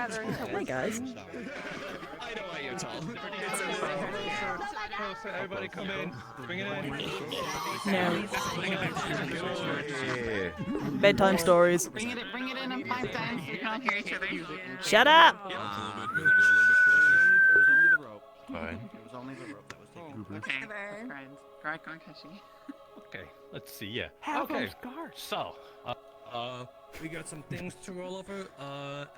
Hey guys. I know why you're tall. Everybody come in. Bring it in. No. Bedtime stories. Bring it in and pipe down so we can all hear each other. Shut up! Fine. It was only the rope that was taken. Okay. Grind, go on, Kashi. Okay, let's see. Yeah. How Okay. those guards? So, we got some things to roll over.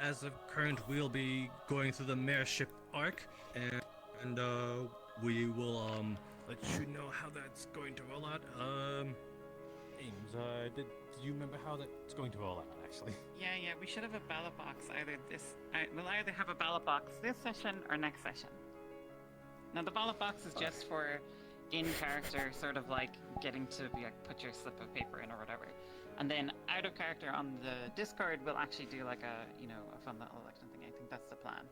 As of current, we'll be going through the mayorship arc, and we will let you know how that's going to roll out. Ames, did you remember how that's going to roll out? Actually. Yeah, we should have a ballot box we'll either have a ballot box this session or next session. Now the ballot box is just for in character, sort of like getting to put your slip of paper in or whatever. And then out of character on the Discord, we'll actually do like a fun little election thing. I think that's the plan.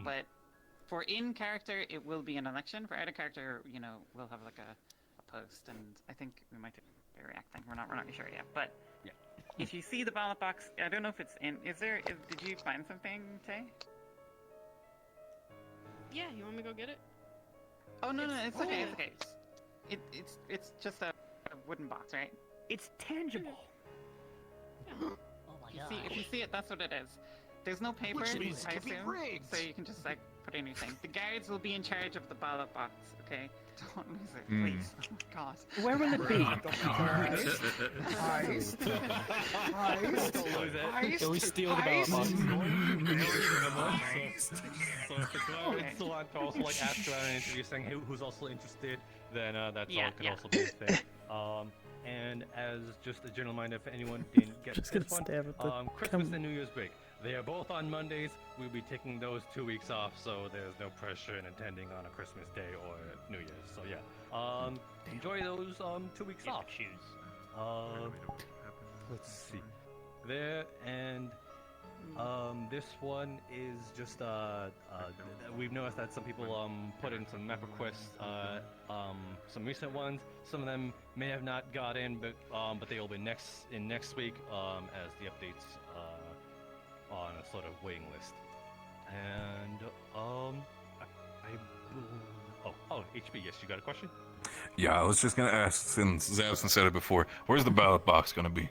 But for in character, it will be an election. For out of character, we'll have like a post, and I think we might do a react thing. We're not really sure yet. But yeah. If you see the ballot box, I don't know if it's in. Did you find something, Tay? Yeah, you want me to go get it? Oh no, it's okay. It's okay. It's just a wooden box, right? It's tangible. Yeah. Oh my God. If you see it, that's what it is. There's no paper, I assume, so you can just like put in your thing. The guards will be in charge of the ballot box, okay? Don't lose it, please. Oh my God. Where will it be? Can we steal the ballot box? So if the guard still want to also like ask around and interview saying who's also interested, then that's all can also be a thing. And as just a general reminder, if anyone didn't get Just this gonna one, stare at the Christmas and New Year's break. They are both on Mondays. We'll be taking those 2 weeks off, so there's no pressure in attending on a Christmas Day or New Year's. So yeah, enjoy those 2 weeks off. Let's see. There and this one is just we've noticed that some people put in some map requests, some recent ones. Some of them may have not got in, but they will be next week as the updates on a sort of waiting list. And HB, yes, you got a question? Yeah, I was just gonna ask, since Zabson said it before, where's the ballot box gonna be?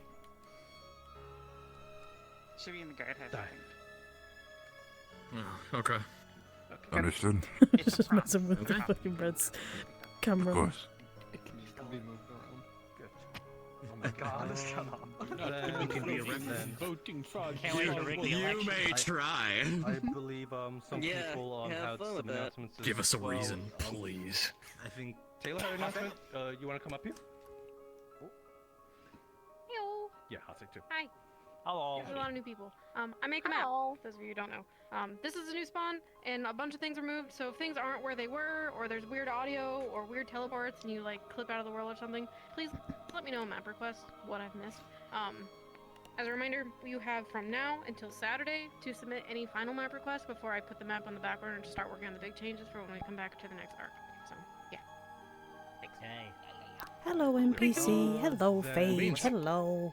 Should be in the guardhouse, I think. Okay. Understood. It's just messing with the fucking Brett's camera. Of course. It can still be moved around. Good. Oh my God, shut up. We can be arrested. Voting fraud. You may try. I believe some people had some announcements. Give us a well. reason, please. I think Taylor had an announcement. You want to come up here? Hello. Yeah, I'll say too. Hi. Hello. There's a lot of new people. I make a map. Those of you who don't know. This is a new spawn, and a bunch of things are moved. So if things aren't where they were, or there's weird audio, or weird teleports, and you like clip out of the world or something, please let me know in map request what I've missed. As a reminder, you have from now until Saturday to submit any final map requests before I put the map on the back burner to start working on the big changes for when we come back to the next arc. So, yeah. Thanks. Okay. Hello, NPC. Hello, Phage. Hello.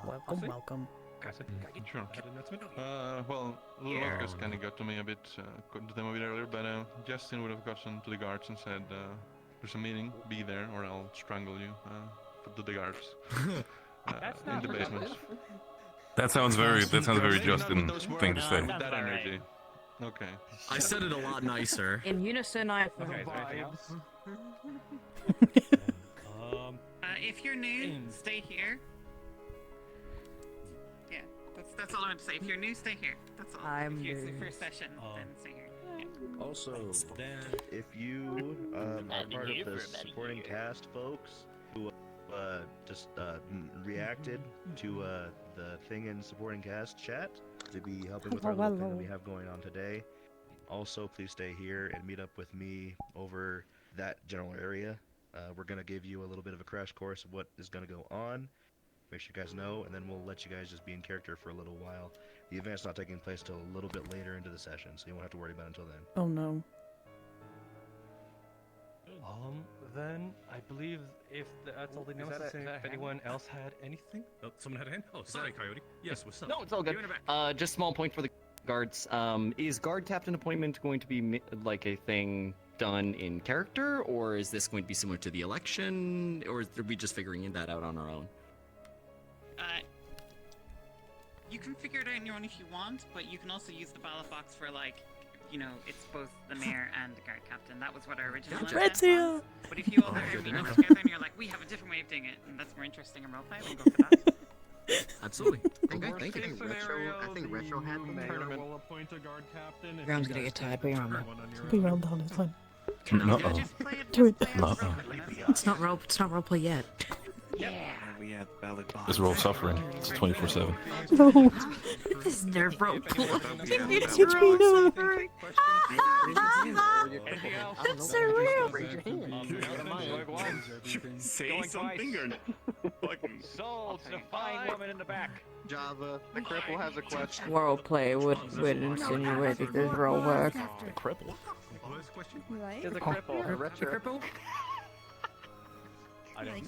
Welcome. Sure. Well, Lucas kind of got to me a bit, to them a bit earlier, but Justin would have gotten to the guards and said, there's a meeting, be there or I'll strangle you, to the guards. In the basement. That sounds very Justin thing to say. That energy. Okay. I said it a lot nicer. In unison, I If you're new, stay here. Yeah, that's all I want to say. If you're new, stay here. That's all. If it's the first session, then stay here. Yeah. Also, if you are part of the supporting cast folks who just reacted to the thing in supporting cast chat to be helping with our little thing that we have going on today, also please stay here and meet up with me over that general area. We're going to give you a little bit of a crash course of what is going to go on. Make sure you guys know, and then we'll let you guys just be in character for a little while. The event's not taking place till a little bit later into the session, so you won't have to worry about it until then. Oh no. Then I believe if that's all they know, if anyone else had anything? Oh, someone had a hand? Oh, sorry, Coyote. Yes, what's up? No, it's all good. Just small point for the Guards, is guard captain appointment going to be like a thing done in character, or is this going to be similar to the election, or are we just figuring that out on our own? You can figure it out on your own if you want, but you can also use the ballot box for like, you know, it's both the mayor and the guard captain. That was what our original intent was. But if you all are meeting together and you're like, we have a different way of doing it, and that's more interesting in roleplay, then go for that. Absolutely. Okay, thank you. I think Retro had the tournament. will appoint a guard captain. Round's gonna get tired. Put your arm down. Put Put your arm down. It's fine. No. Do it. It's not roleplay yet. We have ballot box. This roll suffering. It's 24/7. No. This is their roleplay. It's me, no. That's so real. Say something or Sold to fine woman in the back. Java, the cripple has a question. Roleplay would insinuate that there's role work. The cripple. Right? Is a cripple. A retro.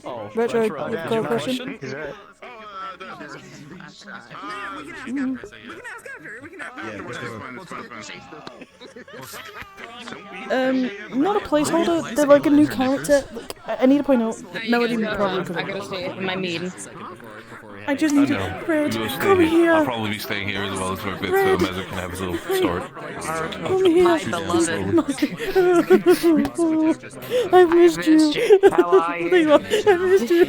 Oh, Retro, go question. we can ask after. We can ask afterwards. Not a placeholder. They're like a new character. Like, I need to point out. Melody probably could. I gotta say it in my meeting. I just need to. Red, come I'll here. probably be staying here as well for a bit, so Mezzo can have his little story. Come here. My beloved. I missed you. How are you? I missed you.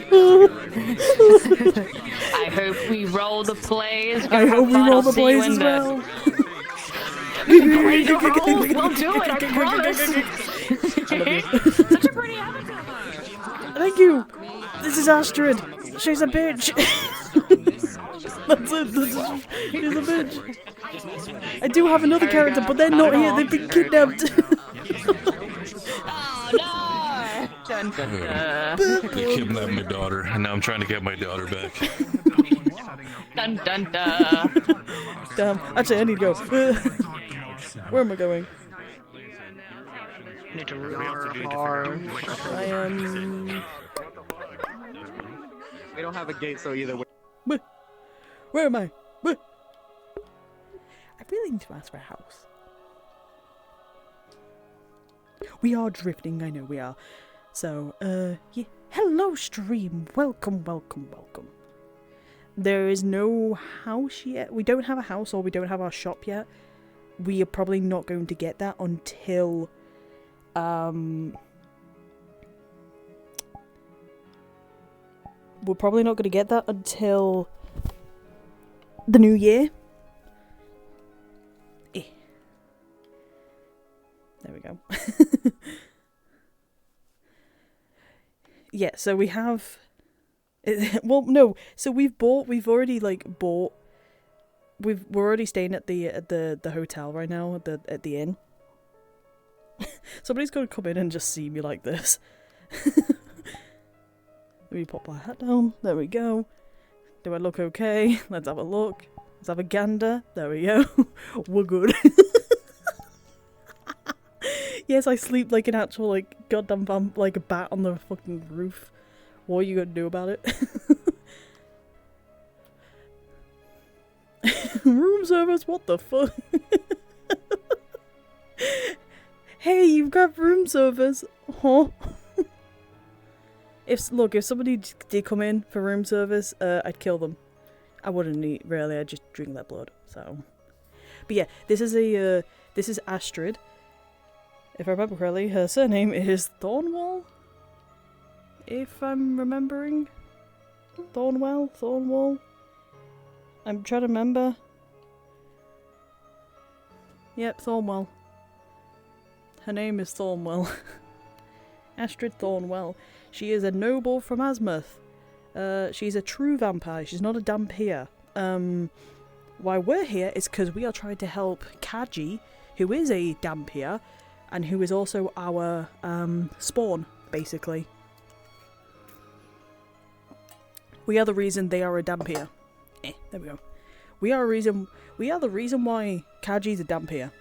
I hope we roll the plays. I hope we roll the plays as well. We'll do it, I promise. Such a pretty avatar. Thank you. This is Astrid. She's a bitch. That's it. She's a bitch. I do have another character, but they're not here. They've been kidnapped. Oh no! Dun, dun, dun. They kidnapped my daughter, and now I'm trying to get my daughter back. Dun dun dun. Damn. Actually, I need to go. Where am I going? I am. We don't have a gate, so either way. Where am I? I really need to ask for a house. We are drifting, I know we are. So, yeah. Hello, stream. Welcome. There is no house yet. We don't have a house, or we don't have our shop yet. We are probably not going to get that until, we're probably not going to get that until the new year. There we go. Yeah, so we have... Well, no. So we're already bought... We're already staying at the hotel right now, at the inn. Somebody's going to come in and just see me like this. Let me pop my hat down. There we go. Do I look okay? Let's have a look. Let's have a gander. There we go. We're good. Yes, I sleep like an actual, goddamn like a bat on the fucking roof. What are you gonna do about it? Room service? What the fuck? Hey, you've got room service. Huh? If somebody did come in for room service, I'd kill them. I wouldn't eat, really, I'd just drink their blood, so. But yeah, this is Astrid. If I remember correctly, her surname is Thornwell? If I'm remembering. Thornwell? I'm trying to remember. Yep, Thornwell. Her name is Thornwell. Astrid Thornwell. She is a noble from Asmuth. She's a true vampire. She's not a dhampir. Why we're here is because we are trying to help Kaji, who is a dhampir, and who is also our spawn, basically. We are the reason they are a dhampir. There we go. We are the reason why Kaji's a dhampir.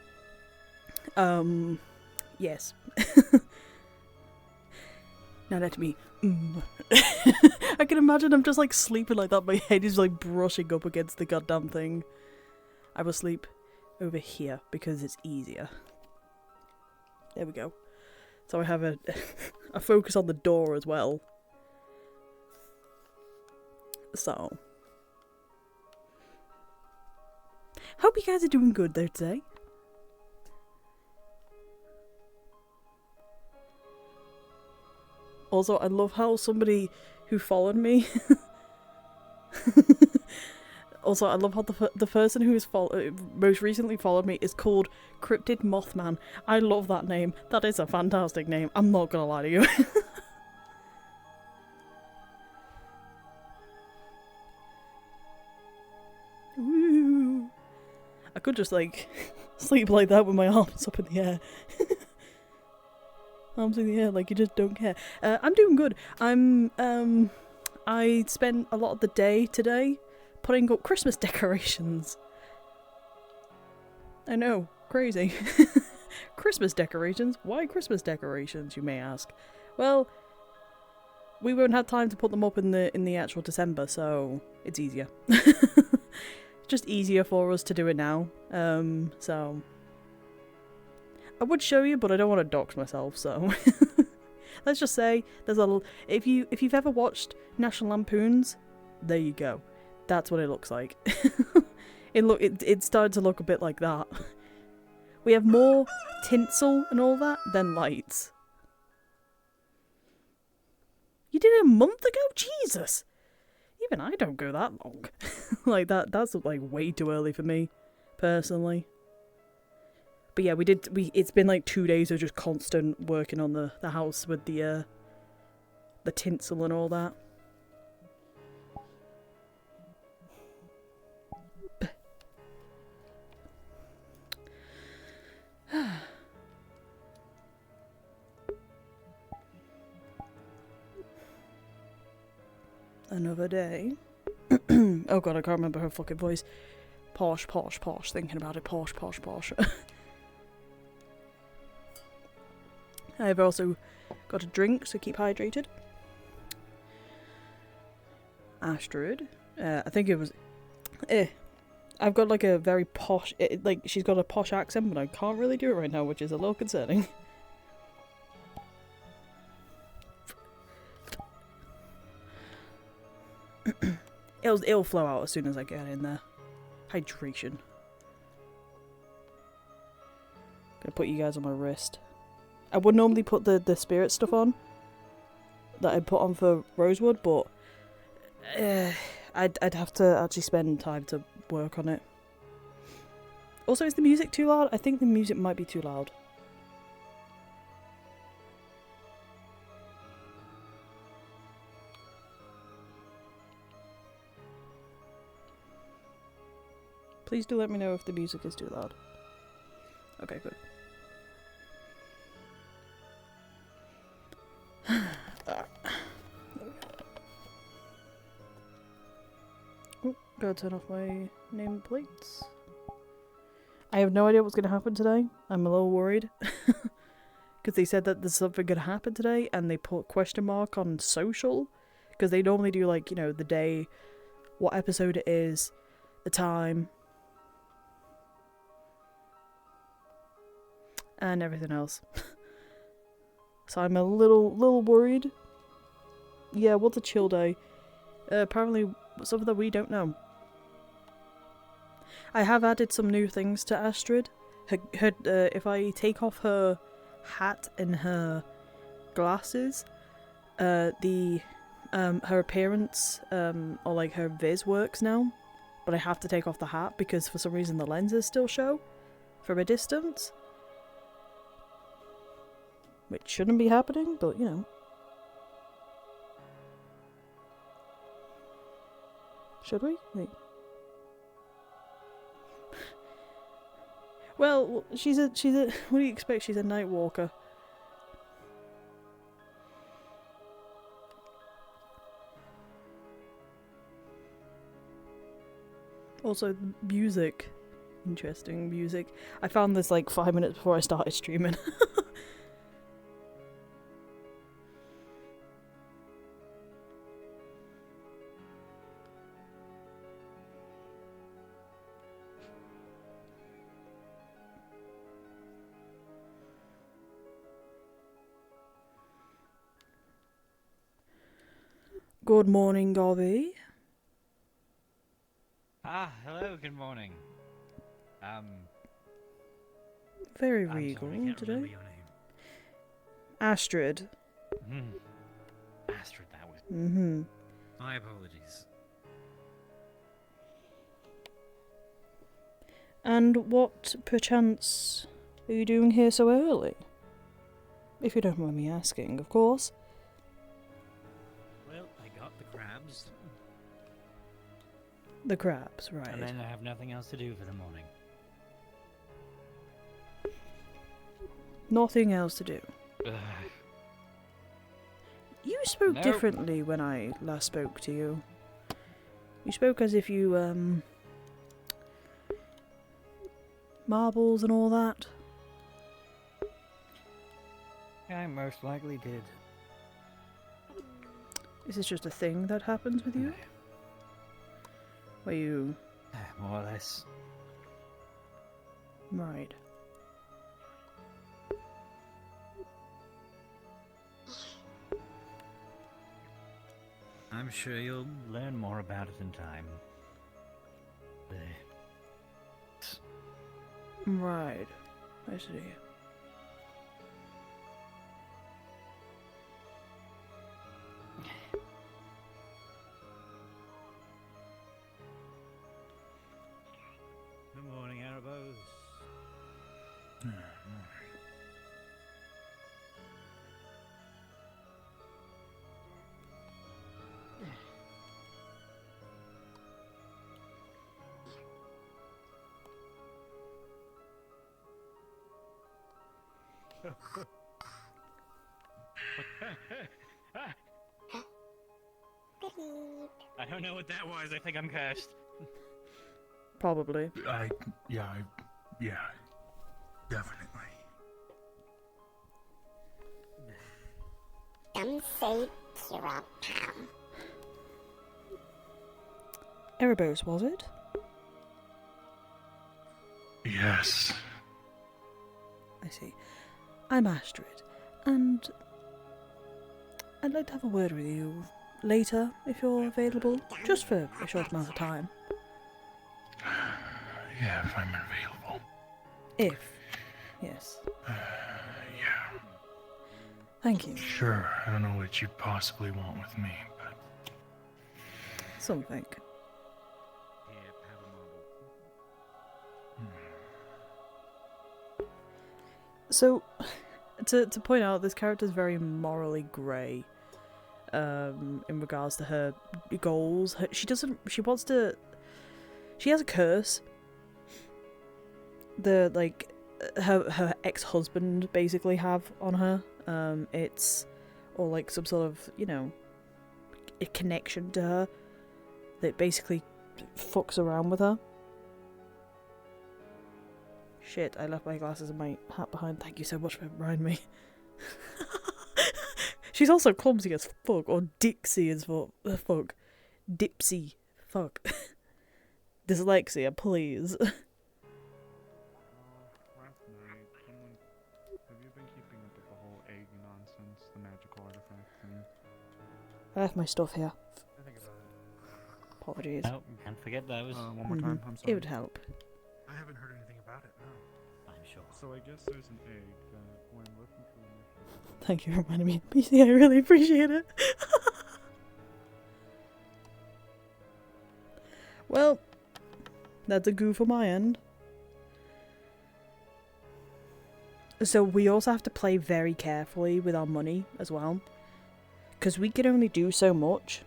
Yes. Now let me. I can imagine I'm just sleeping like that. My head is brushing up against the goddamn thing. I will sleep. over here because it's easier. There we go. So I have a focus on the door as well. So, hope you guys are doing good there today. Also, I love how somebody who followed me. Also, I love how the person who has most recently followed me is called Cryptid Mothman. I love that name. That is a fantastic name. I'm not gonna lie to you. Woo. I could just like sleep like that with my arms up in the air. Arms in the air like you just don't care. I'm doing good. I spent a lot of the day today putting up Christmas decorations. I know, crazy. Christmas decorations? Why Christmas decorations, you may ask? Well, we won't have time to put them up in the actual December, so it's easier. Just easier for us to do it now. So I would show you, but I don't want to dox myself, so let's just say there's a if you've ever watched National Lampoons, there you go. That's what it looks like. It started to look a bit like that. We have more tinsel and all that than lights. You did it a month ago? Jesus! Even I don't go that long. Like that's like way too early for me, personally. But yeah, it's been like 2 days of just constant working on the house with the tinsel and all that. Another day. Oh god, I can't remember her fucking voice. Posh, posh, posh. Thinking about it. Posh, posh, posh. I've also got a drink, so keep hydrated. Astrid. I think it was... I've got like a very posh... like, she's got a posh accent, but I can't really do it right now, which is a little concerning. It'll flow out as soon as I get in there. Hydration. Gonna put you guys on my wrist. I would normally put the spirit stuff on that I put on for Rosewood, but I'd have to actually spend time to work on it. Also, is the music too loud? I think the music might be too loud. Please do let me know if the music is too loud. Okay, good. Oh, gotta turn off my nameplates. I have no idea what's gonna happen today. I'm a little worried. Because they said that there's something gonna happen today, and they put question mark on social. Because they normally do, like, you know, the day, what episode it is, the time, and everything else. So I'm a little worried. Yeah, what's a chill day? Apparently something that we don't know. I have added some new things to Astrid. If I take off her hat and her glasses, her appearance, or like her viz works now. But I have to take off the hat because for some reason the lenses still show from a distance. Which shouldn't be happening, but you know. Should we? Wait. Well, she's a, what do you expect? She's a night walker. Also, music. Interesting music. I found this like 5 minutes before I started streaming. Good morning, Gobby. Hello, good morning. Very I'm regal sorry, I can't today. remember your name. Astrid. Astrid, that was. Mm-hmm. My apologies. And what, perchance, are you doing here so early? If you don't mind me asking, of course. Well, I got the crabs. The crabs, right. And then I have nothing else to do for the morning. Nothing else to do. You spoke Nope. differently when I last spoke to you. You spoke as if you, marbles and all that. I most likely did. Is this just a thing that happens with you? Where you... More or less. Right. I'm sure you'll learn more about it in time. Right. I see. Good morning, Arabos. I don't know what that was. I think I'm cursed. Probably. Yeah, definitely. Some say syrup. Erebos, was it? Yes. I see. I'm Astrid, and I'd like to have a word with you later, if you're available, just for a short amount of time. Yeah, if I'm available. If. Yes. Yeah. Thank you. Sure, I don't know what you'd possibly want with me, but... Something. So, to point out, this character's very morally grey, in regards to her goals. She has a curse. Her ex-husband basically have on her. Or like some sort of, a connection to her that basically fucks around with her. Shit, I left my glasses and my hat behind. Thank you so much for reminding me. She's also clumsy as fuck, or Dixie as fuck. Dipsy. Fuck. Dyslexia, please. Last night, have you been keeping up with the whole egg nonsense, the magical artifact thing? I left my stuff here. Apologies. Oh, can't forget those. One more time, I'm sorry. It would help. I haven't heard anything about it, no. I'm sure. So I guess there's an egg that, when looking for initial... Thank you for reminding me. PC, I really appreciate it. Well, that's a goof on my end. So we also have to play very carefully with our money as well. Because we can only do so much.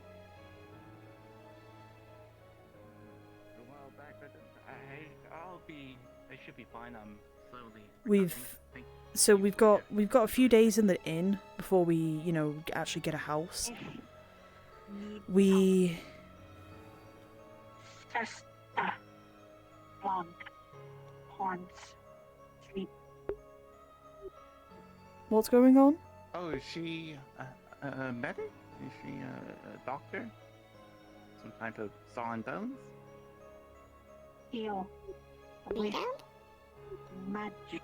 I should be fine. I'm slowly. We've got a few days in the inn before we, actually get a house. We... Festa. Blonde. Horns. Sleep. What's going on? Oh, is she a medic? Is she a doctor? Some type of saw and bones? Heal. Bleed. Magic.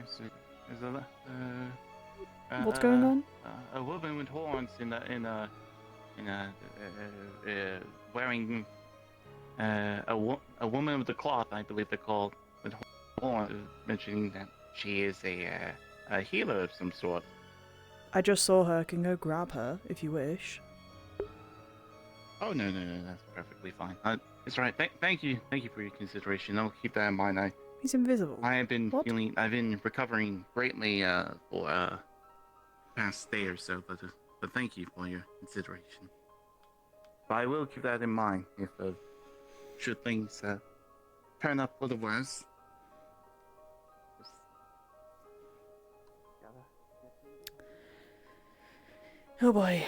Is a What's going on? a woman with horns in a wearing a woman with the cloth, I believe they're called, with horns, mentioning that she is a healer of some sort. I just saw her. Can go grab her if you wish. Oh no, that's perfectly fine. It's right. Thank you for your consideration. I'll keep that in mind. He's invisible. I've been recovering greatly for past day or so, but thank you for your consideration. But I will keep that in mind if should things turn up for the worse. Oh boy.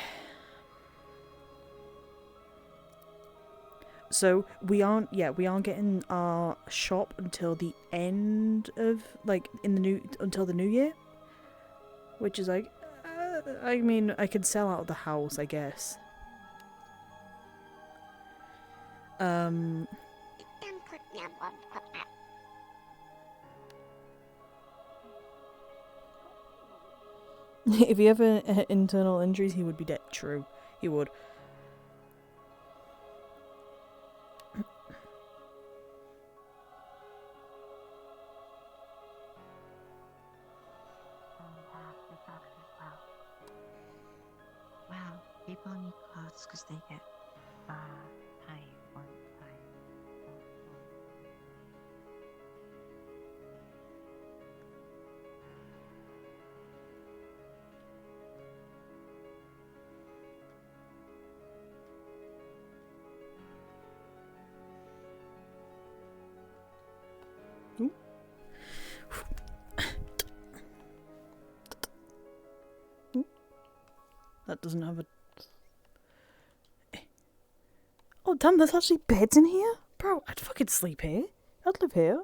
So we aren't getting our shop until the end of until the new year, which is like, I mean, I can sell out of the house, I guess. If he ever had internal injuries, he would be dead. True, he would. Wow, people need clothes because they get tired or tired. That doesn't have a... Oh damn, there's actually beds in here? Bro, I'd fucking sleep here. I'd live here.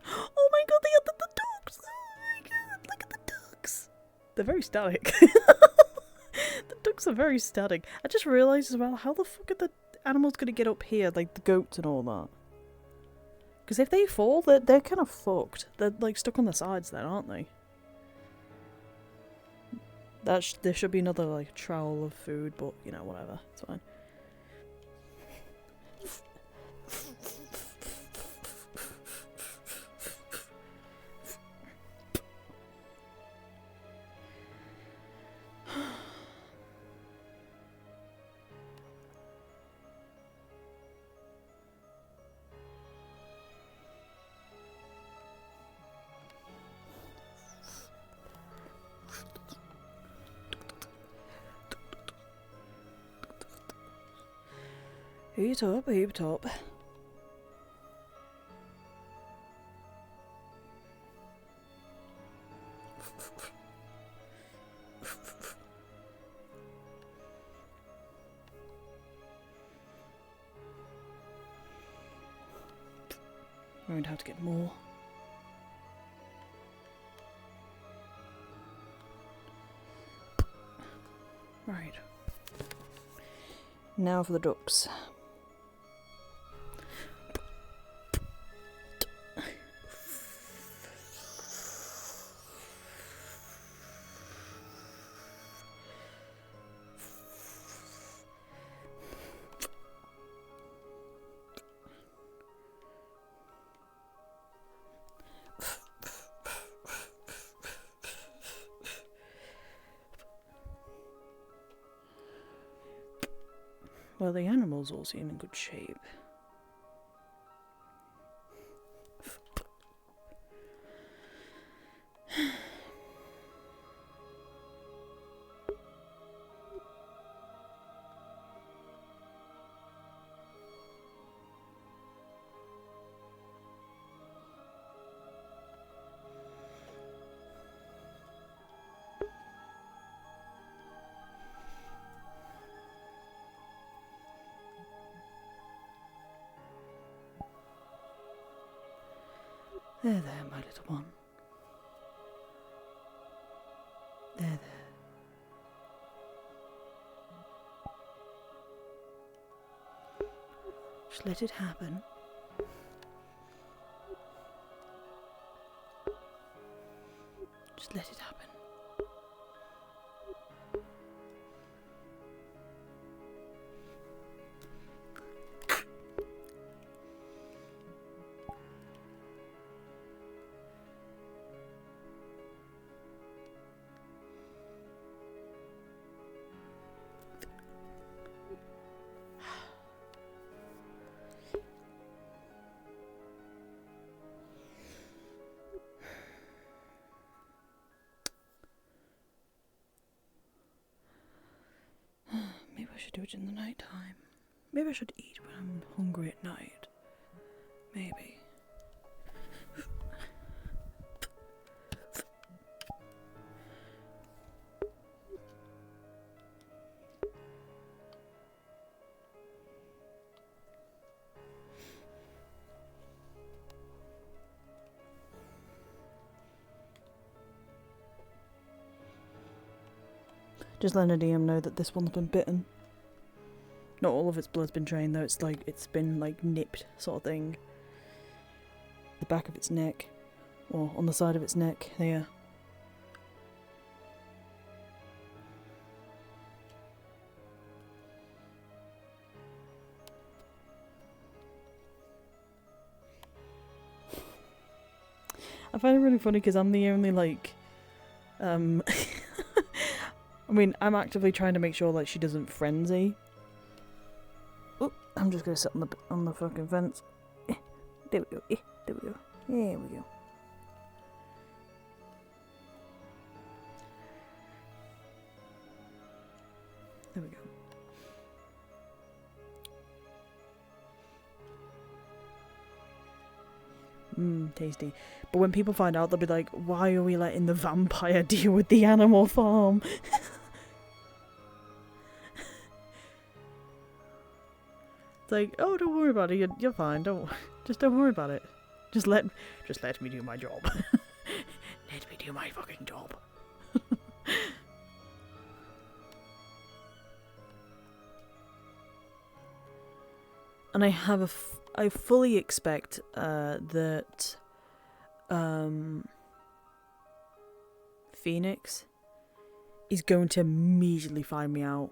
Oh my god, they got the dogs! Oh my god, look at the ducks! They're very static. The ducks are very static. I just realised as well, how the fuck are the animals gonna get up here, like the goats and all that? Because if they fall, they're kind of fucked. They're like stuck on the sides then, aren't they? There should be another like trowel of food, but you know, whatever. It's fine. Heap top. We're going to have to get more. Right. Now for the ducks. Well, the animals all seem in good shape. There, my little one. There. Just let it happen. Just let it happen. I should do it in the night time. Maybe I should eat when I'm hungry at night. Maybe. Just letting a DM know that this one's been bitten. Not all of its blood's been drained though, it's like, it's been like nipped sort of thing. The back of its neck, or on the side of its neck, there. I find it really funny because I'm the only like, I mean, I'm actively trying to make sure like she doesn't frenzy. Oh, I'm just gonna sit on the fucking fence. There we go. There we go. There we go. There we go. Tasty. But when people find out, they'll be like, why are we letting the vampire deal with the animal farm? It's like, oh, don't worry about it, you're fine, don't worry about it. Just let me do my job. Let me do my fucking job. And I fully expect that Phoenix is going to immediately find me out.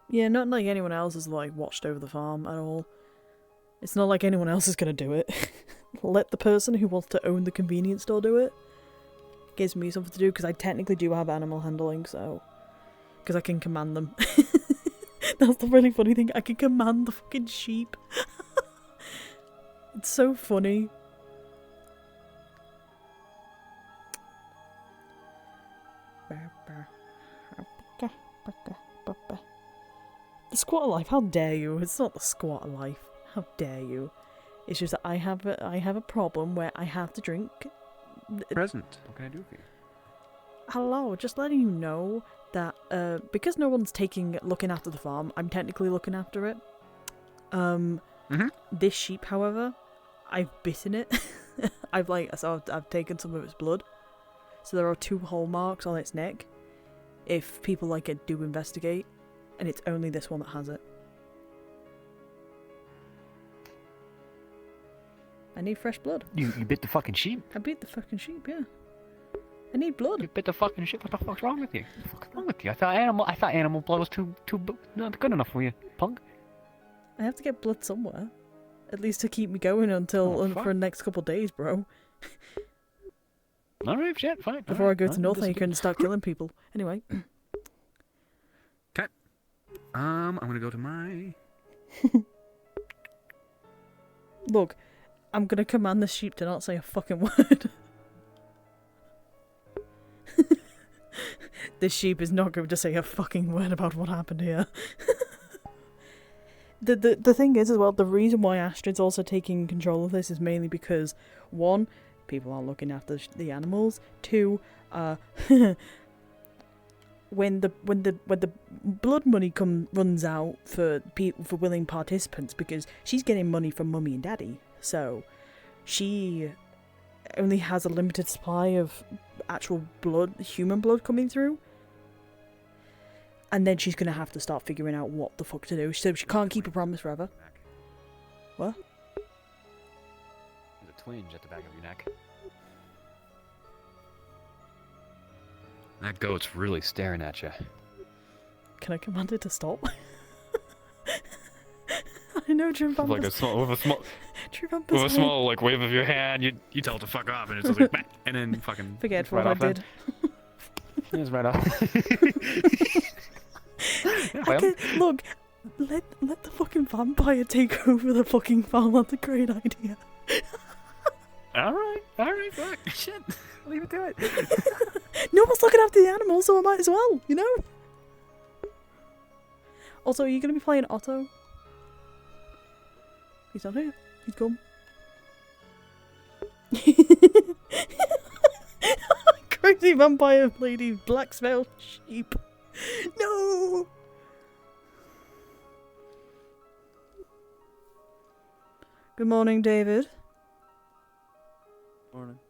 Yeah, not like anyone else has like watched over the farm at all. It's not like anyone else is gonna do it. Let the person who wants to own the convenience store do it. Gives me something to do because I technically do have animal handling, so because I can command them. That's the really funny thing. I can command the fucking sheep. It's so funny. The squatter life, how dare you? It's not the squatter life. How dare you? It's just that I have a problem where I have to drink. Present. What can I do for you? Hello, just letting you know that because no one's looking after the farm, I'm technically looking after it. This sheep, however, I've bitten it. I've taken some of its blood. So there are 2 hole marks on its neck. If people like it do investigate. And it's only this one that has it. I need fresh blood. You bit the fucking sheep? I bit the fucking sheep, yeah. I need blood. You bit the fucking sheep? What the fuck's wrong with you? What the fuck's wrong with you? I thought animal blood was too not good enough for you, punk. I have to get blood somewhere. At least to keep me going for the next couple of days, bro. Alright, shit, fine. Before I go to Northanger and start killing people. Anyway. I'm gonna go to my... Look, I'm gonna command the sheep to not say a fucking word. This sheep is not going to say a fucking word about what happened here. The thing is as well, the reason why Astrid's also taking control of this is mainly because 1, people aren't looking after the animals. 2, when the blood money runs out for willing participants, because she's getting money from Mummy and Daddy, so she only has a limited supply of actual blood, human blood coming through, and then she's gonna have to start figuring out what the fuck to do. So she can't keep a promise forever. What? There's a twinge at the back of your neck. That goat's really staring at you. Can I command it to stop? I know, Jim Van With a small like wave of your hand, you tell it to fuck off, and it's just like, bah, and then fucking forget what I did. It's right off. Look, let the fucking vampire take over the fucking farm. That's a great idea. Alright, fuck, shit, leave it to it. No, Someone's looking after the animals, so I might as well, you know? Also, are you going to be playing Otto? He's not here. He's gone. Crazy vampire lady, black smell sheep. No! Good morning, David. Morning.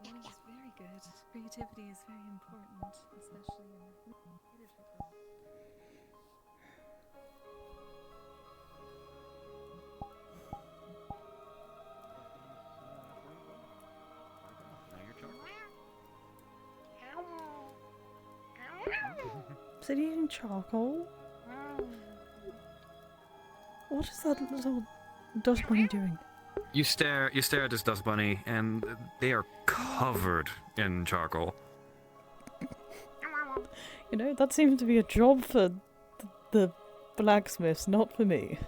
Learning is very good. Creativity is very important, especially in leadership roles. Is it eating charcoal? What is that little dust bunny doing? You stare at this dust bunny, and they are covered in charcoal. You know, that seems to be a job for the blacksmiths, not for me.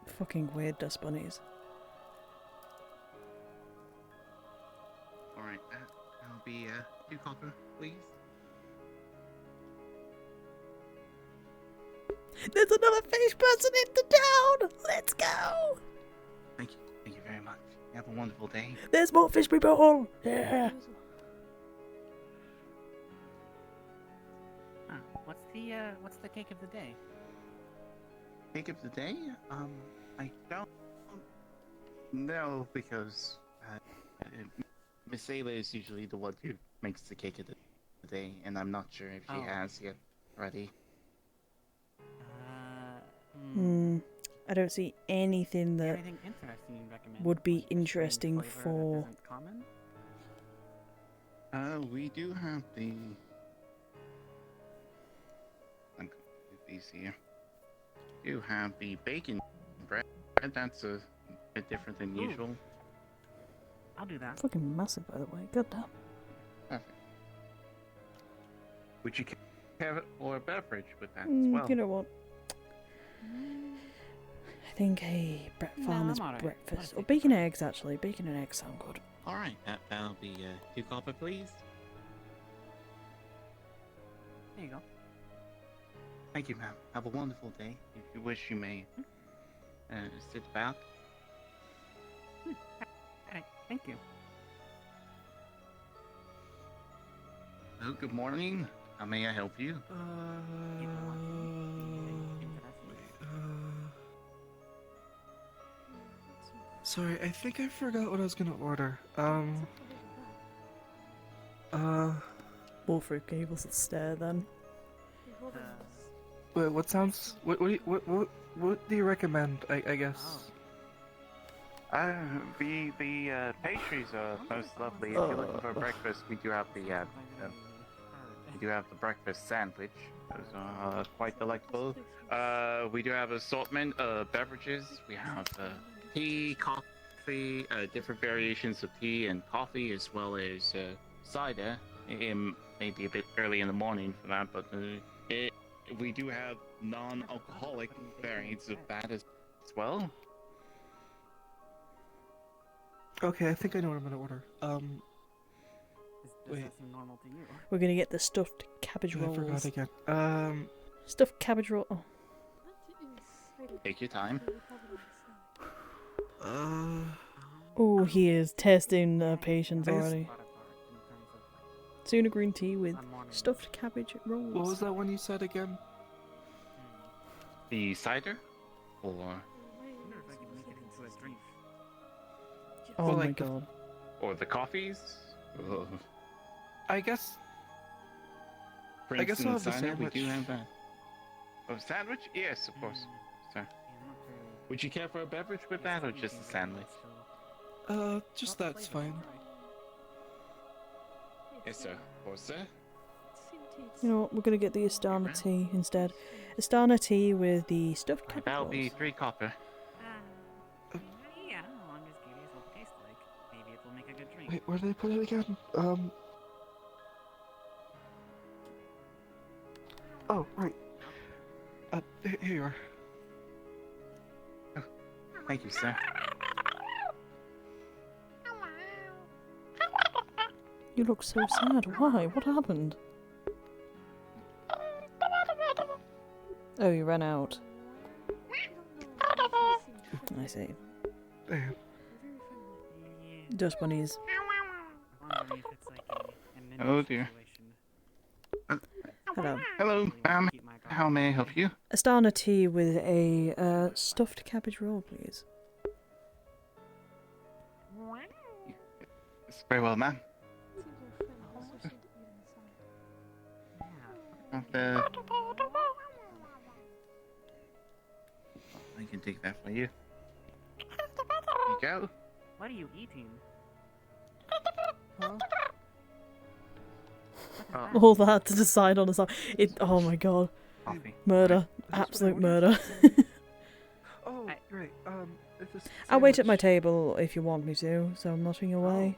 Fucking weird dust bunnies. Alright, that'll be 2 copper, please. There's another fish person in the town! Let's go! Thank you very much. Have a wonderful day. There's more fish people! Yeah! What's the cake of the day? Cake of the day? I don't know because Miss Ayla is usually the one who makes the cake of the day, and I'm not sure if she has yet already. I don't see anything that Anything interesting you recommend? would be Like a strange interesting flavor that for... isn't common? We do have the... I'm going to do these here. We do have the bacon bread. That's a bit different than usual. I'll do that. Fucking massive, by the way. God damn. Perfect. Would you have it or a beverage with that as well? You know what? I think a farmer's I'm alright. breakfast. Or bacon and eggs, actually. Bacon and eggs sound good. Alright, that'll be 2 copper, please. There you go. Thank you, ma'am. Have a wonderful day. If you wish, you may sit back. Alright, thank you. Oh, good morning. How may I help you? Sorry, I think I forgot what I was gonna order. Wolfric gave us a stare then. Wait, what sounds? What do you recommend? I guess. The pastries are most lovely. If you're looking for breakfast, we do have the breakfast sandwich. Those are quite delectable. We do have assortment of beverages. We have tea, coffee, different variations of tea and coffee, as well as cider. It may be a bit early in the morning for that, but we do have non-alcoholic variants of that as well. Okay, I think I know what I'm gonna order. Does that seem normal to you? We're gonna get the stuffed cabbage rolls. I forgot again. Stuffed cabbage roll. Oh. Take your time. Oh, he is testing patience already. Tuna green tea with stuffed cabbage rolls. What was that one you said again? The cider? Or... Oh Well, my like god. Or the coffees? Ugh. I guess. For I guess I'll instance, have the cider, we sandwich. do have that. Oh, sandwich? Yes, of course. Sir. Would you care for a beverage with that, or just a sandwich? Just that's fine. Yes, sir. Or sir? You know what? We're gonna get the Astana tea instead. Astana tea with the stuffed cabbage That'll rolls. be 3 copper. Yeah, I'm just curious what it tastes like. Maybe it will make a good drink. Wait, where did I put it again? Oh, right. Here you are. Thank you, sir. You look so sad. Why? What happened? Oh, you ran out. I see. Dust bunnies. Oh dear. Hello. Hello, how may I help you? A Astana tea with a stuffed cabbage roll, please. It's very well, ma'am. I can take that for you. There you go. What are you eating? All that to decide on a side. Oh my god. Coffee. Murder. Absolute murder. Oh, great. I'll wait at my table if you want me to, so I'm not in your way.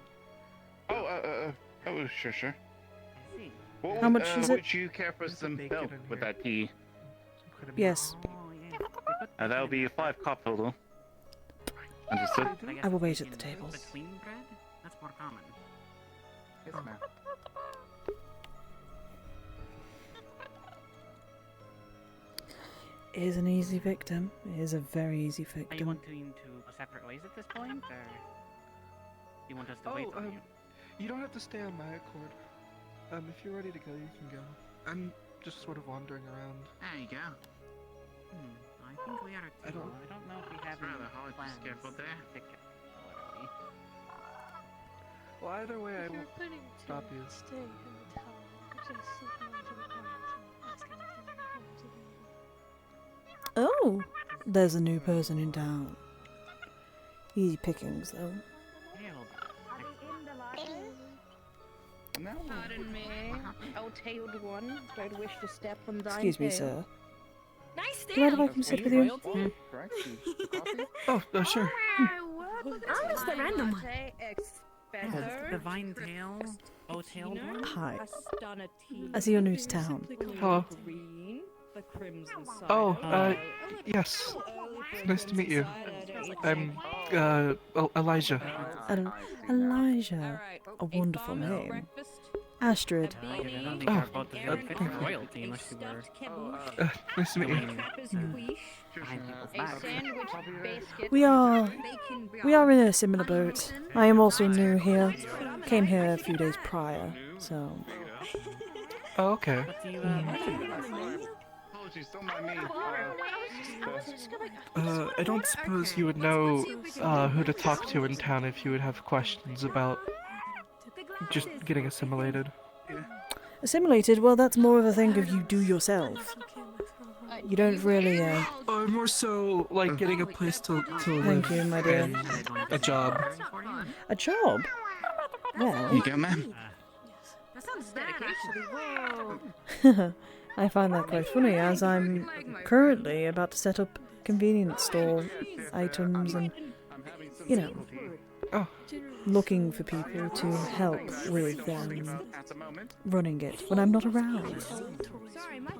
Oh, sure. How much is it? Would you care for some milk with that tea? Yes. That'll be 5 cup total. Understood? I will wait at the table. Between bread? That's more common. Yes, ma'am. It is an easy victim. It is a very easy Are you victim. wanting to go separate ways at this point, or you want us to wait on you? You don't have to stay on my accord. If you're ready to go, you can go. I'm just sort of wandering around. There you go. I think we are too. I don't know if we have rather any hard to plans schedule there. to pick it. Well, either way, I If you're won't planning to stop you. stay in the tower, just slip into the comments and ask anything in the comments available. Oh! There's a new person in town. Easy pickings, though. Pardon me, old-tailed one. Don't wish to step on thine Excuse me, tail. sir. Nice Do you mind if I come sit with you? Oh, sure. I'm just a random one. The vine tail, O-tailed one? Hi. I see you're new to town. Hello. Oh, yes. Nice to meet you. I'm, Elijah. Elijah. A wonderful name. Astrid. Oh, royalty, unless you were. nice to meet you. We are in a similar boat. I am also new here. Came here a few days prior, so. Oh, okay. I don't suppose you would know who to talk to in town if you would have questions about just getting assimilated. Assimilated? Well, that's more of a thing of you do yourself. You don't really, more so like getting a place to live. Thank you, my dear. and a job. A job? Well. You go, ma'am. That sounds dedication. I find that quite funny, as I'm currently about to set up convenience store items and, you know, looking for people to help with running it when I'm not around. Sorry, Mike.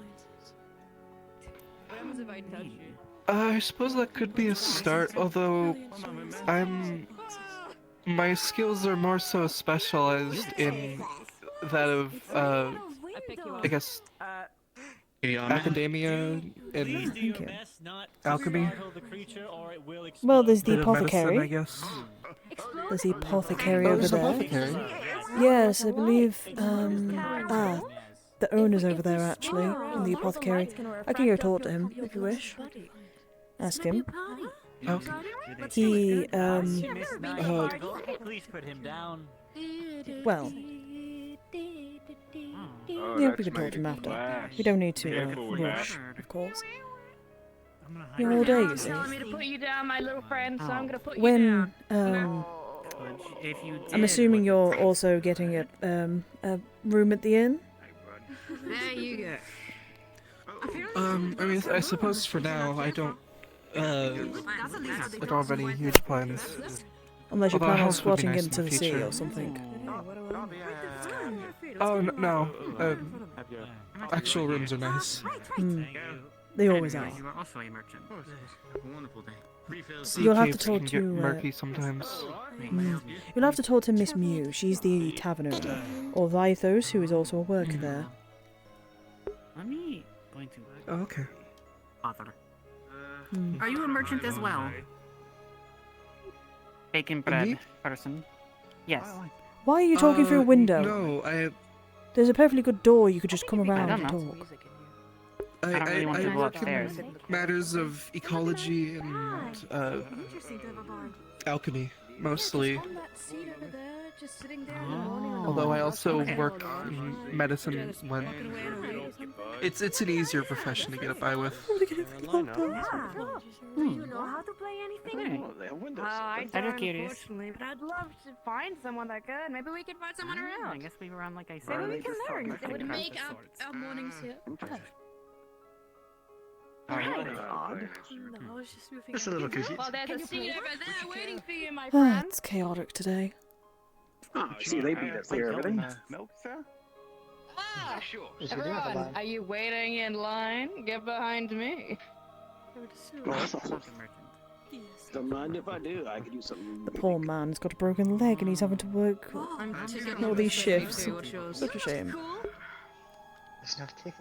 I suppose that could be a start, although my skills are more so specialized in that of, I guess, academia and alchemy. Well, there's the Bit of apothecary. medicine, I guess. There's the apothecary Oh, over there's there. an apothecary? Yes, I believe, the owner's over there, actually, in the apothecary. I can go talk to him, if you wish. Ask him. Okay. He, Please put him down. well, yeah, we can talk to him after. We don't need to rush, of course. You're all day, you see. Telling me to put you down, my little friend, so I'm gonna put you When, down. If you I'm did, assuming you're also getting a room at the inn? There you go. I mean, I suppose for now I don't have any huge plans. Unless you Although a plan on house would be squatting nice in into the the sea future. or something. Oh, no. Actual rooms are nice. They always are. You are also a merchant. Wonderful day. You'll have to Caves talk can to. get murky sometimes. You'll have to talk to Miss Mew. She's the tavern owner, or Vythos, who is also a worker there. Let me going to. Oh, okay. Father. Hmm. Are you a merchant as well? Bacon bread Me? person. Yes. Why are you talking through a window? No, There's a perfectly good door. You could just come around don't and know. talk. I don't really want to go work upstairs. in matters of ecology and alchemy, mostly. Although I also work in medicine when it's an easier profession to get by with. Do you know how to play anything? I don't, unfortunately, but I'd love to find someone that could. Maybe we could find someone around. I guess we were on, like I said. Maybe we can learn. It would make our mornings here better. Oh, odd. No, I was just moving. Just a little confused. Well, there's a seat over there waiting for you, my Ah, friend. it's chaotic today. Oh, see, they beat us there, everything. Milk, sir? Ah, Sure. everyone, are you waiting in line? Get behind me. Don't mind if I do. I could do something. The poor man's got a broken leg and he's having to work all these shifts. What's yours? Such a shame. There's no ticket.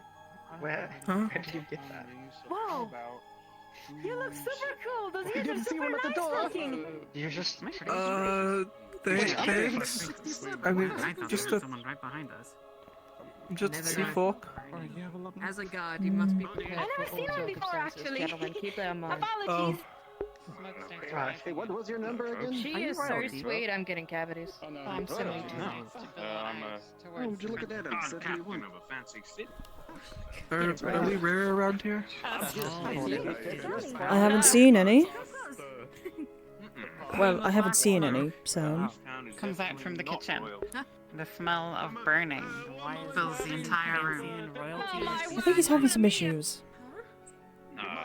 Where did you get that? Whoa! You look super cool. Those You ears are didn't see super one at the nice door. looking. You're just. Thanks. I mean, I thought just there was a someone right behind us. sea fork. As a guard, you must be prepared I've never for seen all one before, circumstances. actually. Gentlemen, keep that in mind. Apologies. Right. Hey, what was your number again? She is so sweet. I'm getting cavities. I'm so Oh, would you look at that? I'm 71. Are we rare around here? I haven't seen any. Well, I haven't seen any, so. Comes out from the kitchen. The smell of burning fills the entire room. I think he's having some issues.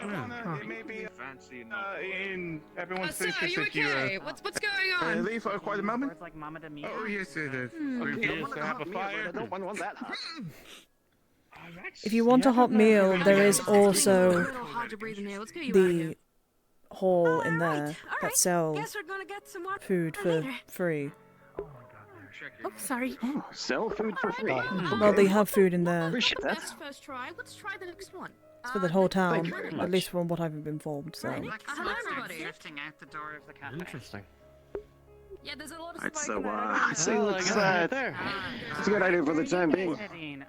It may be in everyone's Sir, are interest you if you okay? What's going on? leave for quite a moment. Words like Mama to me. Oh, yes, it is. Okay, Refuse to have a fire. I don't want that hot. If you want a hot meal, there is also A little hard to breathe in here. Let's get you out of here. the hall in there that sells Guess we're gonna get some more food for free. Oh, sorry. Oh, sell food for free. Well, they have food in there. Appreciate that. That's first try. Let's try the next one. It's for the whole town, Thank you very at much. least from what I've been informed. So. Hello, everybody. Drifting out the door of the cafe. Interesting. Yeah, there's a lot of Alright, spike so, in that. say let's, it's a good idea for the time being.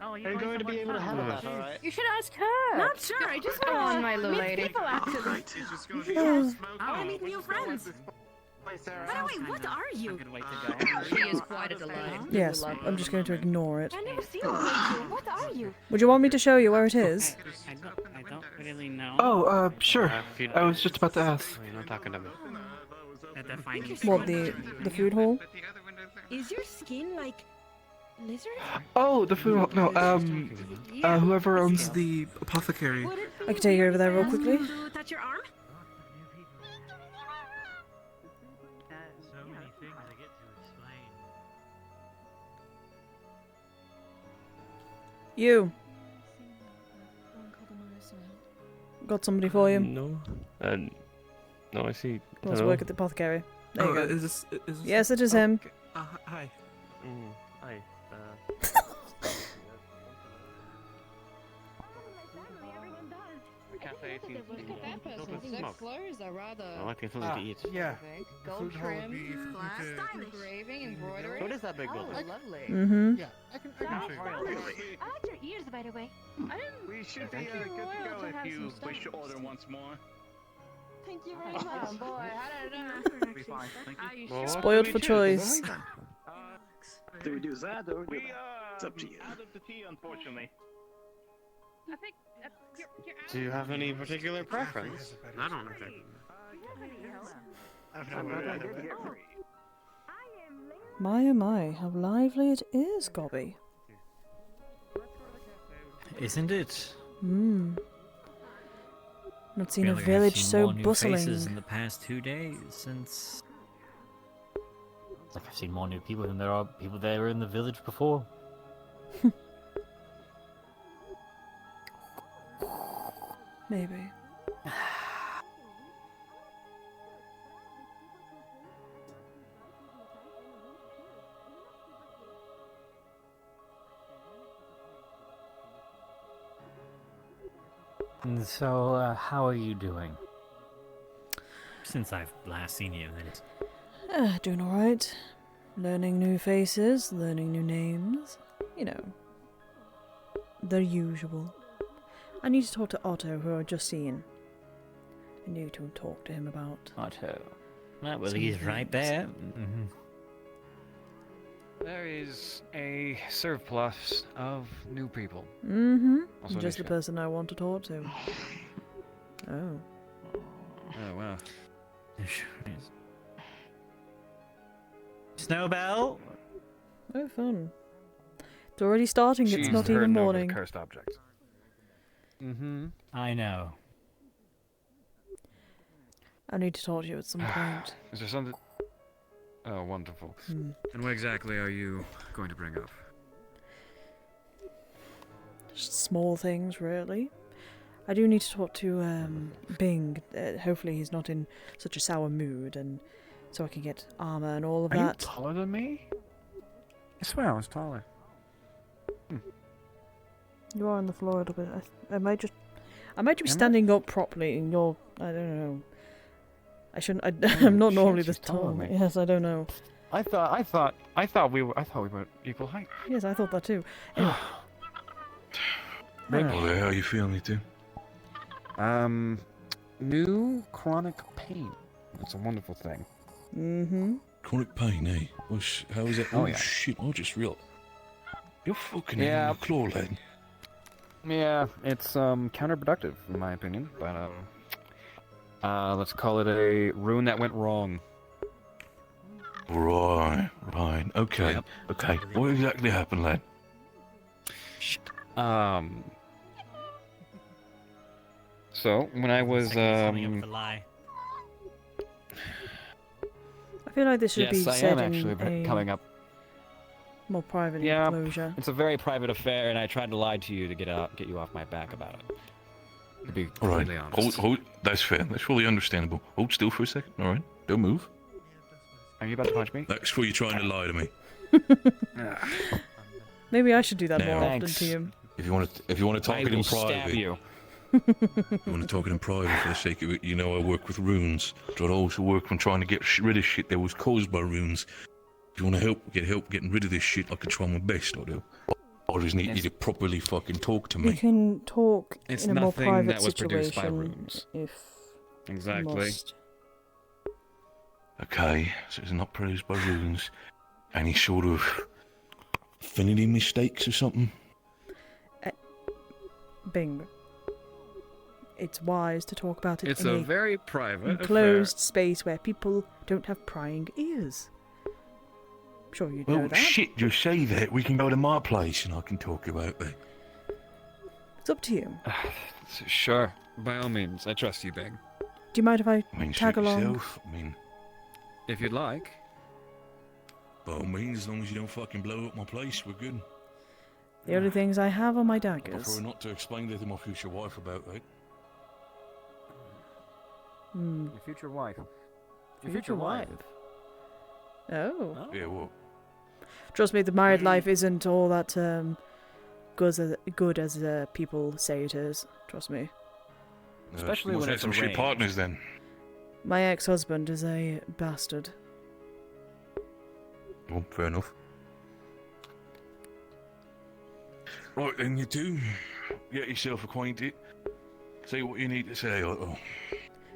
Oh, Are you going to be able to handle that, alright? You should ask her. Not sure. I just want on, my little lady. People, actually. Alright. I meet new friends. By the way, what are you? She is quite a delight. Yes, I'm just going to ignore it. I never seen one like you. What are you? Would you want me to show you where it is? I don't really know. Oh, sure. I was just about to ask. You're not talking to me. What, the food hall? Is your skin like lizard? Oh, the food hall. No, whoever owns the apothecary. I can take you over there real quickly. To touch your arm? You. Got somebody for you. No. No, I see. Wants to Hello? work at the apothecary. There you go. Is this Yes, it is him. Hi. Hi. The cafe seems to be Look at that filled person. with Their smoke. clothes are rather. I like to something to eat. Yeah. Gold trim, glass, engraving, embroidery. What is that big building? Lovely. Mm-hmm. Yeah, I can show you. I like your ears, by the way. We should be good to go if you wish to order once more. Thank you very much. Oh boy, how did I know? Be fine. Thank Are you you. sure? Spoiled for choice. Do we do that or do we It's up to you. Out of the tea, unfortunately. I think you're out. Do you have any particular preference? I don't object. My oh my, how lively it is, Gobby. Isn't it? Not seen a Really, I've village seen so more new bustling. faces in the past 2 days since Like I've seen more new people than there are people that were in the village before. Maybe. And so, how are you doing? Since I've last seen you, that is. Doing alright. Learning new faces, learning new names. You know. The usual. I need to talk to Otto, who I've just seen. I need to talk to him about... Otto. Well, some he's right things. there. Mm-hmm. There is a surplus of new people. Mm-hmm. Also Just the Nisha. person I want to talk to. Oh. Oh, wow. Snowbell? Oh, fun. It's already starting, it's She's not even herding over the morning. cursed object. Mm-hmm. I know. I need to talk to you at some point. Is there something... Oh, wonderful. Hmm. And what exactly are you going to bring up? Just small things, really. I do need to talk to Bing. Hopefully he's not in such a sour mood, and so I can get armor and all of Are you that. taller than me? I swear I was taller. You are on the floor a little bit. I might just be Am I? standing up properly, and you're... I don't know. I shouldn't... Oh, I'm not shit, normally she's this taller tall. than me. Yes, I don't know. I thought we were equal height. Yes, I thought that too. Anyway. Well, how are you feeling, you two? New chronic pain. That's a wonderful thing. Mm-hmm. Chronic pain, eh? How is that? Oh, Oh, yeah. shit, I just realized. You're fucking Yeah. in the claw, lad. Yeah, it's counterproductive in my opinion, but let's call it a rune that went wrong. Right. Okay. Yep. Okay. What exactly happened, lad? So when I was Coming up the lie. I feel like this should yes, be I said am actually in a coming up. more private Yeah, enclosure. it's a very private affair, and I tried to lie to you to get you off my back about it. To be All right. completely honest. Hold. That's fair. That's fully understandable. Hold still for a second. All right. Don't move. Are you about to punch me? That's for you trying to lie to me. Maybe I should do that Now- more often Thanks. to you. If you want to talk I it in will stab private, you. you want to talk it in private for the sake of it. You know, I work with runes. So I also work on trying to get rid of shit that was caused by runes. If you want to get help getting rid of this shit, I can try my best. I do. I just need you to properly fucking talk to We me. can talk It's in a more nothing private that was produced by situation runes. if Exactly. must. Okay, so it's not produced by runes. Any sort of affinity mistakes or something? Bing. It's wise to talk about it It's in a very private enclosed space where people don't have prying ears. I'm sure you know Well, that. shit, you say that. We can go to my place and I can talk about that. It's up to you. Sure, by all means. I trust you, Bing. Do you mind if I I mean, tag suit along? yourself. I mean, If you'd like. by all means, as long as you don't fucking blow up my place, we're good. The only things I have are my I daggers. prefer not to explain that to my future wife about that. Hmm. Your future wife. Future wife. Oh. Yeah, what? Trust me, the married life isn't all that good as people say it is. Trust me. Especially you must when have it's some shit arranged. partners then. My ex-husband is a bastard. Well, fair enough. Right, then you two, get yourself acquainted. Say what you need to say.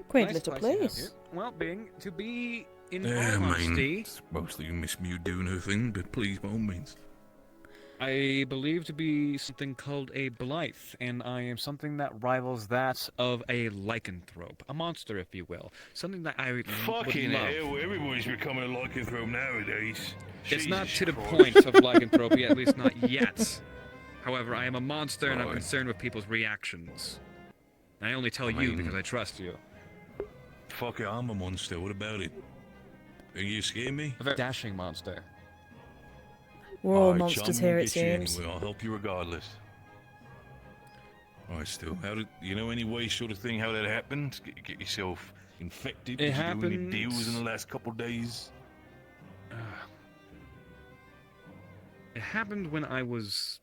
Quaint Nice little place you have place. here. Well, Bing, to be in Yeah, all I honesty, mean, it's mostly Miss Mew doing her thing, but please, by all means. I believe to be something called a Blythe, and I am something that rivals that of a lycanthrope, a monster, if you will. Something that I would Fucking love. hell, everybody's becoming a lycanthrope nowadays. It's not Jesus to the Christ. point of lycanthropy, at least not yet. However, I am a monster, and I'm Right. concerned with people's reactions. I only tell I you mean- because I trust you. Fuck it, I'm a monster. What about it? You scare me? A very dashing monster. We're all Alright, monsters Chum, here, we'll it get you seems. Anyway. I'll help you regardless. Alright, still, how did you know any way sort of thing how that happened? Get yourself infected? It Did you do any happened- deals in the last couple days? It happened when I was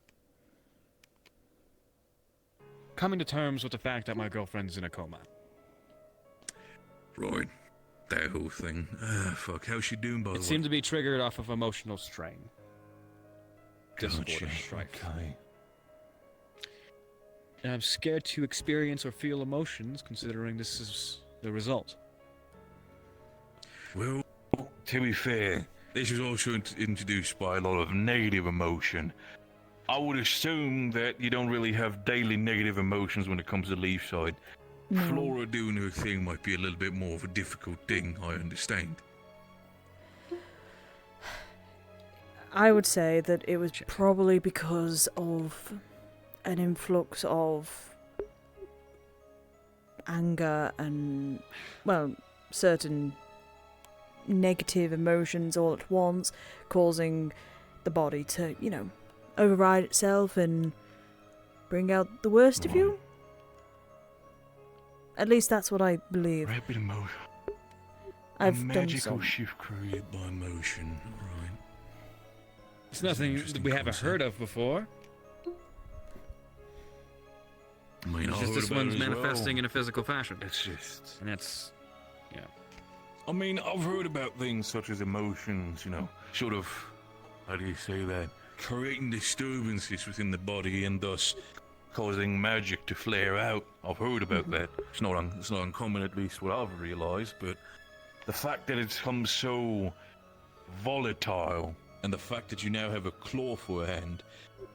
coming to terms with the fact that my girlfriend's in a coma. Right. That whole thing. Fuck. How's she doing, by the way? It seemed to be triggered off of emotional strain. Discord Gotcha, and strife. okay. And I'm scared to experience or feel emotions, considering this is the result. Well, to be fair, this was also introduced by a lot of negative emotion. I would assume that you don't really have daily negative emotions when it comes to Leaf side. No. Flora doing her thing might be a little bit more of a difficult thing, I understand. I would say that it was probably because of an influx of anger and, well, certain negative emotions all at once, causing the body to, you know, override itself and bring out the worst of you. At least that's what I believe. Rapid emotion. I've a done magical some. shift created by emotion. Right. It's nothing that we haven't heard of before. I mean, It's I've just heard this about one's it as manifesting well. in a physical fashion. It's just... And that's... yeah. I mean, I've heard about things such as emotions, you know, sort of, how do you say that? Creating disturbances within the body and thus causing magic to flare out. I've heard about that. It's not uncommon, at least what I've realised, but the fact that it's come so volatile and the fact that you now have a claw for a hand,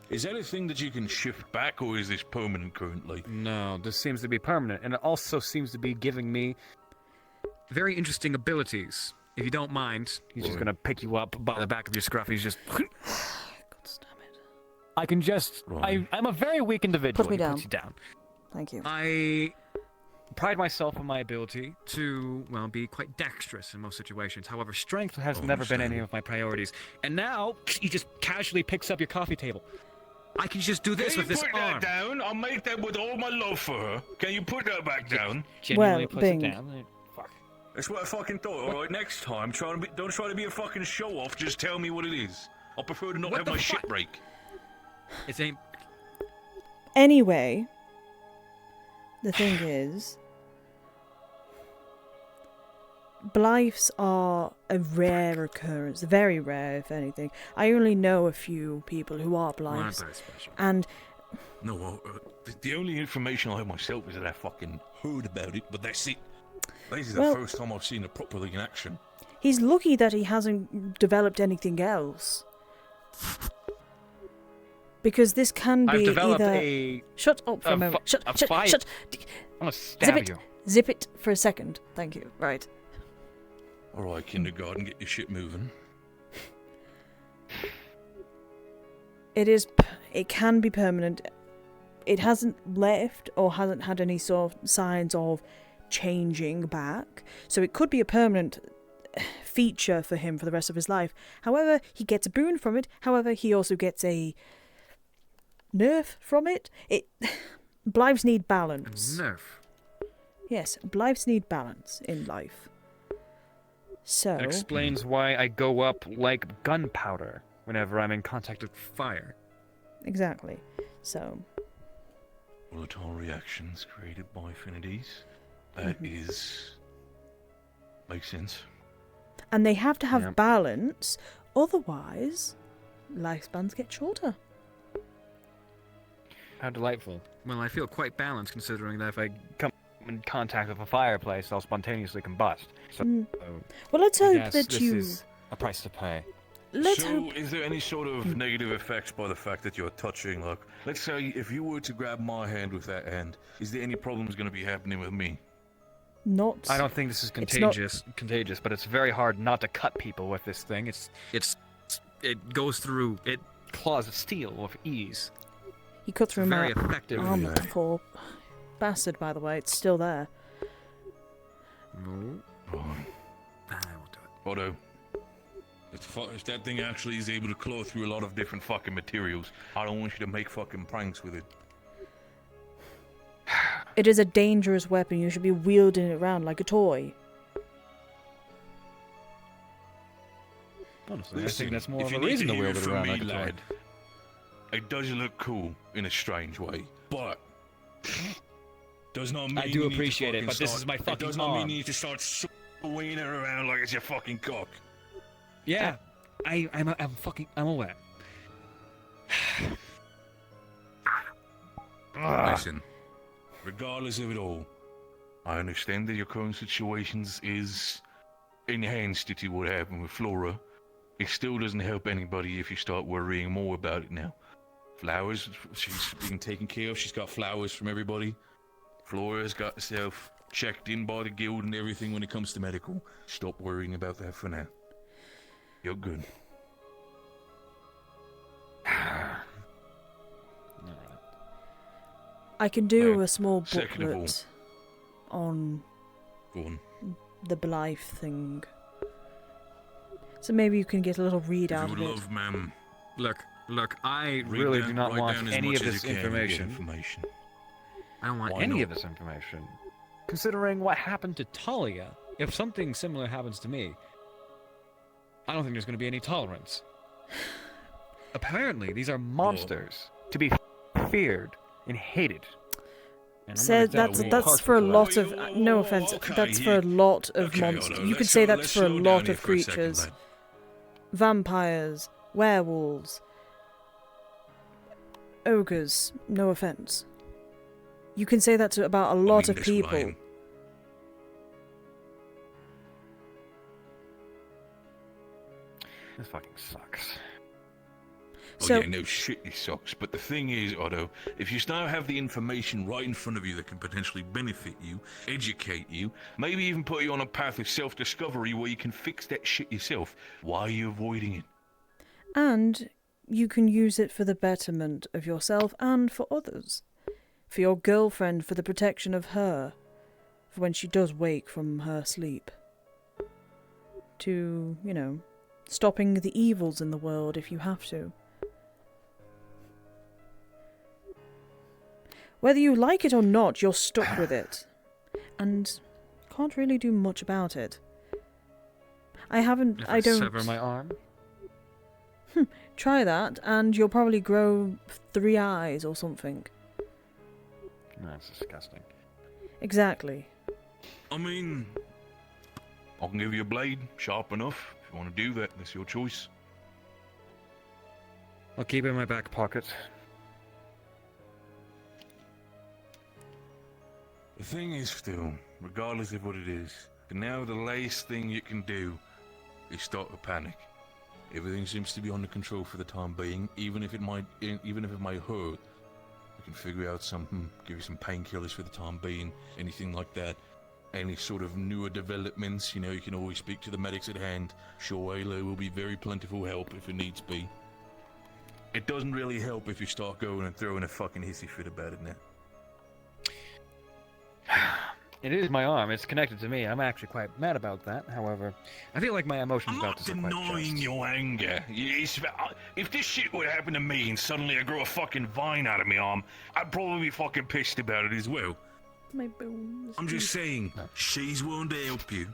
is that a thing that you can shift back, or is this permanent currently? No, this seems to be permanent, and it also seems to be giving me very interesting abilities. If you don't mind, he's just gonna pick you up by the back of your scruff. He's just... God damn it. I can just... I'm a very weak individual. Put me He down. puts you down. Thank you. I pride myself on my ability to, well, be quite dexterous in most situations. However, strength has never been any of my priorities. And now, he just casually picks up your coffee table. I can just do this Can with you this put arm. that down? I'll make that with all my love for her. Can you put that back down? Genuinely Well, puts Bing. it down. Fuck. That's what I fucking thought. All right, next time, don't try to be a fucking show off. Just tell me what it is. I prefer to not What have the my fuck? shit break. It's ain't... Anyway, the thing is, Blythes are a rare occurrence, very rare, if anything. I only know a few people who are Blythes, very special. and No, well, the only information I have myself is that I fucking heard about it, but that's it. This is Well- the first time I've seen it properly in action. he's lucky that he hasn't developed anything else. Because this can I've be developed either... a... Shut up for a a moment. fi- a fire- Shut. I'm gonna Zip stab it. you. Zip it for a second. Thank you. Right. All right, kindergarten, get your shit moving. It can be permanent. It hasn't left or hasn't had any sort of signs of changing back. So it could be a permanent feature for him for the rest of his life. However, he gets a boon from it. However, he also gets a nerf from it. Blythes need balance. Nerf. Yes, Blythes need balance in life. So That explains why I go up like gunpowder whenever I'm in contact with fire. exactly. So Volatile reactions created by affinities. That is... makes sense. and they have to have Yep. balance, otherwise lifespans get shorter. How delightful. Well, I feel quite balanced considering that if I come in contact with a fireplace, I'll spontaneously combust. So, Well, let's I hope guess that this you. is a price to pay. Let's so, hope. is there any sort of negative effects by the fact that you're touching? Like, let's say if you were to grab my hand with that hand, is there any problems going to be happening with me? Not. I don't think this is It's not- contagious, but it's very hard not to cut people with this thing. It goes through, it claws steel with ease. He cut through my very effective. arm, that poor bastard. By the way, it's still there. No. Right. I will do it. Otto, if that thing actually is able to claw through a lot of different fucking materials, I don't want you to make fucking pranks with it. It is a dangerous weapon. You should be wielding it around like a toy. Honestly, Listen, I think that's more if of you a need reason to hear wield it from around me, like a toy. lad, it does look cool in a strange way, but does not mean I do you need to appreciate it, fucking but this start- is my It fucking does not mean arm. you need to start swinging it around like it's your fucking cock. Yeah, I'm aware. Listen, regardless of it all, I understand that your current situations is enhanced due to what happened with Flora. It still doesn't help anybody if you start worrying more about it now. Flowers, she's being taken care of. She's got flowers from everybody. Flora's got herself checked in by the guild and everything when it comes to medical. Stop worrying about that for now. You're good. I can do Now, a small second of all- booklet on Go on. the Blythe thing. So maybe you can get a little read If out you of would it. love, ma'am. Look, I Read really down- do not write want down as any much of as this you can to get information. I don't want Why any not? of this information. Considering what happened to Talia, if something similar happens to me, I don't think there's going to be any tolerance. Apparently, these are monsters to be feared and hated. And I'm Said gonna that's be that's partial for a to lot that. of no offense. okay, That's for yeah. a lot of Okay, monsters. hold on, You could let's say slow- that's let's for a slow down lot here of for a second, creatures. lad. Vampires, werewolves, ogres. No offense. You can say that to about a lot of that's what I people. am. This fucking sucks. Oh So- yeah, no shit, it sucks. But the thing is, Otto, if you now have the information right in front of you that can potentially benefit you, educate you, maybe even put you on a path of self-discovery where you can fix that shit yourself, why are you avoiding it? And you can use it for the betterment of yourself and for others. For your girlfriend, for the protection of her. For when she does wake from her sleep. To, stopping the evils in the world if you have to. Whether you like it or not, you're stuck with it. And can't really do much about it. I don't... Sever my arm? Try that, and you'll probably grow 3 eyes or something. That's disgusting. Exactly. I mean, I can give you a blade, sharp enough. If you want to do that, that's your choice. I'll keep it in my back pocket. The thing is, still, regardless of what it is, now the last thing you can do is start to panic. Everything seems to be under control for the time being, even if it might hurt. We can figure out something, give you some painkillers for the time being, anything like that. Any sort of newer developments, you can always speak to the medics at hand. Sure, Halo will be very plentiful help if it needs be. It doesn't really help if you start going and throwing a fucking hissy fit about it now. It is my arm. It's connected to me. I'm actually quite mad about that. However, I feel like my emotions about this are quite Denying just. your anger. If this shit would happen to me and suddenly I grow a fucking vine out of my arm, I'd probably be fucking pissed about it as well. My bones. I'm just saying, she's willing to help you.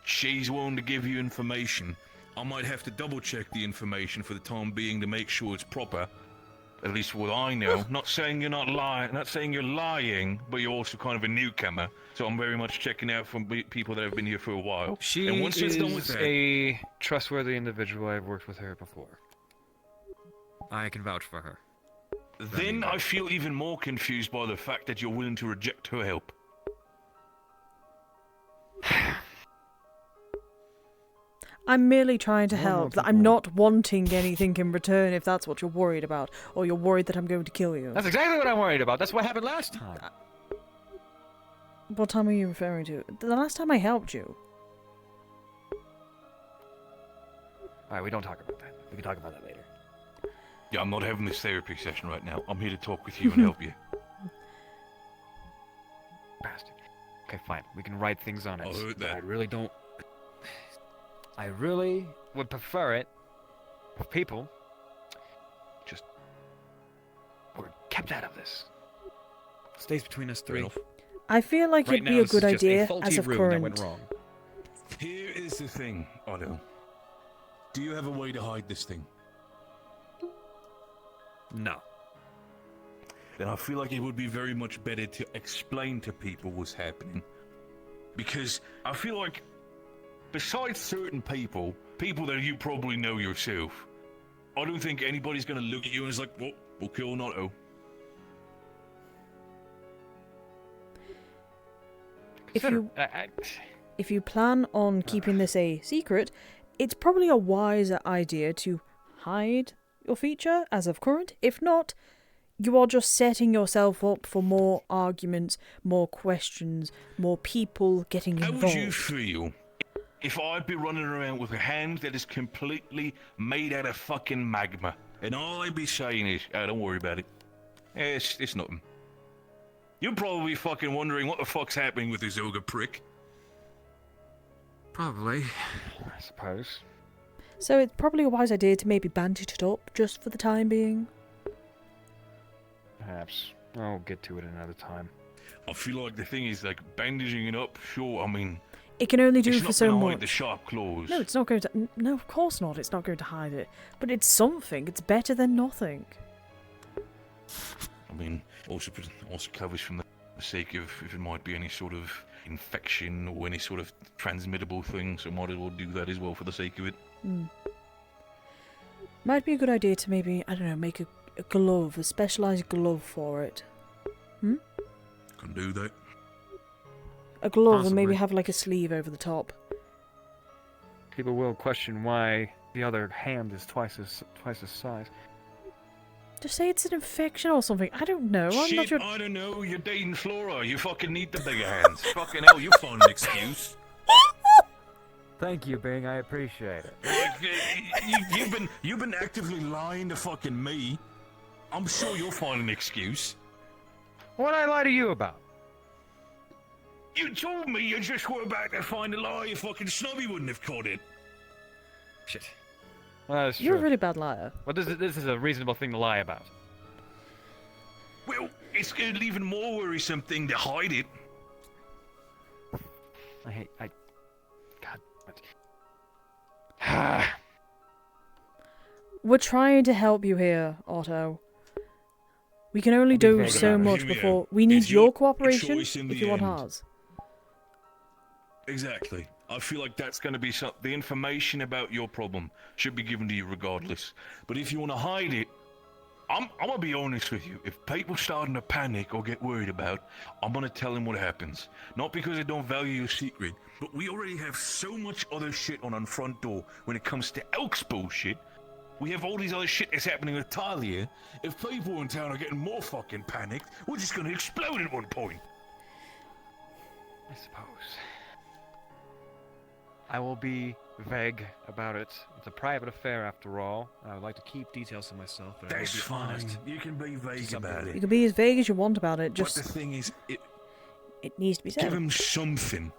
She's willing to give you information. I might have to double check the information for the time being to make sure it's proper. At least what I know. Not saying you're not lying, not saying you're lying, but you're also kind of a newcomer. So I'm very much checking out from people that have been here for a while. She and once is it's done with that, a trustworthy individual. I've worked with her before. I can vouch for her. then I feel even more confused by the fact that you're willing to reject her help. I'm merely trying to help. people- I'm not wanting anything in return if that's what you're worried about. Or you're worried that I'm going to kill you. That's exactly what I'm worried about. That's what happened last time. What time are you referring to? The last time I helped you. Alright, we don't talk about that. We can talk about that later. Yeah, I'm not having this therapy session right now. I'm here to talk with you and help you. Bastard. Okay, fine. We can write things on it. I heard but that. I really don't... I really would prefer it if people just were kept out of this. Stays between us three. I feel like Right it'd be now, a this good is just a idea faulty as of room that went current. wrong. Here is the thing, Otto. Do you have a way to hide this thing? No. Then I feel like it would be very much better to explain to people what's happening. Because I feel like, besides certain people that you probably know yourself, I don't think anybody's going to look at you and is like, well, we'll kill an Otto. If you plan on keeping this a secret, it's probably a wiser idea to hide your feature as of current. If not, you are just setting yourself up for more arguments, more questions, more people getting involved. How would you feel if I'd be running around with a hand that is completely made out of fucking magma, and all I'd be saying is, oh, don't worry about it. It's nothing. You're probably fucking wondering what the fuck's happening with this ogre prick. Probably, I suppose. So it's probably a wise idea to maybe bandage it up just for the time being. Perhaps. I'll get to it another time. I feel like the thing is, like, bandaging it up, sure, I mean... It can only do it's for not so gonna much. hide the sharp claws. No, it's not going to... No, of course not. It's not going to hide it. But it's something. It's better than nothing. I mean, also covers from the sake of if it might be any sort of infection or any sort of transmittable thing, so might as well do that as well for the sake of it. Might be a good idea to maybe, I don't know, make a glove, a specialised glove for it. Can do that. A glove and Possibly. maybe have like a sleeve over the top. People will question why the other hand is twice as size. Just say it's an infection or something. I don't know. I'm Shit, not sure. I don't know. You're dating Flora. You fucking need the bigger hands. Fucking hell, you find an excuse. Thank you, Bing. I appreciate it. Like, you've been actively lying to fucking me. I'm sure you'll find an excuse. What'd I lie to you about? You told me you just were about to find a lie. You fucking snobby wouldn't have caught it. Shit. Well, that's You're a true. really bad liar. Well, this is a reasonable thing to lie about. Well, it's an even more worrisome thing to hide it. God. We're trying to help you here, Otto. We can only I'll be do vague so about it. much Hear me before. out. We need It's your your cooperation choice in if the you want end. ours. Exactly. I feel like that's going to be the information about your problem should be given to you regardless. But if you want to hide it, I'm going to be honest with you. If people starting to panic or get worried about, I'm going to tell them what happens. Not because I don't value your secret, but we already have so much other shit on front door when it comes to Elk's bullshit. We have all these other shit that's happening with Talia. If people in town are getting more fucking panicked, we're just going to explode at one point. I suppose. I will be vague about it. It's a private affair after all. I would like to keep details to myself, but That's I will be honest. fine. You can be vague about You it. can be as vague as you want about it. Just But the thing is, it needs to be said. give him something.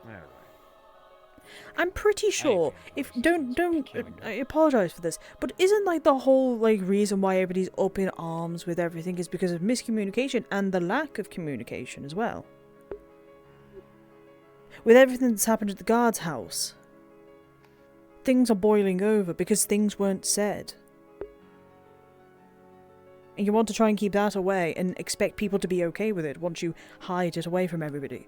Alright. I'm pretty sure if don't I apologize for this, but isn't like the whole like reason why everybody's up in arms with everything is because of miscommunication and the lack of communication as well. With everything that's happened at the guard's house, things are boiling over because things weren't said. And you want to try and keep that away and expect people to be okay with it once you hide it away from everybody.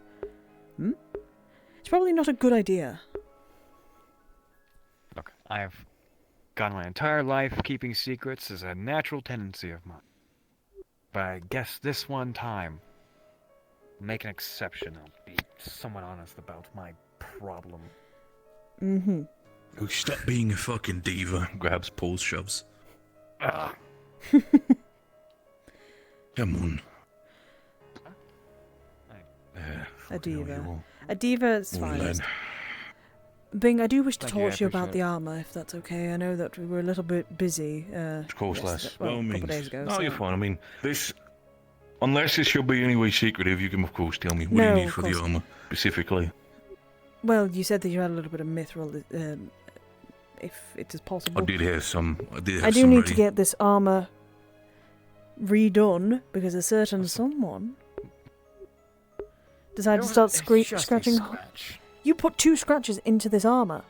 It's probably not a good idea. Look, I've gone my entire life keeping secrets as a natural tendency of mine. But I guess this one time, make an exception. I'll be somewhat honest about my problem. Oh, stop being a fucking diva. Grabs, pulls, shoves. Come on. A diva. A diva is fine. Bing, I do wish to Thank you, I talk to you about appreciate the armour, if that's okay. I know that we were a little bit busy. Of course, lass. Well, By all a couple means. of days ago. No, so. you're fine. I mean, this... Unless this should be anyway secretive, you can of course tell me what No, you need of for the course. armour, specifically. Well, you said that you had a little bit of mithril, if it is possible. I did have some. I do need to get this armor redone because a certain someone decided to start scratching. You put 2 scratches into this armor.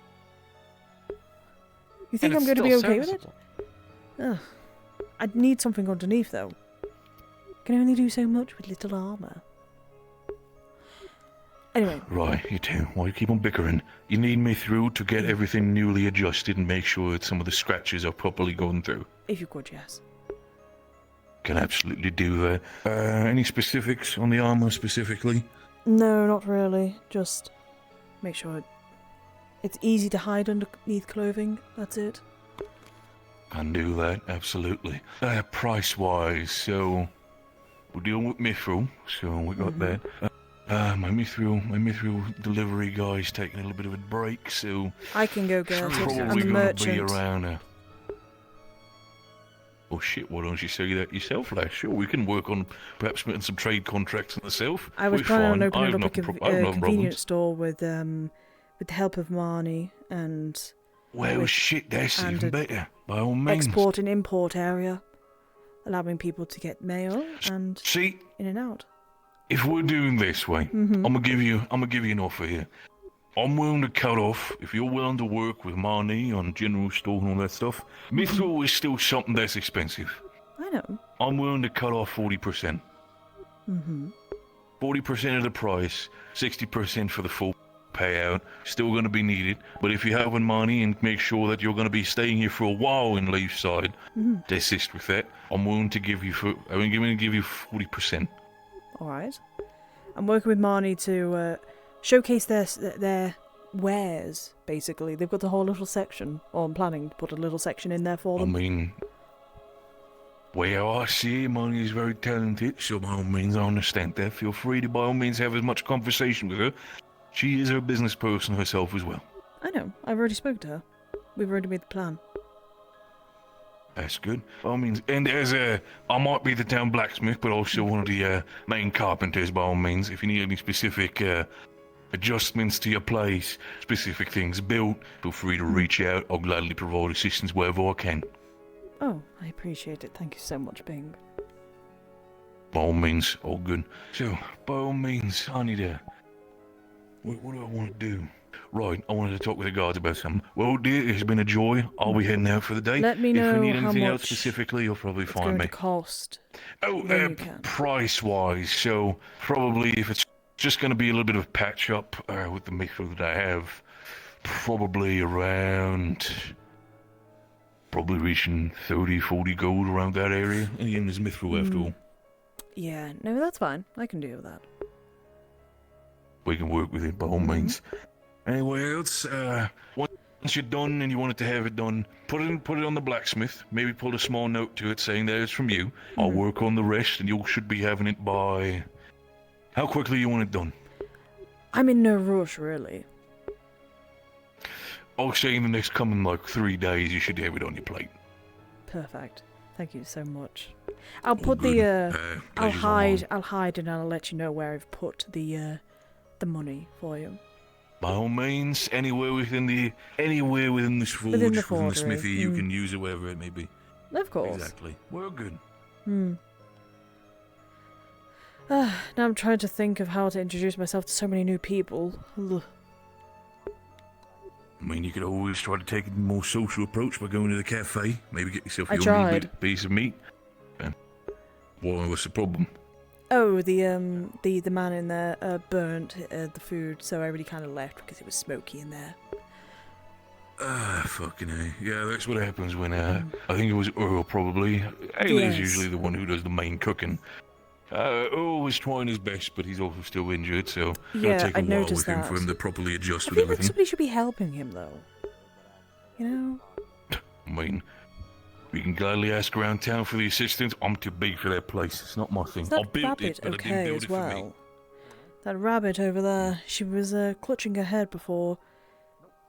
You think I'm going to be okay with it? Ugh. I'd need something underneath, though. Can only do so much with little armor. Anyway. Right, you two. Why you keep on bickering? You need me through to get everything newly adjusted and make sure that some of the scratches are properly going through. If you could, yes. Can absolutely do that. Any specifics on the armor specifically? No, not really. Just make sure it's easy to hide underneath clothing. That's it. Can do that, absolutely. Price-wise, so we're dealing with mithril, so we got that. My mithril delivery guy's taking a little bit of a break, so I can go get it. I'm probably the gonna merchant. be around. Oh shit! Why don't you say that yourself, lad? Sure, we can work on perhaps getting some trade contracts on myself. I was planning on opening up a I have no convenience problems. store with the help of Marnie and. Well, shit, that's even better. By all means. Export and import area, allowing people to get mail and see in and out. If we're doing this way, I'm gonna give you an offer here. I'm willing to cut off if you're willing to work with Marnie on general store and all that stuff. Mithril is still something that's expensive. I know. I'm willing to cut off 40%. 40% of the price, 60% for the full payout. Still going to be needed, but if you have money and make sure that you're going to be staying here for a while in Leafside, to assist with that, I'm willing to give you 40%. All right. I'm working with Marnie to showcase their wares. Basically, they've got the whole little section. Or I'm planning to put a little section in there for them. I mean, well, I see Marnie is very talented, so by all means, I understand that. Feel free to, by all means, have as much conversation with her. She is her business person herself as well. I know. I've already spoken to her. We've already made the plan. That's good. By all means, and as I might be the town blacksmith, but also one of the main carpenters. By all means, if you need any specific adjustments to your place, specific things built, feel free to reach out. I'll gladly provide assistance wherever I can. Oh, I appreciate it. Thank you so much, Bing. By all means, all good. So, by all means, I need a. What do I want to do? Right, I wanted to talk with the guards about something. Well, dear, it's been a joy. I'll be heading out for the day. Let me know if you need how anything else much specifically, you'll probably it's find going me. to cost. Oh, price-wise, so probably if it's just going to be a little bit of patch-up with the mithril that I have, probably around, reaching 30, 40 gold around that area. And again, there's mithril after all. Yeah, no, that's fine. I can deal with that. We can work with it by all means. Anyway, else, once you're done and you wanted to have it done, put it on the blacksmith. Maybe put a small note to it saying that it's from you. I'll work on the rest, and you should be having it by. How quickly you want it done? I'm in no rush, really. I'll say in the next coming 3 days, you should have it on your plate. Perfect. Thank you so much. I'll put the I'll hide and I'll let you know where I've put the money for you. By all means, anywhere within this forge, within the smithy, you can use it wherever it may be. Of course. Exactly. We're good. Now I'm trying to think of how to introduce myself to so many new people. Ugh. I mean, you could always try to take a more social approach by going to the cafe. Maybe get yourself your own little piece of meat. What's the problem? Oh, the man in there burnt the food, so everybody kind of left because it was smoky in there. Fucking A. Yeah, that's what happens when, I think it was Earl, probably. Ailey's usually the one who does the main cooking. Earl was trying his best, but he's also still injured, so it's going to take a while with him for him to properly adjust with I feel everything. like somebody should be helping him, though. You know? I mean, we can gladly ask around town for the assistance. I'm too big for that place. It's not my thing. Is that I built rabbit it, but I okay didn't build as it for me. well? That rabbit over there, she was clutching her head before.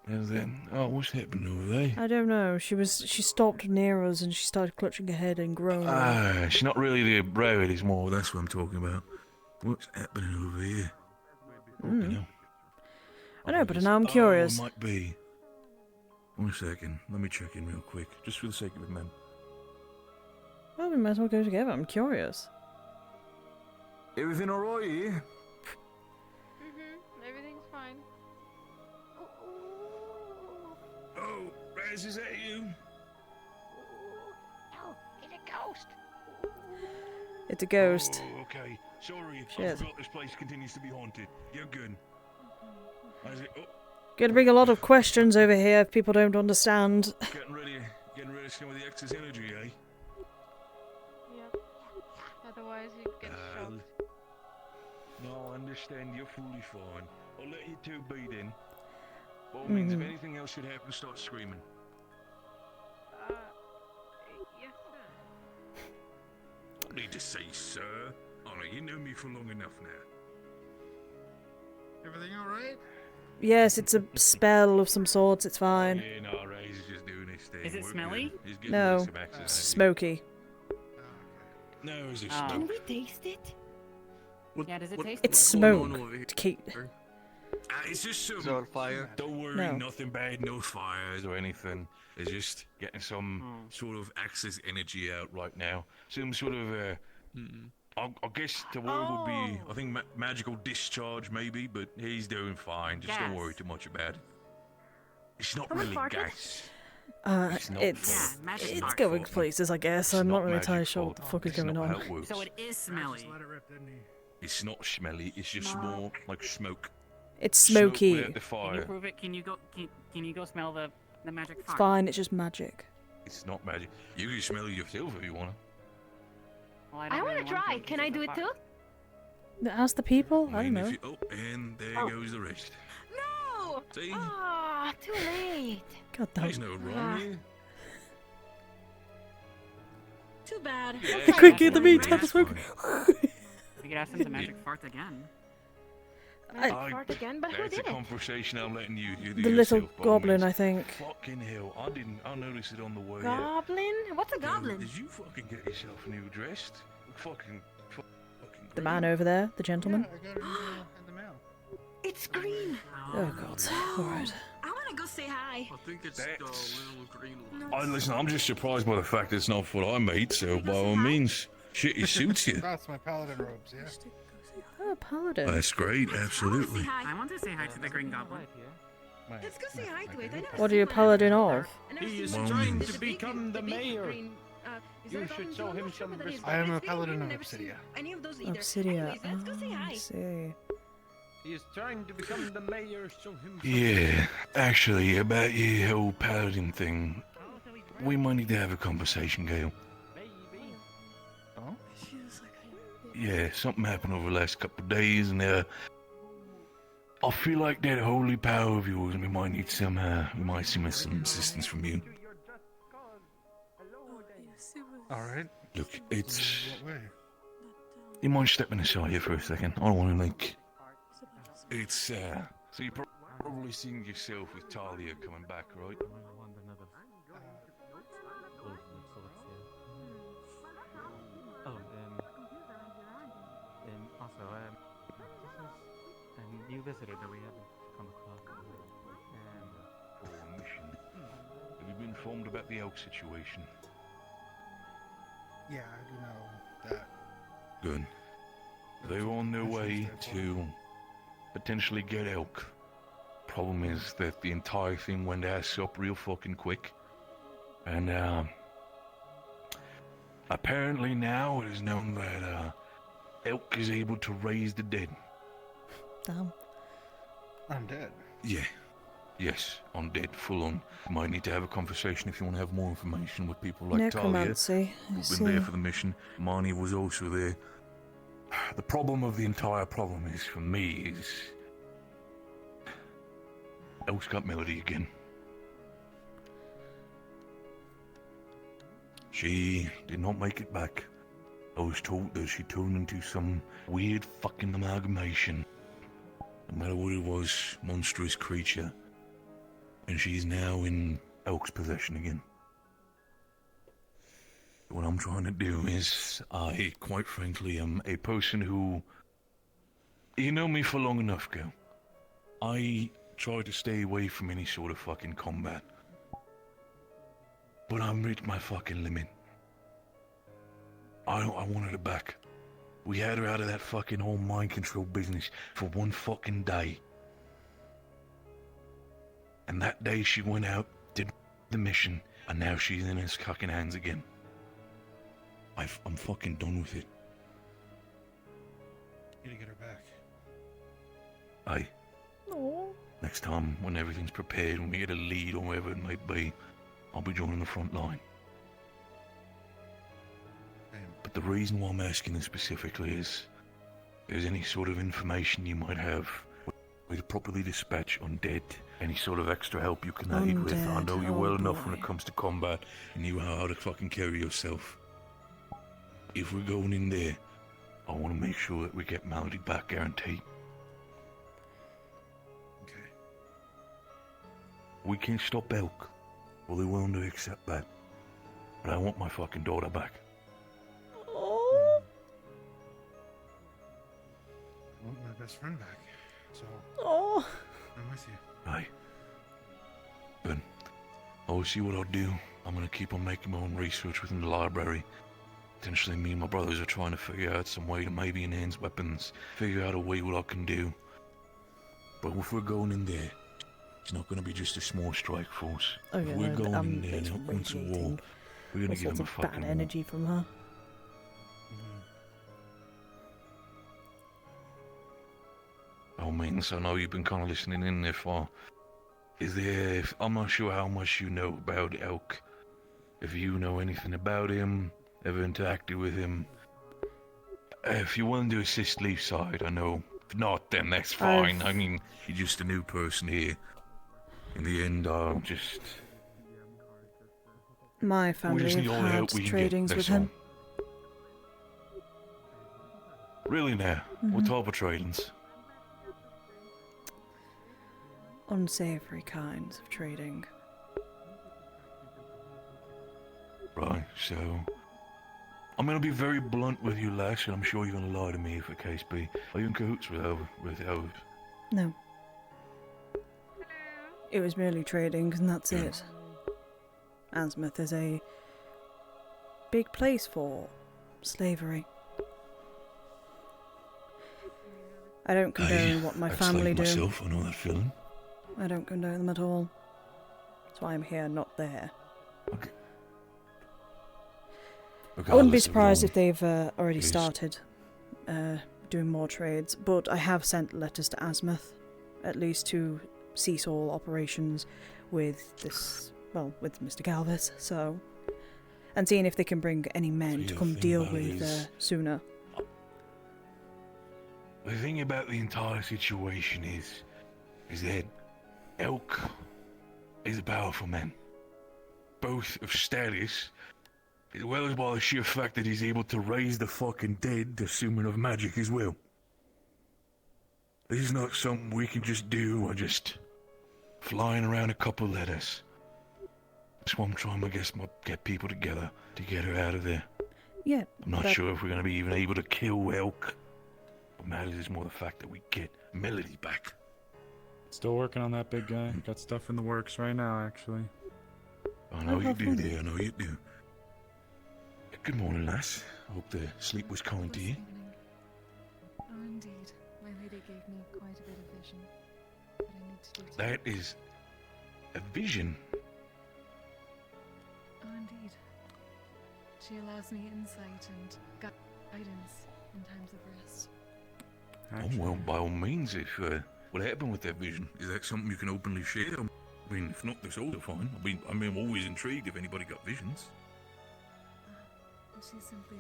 And then, what's happening over there? I don't know. She stopped near us and she started clutching her head and groaning. She's not really the rabbit, it's more. That's what I'm talking about. What's happening over here? You know. I know, but now I'm curious. Oh, it might be. 1 second. Let me check in real quick, just for the sake of it, man. Well, we might as well go together. I'm curious. Everything alright here? Everything's fine. Oh, Raz, is that you? No, it's a ghost. It's a ghost. Oh, okay. Sorry, I Shit. forgot this place continues to be haunted. You're good. How's it? Oh, Gonna bring a lot of questions over here if people don't understand. getting rid of some of the excess energy, eh? Yep. Otherwise, you'd get shocked. No, I understand. You're fully fine. I'll let you two be then. By all means, if anything else should happen, start screaming. Yes, sir. Don't need to say, sir. Oh no, you know me for long enough now. Everything alright? Yes, it's a spell of some sorts. It's fine. Yeah, no, Ray's just doing his thing. Is it We're smelly? good. He's getting No, some access, it's ain't he? smoky. No, is it Oh. smoke? Can we taste it? Yeah, does it taste It's good? smoke. To keep. It's just some... Is it on fire? Don't worry, No. nothing bad, no fires or anything. It's just getting some sort of excess energy out right now. Some sort of, I guess the word would be, I think, magical discharge maybe, but he's doing fine. Just don't Gas. worry too much about it. It's not Someone really farted? gas. It's not it's, fault. magic it's fart. going places, I guess. It's I'm not not really magic entirely sure fault. what the fuck is It's going not on. how it works. So it is smelly. Just let it rip, didn't he? It's not smelly. It's just more like smoke. It's Smoke smoky. without the Can fire. you prove it? Can you go? Can you go smell the magic It's fart? fine. It's just magic. It's not magic. You can smell it yourself if you want. Well, I want to try. Can I do it too? Ask the people. I don't know. If you, oh, and there goes the rest. No! See? Ah, too late. God There's damn. no wrong here. Too bad. The quick in the meantime, the smoke. We could ask him the magic fart again. Magic fart again, but who That's did a it? conversation I'm letting you do The little yourself, by all goblin, means. I think. Fucking hell, I noticed it on the way. Goblin? What's a Dude, goblin? Did you fucking get yourself new dressed? Fucking The man over there, the gentleman. I got it in the mail. It's green. Oh god. Alright. I want to go say hi. I think it's the little green one. listen, I'm just surprised by the fact it's not what I made, so by all means, shit, it suits you. That's my paladin robes, yeah. Oh, paladin. That's great, absolutely. I want to say hi to the green goblin. Let's go say hi to it. I never What are seen you a one. paladin of? I never He seen is one. trying There's to a big- become the big mayor. green, is there You a should goblin show too? I'm him not sure some what that is, respect. but I am it's a big paladin green, of never seen Obsidia. Any of those either. Obsidia. Anyways, let's go say Oh, I hi. see. He is trying to become the mayor. Show him. Yeah, actually, about your whole paladin thing, we might need to have a conversation, Gail. Oh? Yeah, something happened over the last couple of days, and I feel like that holy power of yours, we might need some assistance from you. Alright. Look, it's... What way? You mind stepping aside here for a second? I don't want to, like... It's, so you're probably seeing yourself with Talia coming back, right? And also, this is a new visitor that we haven't come across. For a mission. Have you been informed about the elk situation? Yeah, I do know that. Good. They're on their way to potentially get elk. Problem is that the entire thing went ass up real fucking quick. And, apparently now it is known that, elk is able to raise the dead. Damn. I'm dead. Yeah. Yes, undead, full on. Might need to have a conversation if you want to have more information with people like Talia, Necromancy. I who've see. been there for the mission. Marnie was also there. The problem of the entire problem is, for me, is... Elk's got Melody again. She did not make it back. I was told that she turned into some weird fucking amalgamation. No matter what it was, monstrous creature. And she's now in Elk's possession again. What I'm trying to do is, I, quite frankly, am a person who... You know me for long enough, girl. I tried to stay away from any sort of fucking combat. But I'm reached my fucking limit. I wanted her back. We had her out of that fucking whole mind control business for one fucking day. And that day she went out, did the mission, and now she's in his fucking hands again. I'm fucking done with it. You need to get her back. Aye. Aww. Next time, when everything's prepared, when we get a lead or whatever it may be, I'll be joining the front line. But the reason why I'm asking this specifically is, if there's any sort of information you might have, way to properly dispatch undead, any sort of extra help you can aid with. I know you well enough when it comes to combat, and you know how to fucking carry yourself. If we're going in there, I want to make sure that we get Melody back, guaranteed. Okay. We can't stop Elk. Well, they're willing to accept that. But I want my fucking daughter back. Oh. I want my best friend back. So. Oh. I'm with you. Aye. But I'll see what I'll do. I'm gonna keep on making my own research within the library. Potentially me and my brothers are trying to figure out some way to maybe enhance weapons, figure out a way what I can do. But if we're going in there, it's not gonna be just a small strike force. Oh, If yeah, we're no, going in there and it's it wants a war, radiating we're gonna all give them sorts a of fucking bad war. energy from her. Oh, means I know you've been kind of listening in there far. Is there? I'm not sure how much you know about Elk. If you know anything about him, ever interacted with him. If you're willing to assist Leafside, I know. If not, then that's fine. I mean, you're just a new person here. In the end, I'll just... My family just have need all the had help we can get, tradings with that's him. Really now? What type of tradings? Unsavory kinds of trading. Right, so... I'm gonna be very blunt with you, lass, and I'm sure you're gonna lie to me if the case be. Are you in cahoots with elves? No. It was merely trading, and that's it. Asmuth is a big place for slavery. I don't condone what my family do. Myself, I know that feeling. I don't condone them at all. That's why I'm here, not there. Okay. I wouldn't be Regardless of surprised all, if they've already please. started doing more trades, but I have sent letters to Asmuth, at least to cease all operations with this, well, with Mr. Galvis, so... And seeing if they can bring any men to come deal with sooner. The thing about the entire situation is that Elk is a powerful man. Both of status, as well as by the sheer fact that he's able to raise the fucking dead, assuming of magic as well. This is not something we can just do or just flying around a couple letters. That's why I'm trying to get people together to get her out of there. Yeah. I'm not sure if we're going to be even able to kill Elk. What matters is more the fact that we get Melody back. Still working on that, big guy. Got stuff in the works right now, actually. I know you do, dear. I know you do. Good morning, lass. I hope the sleep was kind to you. Oh, indeed. My lady gave me quite a bit of vision. But I need to do too. That is a vision. Oh, indeed. She allows me insight and guidance in times of rest. Oh, well, by all means, if what happened with that vision, is that something you can openly share? I mean, if not, that's also fine. I mean, I'm always intrigued if anybody got visions. She simply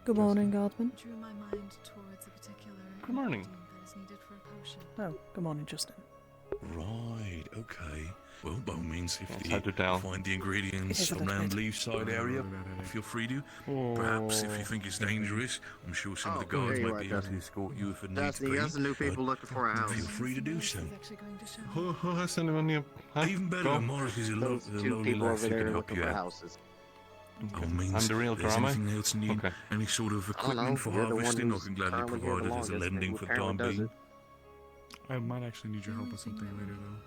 Good morning, Guardsman. drew my mind towards a particular Good morning. ingredient that is needed for a potion. Oh, good morning, Justin. Right, okay. Well, by all means, if Let's you head it down. find the It ingredients is a little around bit. Leafside area, feel free to. Perhaps if you think it's dangerous, I'm sure some of the guards here you might are, be able to Dusty. escort you if it needs Dusty, be. you got some new people looking for a house. Feel free to do so. Actually going to show Who has anyone here? Even better, Go. Morris is a Those two lonely people lass over who there can help looking you for out. houses. By all means, I'm the real if there's drama? anything else you need, Okay. any sort of I don't know. equipment for You're the one harvesting, I who's can gladly currently here provide the it as a longest, lending who for the time apparently does being. I might actually need your help with something later, though.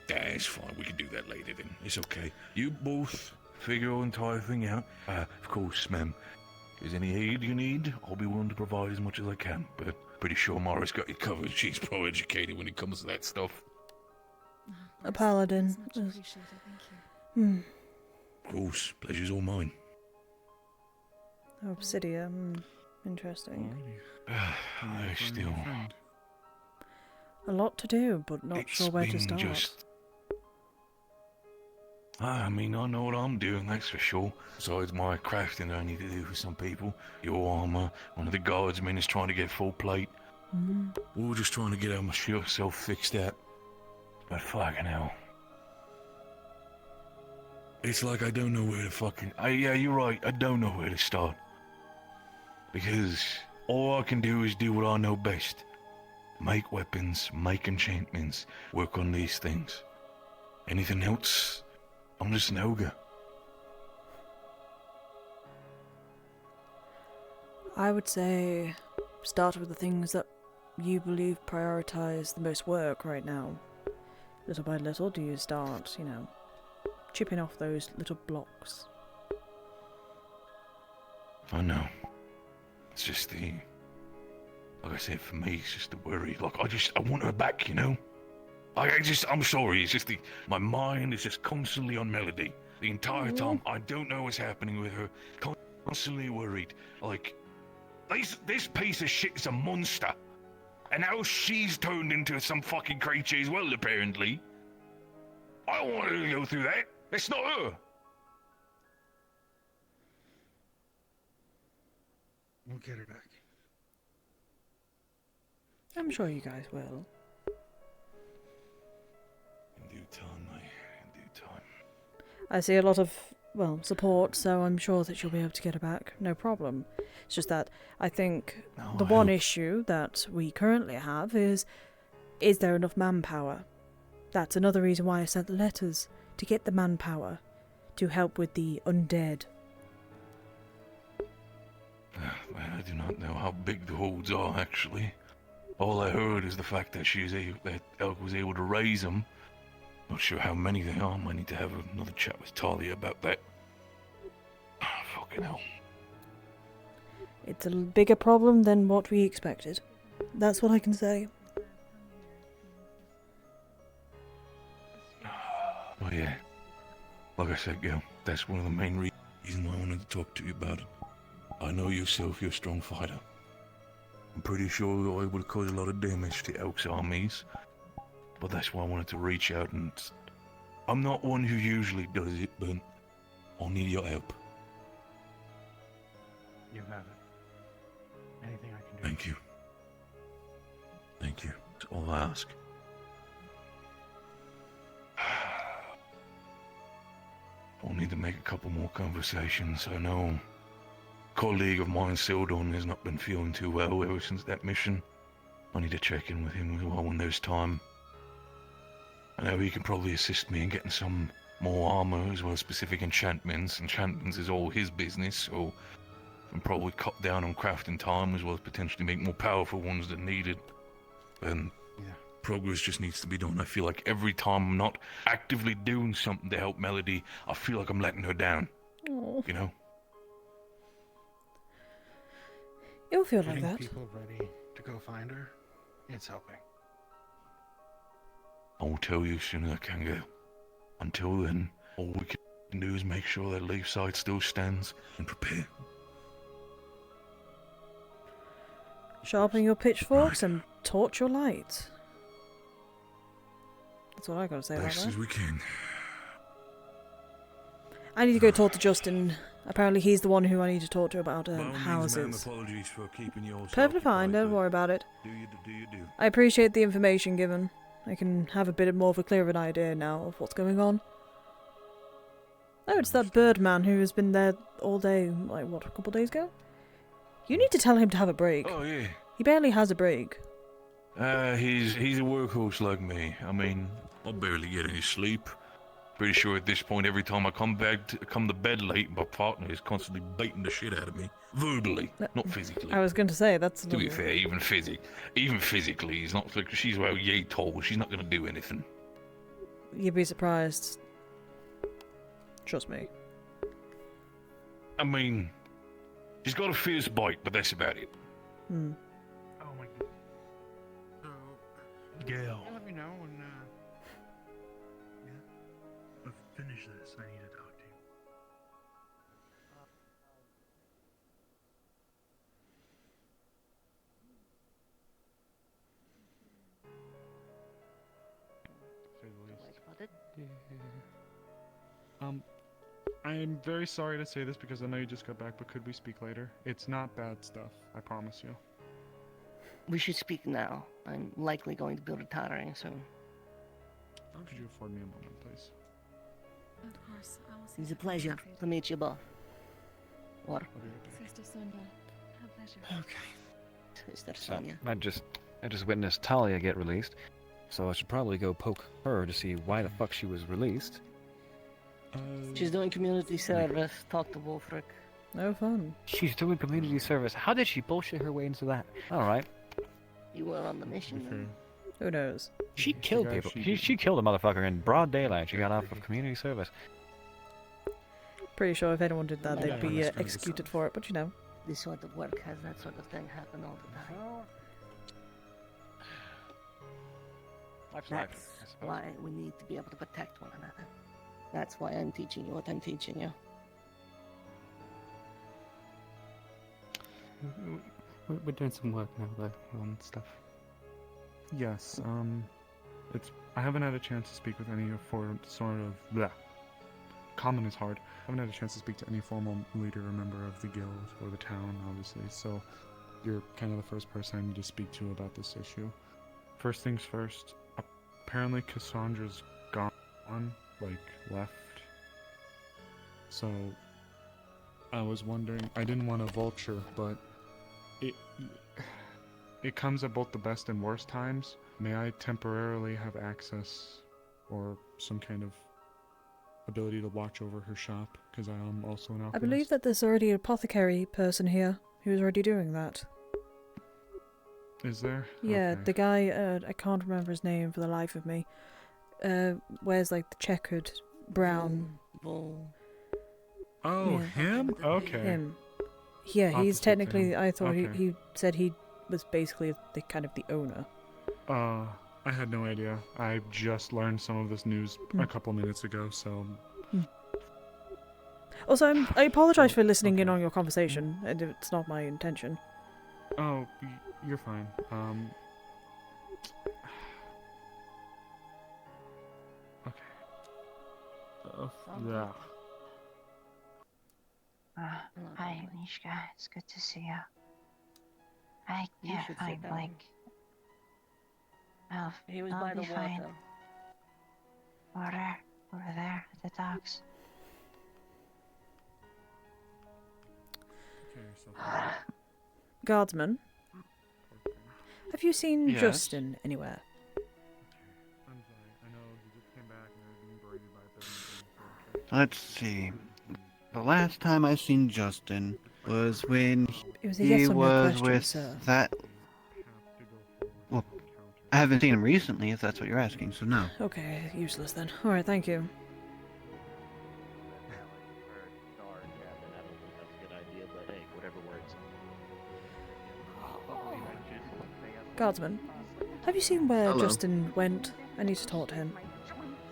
Yeah, it's fine. We can do that later then. It's okay. You both figure the entire thing out. Of course, ma'am. If there's any aid you need, I'll be willing to provide as much as I can. But pretty sure Mara's got you covered. She's pro-educated when it comes to that stuff. A paladin. Much appreciated, thank you. Of course, pleasure's all mine. Obsidian. Interesting. I still... A lot to do, but not It's sure where to been start. just... I mean, I know what I'm doing, that's for sure. Besides my crafting I need to do for some people. Your armor, one of the guardsmen is trying to get full plate. We're just trying to get ourselves fixed out. But fucking hell. It's like I don't know where to fucking... yeah, you're right, I don't know where to start. Because all I can do is do what I know best. Make weapons, make enchantments, work on these things. Anything else, I'm just an ogre. I would say start with the things that you believe prioritize the most work right now. Little by little, do you start, you know, chipping off those little blocks? I know. It's just the... Like I said, for me, it's just the worry. Like, I want her back, you know? I'm sorry, it's just my mind is just constantly on Melody. The entire time, I don't know what's happening with her. Constantly worried. Like, this piece of shit is a monster. And now she's turned into some fucking creature as well, apparently. I don't want her to go through that. It's not her. We'll get her back. I'm sure you guys will. In due time, mate. In due time. I see a lot of, well, support, so I'm sure that you'll be able to get her back. No problem. It's just that I think the one issue that we currently have is there enough manpower? That's another reason why I sent the letters, to get the manpower to help with the undead. Man, I do not know how big the holds are, actually. All I heard is the fact that that Elk was able to raise them. Not sure how many they are. Might need to have another chat with Talia about that. Fucking hell. It's a bigger problem than what we expected. That's what I can say. Well, yeah. Like I said, Gil, that's one of the main reasons why I wanted to talk to you about it. I know yourself, you're a strong fighter. I'm pretty sure you're able to cause a lot of damage to Elk's armies. But that's why I wanted to reach out and... I'm not one who usually does it, but I'll need your help. You have it. Anything I can do. Thank you. Thank you. That's all I ask. I'll need to make a couple more conversations. I know a colleague of mine, Sildon, has not been feeling too well ever since that mission. I need to check in with him as well when there's time. I know he can probably assist me in getting some more armor as well as specific enchantments. Enchantments is all his business, so I can probably cut down on crafting time as well as potentially make more powerful ones that need it. And progress just needs to be done. I feel like every time I'm not actively doing something to help Melody, I feel like I'm letting her down. Aww. You know? It'll feel Getting like that. people ready to go find her, it's helping. I will tell you as soon as I can go. Until then, all we can do is make sure that Leafside still stands and prepare. Sharpen your pitchforks and torch your light. That's what I gotta say about Best that. as we can. I need to go talk to Justin. Apparently he's the one who I need to talk to about By all means, houses. ma'am, apologies for keeping you all so Perfectly fine, occupied, don't but worry about it. Do you do? I appreciate the information given. I can have a bit more of a clearer an idea now of what's going on. Oh, it's that bird man who has been there all day, like, what, a couple days ago? You need to tell him to have a break. Oh, yeah. He barely has a break. He's a workhorse like me. I mean, I barely get any sleep. Pretty sure at this point, every time I come to bed late, my partner is constantly beating the shit out of me, verbally, not physically. I was going to say that's. To be fair, even physically, he's not like she's well, yay tall. She's not gonna do anything. You'd be surprised. Trust me. I mean, she's got a fierce bite, but that's about it. Hmm. Oh my god. So, Gail. let me know when, I'll finish this. I need to talk to you. Say the least. I'm very sorry to say this because I know you just got back, but could we speak later? It's not bad stuff, I promise you. We should speak now. I'm likely going to build a tottering soon. Could you afford me a moment, please? Of course, I will see. It's a pleasure to meet you both. What? Sister Sonia, a pleasure. Okay. Sister So, Sonia. I just witnessed Talia get released, so I should probably go poke her to see why the fuck she was released. She's doing community service. Talk to Wolfric. No fun. She's doing community service. How did she bullshit her way into that? Alright. You were on the mission then? Who knows? She killed people. She killed a motherfucker in broad daylight. She got off of community service. Pretty sure if anyone did that, Yeah, they'd be that's executed for it, but you know. This sort of work has that sort of thing happen all the time. That's why we need to be able to protect one another. That's why I'm teaching you what I'm teaching you. We're doing some work now, though, on stuff. Yes, I haven't had a chance to speak with any for sort of, bleh. Common is hard. I haven't had a chance to speak to any formal leader or member of the guild or the town, obviously, so you're kind of the first person I need to speak to about this issue. First things first, apparently Cassandra's gone, like, left. So, I was wondering, I didn't want to vulture, but it comes at both the best and worst times. May I temporarily have access or some kind of ability to watch over her shop? Because I am also an alchemist. I believe that there's already an apothecary person here who's already doing that. Is there? Yeah, Okay. the guy, I can't remember his name for the life of me, wears like the checkered brown. Oh, Yeah. him? Okay. Him. Yeah, he's Opposite to technically, him. I thought Okay. he said he was basically the kind of the owner. I had no idea. I just learned some of this news a couple minutes ago, so... Also, I apologise for listening in on your conversation, and it's not my intention. Oh, you're fine. Okay. Yeah. Hi, Mishka. It's good to see you. I You can't should sit find down. Blake. He was I'll by be the fine. water. Water over there at the docks. Guardsman, have you seen Yes? Justin anywhere? I'm sorry. I know he just came back and I was being berated by it. Let's see. The last time I seen Justin was when It was a he yes or no was question, with sir. that. Well, I haven't seen him recently, if that's what you're asking. So no. Okay, useless then. Alright, thank you. Guardsman, have you seen where Hello. Justin went? I need to talk to him.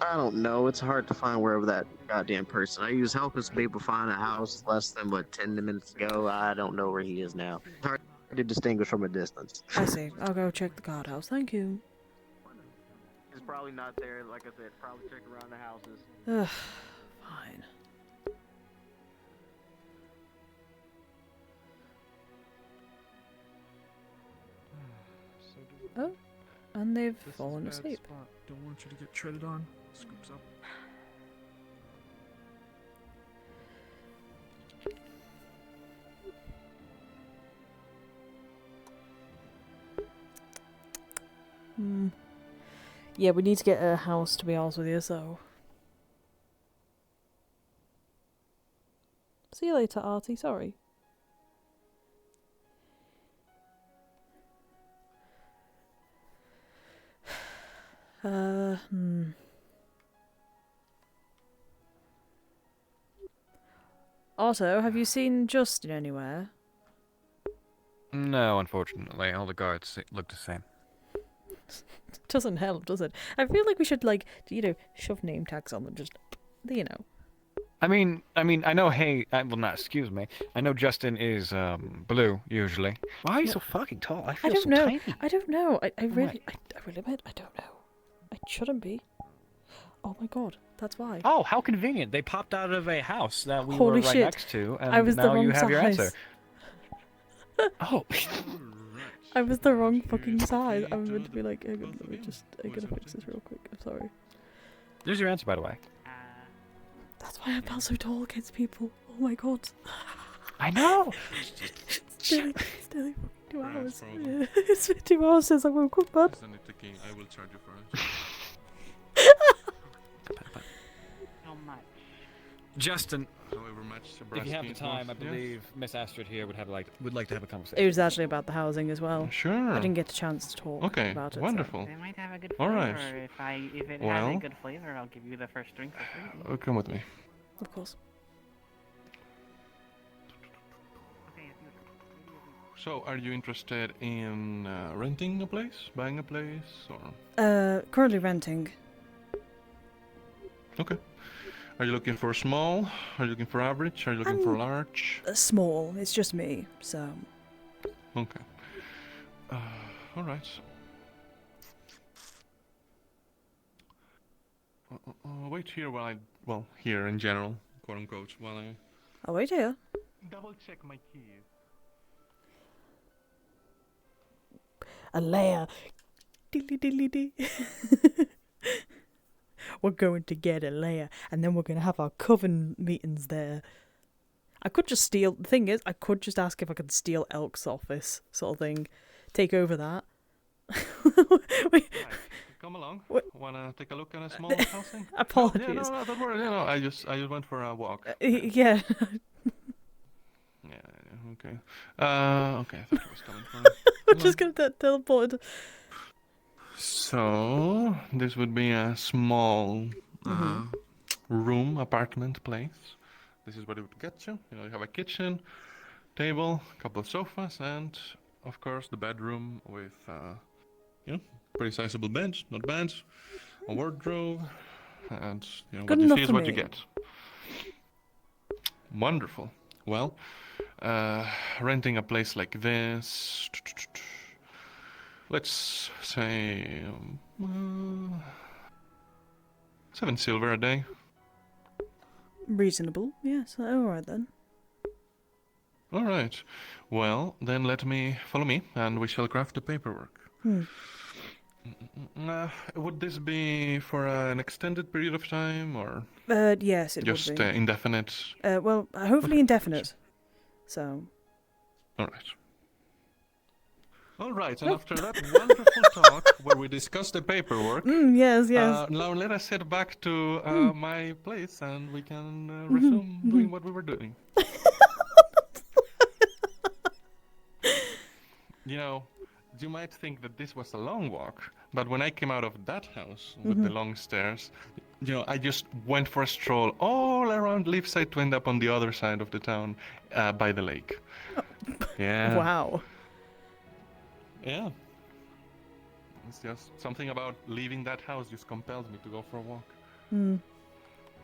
I don't know. It's hard to find wherever that goddamn person. I use helping some people find a house less than 10 minutes ago. I don't know where he is now. It's hard to distinguish from a distance. I see. I'll go check the guardhouse. Thank you. He's probably not there. Like I said, probably check around the houses. Ugh, fine. Oh, and they've This is fallen a bad asleep. spot. Don't want you to get treaded on. Scoops up. Yeah, we need to get a house, to be honest with you, so... See you later, Artie. Sorry. Otto, have you seen Justin anywhere? No, unfortunately, all the guards look the same. Doesn't help, does it? I feel like we should, like, shove name tags on them, just, I mean, I know. Hey, well, not excuse me. I know Justin is blue usually. Why are you so fucking tall? I feel I don't so know. tiny. I don't know. I really, Right. I really admit, I don't know. I shouldn't be. Oh my god, that's why. Oh, how convenient! They popped out of a house that we Holy were right shit. next to, and I was now the wrong you have your size. answer. Oh. I was the wrong fucking size. I was meant to be like, hang on, let me just, I gotta fix this real quick. I'm sorry. There's your answer, by the way. That's why I felt so tall against people. Oh my god. I know. It's nearly fucking 2 hours. It's been 2 hours since I woke up, man. Send it to King. I will charge you for it. How much? Justin, However much if you have the Brass time, I King was, believe Miss Astrid here would like to have a conversation. It was actually about the housing as well. Sure. I didn't get a chance to talk Okay, about it. wonderful. They might have a good All flavor. right. If it has Well, a good flavor, I'll give you the first drink for free. come with me. Of course. So, are you interested in renting a place, buying a place, or? Currently renting. Okay. Are you looking for small? Are you looking for average? Are you looking for large? Small. It's just me, so. Okay. All right. Wait here while here in general, quote unquote, while I. I'll wait here. Double check my keys. A lair. Dilly dilly dee. We're going to get a lair, and then we're going to have our coven meetings there. I could just steal. The thing is, I could just ask if I could steal Elk's office, sort of thing. Take over that. Right. Come along. Wanna take a look at a small housing? Apologies. Yeah, no, don't worry. No, I just went for a walk. Yeah. Yeah. Okay. Okay. I thought it was coming from. I'm just gonna teleport. So this would be a small room, apartment place. This is what it would get you. You have a kitchen, table, a couple of sofas, and of course the bedroom with pretty sizable bed, not bad, a wardrobe, and Good what you enough see is for what you me. get. Wonderful. Well, renting a place like this, let's say 7 silver a day. Reasonable. Yes. All right then. All right. Well, then follow me, and we shall craft the paperwork. Would this be for an extended period of time, or Yes, it just would be. indefinite? Well, hopefully indefinite. So. All right. All right, and after that wonderful talk where we discussed the paperwork, yes. now let us head back to my place, and we can resume doing what we were doing. You might think that this was a long walk, but when I came out of that house with the long stairs, I just went for a stroll all around Leafside to end up on the other side of the town, by the lake. Yeah. Wow. Yeah. It's just something about leaving that house just compels me to go for a walk.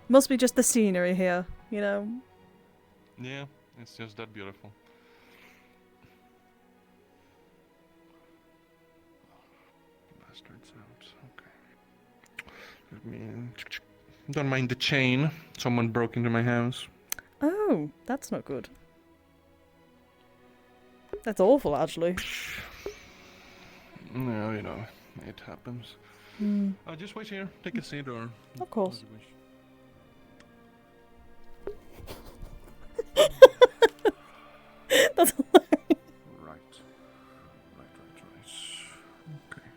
Must be just the scenery here, Yeah, it's just that beautiful. Bastards out. Okay. Let me. Don't mind the chain. Someone broke into my house. Oh, that's not good. That's awful, actually. No, it happens. Just wait here. Take a seat, or. Of course. as you wish. That's hilarious. Right. Okay.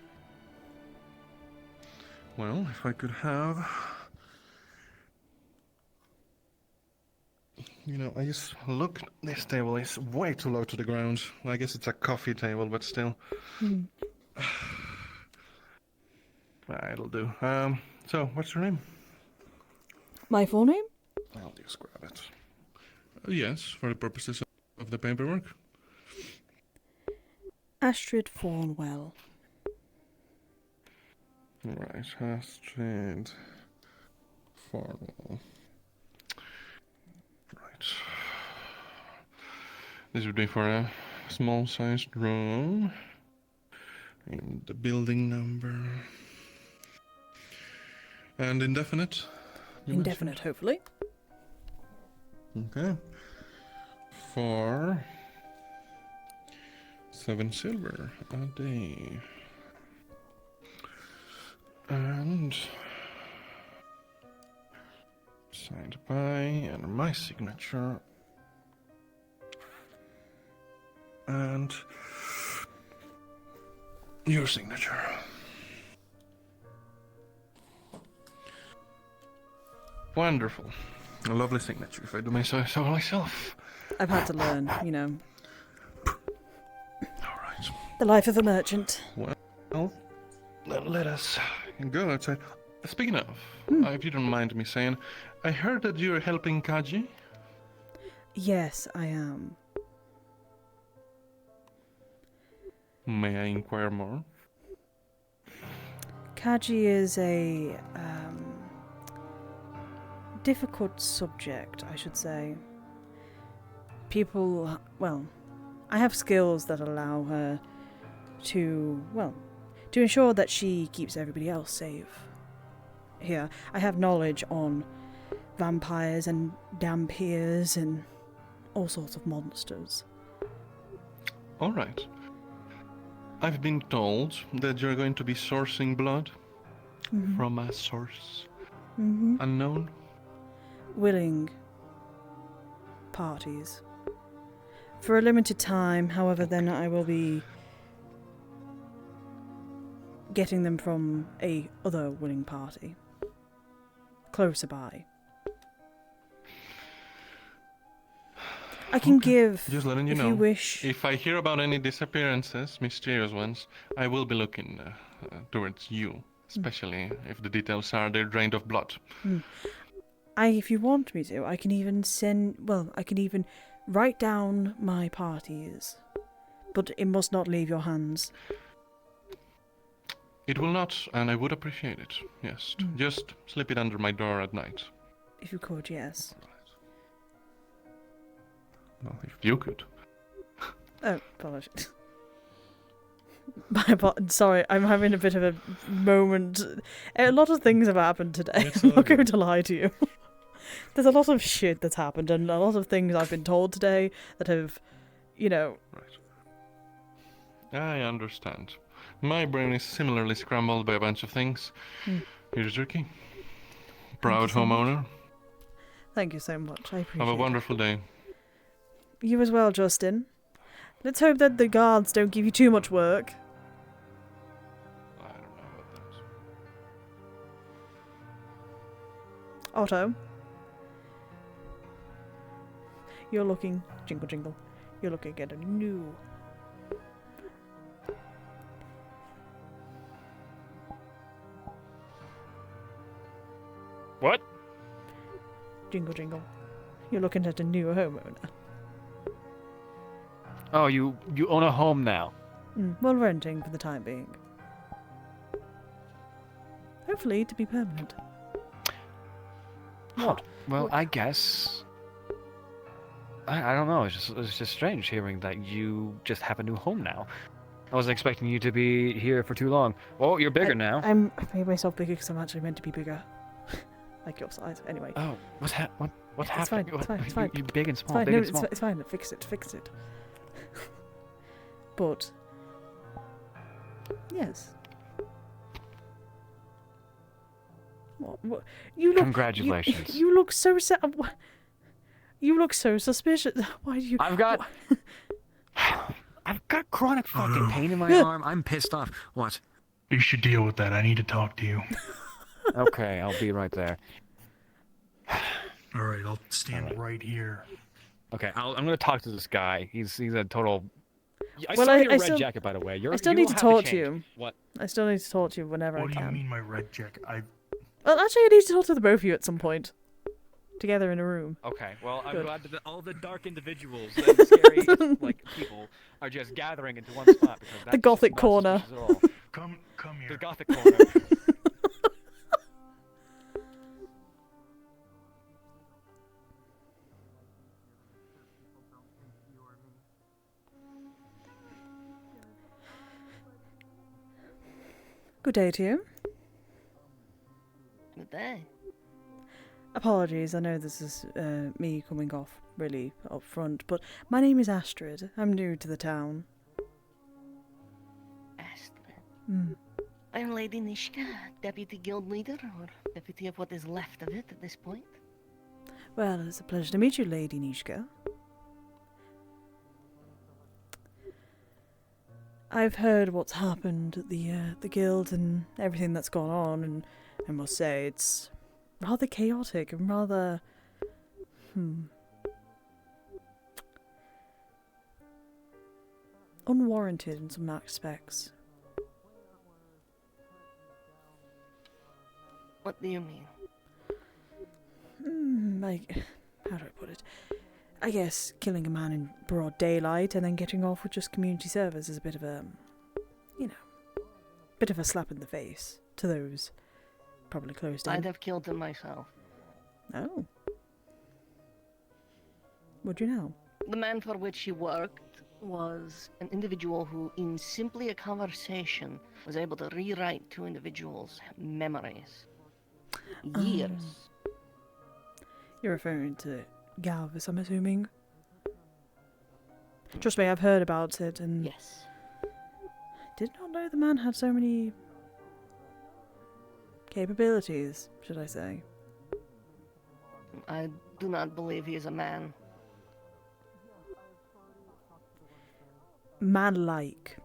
Well, if I could have You know, I just look. This table is way too low to the ground. I guess it's a coffee table, but still. Hmm. It'll do. So, what's your name? My full name? I'll just grab it. Yes, for the purposes of the paperwork. Astrid Thornwell. Right, Astrid Thornwell. Right. This would be for a small-sized room. And the building number. And indefinite? Indefinite, hopefully. Okay. For 7 silver a day. And signed by and my signature. And your signature. Wonderful. A lovely signature, if I do say so myself. I've had to learn, you know. Alright. The life of a merchant. Well, let us go outside. Speaking of, if you don't mind me saying, I heard that you're helping Kaji. Yes, I am. May I inquire more? Kaji is a difficult subject, I should say. People, well, I have skills that allow her to, well, to ensure that she keeps everybody else safe. Here, I have knowledge on vampires and dampiers and all sorts of monsters. All right. I've been told that you're going to be sourcing blood from a source unknown. Willing parties. For a limited time, however, then I will be getting them from a other willing party. Closer by. I can give, Just letting you if know, you wish. if I hear about any disappearances, mysterious ones, I will be looking towards you, especially if the details are they're drained of blood. If you want me to, I can even I can even write down my parties. But it must not leave your hands. It will not, and I would appreciate it, yes. Just slip it under my door at night. If you could, yes. Well, if you could. Oh, apologies. Sorry, I'm having a bit of a moment. A lot of things have happened today. I'm not going to lie to you. There's a lot of shit that's happened, and a lot of things I've been told today that have, you know... Right. I understand. My brain is similarly scrambled by a bunch of things. Here's your key. Proud homeowner. Thank you so much. I appreciate it. Have a wonderful day. You as well, Justin. Let's hope that the guards don't give you too much work. I don't know about that. Otto. You're looking... Jingle, jingle. You're looking at a new... What? Jingle, jingle. You're looking at a new homeowner. Oh, you own a home now. Well, renting for the time being. Hopefully to be permanent. What? Well, I guess... I don't know, it's just strange hearing that you just have a new home now. I wasn't expecting you to be here for too long. Oh, you're bigger now. I made myself bigger because I'm actually meant to be bigger. Like your size, anyway. Oh, what's happening? It's fine, it's fine. You're big and small, It's fine, big no, and small. it's fine, fix it. But... Yes. What? You look... Congratulations. You look so sad. You look so suspicious. Why do you... I've got chronic fucking pain in my arm. I'm pissed off. What? You should deal with that. I need to talk to you. Okay, I'll be right there. All right, I'll stand right here. Okay, I'm gonna talk to this guy. He's a total. I Well, saw your red still, jacket, by the way. I still need to have talk to change. you. What? I still need to talk to you whenever I What do can. you mean my red jacket? Well, actually, I need to talk to the both of you at some point. Together in a room. Okay, well, I'm Good. glad that all the dark individuals and scary like people are just gathering into one spot because that's The gothic just not corner. suspicious at all. Come here. The gothic corner. Good day to you. Good day. Apologies, I know this is me coming off really up front, but my name is Astrid. I'm new to the town. Astrid. I'm Lady Nishka, deputy guild leader, or deputy of what is left of it at this point. Well, it's a pleasure to meet you, Lady Nishka. I've heard what's happened at the guild and everything that's gone on, and I must say it's rather chaotic and rather unwarranted in some aspects. What do you mean? Like, how do I put it? I guess killing a man in broad daylight and then getting off with just community service is a bit of a, bit of a slap in the face to those probably closed in. I'd have killed him myself. Oh. Would you know? The man for which he worked was an individual who, in simply a conversation, was able to rewrite two individuals' memories. Years. You're referring to Galvis, I'm assuming? Trust me, I've heard about it, and... Yes. Did not know the man had so many... capabilities, should I say. I do not believe he is a man. Man-like,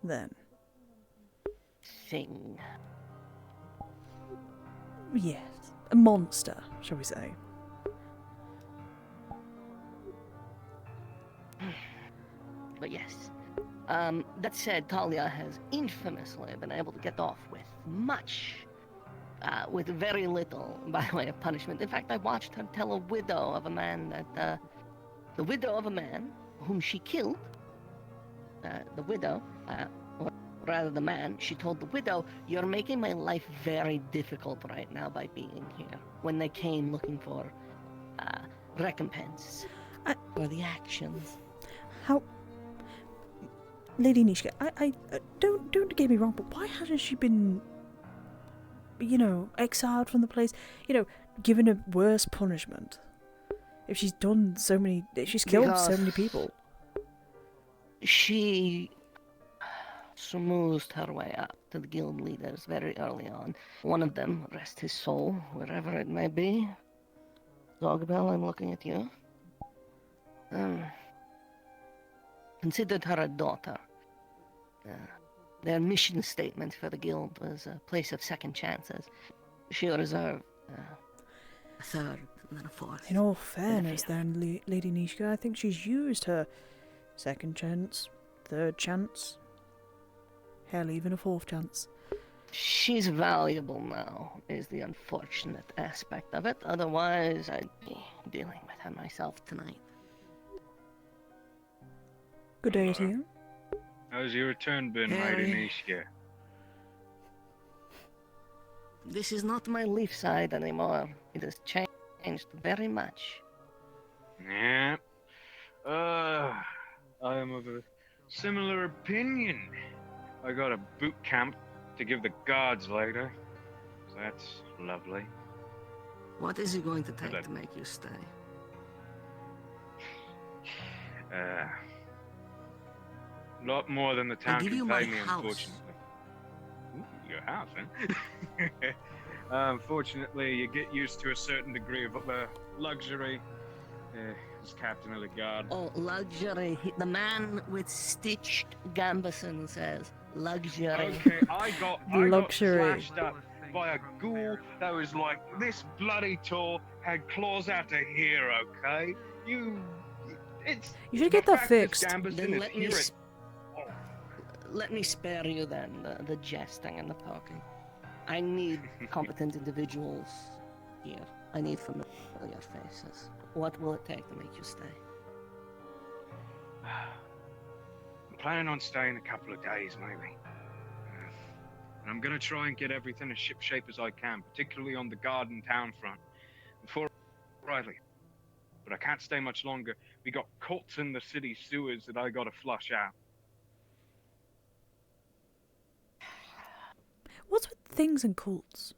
then. Thing. Yes. A monster, shall we say. But yes. That said, Talia has infamously been able to get off with much, with very little by way of punishment. In fact, I watched her tell a widow of a man that, the widow of a man whom she killed, the widow, or rather the man, she told the widow, "You're making my life very difficult right now by being here," when they came looking for, recompense for the actions. How... Lady Nishka, I don't get me wrong, but why hasn't she been, exiled from the place? Given a worse punishment? If she's done so many... If she's killed so many people. She smoothed her way up to the guild leaders very early on. One of them, rest his soul, wherever it may be. Zogbel, I'm looking at you. Considered her a daughter. Their mission statement for the guild was a place of second chances. She reserved a third and then a fourth. In all fairness then, Lady Nishka, I think she's used her second chance, third chance, hell, even a fourth chance. She's valuable now, is the unfortunate aspect of it. Otherwise, I'd be dealing with her myself tonight. Good day to you. How's your return been, Lady Nishka? This is not my leaf side anymore. It has changed very much. Yeah. I am of a similar opinion. I got a boot camp to give the guards later. So that's lovely. What is it going to take to make you stay? A lot more than the town give can you pay my me, house. unfortunately. Ooh, your house, huh? Unfortunately, you get used to a certain degree of luxury. As Captain of the Guard. Oh, luxury. The man with stitched gambeson says luxury. Okay, I got slashed up by a ghoul that was like this bloody tall, had claws out to here, okay? It's. You should get that fixed. Then let me spare you then the jesting and the poking. I need competent individuals here. I need familiar faces. What will it take to make you stay? I'm planning on staying a couple of days, maybe. And I'm gonna try and get everything as shipshape as I can, particularly on the garden town front, before Riley. But I can't stay much longer. We got cults in the city sewers that I gotta flush out. What's with things and cults?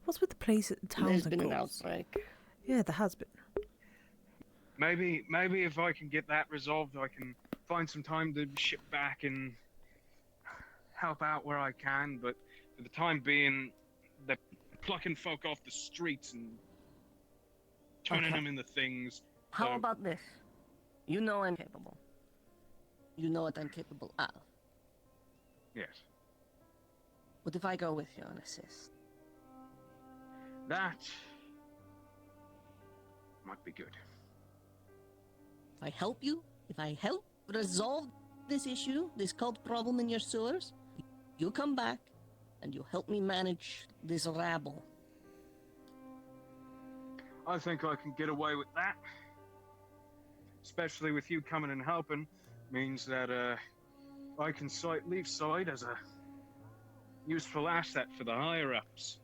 What's with the place, towns and There's been an cults? outbreak. Yeah, there has been. Maybe if I can get that resolved, I can find some time to ship back and help out where I can. But for the time being, they're plucking folk off the streets and turning them into things. How about this? You know I'm capable. You know what I'm capable of. Yes. What if I go with you and assist? That might be good. If I help you, if I help resolve this issue, this cult problem in your sewers, you come back and you help me manage this rabble. I think I can get away with that. Especially with you coming and helping, means that I can leave side as a useful asset for the higher-ups.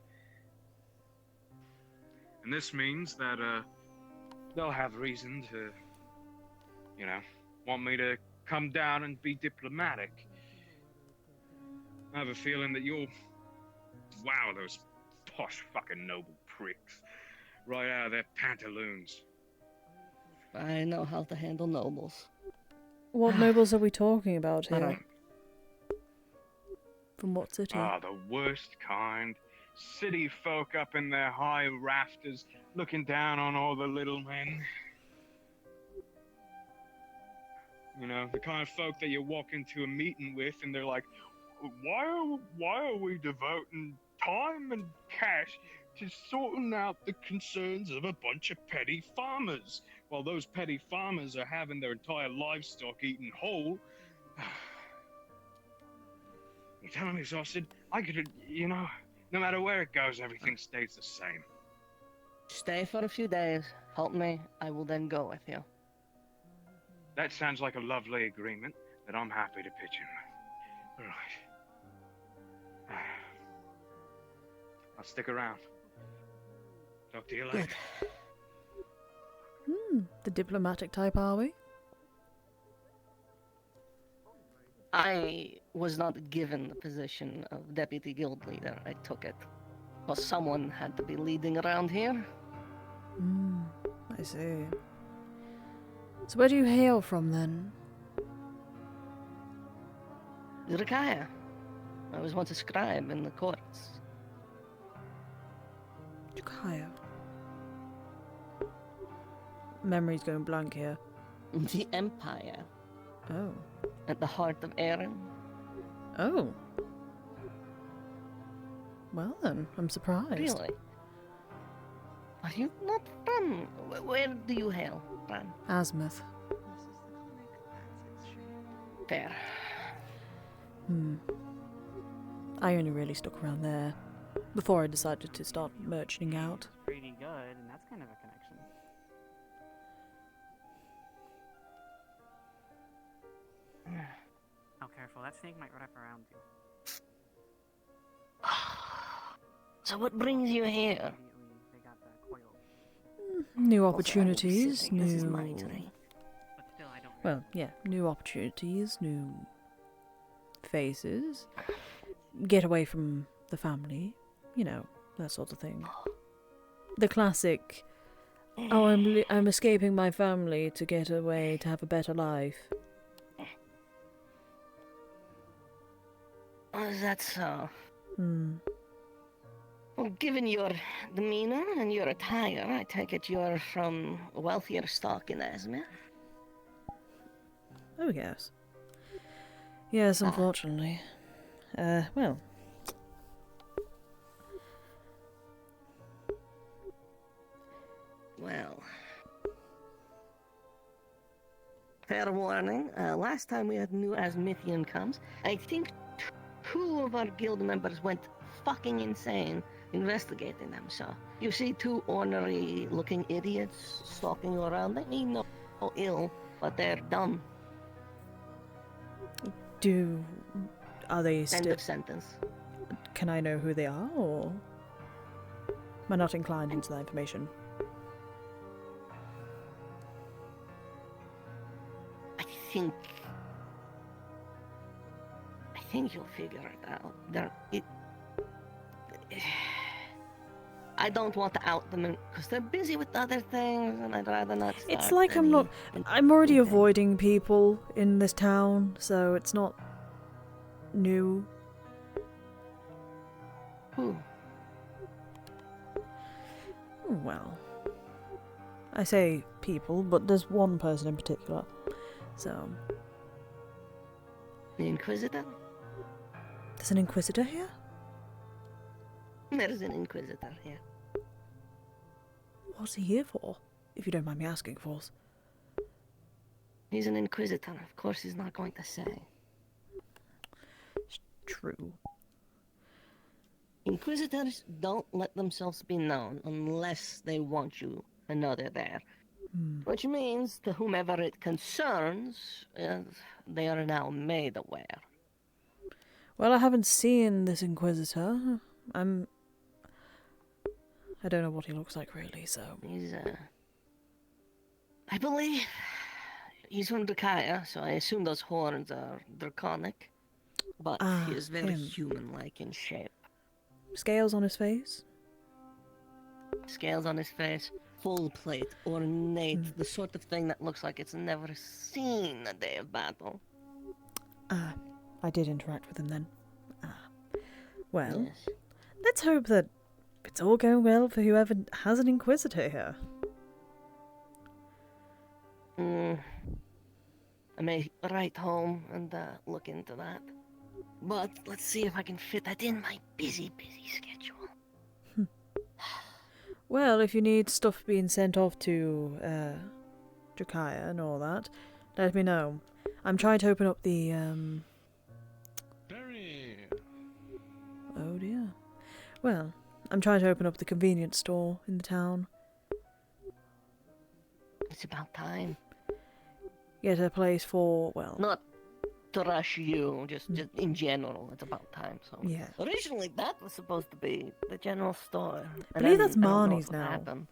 And this means that they'll have reason to, want me to come down and be diplomatic. I have a feeling that you'll wow those posh fucking noble pricks right out of their pantaloons. I know how to handle nobles. What nobles are we talking about here? Alright. From what city? Ah, the worst kind. City folk up in their high rafters, looking down on all the little men. The kind of folk that you walk into a meeting with and they're like, why are we devoting time and cash to sorting out the concerns of a bunch of petty farmers, while those petty farmers are having their entire livestock eaten whole? You tell I'm exhausted. I could, no matter where it goes, everything stays the same. Stay for a few days. Help me. I will then go with you. That sounds like a lovely agreement that I'm happy to pitch in. All right. I'll stick around. Talk to you later. The diplomatic type, are we? I was not given the position of deputy guild leader. I took it. Because someone had to be leading around here. I see. So where do you hail from then? Urakaya. I was once a scribe in the courts. Urakaya. Memory's going blank here. The Empire. Oh. At the heart of Erin. Oh. Well then, I'm surprised. Really? Are you not from... Where do you hail from? Azimuth. Fair. I only really stuck around there before I decided to start merching out. Pretty good, and that's kind of a connection. Oh, careful. That snake might wrap around you. So what brings you here? They got the coil. New opportunities, This is new... my terrain. But still, I don't Well, yeah, new opportunities, new faces. Get away from the family, that sort of thing. The classic, oh, I'm escaping my family to get away to have a better life. Oh, is that so? Well, given your demeanor and your attire, I take it you're from a wealthier stock in Asmir. Oh, yes. Yes, unfortunately. Well, fair warning. Last time we had new Asmithian comes, I think two of our guild members went fucking insane investigating them. So you see two ornery-looking idiots stalking around. They mean no ill, but they're dumb. Are they End still? of sentence. Can I know who they are, or am I not inclined into that information? I think you'll figure it out. I don't want to out them because they're busy with other things, and I'd rather not start. It's like I'm already avoiding people in this town, so it's not new. Who? Well, I say people, but there's one person in particular. So. The Inquisitor? There's an Inquisitor here? There's an Inquisitor here. What's he here for? If you don't mind me asking, of course. He's an Inquisitor. Of course he's not going to say. True. Inquisitors don't let themselves be known unless they want you to know they're there. Which means, to whomever it concerns, they are now made aware. Well, I haven't seen this Inquisitor. I don't know what he looks like, really, so... He's, I believe he's from Dracaya, so I assume those horns are draconic. But he is very human-like in shape. Scales on his face? Scales on his face, full plate, ornate, the sort of thing that looks like it's never seen a day of battle. I did interact with him then. Well, Yes. let's hope that it's all going well for whoever has an Inquisitor here. I may write home and look into that. But let's see if I can fit that in my busy schedule. Well, if you need stuff being sent off to Dracaya and all that, let me know. I'm trying to open up the Oh dear. Well, I'm trying to open up the convenience store in the town. It's about time. Get a place for, well... Not to rush you, just in general, it's about time. So Yeah. Originally, that was supposed to be the general store. I believe that's Marnie's now. Happened.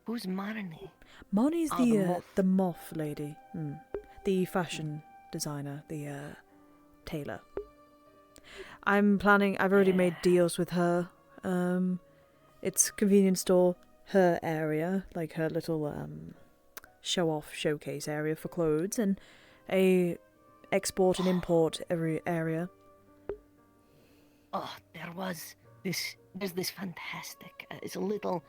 Who's Marnie? Marnie's the the moth lady. The fashion designer, the tailor. I've already made deals with her. It's convenience store, her area, like her little showcase area for clothes, and a export and import every area. Oh, there's this fantastic, it's a little,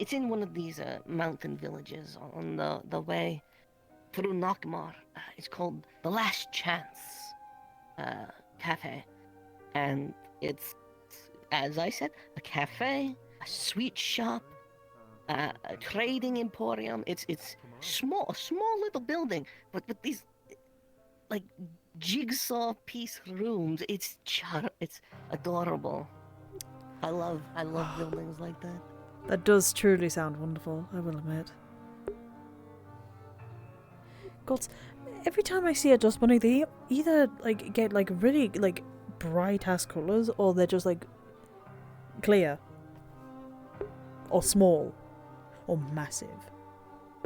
it's in one of these mountain villages on the way through Nockmar. It's called The Last Chance Cafe. And it's, as I said, a cafe, a sweet shop, a trading emporium. It's a small little building, but with these like jigsaw piece rooms. It's adorable. I love buildings like that. That does truly sound wonderful, I will admit. God, every time I see a dust bunny, they either like get like really like bright ass colours, or they're just like clear, or small, or massive.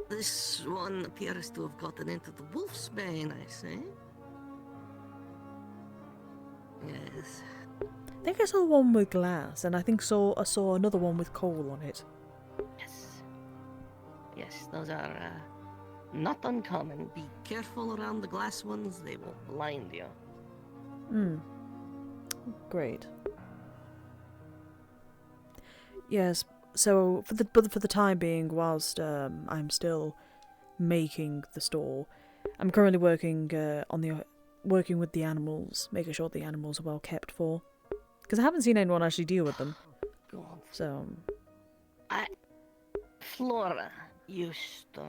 This one appears to have gotten into the wolf's bane, I see. Yes. I think I saw one with glass, and I saw another one with coal on it. Yes, those are not uncommon. Be careful around the glass ones; they will blind you. Great. Yes. So for the time being, whilst I'm still making the store, I'm currently working with the animals, making sure the animals are well kept for. Because I haven't seen anyone actually deal with them. God. So Flora used to.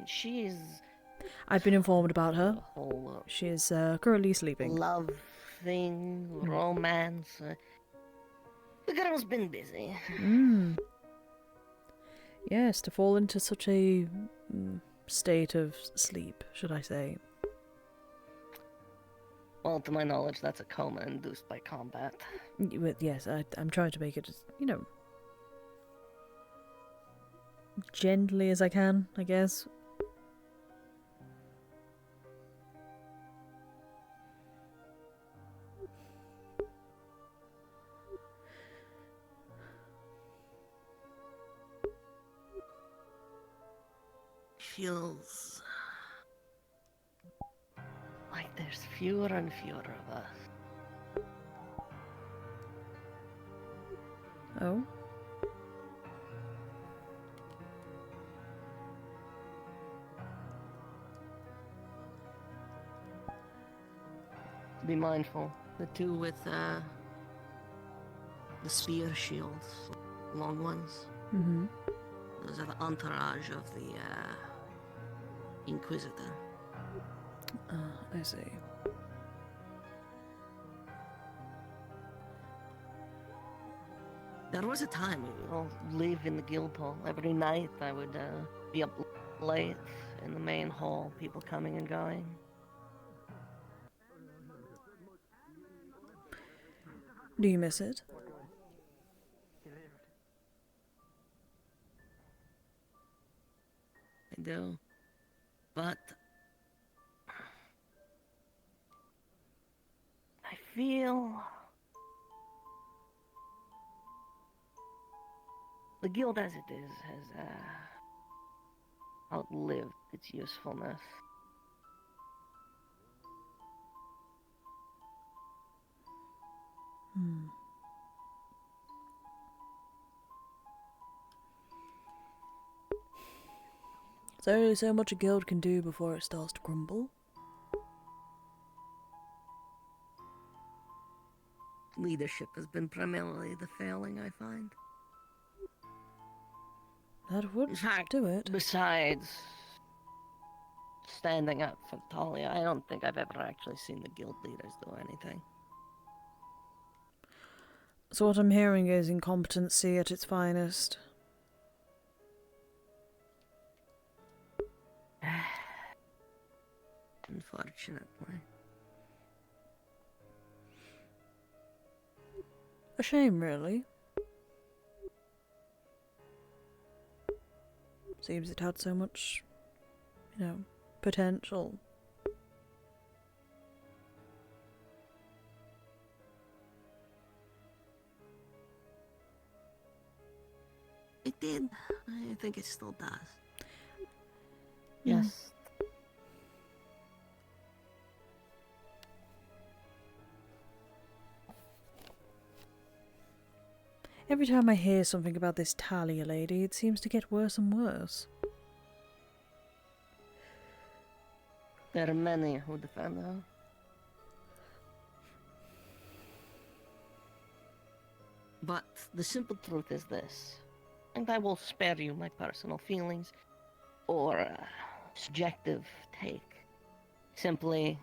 She's I've been informed about her. whole She's currently sleeping. love thing, romance. The girl's been busy. Mm. Yes, to fall into such a state of sleep, should I say. Well, to my knowledge, that's a coma induced by combat. But yes, I'm trying to make it as, gently as I can, I guess. Feels like there's fewer and fewer of us. Oh? Be mindful. The two with the spear shields, long ones. Mm-hmm. Those are the entourage of the Inquisitor. I see. There was a time we would all live in the guild hall. Every night I would be up late in the main hall, people coming and going. Do you miss it? I do. But I feel the guild as it is has outlived its usefulness. Hmm. There's only so much a guild can do before it starts to crumble. Leadership has been primarily the failing, I find. That would do it. Besides standing up for Talia, I don't think I've ever actually seen the guild leaders do anything. So what I'm hearing is incompetency at its finest. Unfortunately. A shame, really. Seems it had so much, potential. It did. I think it still does. Yeah. Yes. Every time I hear something about this Talia lady, it seems to get worse and worse. There are many who defend her. But the simple truth is this, and I will spare you my personal feelings or subjective take. Simply,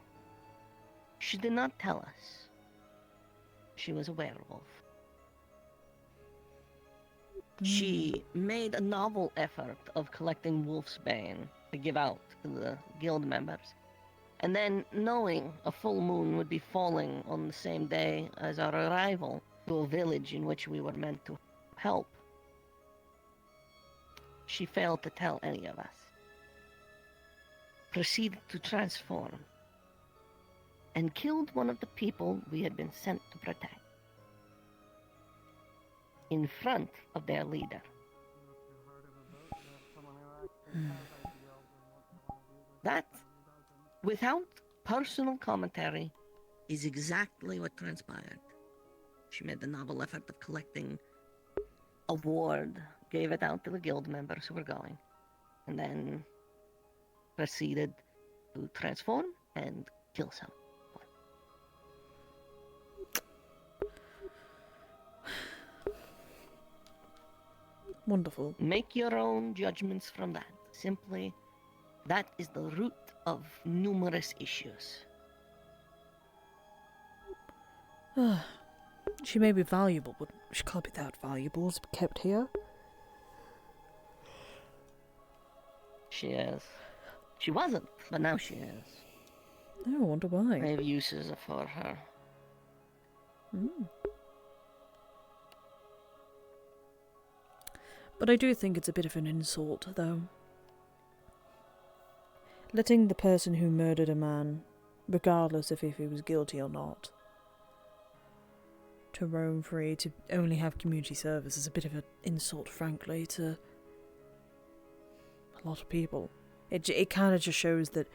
she did not tell us she was a werewolf. She made a novel effort of collecting wolfsbane to give out to the guild members. And then, knowing a full moon would be falling on the same day as our arrival to a village in which we were meant to help, she failed to tell any of us. Proceeded to transform and killed one of the people we had been sent to protect. In front of their leader. That, without personal commentary, is exactly what transpired. She made the novel effort of collecting a ward, gave it out to the guild members who were going, and then proceeded to transform and kill some. Wonderful. Make your own judgments from that. Simply, that is the root of numerous issues. She may be valuable, but she can't be that valuable to be kept here. She is. She wasn't, but now she is. Oh, I wonder why. I have uses for her. But I do think it's a bit of an insult, though. Letting the person who murdered a man, regardless of if he was guilty or not, to roam free, to only have community service is a bit of an insult, frankly, to a lot of people. It kind of just shows that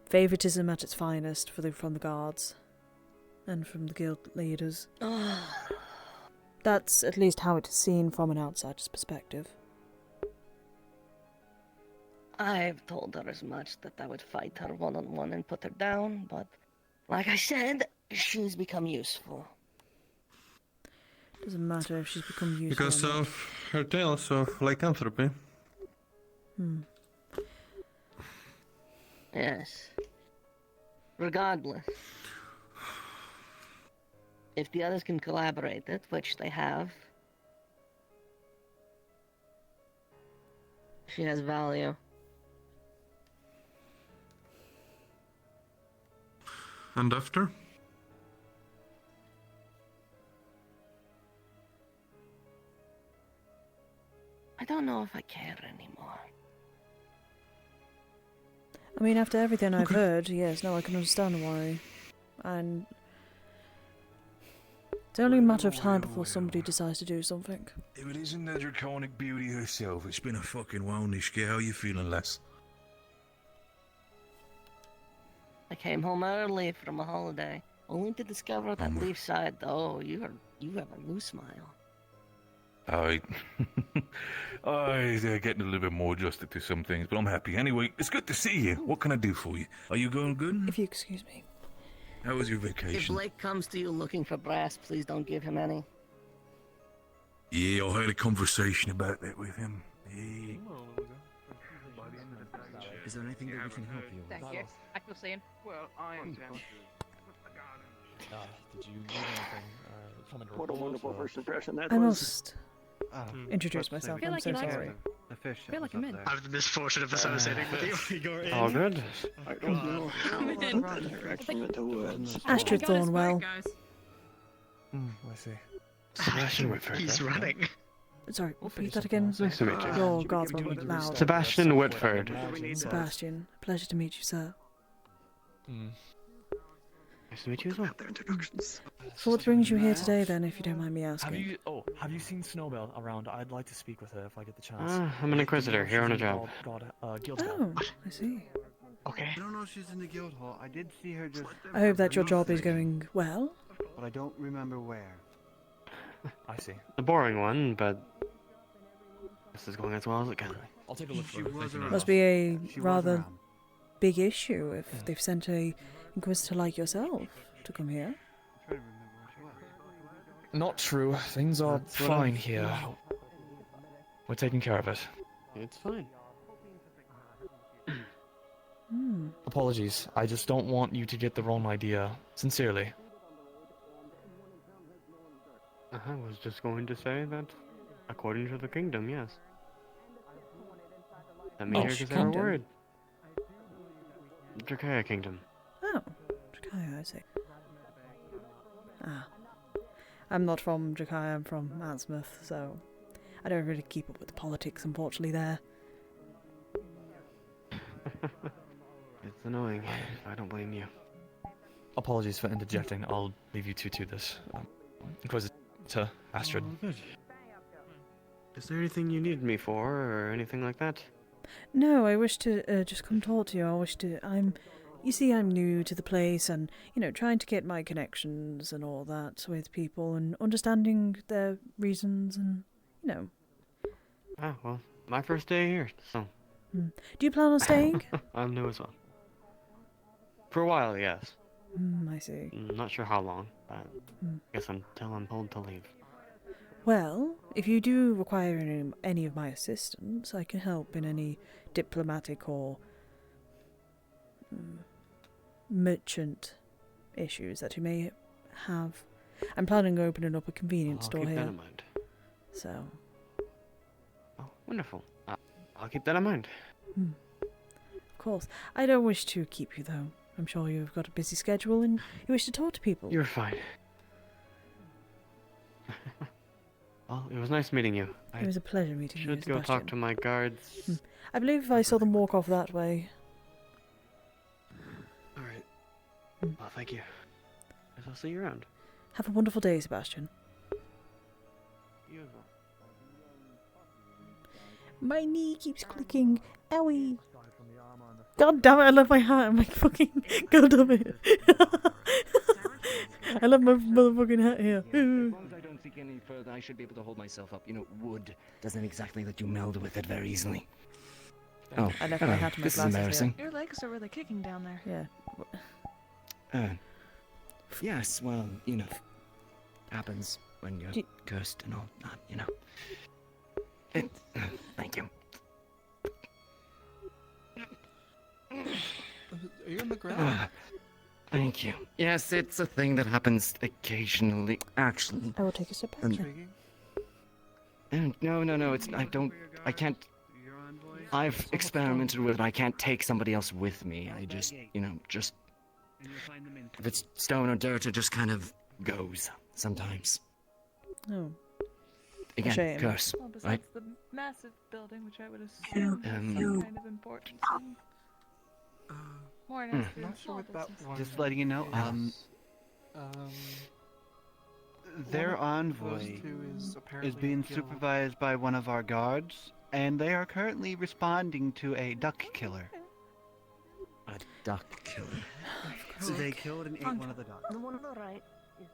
favoritism at its finest from the guards and from the guild leaders. That's at least how it's seen from an outsider's perspective. I've told her as much, that I would fight her one-on-one and put her down, but like I said, she's become useful. Doesn't matter if she's become useful Because or not. of her tales of lycanthropy. Yes. Regardless. If the others can collaborate it, which they have, she has value. And after? I don't know if I care anymore. I mean, after everything I've heard, yes, no, I can understand why. And it's only a matter of time before somebody decides to do something. If it isn't the draconic beauty herself, it's been a fucking while, Nishka. How you feeling, lass? I came home early from a holiday, only to discover that leaf side, though, you have a new smile. They're getting a little bit more adjusted to some things, but I'm happy. Anyway, it's good to see you. What can I do for you? Are you going good? If you excuse me. How was your If vacation? Blake comes to you looking for brass, please don't give him any. Yeah, I had a conversation about that with him. Hey. Is there anything that we can help you with? Thank you. I feel seen. Well, I intend to. Did you need anything? Comment or What a report, wonderful or- first impression that I was. must introduce myself. I'm so sorry. I feel like I'm in. I have the misfortune of associating with you. You're in. All good. I don't know how that direction with the woods. Astrid Thornwell. I see. Sebastian Whitford. He's running. Sorry, repeat that again. Nice to meet you. Your guards were a bit loud. Sebastian Whitford. Sebastian, pleasure to meet you, sir. Nice to meet you as well. So what brings you here today, then, if you don't mind me asking? Have you seen Snowbell around? I'd like to speak with her if I get the chance. I'm an inquisitor here on a job. Guild Oh, I see. Okay. I don't know if she's in the guild hall. I did see her just. I hope that your job is going well. But I don't remember where. I see. The boring one, but this is going as well as it can. I'll take a look for her. Must be a rather big issue if they've sent a inquisitor like yourself to come here. Not true. Things are That's what fine I- here. We're taking care of it. It's fine. Apologies. I just don't want you to get the wrong idea. Sincerely. I was just going to say that, according to the kingdom, yes. That made her Which because they were kingdom? worried. Drakea Kingdom. Oh, Drakaya, I see. Ah. I'm not from Drakaya, I'm from Ansmouth, so I don't really keep up with the politics, unfortunately, there. It's annoying. I don't blame you. Apologies for interjecting. I'll leave you two to this. Inquisitor Astrid. Oh, good. Is there anything you need me for, or anything like that? No, I wish to just come talk to you. You see, I'm new to the place and, trying to get my connections and all that with people and understanding their reasons and, Ah, well, my first day here, so. Do you plan on staying? I'm new as well. For a while, yes. I see. Not sure how long, but I guess until I'm told to leave. Well, if you do require any of my assistance, I can help in any diplomatic or merchant issues that you may have. I'm planning on opening up a convenience store keep here. that in mind. So. Oh, wonderful. I'll keep that in mind. Of course. I don't wish to keep you, though. I'm sure you've got a busy schedule and you wish to talk to people. You're fine. Well, it was nice meeting you. It was a pleasure meeting you, Should go talk Sebastian. to my guards. I believe I saw them walk off that way. Alright. Well, thank you. Guess I'll see you around. Have a wonderful day, Sebastian. You as well. My knee keeps clicking. Owie. God damn it, I left my hat. I'm like, fucking. God damn it. I left my motherfucking hat here. As long as I don't seek any further, I should be able to hold myself up. You know, wood doesn't exactly let you meld with it very easily. Oh, I left my hat and my this is glasses embarrassing. Your legs are really kicking down there. Yeah. Yes, well, you know, happens when you're cursed and all that, you know. Thank you. Are you on the ground? Thank you. Yes, it's a thing that happens occasionally, actually. I will take a step back. No, it's, I can't, I've experimented with it, I can't take somebody else with me, I just, you know, if it's stone or dirt, it just kind of goes, sometimes. Oh. Again, Shame. curse, Well, besides right? the massive building, which I would assume is some kind of important thing. More than Not not sure what that was. Just letting you know, their envoy is being supervised by one of our guards, and they are currently responding to a duck killer. A duck killer. So they killed and ate one of the ducks. The one on the right is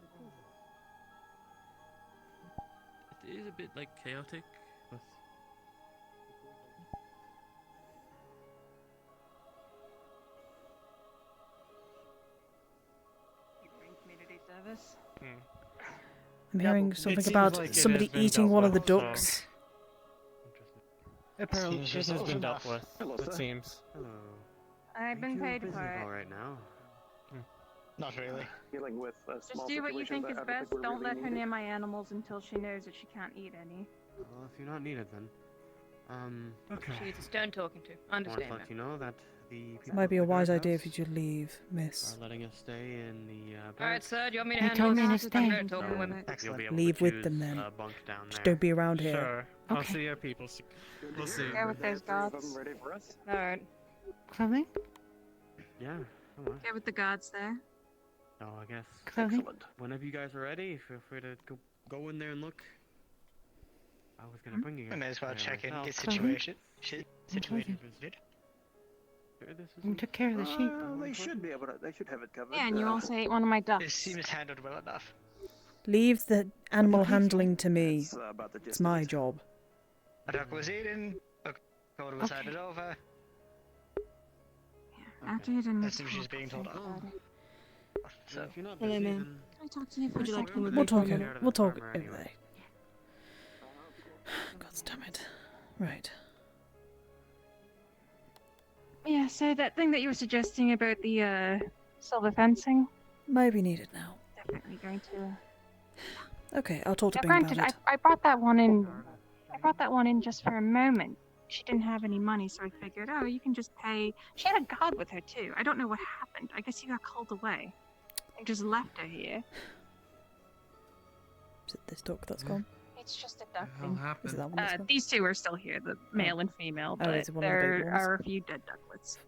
the It is a bit like chaotic, but Community service. I'm hearing something seems about like it somebody has been eating dealt one of the with, so- ducks. Apparently, it it has has been dealt with, it sir. seems. Hello. I've been paid for it. All right now. Not really. Dealing with a small Just do what you situation think is that I don't best. think we're Don't really let her needed. near my animals until she knows that she can't eat any. Well, if you're not needed, then. Okay. She's a stone talking to. I want Understand to that. let you know that the people Might be at a the wise guardhouse idea for you to leave, miss. are letting us stay in the Alright, barracks. sir, do you want me to They handle told me this? to stay. I'm going to talk to women. You'll be able Leave to with choose them then. a bunk down Just there. don't be around here. Sure, I'll Okay. see our people. We'll see. Go with those guards. Ready for us? Alright. Chloe? Yeah, come on. Go with the guards there. Oh, I guess. Chloe? Whenever you guys are ready, feel free to go in there and look. I was gonna bring you guys. I may as well there check in, myself. get situated. Sure, this is You took care of the sheep. They should be able to. They should have it covered. Yeah, and you also ate one of my This ducks. seems handled well enough. Leave the animal handling to me. That's, about the It's gist my of it. job. A duck was eaten. A quarter was handed over. After you didn't. That seems she's being told off. So, if you're not Hello, busy, ma'am. then Can I talk to you for a second? We'll talk. Take care of We'll the talk farmer over anyway. there. God damn it. Right. Yeah, so that thing that you were suggesting about the silver fencing, Might be needed now. definitely going to. Okay, I'll talk to Now, Bing granted, about it. I brought that one in. I brought that one in just for a moment. She didn't have any money, so I figured, oh, you can just pay. She had a guard with her too. I don't know what happened. I guess he got called away and just left her here. Is it this duck that's gone? It's just a duck hell thing. happened? Is it that one that's gone? These two are still here, the male and female, Oh, but is it one of the big there ones? are a few dead ducklets.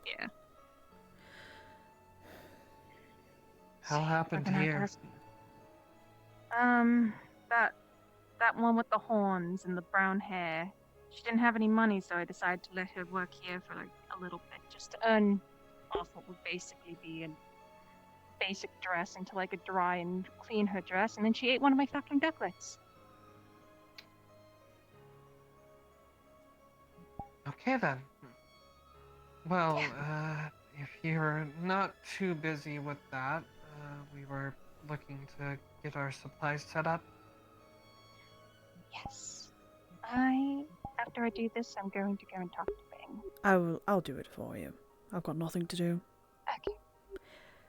Yeah. How happened Fucking here? heck, that one with the horns and the brown hair. She didn't have any money, so I decided to let her work here for like a little bit, just to earn off what would basically be a basic dress until I could dry and clean her dress, and then she ate one of my fucking ducklets. Okay then. Well, if you're not too busy with that, we were looking to get our supplies set up. Yes. After I do this, I'm going to go and talk to Bing. I'll do it for you. I've got nothing to do. Okay.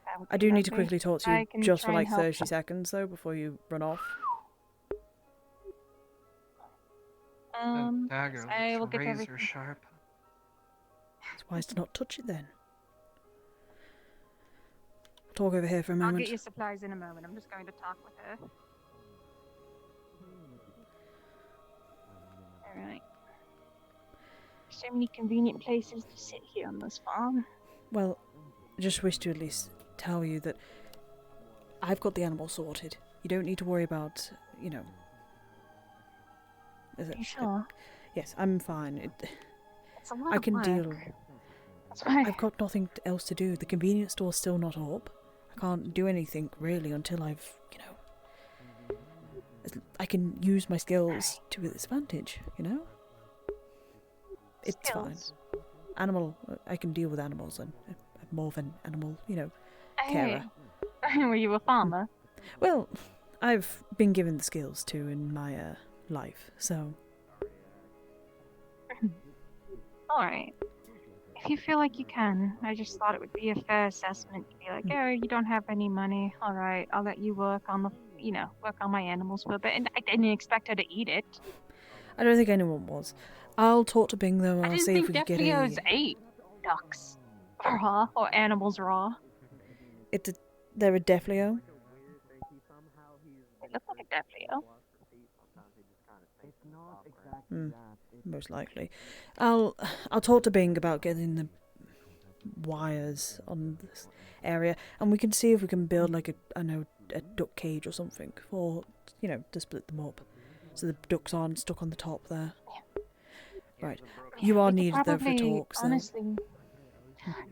That would I be do need to lovely. quickly talk to I you can just for try and like help. 30 seconds though before you run off. Dagger I will looks get razor everything. sharp. It's wise to not touch it then. Talk over here for a I'll moment. get your supplies in a moment. I'm just going to talk with her. Alright. So many convenient places to sit here on this farm. Well, I just wish to at least tell you that I've got the animal sorted. You don't need to worry about, you know... Is it? You sure? Yes, I'm fine. It's a lot I of can work. deal. That's why. I've got nothing else to do. The convenience store's still not up. I can't do anything really until I've, you know... I can use my skills to its advantage, you know? It's Skills? fine. Animal, I can deal with animals and I'm more of an animal, you know, Hey. carer. Were you a farmer? Well, I've been given the skills too in my life, so... Alright. If you feel like you can, I just thought it would be a fair assessment to be like, oh, you don't have any money. Alright, I'll let you work on the, you know, work on my animals for a bit. And I didn't expect her to eat it. I don't think anyone was. I'll talk to Bing though and I I'll didn't see if think we could get Defleos a... ate ducks raw or animals raw. They're a Defleo? They look like a Defleo. Most likely. I'll talk to Bing about getting the wires on this area and we can see if we can build like a duck cage or something for, you know, to split them up so the ducks aren't stuck on the top there. Right. You are needed though for talks. Honestly,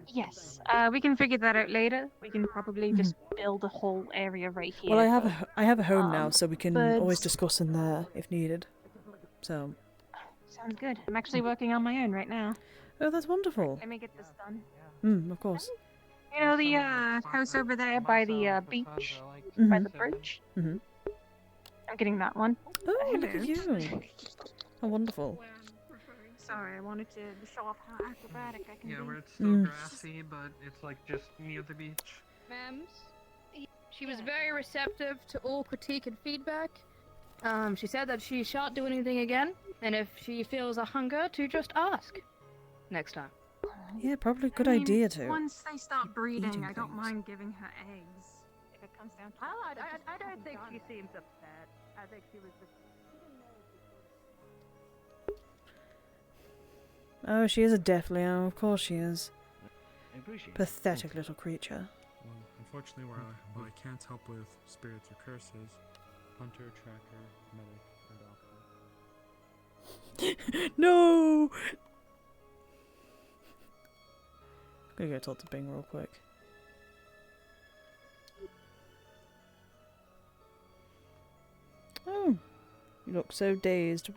yes. We can figure that out later. We can probably just build a whole area right here. Well, for, I have a home now, so we can birds. always discuss in there if needed. So. Sounds good. I'm actually working on my own right now. Oh, that's wonderful. Let me get this done. Of course. You know the house over there by the beach, by the bridge. Mhm. I'm getting that one. Oh, look at you! How wonderful. Sorry, I wanted to show off how acrobatic I can Yeah, be. where it's still grassy, but it's like just near the beach. Ma'ams, she was very receptive to all critique and feedback. She said that she shan't do anything again, and if she feels a hunger, to just ask next time. Yeah, probably a good I mean, idea too. Once they start breeding, eating I don't things. mind giving her eggs. If it comes down to it. I don't think she seems upset. I think she was just... Oh, she is a Defleo, of course she is. I appreciate it. Pathetic little creature. Well, unfortunately, while I can't help with spirits or curses, hunter, tracker, medic, and doctor. No! I'm gonna go talk to Bing real quick. Oh, you look so dazed.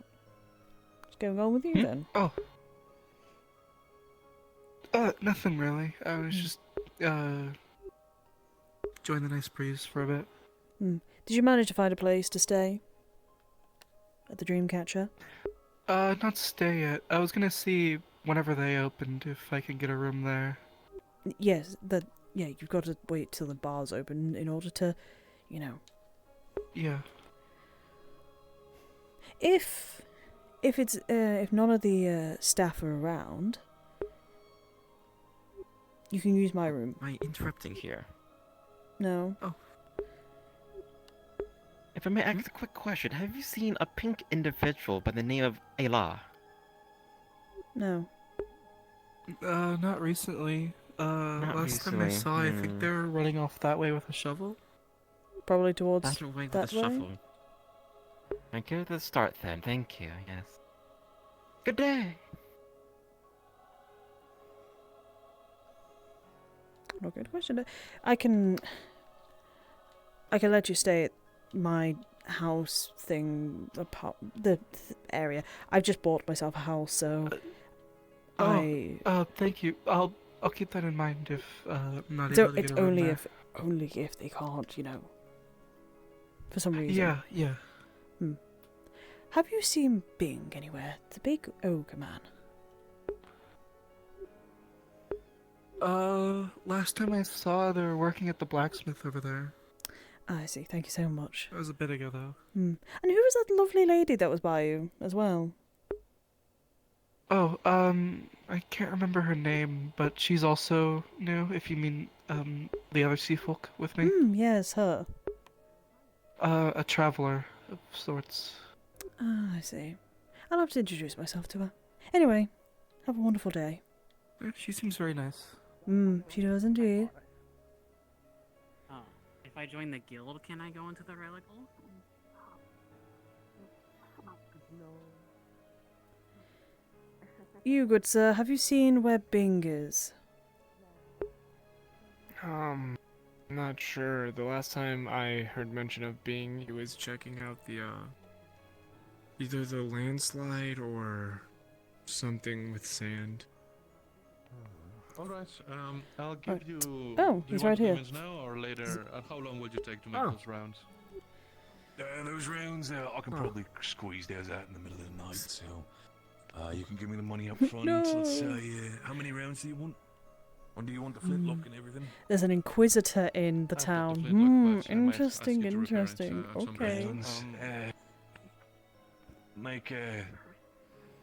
What's going on with you then? Oh. Nothing really. I was just, enjoying the nice breeze for a bit. Did you manage to find a place to stay? At the Dreamcatcher? Not stay yet. I was gonna see whenever they opened if I could get a room there. Yes, yeah, you've got to wait till the bar's open in order to, you know. Yeah. If if none of the staff are around, you can use my room. Am I interrupting here? No. Oh. If I may ask a quick question, have you seen a pink individual by the name of Ayla? No. Not recently. Last time I recently, saw, I think they were running off that way with a shovel. Probably towards That way with that a way. shuffle. I go to the start then, thank you, yes. Good day! No good question. I can let you stay at my house thing, the area. I've just bought myself a house, so Thank you. I'll keep that in mind if I'm not So able to it's get a room only there. if they can't, you know, for some reason. Yeah. Have you seen Bing anywhere? The big ogre man. Last time I saw, they were working at the blacksmith over there. I see. Thank you so much. That was a bit ago, though. And who was that lovely lady that was by you as well? Oh, I can't remember her name, but she's also new, if you mean, the other sea folk with me. Yes, her. A traveler of sorts. Ah, I see. I'll have to introduce myself to her. Anyway, have a wonderful day. She seems very nice. She does indeed. Oh, if I join the guild, can I go into the relical? You, good sir, have you seen where Bing is? Not sure. The last time I heard mention of Bing, he was checking out the, either the landslide or something with sand. Alright, I'll give you... Oh, he's right here. Now or later? And how long would you take to make those rounds? Those rounds, I can probably squeeze those out in the middle of the night, so... you can give me the money up front. No. Let's say, how many rounds do you want? Or do you want the flintlock and everything? There's an inquisitor in the town. Interesting, interesting. Okay. Make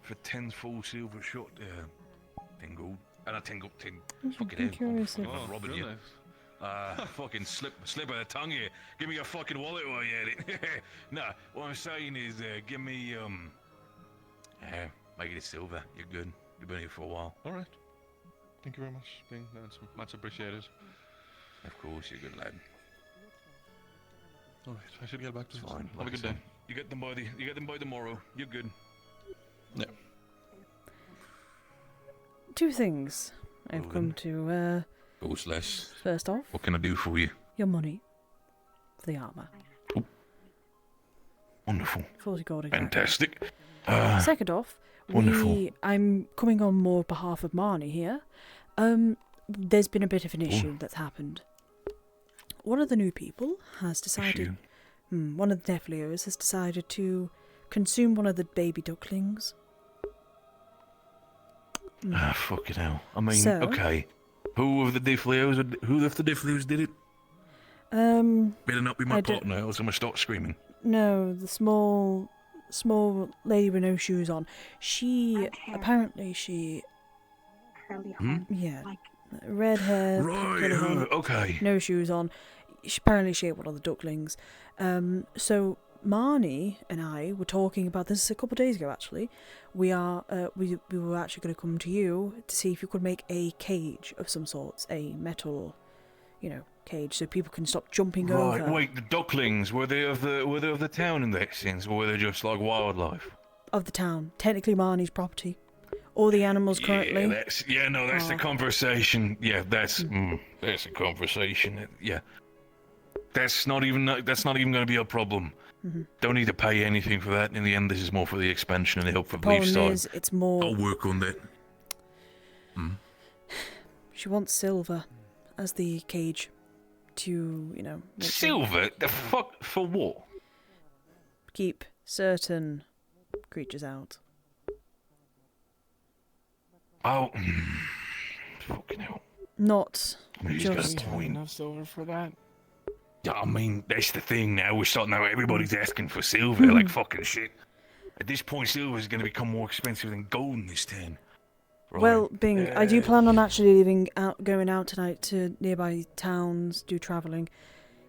for 10 full silver shot, 10 gold. And 10 gold, 10. Fucking curious if... I'm robbing you. Fucking slip of the tongue here. Give me your fucking wallet while you're at it. Nah, what I'm saying is, give me, make it a silver. You're good. You've been here for a while. Alright. Thank you very much, Bing. That's much appreciated. Of course, you're a good lad. Alright, I should get back to this. Fine. Have a good day. You get them by tomorrow. You're good. Yeah. Two things I've come to, Goes less. First off, What can I do for you? your money for the armour. Wonderful. 40 gold exactly. Fantastic. Second off, Wonderful. I'm coming on more behalf of Marnie here. There's been a bit of an issue that's happened. One of the new people has decided... one of the Defleos has decided to consume one of the baby ducklings. Fucking hell. I mean, So- okay. Who of the Diffleos did it? Better not be my I don't- partner, else I'm gonna start screaming. No, the small lady with no shoes on. She apparently yeah, red hair, Right, curly hair, okay. no shoes on. Apparently she ate one of the ducklings. So Marnie and I were talking about this a couple of days ago. Actually, we were actually going to come to you to see if you could make a cage of some sorts, a metal, cage, so people can stop jumping Right, over. wait, the ducklings, were they of the town in that sense, or were they just like wildlife? Of the town, technically Marnie's property. All the animals currently. That's the conversation. Yeah, that's a conversation. Yeah, that's not even going to be a problem. Don't need to pay anything for that. In the end, this is more for the expansion and the help for Problem Leaf side. is, it's more. I'll work on that. She wants silver as the cage to, make Silver? The fuck for what? keep certain creatures out. Oh, fucking hell. Not I mean, he's got a just. point. Enough silver for that? Yeah, I mean, that's the thing now. We're starting now. Everybody's asking for silver, like fucking shit. At this point, silver is going to become more expensive than gold in this town. Right. Well, Bing, I do plan on actually going out tonight to nearby towns, do travelling.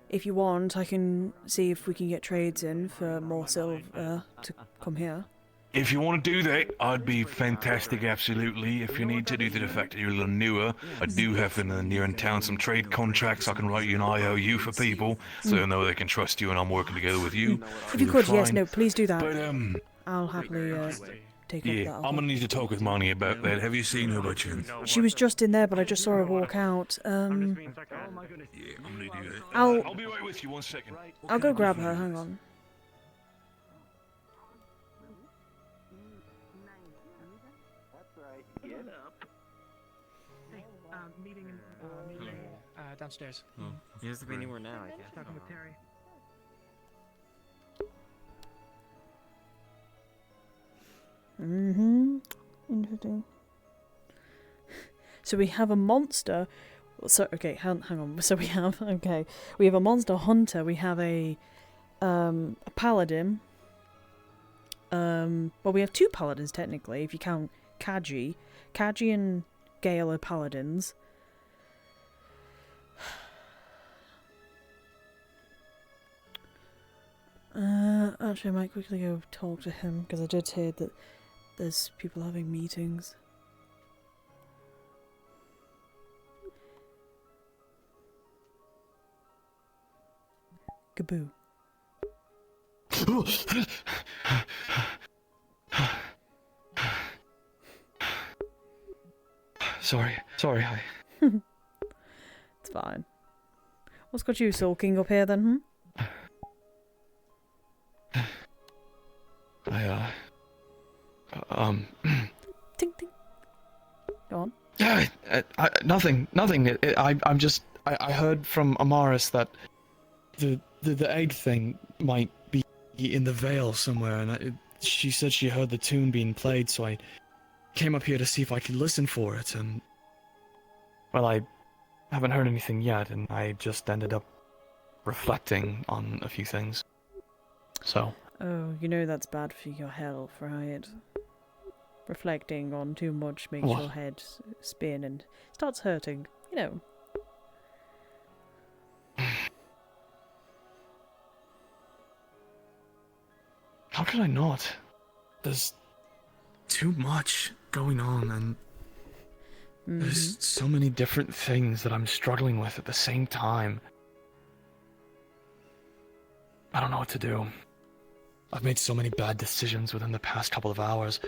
If you want, I can see if we can get trades in for more silver to come here. If you want to do that, I'd be fantastic, absolutely. If you need to, due to the fact that you're a little newer, I do have in the near in town some trade contracts. I can write you an IOU for people, so they know they can trust you and I'm working together with you. If you could, yes, no, please do that. But, I'll happily take up yeah, that I'm offer. gonna need to talk with Marnie about that. Have you seen her by chance? She was just in there, but I just saw her walk out. Yeah, I'm gonna do that. I'll be right with you, 1 second. I'll go grab her, hang on. Meeting downstairs. He has to be anywhere now, I guess. Talking with Terry. Mm-hmm. Interesting. So we have a monster. So okay, hang on. So we have a monster hunter. We have a paladin. Well, we have two paladins technically, if you count Kaji. Kaji and Gale are paladins. Actually, I might quickly go talk to him because I did hear that there's people having meetings. Gaboo. Sorry, I... It's fine. What's got you sulking up here then, Ting ting. Go on. Yeah, nothing. I heard from Amaris that the egg thing might be in the Vale somewhere, and she said she heard the tune being played, so I came up here to see if I could listen for it, and... Well, I haven't heard anything yet, and I just ended up reflecting on a few things. So... Oh, you know that's bad for your health, right? Reflecting on too much makes What? your head spin and starts hurting, you know. How could I not? There's too much going on, and there's so many different things that I'm struggling with at the same time. I don't know what to do. I've made so many bad decisions within the past couple of hours.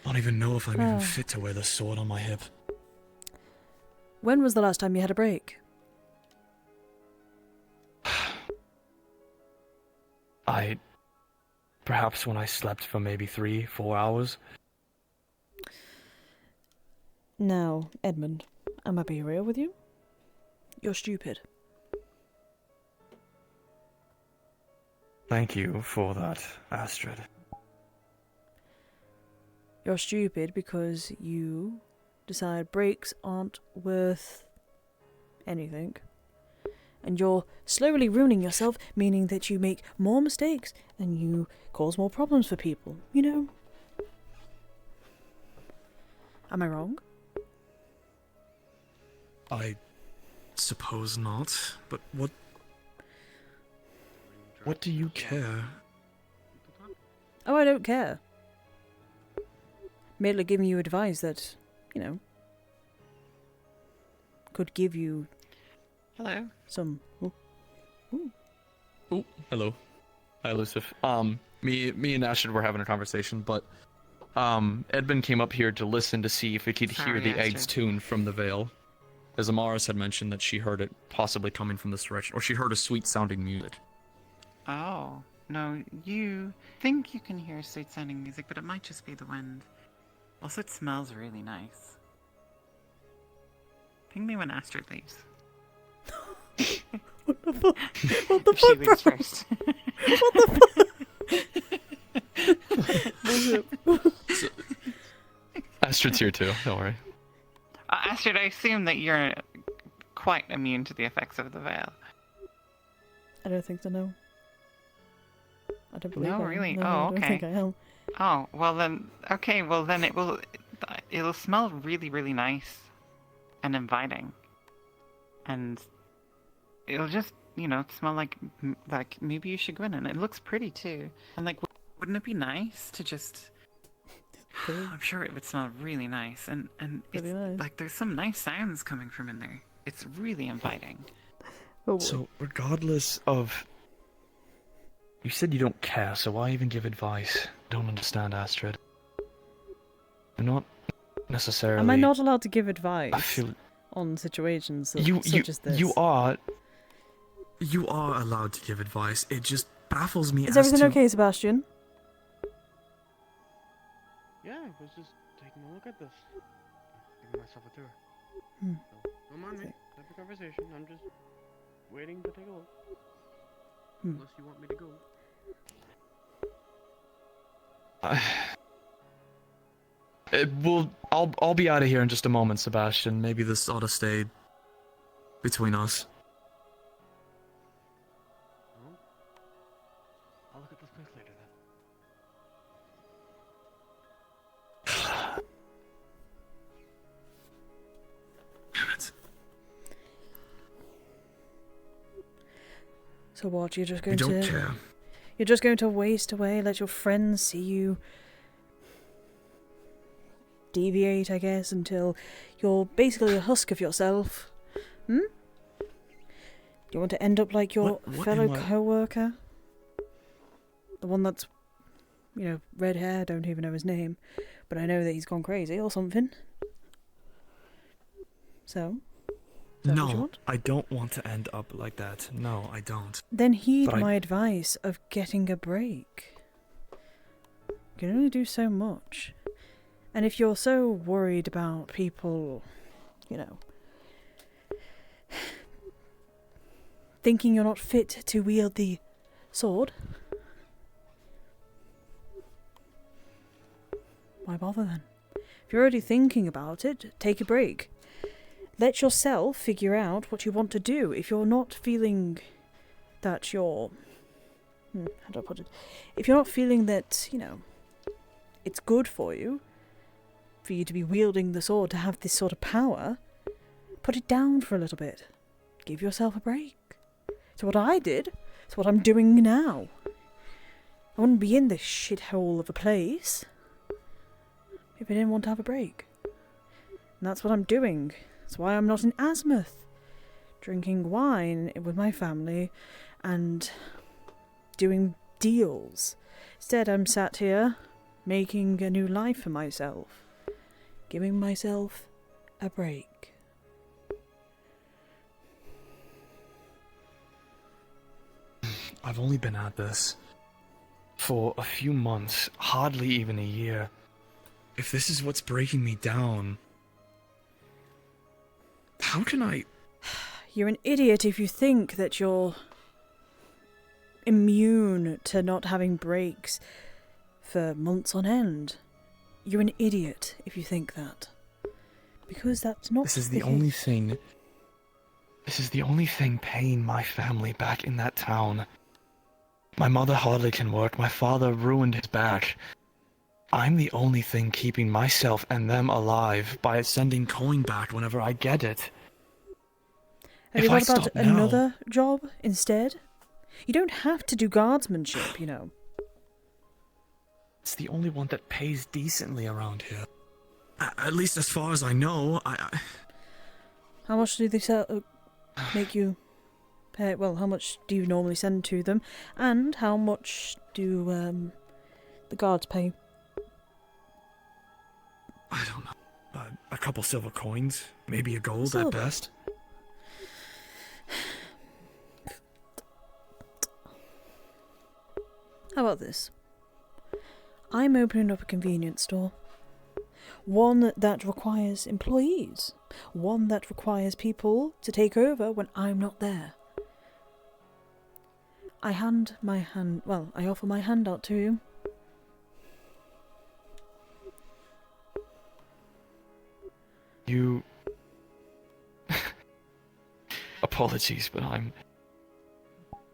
I don't even know if I'm even fit to wear the sword on my hip. When was the last time you had a break? Perhaps when I slept for maybe 3-4 hours. Now, Edmund, am I being real with you? You're stupid. Thank you for that, Astrid. You're stupid because you decide breaks aren't worth anything. And you're slowly ruining yourself, meaning that you make more mistakes and you cause more problems for people, you know? Am I wrong? I suppose not, but what do you care? Oh, I don't care. Merely giving you advice that, you know, could give you... Hello. Some... Oh, hello. Hi, Lucif. Me and Astrid were having a conversation, but Edmund came up here to listen to see if he could hear the egg's tune from the Vale. As Amaris had mentioned that she heard it possibly coming from this direction, or she heard a sweet-sounding music. Oh, no, you think you can hear sweet-sounding music, but it might just be the wind. Also, it smells really nice. Ping me when Astrid leaves. What the fuck? What the She fuck, leaves bro? first. What the fuck? Astrid's here too, don't worry. Astrid, I assume that you're quite immune to the effects of the veil. I don't think so, no. I don't believe I No, am. really? No, Oh, I don't okay. think I am. Oh, well then, okay, well then it'll smell really, really nice and inviting. And it'll just, you know, smell like maybe you should go in, and it looks pretty too. And like, wouldn't it be nice to just... I'm sure it would smell really nice, and it's nice. like there's some nice sounds coming from in there. It's really inviting. So, regardless of... You said you don't care, so why even give advice? Don't understand, Astrid. You're not necessarily... Am I not allowed to give advice I feel... on situations such as this? You are allowed to give advice. It just baffles me Is as everything to... okay, Sebastian? Yeah, I was just taking a look at this. Giving myself a tour. Hmm. So, don't mind me. Type of conversation. I'm just waiting to take a look. Hmm. Unless you want me to go. I'll be out of here in just a moment, Sebastian. Maybe this ought to stay between us. I'll look at this place later then. Damn it. So what? You're just going I don't to? care. You're just going to waste away, let your friends see you deviate, I guess, until you're basically a husk of yourself. Hmm? Do you want to end up like your What fellow am I- co-worker? The one that's, red hair, don't even know his name, but I know that he's gone crazy or something. So? Is that what you No, want? I don't want to end up like that. No, I don't. Then heed But I- my advice of getting a break. You can only do so much. And if you're so worried about people, thinking you're not fit to wield the sword, why bother then? If you're already thinking about it, take a break. Let yourself figure out what you want to do. If you're not feeling that you're... how do I put it? If you're not feeling that, it's good for you to be wielding the sword, to have this sort of power, put it down for a little bit. Give yourself a break. So what I did, it's what I'm doing now. I wouldn't be in this shithole of a place if I didn't want to have a break. And that's what I'm doing. That's why I'm not in Azimuth, drinking wine with my family and doing deals. Instead, I'm sat here making a new life for myself, giving myself a break. I've only been at this for a few months, hardly even a year. If this is what's breaking me down, how can I... You're an idiot if you think that you're immune to not having breaks for months on end. You're an idiot if you think that. Because that's not This is the the only case. thing... This is the only thing paying my family back in that town. My mother hardly can work. My father ruined his back. I'm the only thing keeping myself and them alive by sending coin back whenever I get it. Have you thought about another job instead? You don't have to do guardsmanship, It's the only one that pays decently around here. At least as far as I know, How much do they make you pay? Well, how much do you normally send to them? And how much do the guards pay? I don't know. A couple silver coins, maybe a gold Silver. at best. How about this? I'm opening up a convenience store. One that requires employees. One that requires people to take over when I'm not there. I offer my hand out to you. You... Apologies, but I'm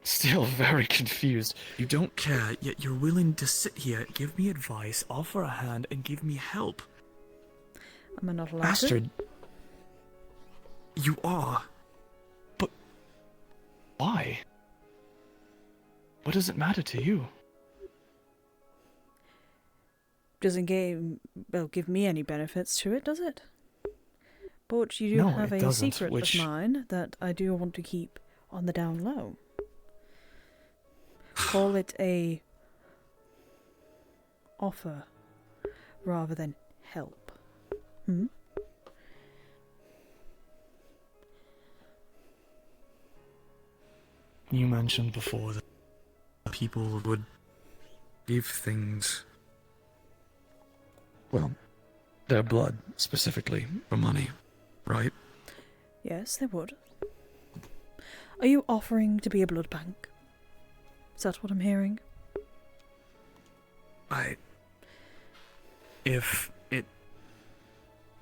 still very confused. You don't care, yet you're willing to sit here, give me advice, offer a hand, and give me help. Am I not allowed Astrid, you are. But why? What does it matter to you? Doesn't give me any benefits to it, does it? But you do No, have it a doesn't, secret which- of mine that I do want to keep on the down low. Call it a offer rather than help. You mentioned before that people would give things... Well, their blood, specifically, for money, right? Yes, they would. Are you offering to be a blood bank? Is that what I'm hearing? If it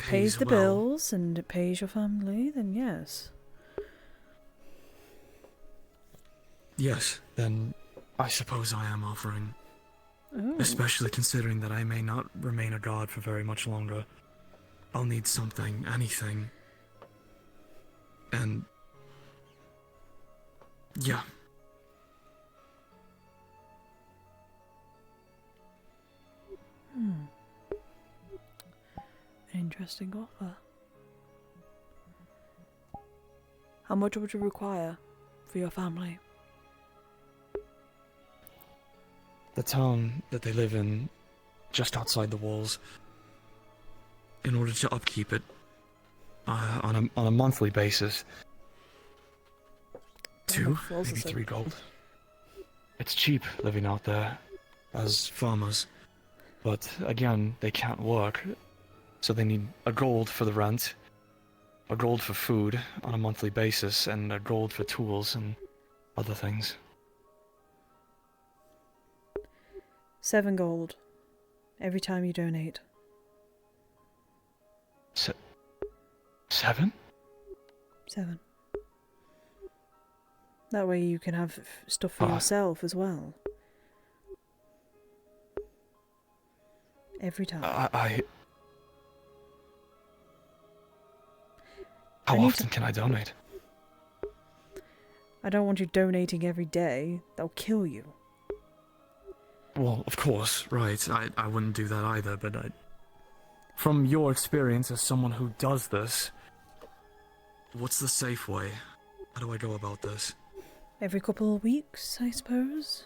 pays the well. bills and it pays your family, then yes. Yes, then I suppose I am offering. Oh. Especially considering that I may not remain a god for very much longer. I'll need something, anything. And... yeah. An interesting offer. How much would you require for your family? The town that they live in, just outside the walls, in order to upkeep it, on a monthly basis, 2, maybe 3 gold. It's cheap living out there, as farmers, but again, they can't work, so they need a gold for the rent, a gold for food on a monthly basis, and a gold for tools and other things. 7 gold. Every time you donate. 7? 7. That way you can have stuff for yourself as well. Every time. How often can I donate? I don't want you donating every day. They'll kill you. Well, of course, right. I wouldn't do that either, but from your experience as someone who does this, what's the safe way? How do I go about this? Every couple of weeks, I suppose.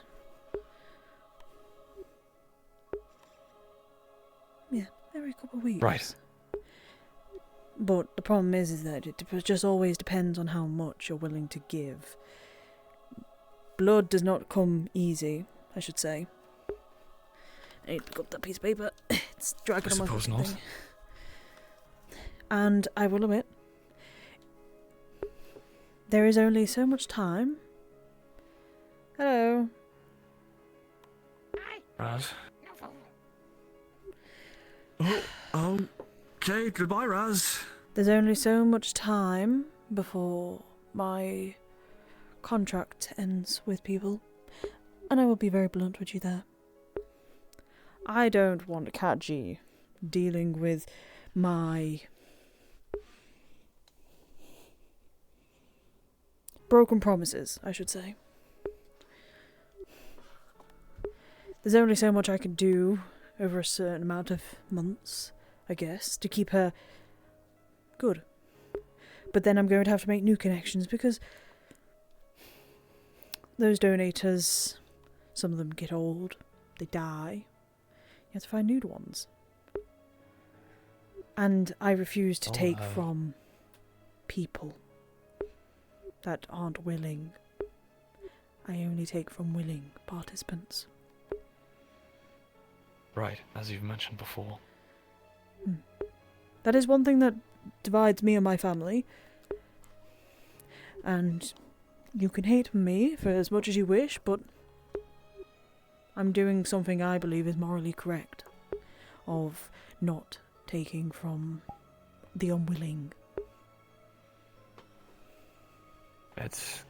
Yeah, every couple of weeks. Right. But the problem is that it just always depends on how much you're willing to give. Blood does not come easy, I should say. I need to pick up that piece of paper. It's dragging on my suppose fucking not. thing. And I will admit, there is only so much time. Hello. Raz? Oh, okay, goodbye, Raz. There's only so much time before my contract ends with people. And I will be very blunt with you there. I don't want to catch you dealing with my broken promises, I should say. There's only so much I can do over a certain amount of months, I guess, to keep her good. But then I'm going to have to make new connections because those donators, some of them get old, they die. You have to find new ones. And I refuse to take from people that aren't willing. I only take from willing participants. Right, as you've mentioned before. That is one thing that divides me and my family. And you can hate me for as much as you wish, but I'm doing something I believe is morally correct. Of not taking from the unwilling. It's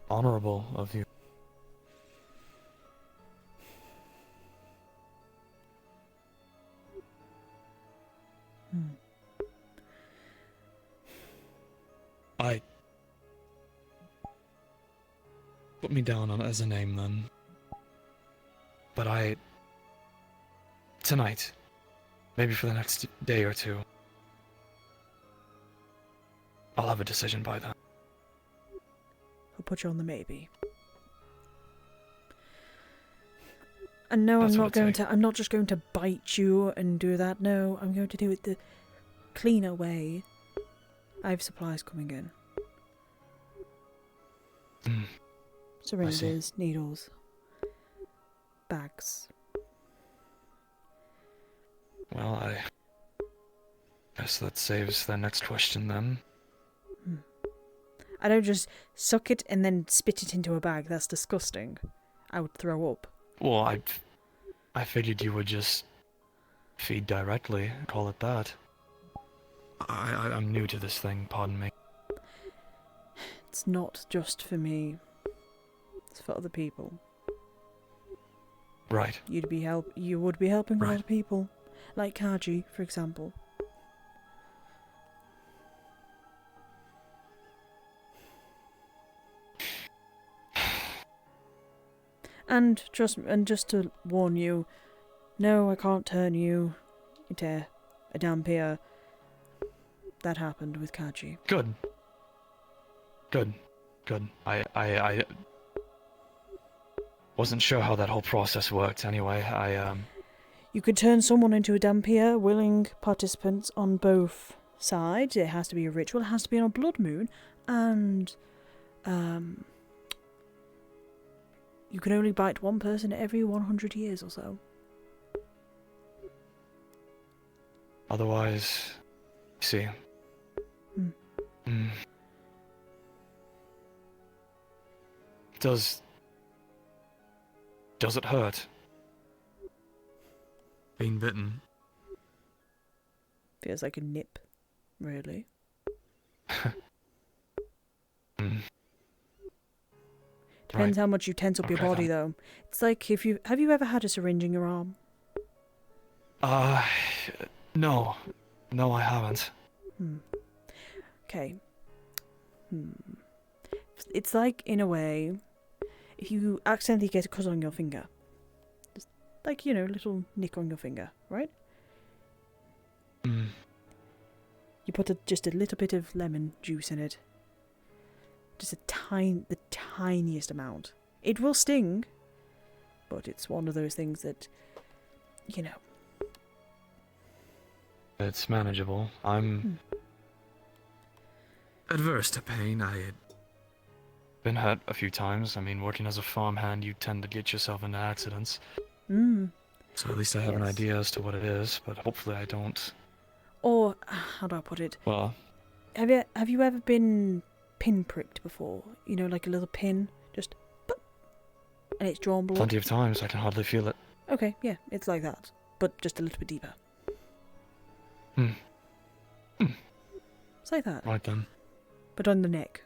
honorable of you. Put me down on as a name then. But tonight, maybe for the next day or two, I'll have a decision by then. I'll put you on the maybe. And no, That's I'm what not it's going like. to. I'm not just going to bite you and do that. No, I'm going to do it the cleaner way. I have supplies coming in. Syringes, needles, bags. Well, I guess that saves the next question then. I don't just suck it and then spit it into a bag. That's disgusting. I would throw up. Well, I figured you would just feed directly, call it that. I'm new to this thing, pardon me. It's not just for me. It's for other people. Right. You would be helping a lot of people. Like Kaji, for example. And just to warn you, no, I can't turn you into a Dampier. That happened with Kaji. Good. I wasn't sure how that whole process worked anyway. You could turn someone into a Dampier, willing participants on both sides. It has to be a ritual, it has to be on a blood moon, and you can only bite one person every 100 years or so. Otherwise, see. Does it hurt? Being bitten? Feels like a nip, really. Depends how much you tense up your body, though. It's like have you ever had a syringe in your arm? No, I haven't. Okay. It's like, in a way, if you accidentally get a cut on your finger. Just like, a little nick on your finger, right? You put just a little bit of lemon juice in it. Just the tiniest amount. It will sting, but it's one of those things that, It's manageable. I'm adverse to pain. I had been hurt a few times. I mean, working as a farmhand, you tend to get yourself into accidents. So at least I have an idea as to what it is, but hopefully I don't. Or, how do I put it? Well, Have you ever been pin-pricked before? Like a little pin, just boop, and it's drawn blood? Plenty of times. I can hardly feel it. Okay, yeah, it's like that, but just a little bit deeper. It's like that. Right then. But on the neck.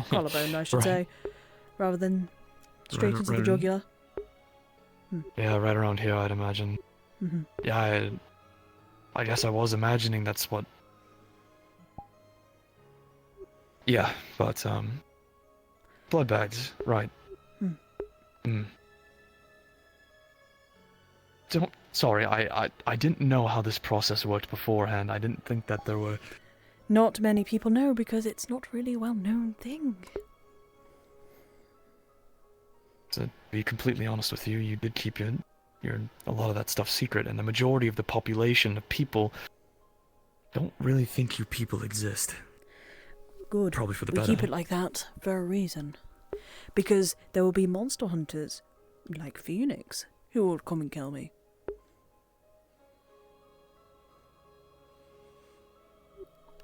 Collarbone, I should say, rather than straight into the jugular. Yeah, right around here, I'd imagine. Yeah, I guess I was imagining that's what. Yeah, but blood bags, right? Sorry, I didn't know how this process worked beforehand. I didn't think that there were. Not many people know because it's not really a well-known thing. To be completely honest with you, you did keep your a lot of that stuff secret, and the majority of the population of people don't really think you people exist. Good. Probably for the we better. keep it like that for a reason. Because there will be monster hunters, like Phoenix, who will come and kill me.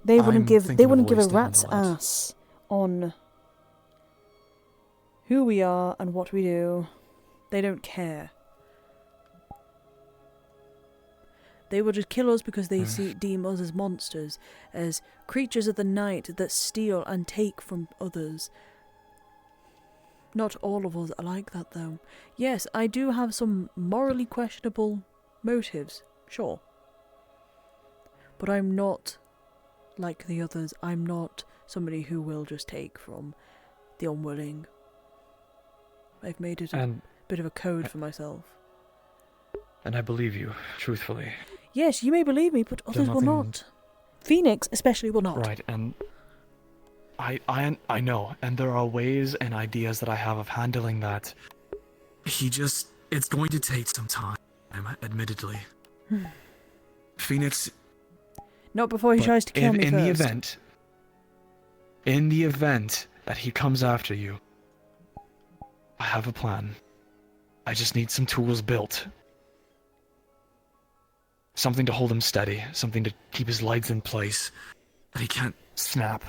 They wouldn't give a rat's ass on who we are and what we do. They don't care. They will just kill us because they deem us as monsters, as creatures of the night that steal and take from others. Not all of us are like that, though. Yes, I do have some morally questionable motives, sure. But I'm not like the others. I'm not somebody who will just take from the unwilling. I've made it a bit of a code for myself. And I believe you, truthfully. Yes, you may believe me, but others will not. Phoenix especially will not. Right, and I know, and there are ways and ideas that I have of handling that. It's going to take some time, admittedly. Phoenix... Not before he tries to kill me first. In the event that he comes after you, I have a plan. I just need some tools built. Something to hold him steady, something to keep his legs in place, that he can't snap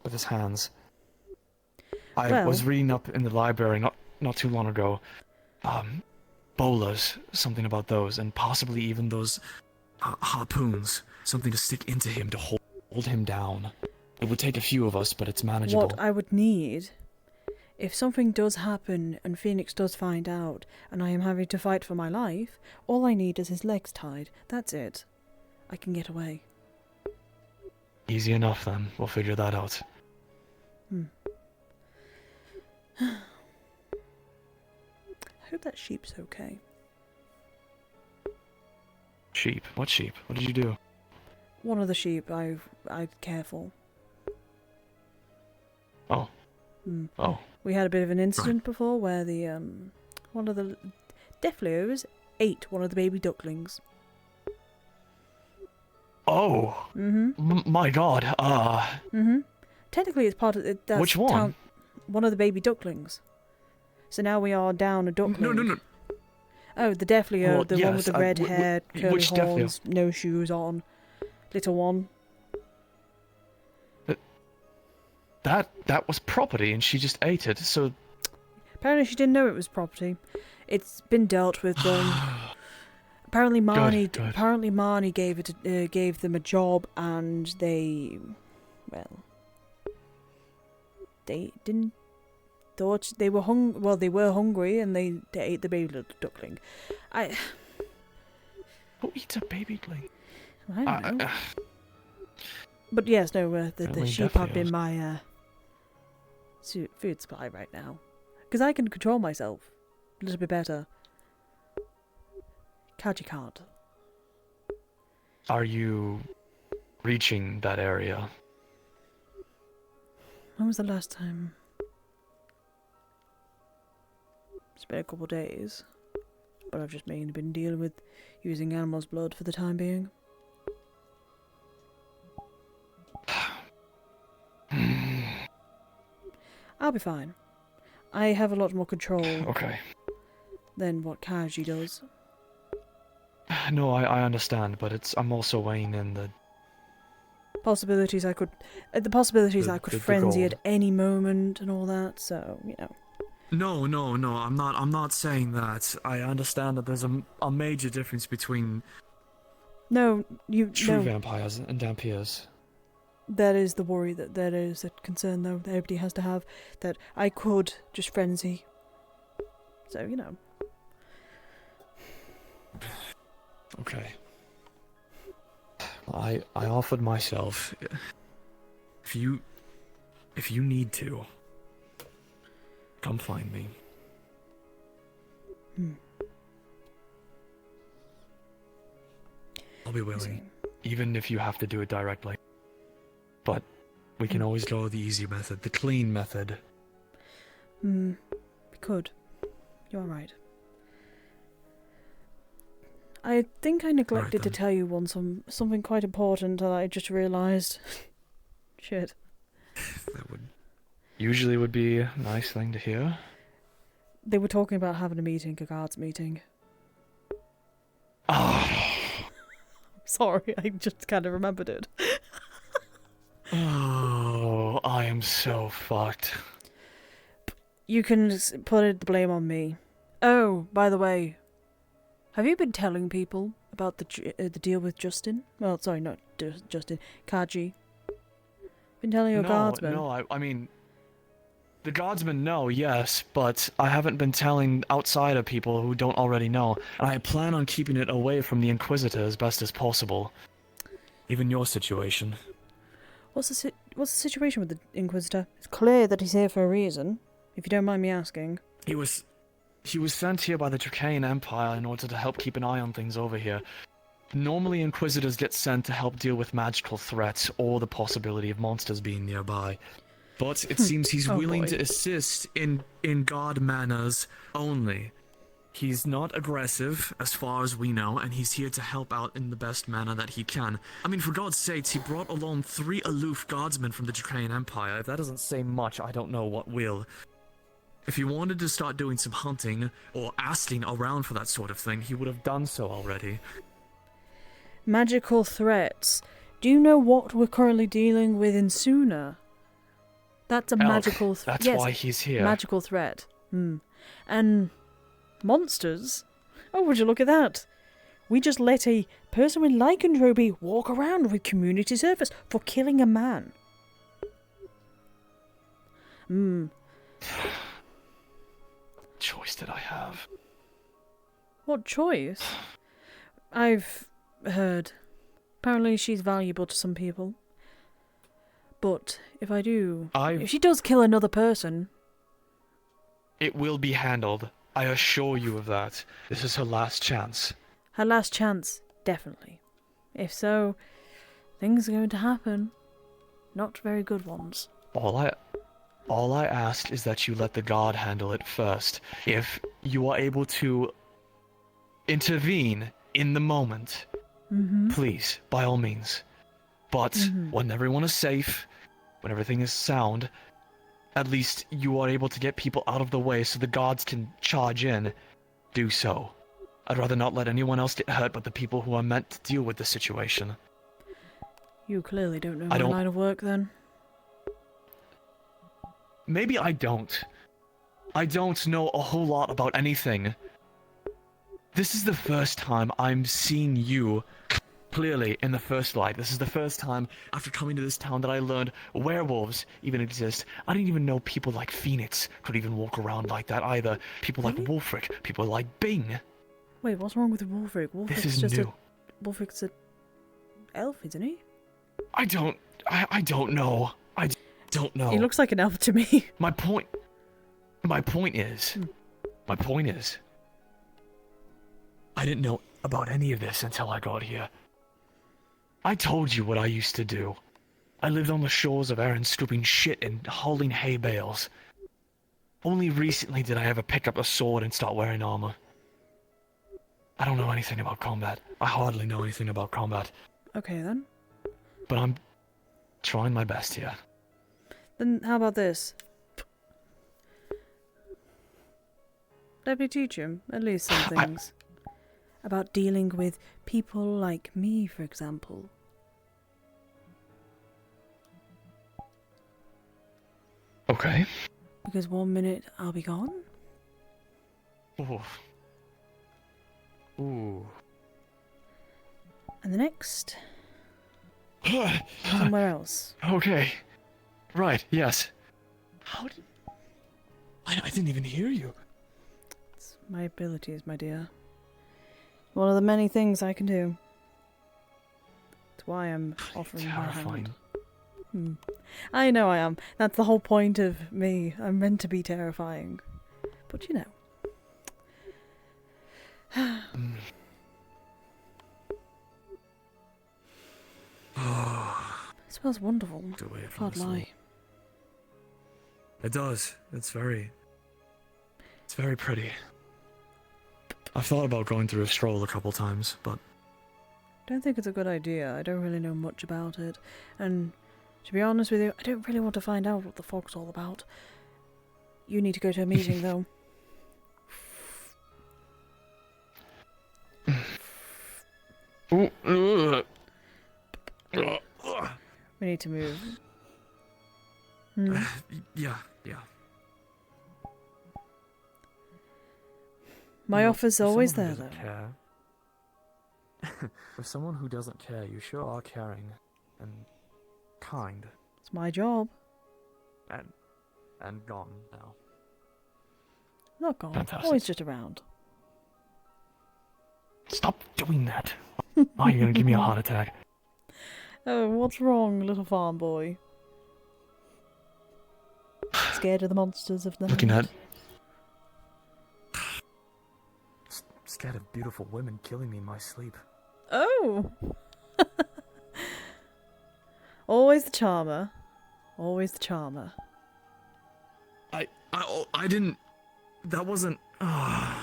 with his hands. I was reading up in the library not too long ago, bolas, something about those, and possibly even those harpoons. something to stick into him to hold him down. It would take a few of us, but it's manageable. What I would need, if something does happen and Phoenix does find out and I am having to fight for my life, all I need is his legs tied. That's it. I can get away. Easy enough then. We'll figure that out. I hope that sheep's okay. Sheep? What sheep? What did you do? One of the sheep I'd care for. Oh. Oh. We had a bit of an incident before where the one of the Defleos ate one of the baby ducklings. Oh. My God. Technically, it's part of it. Which one? One of the baby ducklings. So now we are down a duckling. No. Oh, the Defleo, Well, the one with yes, the red hair, curly which Defleo? horns, no shoes on, little one. That was property, and she just ate it. So Apparently, she didn't know it was property. It's been dealt with. Apparently, Marnie. Good. Apparently, Marnie gave them a job, and they, well, they didn't. Thought they were Well, they were hungry, and they ate the baby duckling. Who eats a baby duckling? I don't know. But yes, no. The Apparently sheep have been Defleos. my food supply right now, because I can control myself a little bit better. Kaji can't. Are you reaching that area? When was the last time? It's been a couple of days, but I've just mainly been dealing with using animals' blood for the time being. I'll be fine. I have a lot more control than what Kaji does. No, I understand, but I'm also weighing in the Possibilities I could... the possibilities I could frenzy at any moment and all that, so, you know. No, I'm not saying that. I understand that there's a major difference between No, true vampires and dampiers. That is the worry, that is a concern, though, that everybody has to have, that I could just frenzy. So, you know. Okay. I offered myself. If you need to, come find me. I'll be willing, even if you have to do it directly. But we can always go the easy method, the clean method. We could. You're right. I think I neglected to tell you something quite important that I just realised. Shit. That usually would be a nice thing to hear. They were talking about having a meeting, a guards meeting. Sorry, I just kind of remembered it. Oh, I am so fucked. You can put the blame on me. Oh, by the way, have you been telling people about the deal with Justin? Well, sorry, not Justin. Kaji. Been telling your guardsmen? No, I mean, the guardsmen know, yes, but I haven't been telling outsider people who don't already know, and I plan on keeping it away from the Inquisitor as best as possible. Even your situation. What's the situation with the Inquisitor? It's clear that he's here for a reason, if you don't mind me asking. He was sent here by the Draconian Empire in order to help keep an eye on things over here. Normally, Inquisitors get sent to help deal with magical threats or the possibility of monsters being nearby. But it seems he's willing to assist in guard manners only. He's not aggressive, as far as we know, and he's here to help out in the best manner that he can. I mean, for God's sakes, he brought along 3 aloof guardsmen from the Draconian Empire. If that doesn't say much, I don't know what will. If he wanted to start doing some hunting, or asking around for that sort of thing, he would have done so already. Magical threats. Do you know what we're currently dealing with in Suna? That's a magical threat. That's why he's here. Magical threat. And monsters? Oh, would you look at that? We just let a person with lycanthropy walk around with community service for killing a man? Choice did I have? What choice? I've heard. Apparently she's valuable to some people. But if if she does kill another person... It will be handled. I assure you of that. This is her last chance. Her last chance, definitely. If so, things are going to happen. Not very good ones. All I asked is that you let the god handle it first. If you are able to intervene in the moment, please, by all means. But when everyone is safe, when everything is sound, at least you are able to get people out of the way so the gods can charge in. Do so. I'd rather not let anyone else get hurt but the people who are meant to deal with the situation. You clearly don't know my line of work then. Maybe I don't. I don't know a whole lot about anything. This is the first time I'm seeing you clearly in the first light. This is the first time after coming to this town that I learned werewolves even exist. I didn't even know people like Phoenix could even walk around like that either. People like Wulfric, people like Bing. Wait, what's wrong with Wulfric? This is new. Wulfric's a elf, isn't he? I don't know. I don't know. He looks like an elf to me. My point is, I didn't know about any of this until I got here. I told you what I used to do. I lived on the shores of Erin scooping shit and hauling hay bales. Only recently did I ever pick up a sword and start wearing armor. I don't know anything about combat. I hardly know anything about combat. Okay then. But I'm trying my best here. Then how about this? Let me teach him at least some things. About dealing with people like me, for example. Okay. Because 1 minute I'll be gone. Ooh. And the next... somewhere else. Okay. Right, yes. How did... I didn't even hear you. It's my abilities, my dear. One of the many things I can do. That's why I'm offering my hand. I know I am. That's the whole point of me. I'm meant to be terrifying. But you know. It smells wonderful. Can't lie. It does. It's very pretty. I've thought about going through a stroll a couple times, but... I don't think it's a good idea. I don't really know much about it. And to be honest with you, I don't really want to find out what the fog's all about. You need to go to a meeting, though. We need to move. Yeah. My offer's always there, though. For someone who doesn't care, you sure are caring and kind. It's my job. And gone now. Not gone. Fantastic. Always just around. Stop doing that. Oh, you're gonna give me a heart attack. Oh, what's wrong, little farm boy? Scared of the monsters of the Looking night? Scared of beautiful women killing me in my sleep. Oh! Always the charmer. Always the charmer. I didn't... That wasn't... I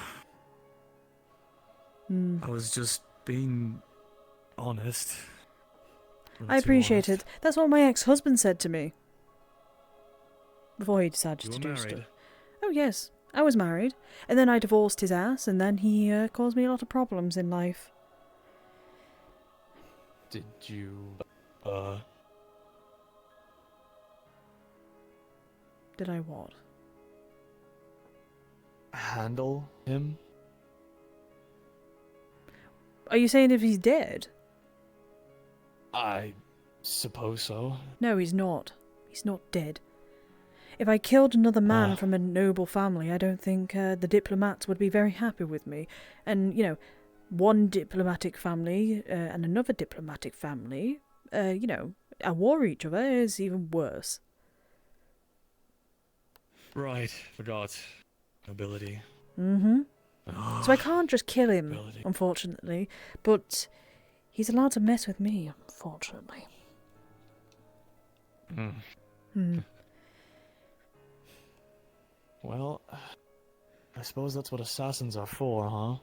was just being honest. I appreciate it. That's what my ex-husband said to me. Before he decided to do stuff. Oh yes, I was married. And then I divorced his ass, and then he caused me a lot of problems in life. Did you... Did I what? handle him? Are you saying if he's dead? I suppose so. No, he's not. He's not dead. If I killed another man from a noble family, I don't think the diplomats would be very happy with me. And, you know, one diplomatic family and another diplomatic family, you know, at war with each other is even worse. Right, forgot. Nobility. Mm-hmm. So I can't just kill him, unfortunately, but he's allowed to mess with me, unfortunately. Well, I suppose that's what assassins are for, huh?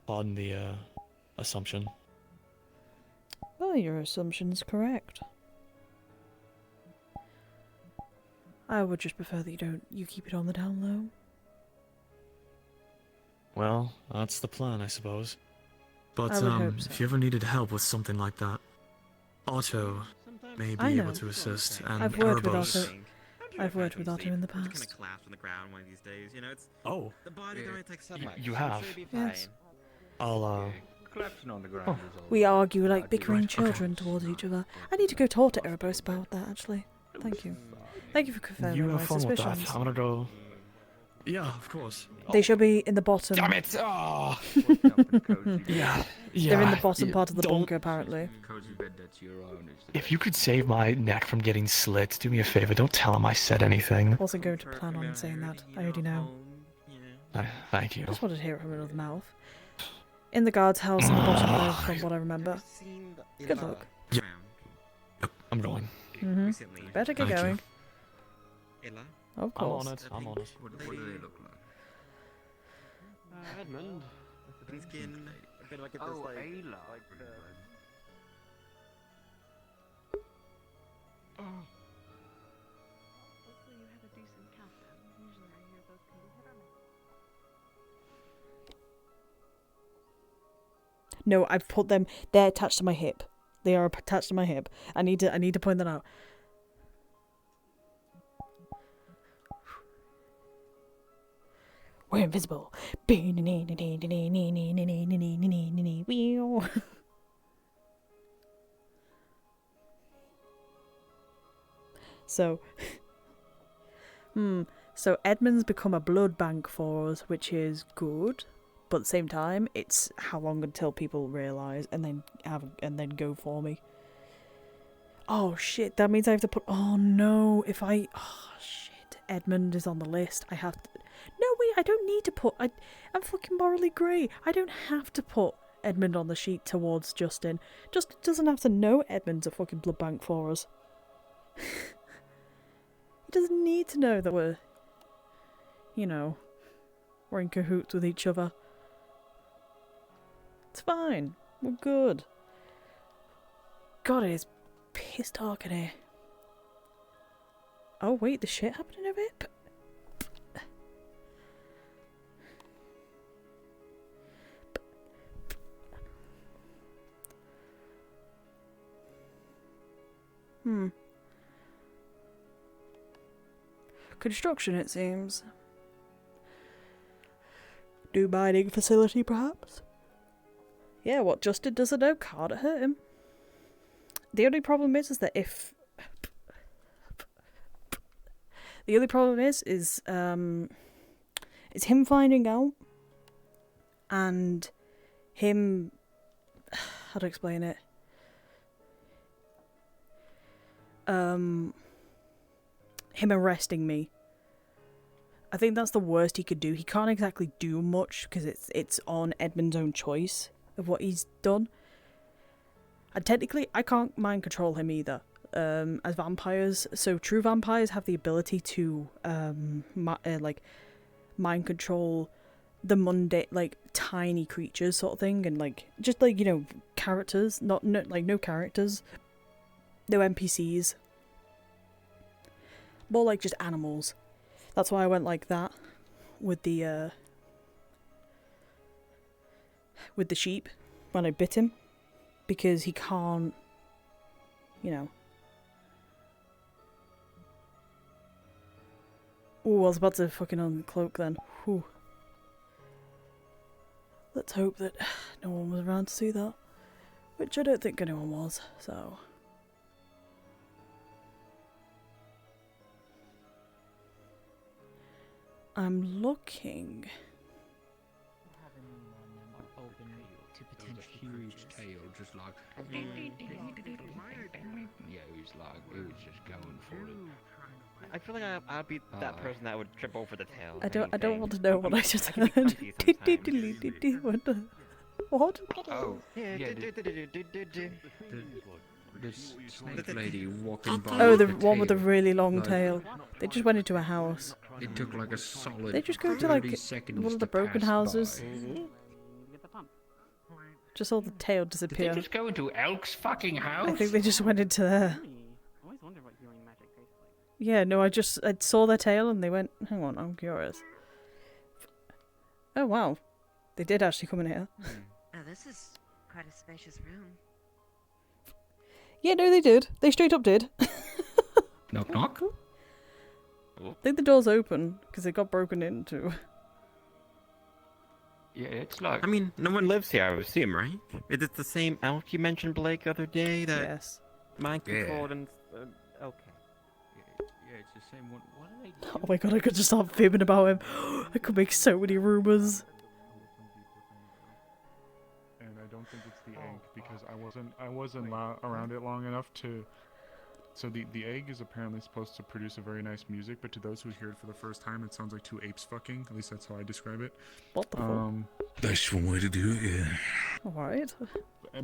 Pardon the, assumption. Well, your assumption's correct. I would just prefer that you keep it on the down low. Well, that's the plan, I suppose. But, I would hope so. if you ever needed help with something like that, Otto may I be know. able to assist, and I've worked with Erebos. Otto. I've worked with Otto in the Kind past. of collapse on the ground one of these days. You know, it's Oh. the body Yeah. only takes so much. You have? Yes. I'll, Collapsing on the ground. We argue like bickering children towards each other. I need to go talk to Erebos about that, actually. Thank you. Thank you for confirming You my have fun with that. suspicions. I'm gonna go... Yeah, of course. They shall be in the bottom. Damn it! Oh. Yeah. They're in the bottom yeah, part of the don't- bunker, apparently. If you could save my neck from getting slit, do me a favor, don't tell him I said anything. Wasn't going to plan on saying that. I already know. Thank you. Just wanted to hear it from another mouth. In the guard's house in the bottom left, from what I remember. Good luck. Yep. I'm going. Mm-hmm. Better get Thank you. going. Ella? Of course. I'm on it. What do they look like? Edmund. Thin skin, a bit like a Oh, like, Ayla. Hopefully you have a decent countdown. Usually I hear both can be hit or miss. No, I've put them. They're attached to my hip. They are attached to my hip. I need to point that out. We're invisible. So, so Edmund's become a blood bank for us, which is good. But at the same time, it's how long until people realise and then go for me. Oh shit! That means I have to put. Oh no! Oh shit! Edmund is on the list. I have to. No wait! I don't need to put. I'm fucking morally grey. I don't have to put Edmund on the sheet towards Justin. Justin doesn't have to know Edmund's a fucking blood bank for us. He doesn't need to know that we're, you know, we're in cahoots with each other. It's fine. We're good. God, it is piss dark in here. Oh wait, the shit happening over here? Construction, it seems. New mining facility, perhaps? Yeah, what Justin doesn't know can't hurt him. The only problem is that if... The only problem is him finding out and him... How to explain it? Him arresting me. I think that's the worst he could do. He can't exactly do much because it's on Edmund's own choice of what he's done. And technically, I can't mind control him either. As vampires, so true vampires have the ability to mind control the mundane, like tiny creatures, sort of thing, and like just like, you know, characters, no characters, no NPCs, more like just animals. That's why I went like that with the sheep when I bit him, because he can't, you know. Oh, I was about to fucking uncloak then. Whew. Let's hope that no one was around to see that. Which I don't think anyone was, so... I'm looking... Huge tail, just like yeah, it was just going for it. I feel like I'd be that person that would trip over the tail. I don't want to know what I just heard. What? Oh, Yeah. This snake lady walking by. Oh, the with one with the tail. really long Like, tail. They just went into a house. It took like a solid. They just go to like 30 seconds one of the to broken pass houses. by. Just saw the tail Did disappear. they just go into Elk's fucking house? I think they just went into there. I always wonder what healing magic tastes like. Yeah, no, I saw their tail and they went, hang on, I'm curious. Oh wow. They did actually come in here. Oh, this is quite a spacious room. Yeah, no, they did. They straight up did. Knock knock. I think the door's open because it got broken into. Yeah, it's like. I mean, no one lives here, I would assume, right? Is it the same elk you mentioned, Blake, the other day? That Yes. Mike Yeah. controlled and. Okay. Yeah, it's the same one. What are they Oh my god, I could just start fibbing about him. I could make so many rumours. And I don't think it's the egg because I wasn't around it long enough to. So the egg is apparently supposed to produce a very nice music, but to those who hear it for the first time, it sounds like two apes fucking. At least that's how I describe it. What the fuck? That's one way to do it, yeah. Alright.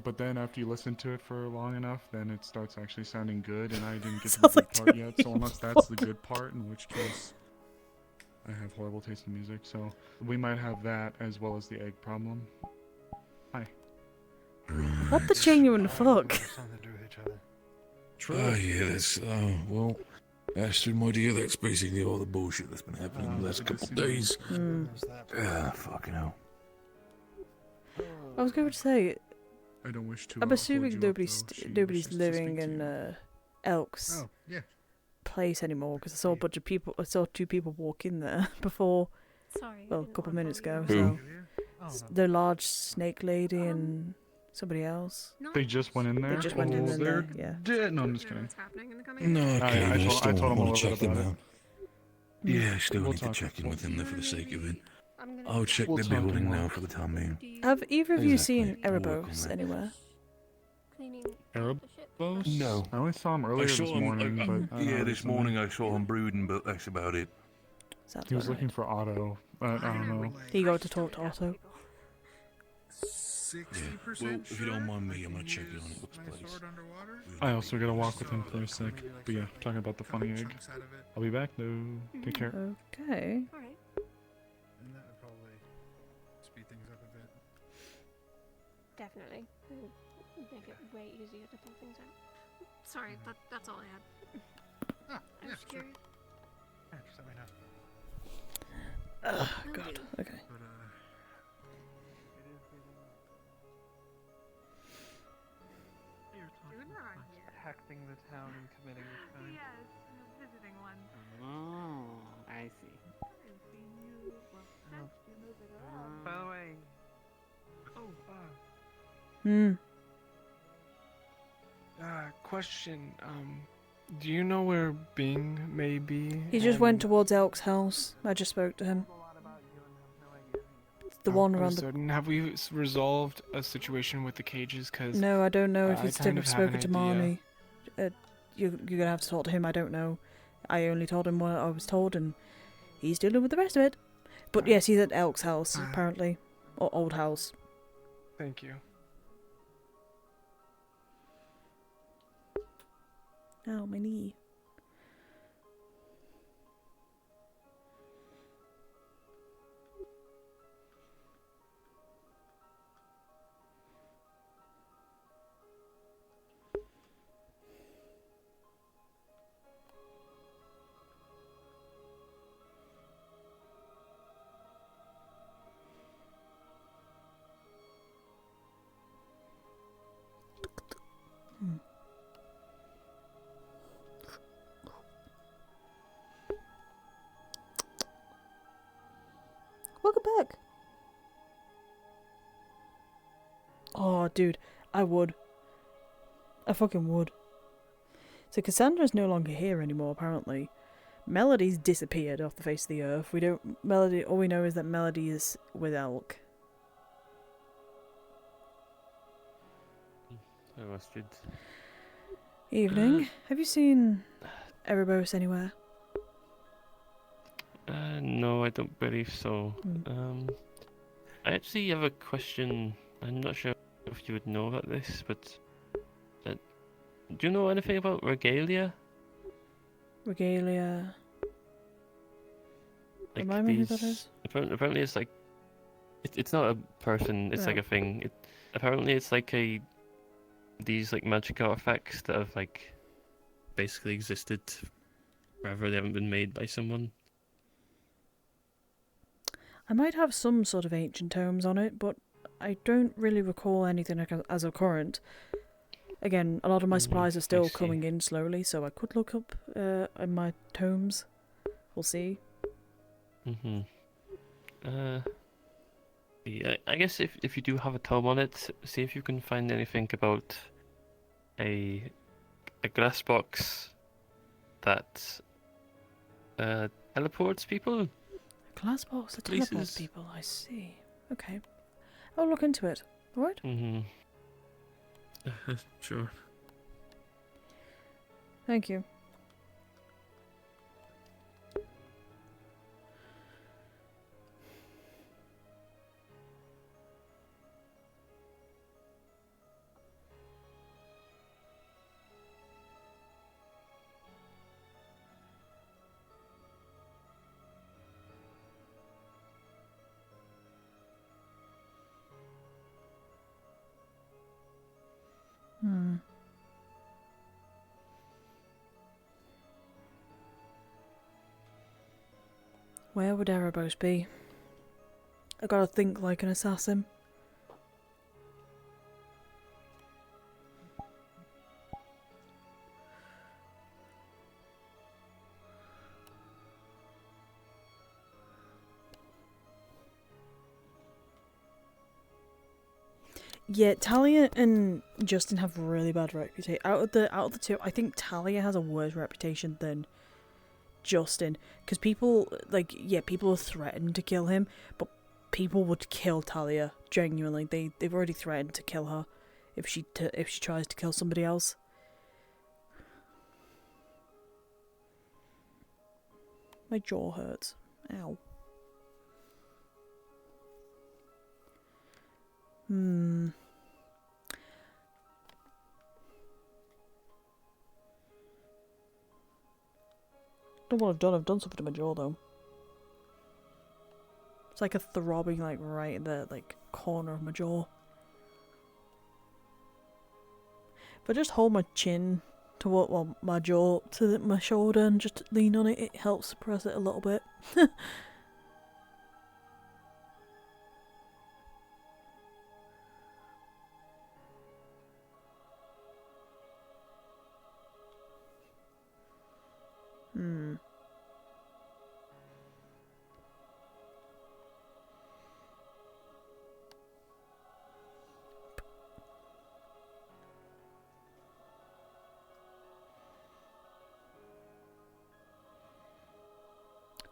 But then after you listen to it for long enough, then it starts actually sounding good, and I didn't get to the Sounds good like part two yet. So unless that's the good part, in which case I have horrible taste in music. So we might have that as well as the egg problem. Hi. What the genuine fuck? Oh, yeah, that's, well, Astrid, my dear, that's basically all the bullshit that's been happening the last couple of days. Fucking hell. I was going to say, I don't wish to. I'm hold assuming you up, nobody's though. She nobody's wishes to living speak to in you. Elk's Oh, yeah. place anymore because I saw a bunch of people. I saw two people walk in there before. Sorry. Well, a couple of minutes ago. Who? So the large snake lady and somebody else. They just went in there. They just went in Oh, there. they're Yeah. dead. No, I'm just kidding. No, okay, I I told still him a want little to check bit them about out. Yeah, I still need to check in with them there for the sake of it. I'll check We'll the talk building tomorrow. now for the time being. Have either of you Exactly. seen We'll work on Erebos that. anywhere? Erebos? No. I only saw him I earlier saw this him, morning, but I don't yeah, know, this recently. morning I saw him brooding, but that's about it. Sounds He was about looking for Otto, but I don't know. He got to talk to Otto. Yeah. Well, if you don't mind me, I'm gonna check in on Elk's place. I also gotta walk with him for a sec. But yeah, talking about the funny egg. I'll be back though. Take care. Okay. Alright. And that would probably speed things up a bit. Definitely. Make it way easier to pull things out. Sorry, that's all I had. Ah, I was curious. Yeah, just let me know. Oh god. Okay. But, Protecting the town and committing the crime. Yes, visiting one. Oh, I see. By the way. Hmm. Question, do you know where Bing may be? He just went towards Elk's house. I just spoke to him. It's the one around the. Certain. Have we resolved a situation with the cages? Cause No, I don't know if I he's kind still of have spoken an to idea. Marnie. You're gonna have to talk to him. I don't know. I only told him what I was told, and he's dealing with the rest of it. But yes, he's at Elk's house apparently, or old house. Thank you. Oh, my knee. Welcome back. dude, I would. I fucking would. So Cassandra's no longer here anymore, apparently. Melody's disappeared off the face of the earth. All we know is that Melody is with Elk. Hello, Astrid. Evening. Have you seen Erebos anywhere? No, I don't believe so. I actually have a question. I'm not sure if you would know about this, but do you know anything about Regalia? Regalia. Like Remind me who that is? Apparently, it's like it's not a person. It's like a thing. Apparently, it's like these like magic artifacts that have like basically existed forever. They haven't been made by someone. I might have some sort of ancient tomes on it, but I don't really recall anything as of current. Again, a lot of my supplies are still coming in slowly, so I could look up in my tomes. We'll see. Yeah, I guess if you do have a tome on it, see if you can find anything about a glass box that teleports people. Glass box that teleports people, I see. Okay. I'll look into it, alright? Sure. Thank you. Where would Erebos be? I gotta think like an assassin. Yeah, Talia and Justin have really bad reputation. Out of the two, I think Talia has a worse reputation than Justin, because people people are threatened to kill him, but people would kill Talia genuinely. They've already threatened to kill her if she tries to kill somebody else. My jaw hurts. Ow. Don't know what I've done something to my jaw though. It's like a throbbing like right in the corner of my jaw. If I just hold my chin to my jaw to my shoulder and just lean on it, it helps suppress it a little bit.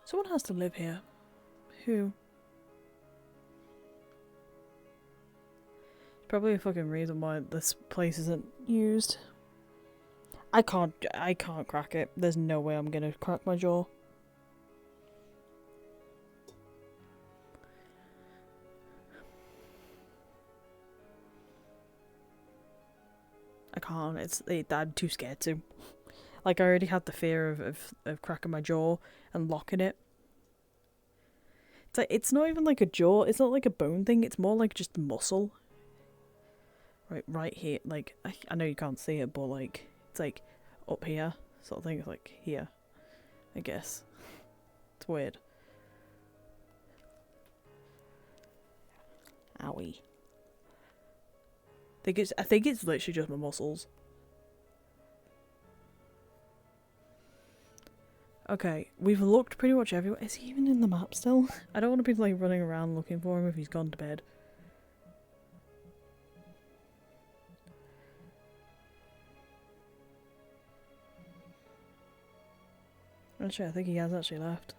Someone has to live here. Who? Probably a fucking reason why this place isn't used. I can't crack it. There's no way I'm gonna crack my jaw. I can't. I'm too scared to. Like, I already had the fear of cracking my jaw and locking it. It's like, it's not even like a jaw. It's not like a bone thing. It's more like just muscle. Right here. Like, I know you can't see it, but like, it's like up here, sort of thing. It's like here, I guess. It's weird. Owie. I think it's literally just my muscles. Okay, we've looked pretty much everywhere. Is he even in the map still? I don't want to be like running around looking for him if he's gone to bed. Actually, I think he has actually left.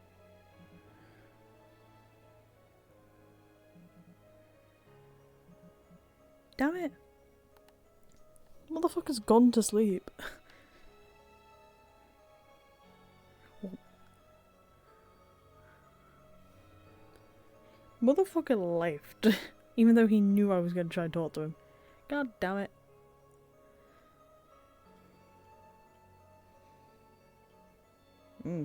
Damn it! Motherfucker's gone to sleep. Motherfucker left, even though he knew I was going to try and talk to him. God damn it.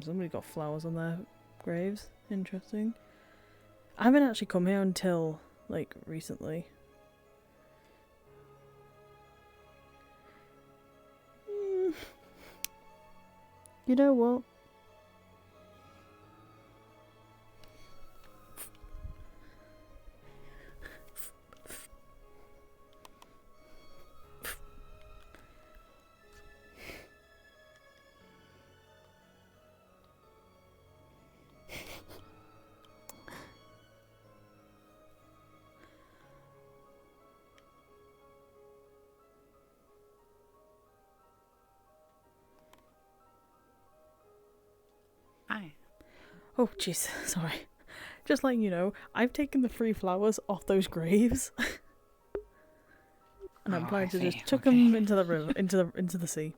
Somebody got flowers on their graves. Interesting. I haven't actually come here until, like, recently. You know what? Hi. Oh, jeez, sorry. Just letting you know, I've taken the free flowers off those graves, and I'm planning to just chuck them into the river, into the sea.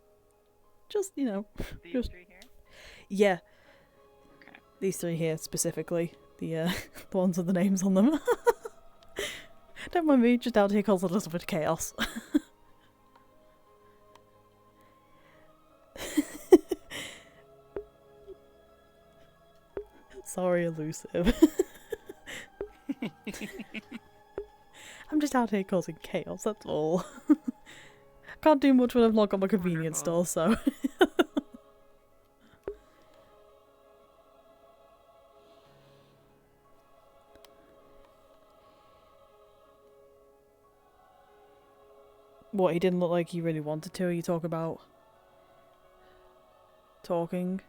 Just, you know, just. Yeah. Okay. These three here specifically, the ones with the names on them. Don't mind me, just out here causing a little bit of chaos. Sorry, elusive. I'm just out here causing chaos, that's all. Can't do much when I've not got my convenience store, so. What, he didn't look like he really wanted to? Are you talking about talking?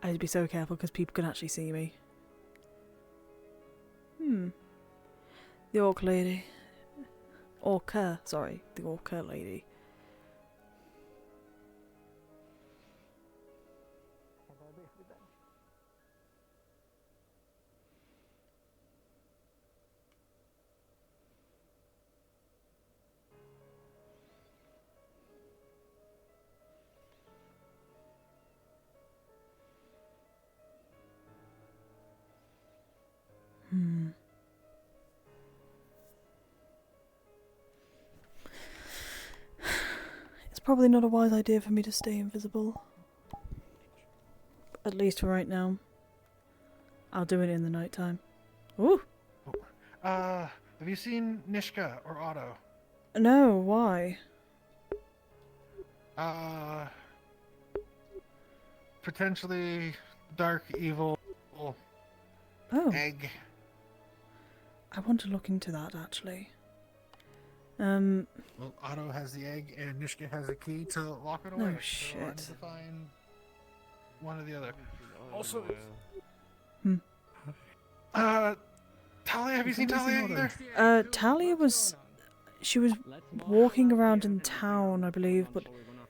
I'd be so careful because people can actually see me. The orc lady. Orca, sorry. The orca lady. It's probably not a wise idea for me to stay invisible. At least for right now. I'll do it in the night time. Ooh! Have you seen Nishka or Otto? No, why? Potentially dark, evil egg. I want to look into that, actually. Well, Otto has the egg, and Nishka has a key to lock it away. No shit. So I need to find one or the other. Also, Talia, have you seen Talia either? Talia was... She was walking around in town, I believe, but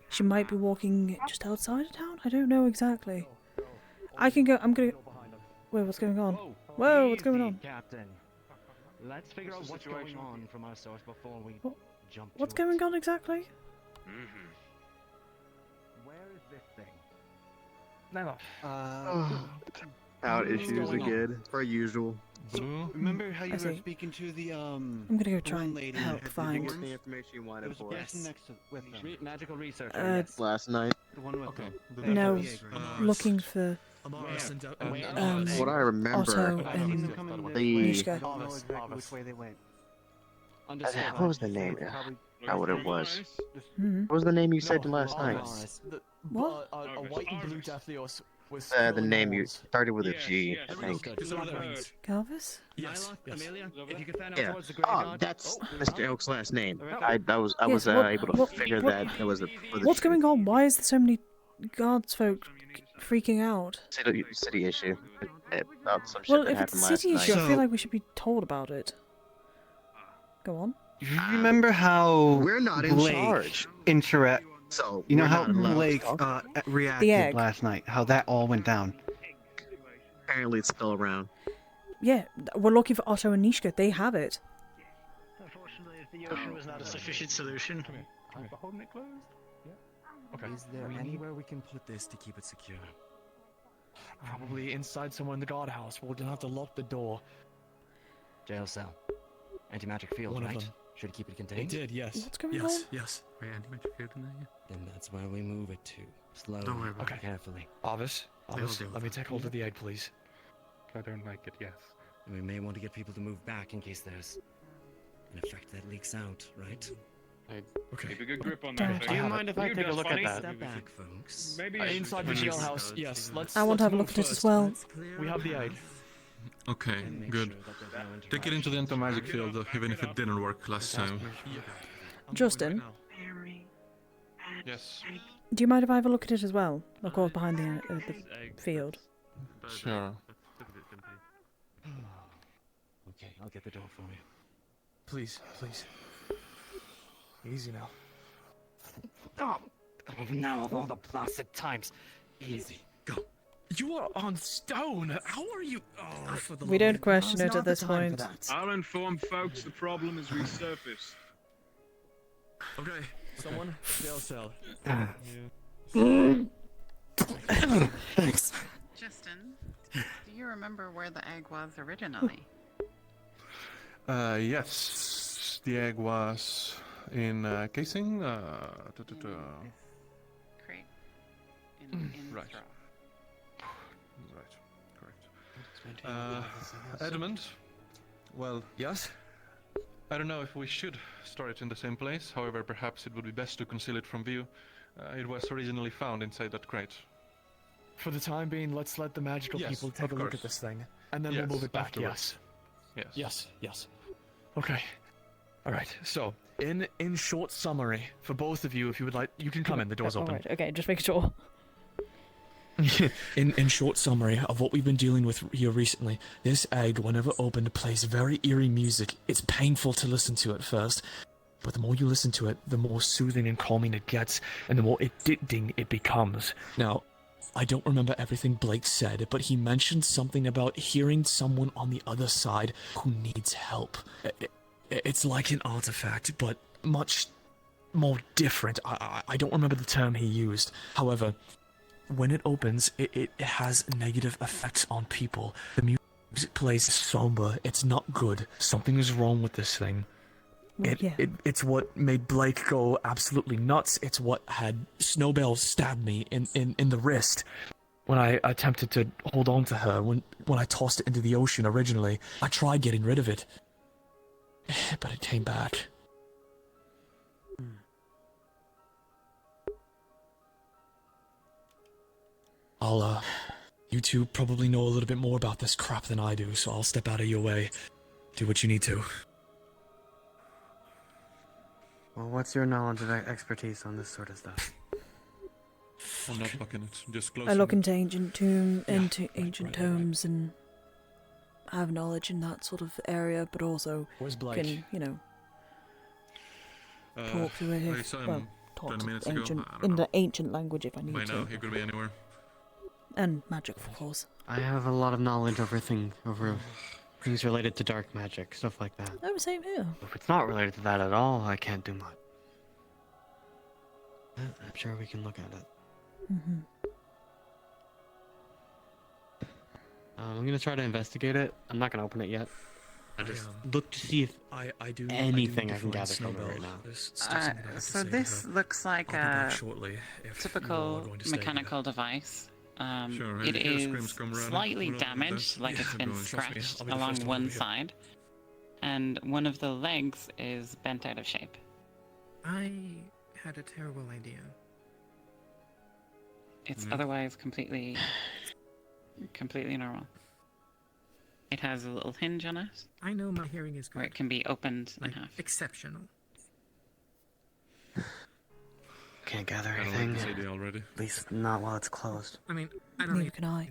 she might be walking just outside of town? I don't know exactly. I can go... I'm gonna... Wait, what's going on? Whoa, what's going on? Captain. Let's figure out what's going on from our source before we jump to What's going on exactly? Where is this thing? No. Out issues again, per usual. Remember how you I were see. speaking to the I'm gonna go try and lady help at the find... beginning? The information you wanted There was a for person next to with them. Magical researcher. yes. last night. The one with No, looking for... What I remember, Otto and Nishka. which way they went. what was the name? Not what it was. Mhm. What was the name you said last night? What? A white and blue Deathleos with The name you started with a G, I think. Galvis? Yes. Yeah. Oh, that's Mr. Elk's last name. I was Yes, what- able to what- figure what- that was for the What's going on? Why is there so many guards folk freaking out? City issue. About some shit Well, that if it's a happened last city night. issue, I feel like we should be told about it. Go on. You remember how We're not in Blake charge. So you know we're how not allowed to Blake talk? reacted last night? How that all went down? Apparently it's still around. Yeah, we're looking for Otto and Nishka. They have it. Unfortunately, if the ocean was not a sufficient solution. Holding it closed? Yeah. Okay. Is there anywhere we can put this to keep it secure? Probably inside somewhere in the guardhouse. We're gonna have to lock the door. Jail cell. Anti-magic field, One of right? them. Should keep it It contained? did, yes. What's going yes, on? Yes. Wait, anti-magic field in there? Yeah. Then that's where we move it to. Slowly, Don't worry about it. carefully. Arvis, They'll deal let with me it. take hold of the egg, please. I don't like it, yes. And we may want to get people to move back in case there's an effect that leaks out, right? Okay. Keep a good grip on Damn that. it. thing. Do you mind if I You take a just look at funny. that? Step back, folks. Maybe Inside the jailhouse, yes. Let's. I want to have a let's look move at it as first. well. We have the egg. Okay, good. Take it into the anti-magic field, even if it didn't work last time. Justin, Yes. do you mind if I have a look at it as well? Like what's behind the field? Sure. Okay, I'll get the door for you. Please, please. Easy now. Oh, now of all the plastic times. Easy. Go. You are on stone. How are you? Oh, for the We don't question it at this point. I'll inform folks the problem is resurfaced. Okay, someone, jail cell. Thanks. Justin, do you remember where the egg was originally? Yes. The egg was in casing. Crate. In Right. straw. Right, correct. Edmund, well, yes? I don't know if we should store it in the same place, however, perhaps it would be best to conceal it from view. It was originally found inside that crate. For the time being, let's let the magical Yes, people take of a look course. at this thing, and then Yes, we'll move it back. afterwards. Yes. Yes. Yes. Okay. All right. So, in short summary, for both of you, if you would like, you can come in. The door's open. Alright, okay, just make sure. In short summary of what we've been dealing with here recently, this egg, whenever opened, plays very eerie music. It's painful to listen to at first, but the more you listen to it, the more soothing and calming it gets, and the more addicting it becomes. Now, I don't remember everything Blake said, but he mentioned something about hearing someone on the other side who needs help. It's like an artifact, but much more different. I don't remember the term he used. However, when it opens, it has negative effects on people. The music plays somber. It's not good. Something is wrong with this thing. It's what made Blake go absolutely nuts. It's what had Snowbell stab me in the wrist when I attempted to hold on to her. When I tossed it into the ocean originally, I tried getting rid of it, but it came back. You two probably know a little bit more about this crap than I do, so I'll step out of your way. Do what you need to. Well, what's your knowledge of expertise on this sort of stuff? I'm not looking it. Just close. I look into ancient tomes and have knowledge in that sort of area, but also Where's Blake? can, talk to it. I saw him Well, talk 20 to minutes ago. ancient I don't in know. the ancient language if I need By now, to. he could be anywhere. And magic, of course. I have a lot of knowledge over things related to dark magic, stuff like that. Oh, same here. If it's not related to that at all, I can't do much. I'm sure we can look at it. I'm gonna try to investigate it. I'm not gonna open it yet. I just look to see if I do anything I define can gather from it Snowbell. right now. There's still something I have to So say to this her. looks like I'll be back a shortly if you all are typical going to stay mechanical device. Sure, It if you hear is screams come running, slightly we'll open damaged, that. like Yeah, it's I'm been going, trust me, scratched I'll be the along first one one over here. side, and one of the legs is bent out of shape. I had a terrible idea. It's Mm-hmm. otherwise completely normal. It has a little hinge on it, I know my hearing is where good. it can be opened in Like, half. exceptional. can't gather I don't anything. like this idea already. At least not while it's closed. I mean, I don't Neither know. can I.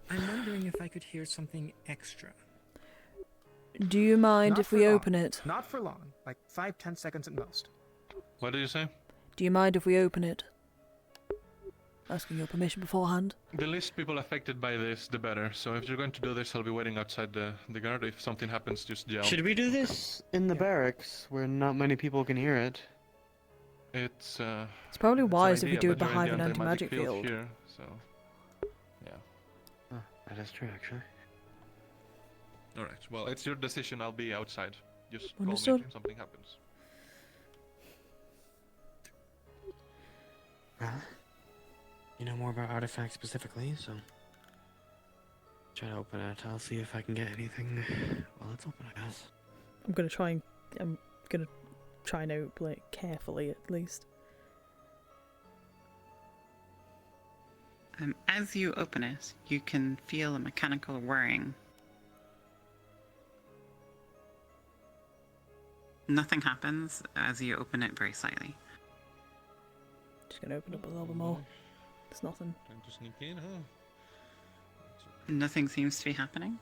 I'm wondering if I could hear something extra. Do you mind Not if for we long. open it? Not for long. Like 5-10 seconds at most. What do you say? Do you mind if we open it? Asking your permission beforehand. The least people affected by this, the better. So if you're going to do this, I'll be waiting outside the guard. If something happens, just yell. Should we do this in the barracks where not many people can hear it? It's probably it's wise an if we idea, do it but you're in behind the an anti-magic anti-magic field. here, so yeah. Oh, that is true, actually. All right. Well, it's your decision. I'll be outside. Just call me Understood. if something happens. Well, you know more about artifacts specifically, so try to open it. I'll see if I can get anything while it's open, I guess. I'm gonna try and open it carefully at least. As you open it, you can feel a mechanical whirring. Nothing happens as you open it very slightly. Just gonna open up a little bit more. There's nothing. Time to sneak in, huh? Nothing seems to be happening.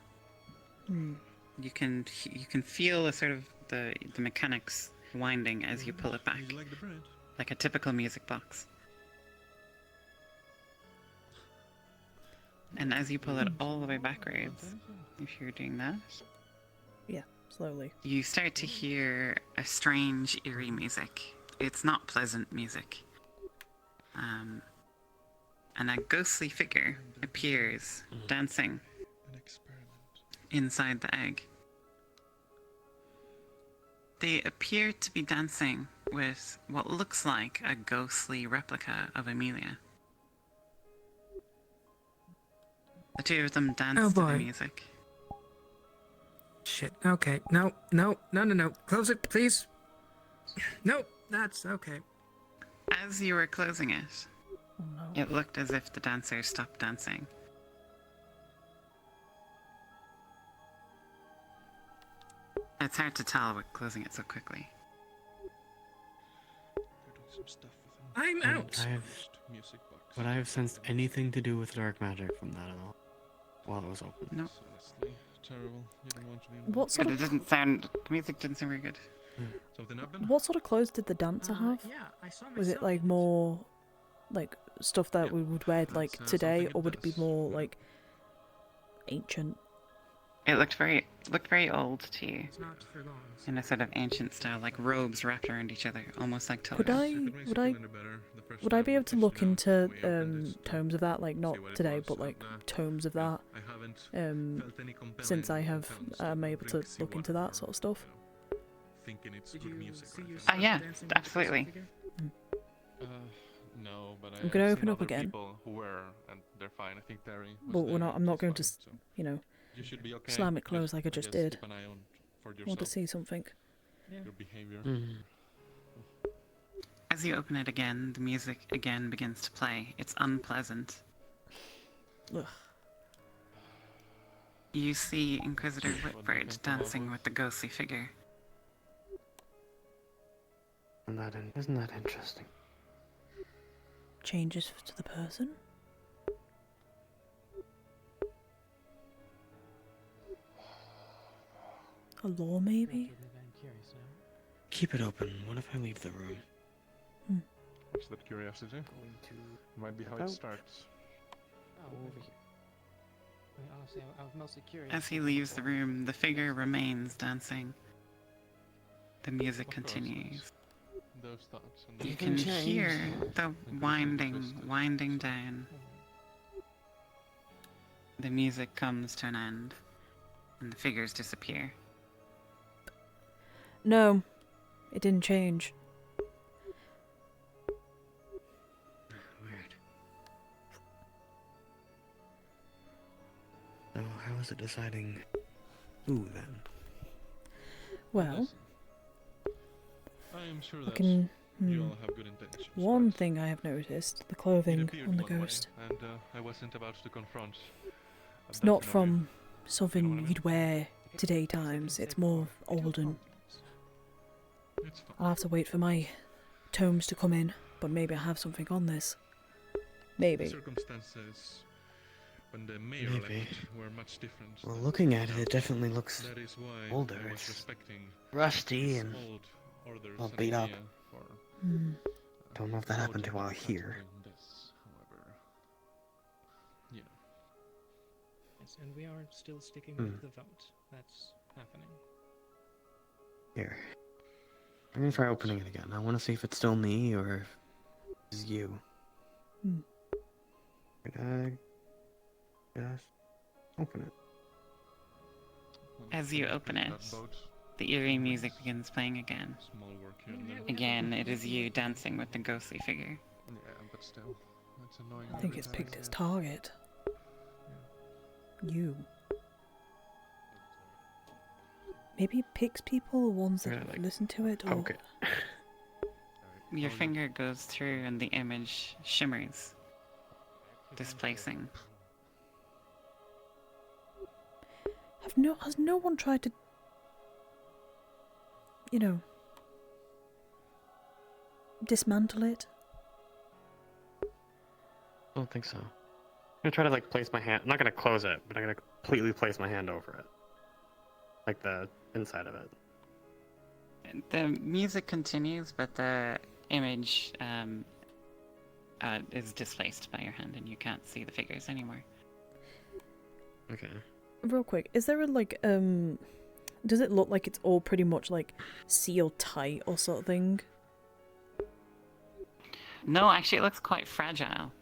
Hmm. You can feel a sort of the mechanics winding as you pull it back, Like the bread. like a typical music box. And as you pull it all the way backwards, if you're doing that, Yeah, slowly. you start to hear a strange, eerie music. It's not pleasant music. And a ghostly figure appears, dancing inside the egg. They appear to be dancing with what looks like a ghostly replica of Amelia. The two of them dance Oh, to the boy. music. Shit. Okay. No. Close it, please. No, that's okay. As you were closing it, Oh no. it looked as if the dancers stopped dancing. It's hard to tell with closing it so quickly. Some stuff with I'm out. music box. Would I have sensed anything to do with dark magic from that at all? While it was open? No. Honestly, terrible. You don't want to be What sort But it of doesn't sound. The music didn't sound very good. Something happened? what sort of clothes did the dancer have? Yeah, I saw Was it like more like stuff that we would wear like today, or would it be more like ancient? It looked very old to you, It's not for long. in a sort of ancient style, like robes wrapped around each other, almost like Would togas. I be able to look into tomes of that, like not today, but like tomes of that, since I have I'm able to look into that sort of stuff. Thinking it's good music. Yeah, absolutely. No, but I'm gonna I've open seen up other again. people who were, and they're fine. I think Terry was But there, I'm not he's going to, fine, so you know, you should be okay. slam it closed like I I just guess did. keep an eye on for I want to yourself, see something. your behavior. As you open it again, the music again begins to play. It's unpleasant. Ugh. You see Inquisitor Whitbird dancing with the ghostly figure. Isn't that interesting? Changes to the person. A law, maybe? Keep it open. What if I leave the room? What's that curiosity? Might be how it starts. Oh, over here. I mean, honestly, I was mostly curious. As he leaves the room, the figure remains dancing. The music Of course, continues. Those thoughts. And You those can hear the winding down. The music comes to an end, and the figures disappear. No, it didn't change. Weird. So how is it deciding who then? Well, I am sure I that can. you all have good intentions. One thing I have noticed: the It clothing appeared on the one way, ghost. and I wasn't about to confront. It's not from something you'd wear today times. It's more olden. Yeah, It's fine. I'll have to wait for my tomes to come in, but maybe I have something on this. Maybe. The circumstances when the mayor Maybe. left were much different. Well, than looking at it, now. it definitely looks That is why older. I was It's respecting rusty his and old orders all and beat up. idea for, Don't know if that happened to forging while a path here. doing this, however. Yeah. Yes, and we are still sticking Hmm. with the vote. That's happening. Here. I'm gonna try opening it again. I want to see if it's still me or if it's you. Hmm. Could I just open it? As you open it, the eerie music begins playing again. Small work here and there. Again, it is you dancing with the ghostly figure. Yeah, but still, it's annoying. I think every it's time. picked its target. You. Maybe it picks people, the ones that Like, listen to it, or... poke it. Your finger goes through and the image shimmers, displacing. Has no one tried to, you know, dismantle it? I don't think so. I'm gonna try to like place my hand. I'm not gonna close it, but I'm gonna completely place my hand over it, like the inside of it. The music continues, but the image is displaced by your hand, and you can't see the figures anymore. Okay. Real quick, is there a, like, does it look like it's all pretty much, like, sealed tight or sort of thing? No, actually, it looks quite fragile.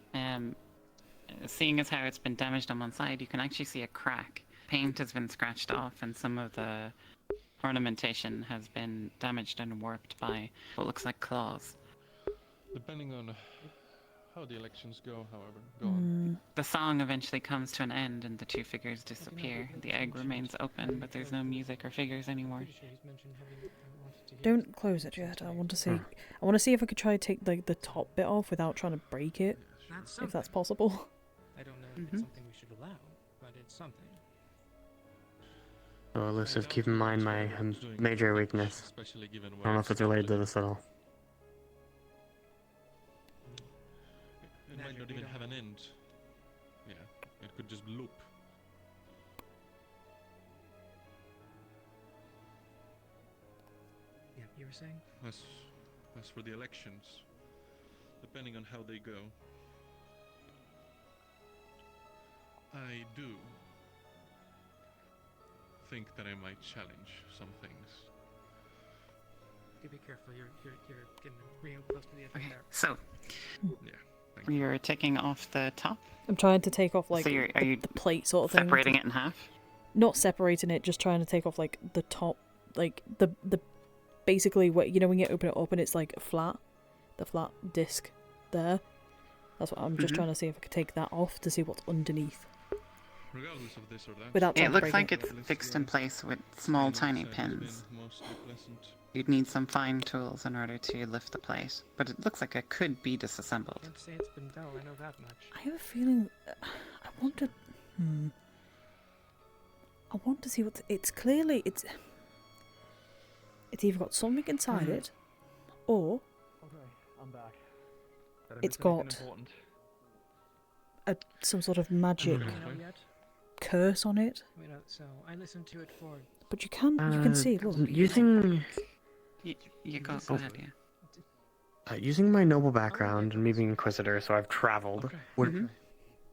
Seeing as how it's been damaged on one side, you can actually see a crack. Paint has been scratched off, and some of the ornamentation has been damaged and warped by what looks like claws. Depending on how the elections go, however, go on. The song eventually comes to an end, and the two figures disappear. The egg remains open, but there's no music or figures anymore. Don't close it yet. I want to see. I want to see if I could try to take like the top bit off without trying to break it, if that's possible. I don't know if it's something we should allow, but it's something. So elusive, keep in mind my major weakness. I don't know if it's related to this at all. It might not even have an end. Yeah, it could just loop. Yeah, you were saying? As for the elections, depending on how they go, I do think that I might challenge some things. Do be careful. You're getting real close to the edge there. So, yeah, you're taking off the top? I'm trying to take off like So are you the plate sort of thing. separating it in half? Not separating it, just trying to take off like the top, like the basically what you know when you open it up and it's like flat, the flat disc there. That's what I'm just trying to see if I could take that off to see what's underneath. Regardless of this or that, Without It trying to looks break like it. it's fixed in place with small tiny pins. You'd need some fine tools in order to lift the plate, but it looks like it could be disassembled. Can't say it's been dull. I know that much. I have a feeling. I want to. I want to see what it's clearly it's. It's either got something inside it, or Okay, I'm back. it's got some sort of magic curse on it. So I listened to it for. But you can see. Look. Using You go ahead, yeah. using my noble background and me being inquisitor, so I've traveled. Would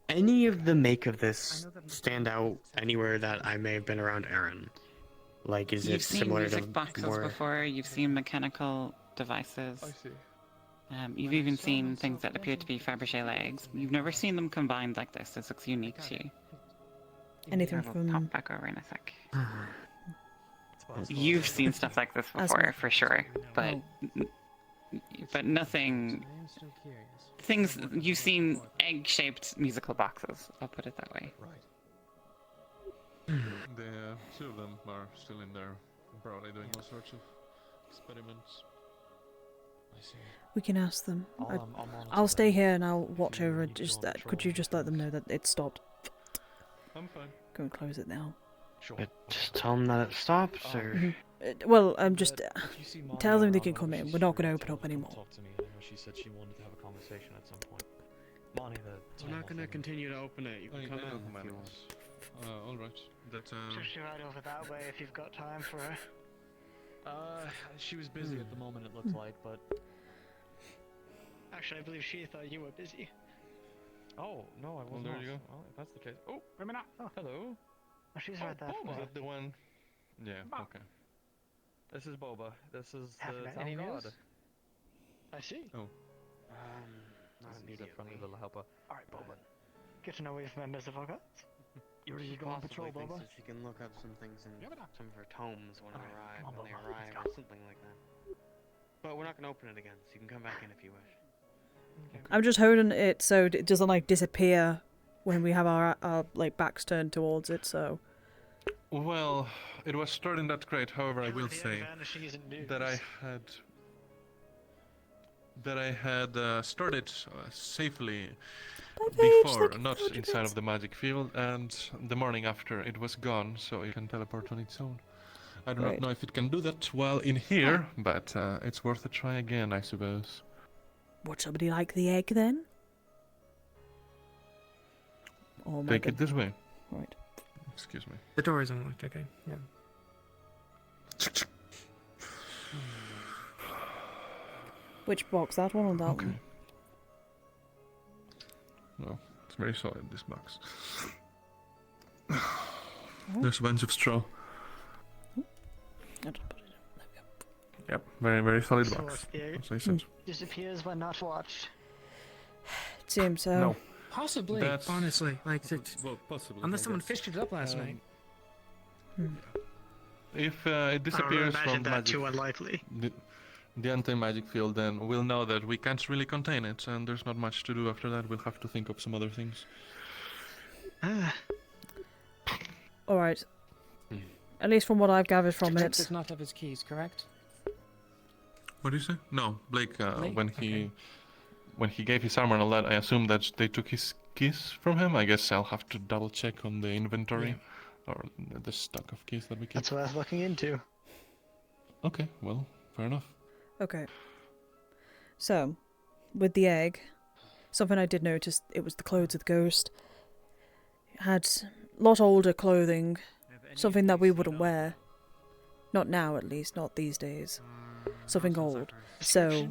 any of the make of this stand out anywhere that I may have been around Aaron? Like, is You've it seen similar music to boxes more? before, you've seen mechanical devices. I see. You've even seen things that appear to be Fabergé legs. You've never seen them combined like this. This looks unique to you. Anything I will from. pop back over in a sec. You've seen stuff like this before, for sure, but nothing. I am still curious. Things you've seen egg-shaped musical boxes. I'll put it that way. Two of them are still in there, probably doing all sorts of experiments. I see. We can ask them. I'll I'll stay here and I'll watch over it. Just could you just let them know that it stopped? I'm fine. Go and close it now. Sure. Just tell them that it stopped, or Well, I'm just... If you see Marnie tell them they around can come whenever in. she's We're not free, going to tell open her up to come anymore. Talk to me. I know she said she wanted to have a conversation at some point. Marnie, the We're not tall gonna thing. continue to open it. You can come in if you want. Alright. That, Push you right over that way if you've got time for her. She was busy at the moment, it looked like, but... Actually, I believe she thought you were busy. Oh, no, I was Well, not. there you go. Well, if that's the case... Oh, wait a minute! Oh. Hello? Oh, she's right there. Is that the one? Yeah, okay. This is Boba. This is Have the any town news? guard. I see. Oh. Not need a friendly little helper. Alright, Boba. Good to know we've members of our guards. You ready to go on patrol, Possibly Boba? thinks that she can look up some things in some of her tomes when Alright, come on, they Boba, arrive, let's or something like that. But we're not gonna open it again, so you can come back in if you wish. I'm just holding it so it doesn't like disappear when we have our like backs turned towards it. So Well, it was starting that great. However, I will The say vanishing isn't news. that I had started safely before, not inside of the magic field, and the morning after it was gone, so it can teleport on its own. I do not Right. know if it can do that while in here, but it's worth a try again, I suppose. would somebody like the egg then? Oh my Take it this way. Right. Excuse me. The door is unlocked, okay. Yeah. Which box? That one or that Okay. one? Well, it's very solid, this box. There's a bunch of straw. Yep, very, very solid So box. the egg As I said. disappears when not watched. It seems so. No. Possibly, That's- honestly. Like, Well, possibly. unless I someone guess. fished it up last night. If it I would disappears imagine from that magic, too unlikely. the anti-magic field, then we'll know that we can't really contain it, and there's not much to do after that. We'll have to think of some other things. All right. At least from what I've gathered from Blake it. does not have his keys, correct? What do you say? No, Blake. Blake? When he gave his armor and all that, I assume that they took his keys from him. I guess I'll have to double check on the inventory or the stock of keys that we keep. That's worth looking into. Okay, well, fair enough. Okay. So, with the egg, something I did notice, it was the clothes of the ghost. It had a lot older clothing, something that we wouldn't wear. Not now, at least, not these days. Something old. So,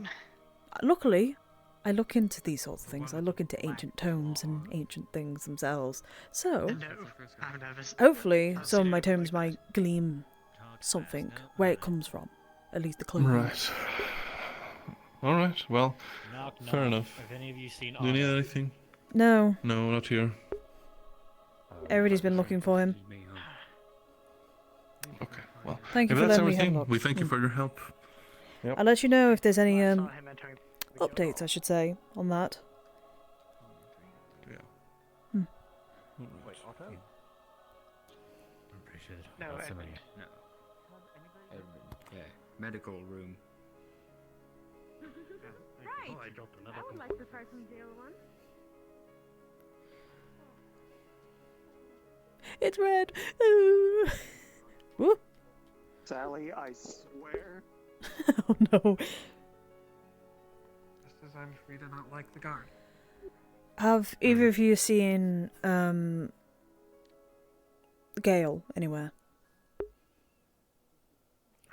luckily, I look into these sorts of things. I look into ancient tomes and ancient things themselves. So, No, I've never hopefully, some of my tomes might gleam something, where it comes from. At least the clothing. Right. All right. Well, Knock, fair knock. enough. Have any of you seen Do you need Otto? anything? No, No, not here. everybody's been looking for him. Okay. Well, Thank you if for that's letting me have a everything, look. we thank you for your help. Yep. I'll let you know if there's any updates, I should say, on that. Yeah. Wait, Otto? I'm pretty sure No, that's Edmund. somebody. No. Edmund. Yeah, medical room. Right. Oh, I dropped another I would like to try some jail one. It's red! Ooh. Whoop. Sally, I swear. Oh no. Just as I'm free to not like the guard. Have either of you seen, Gale anywhere?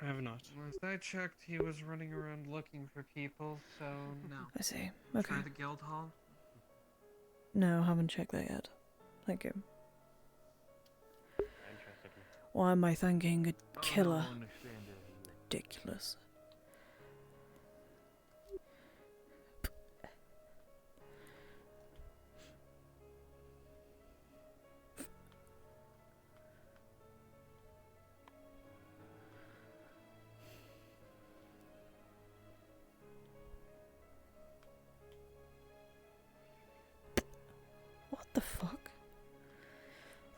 I have not. Last I checked, he was running around looking for people, so no. I see. Okay. Try the guild hall. No, I haven't checked that yet. Thank you. Why am I thanking a killer? Ridiculous. What the fuck?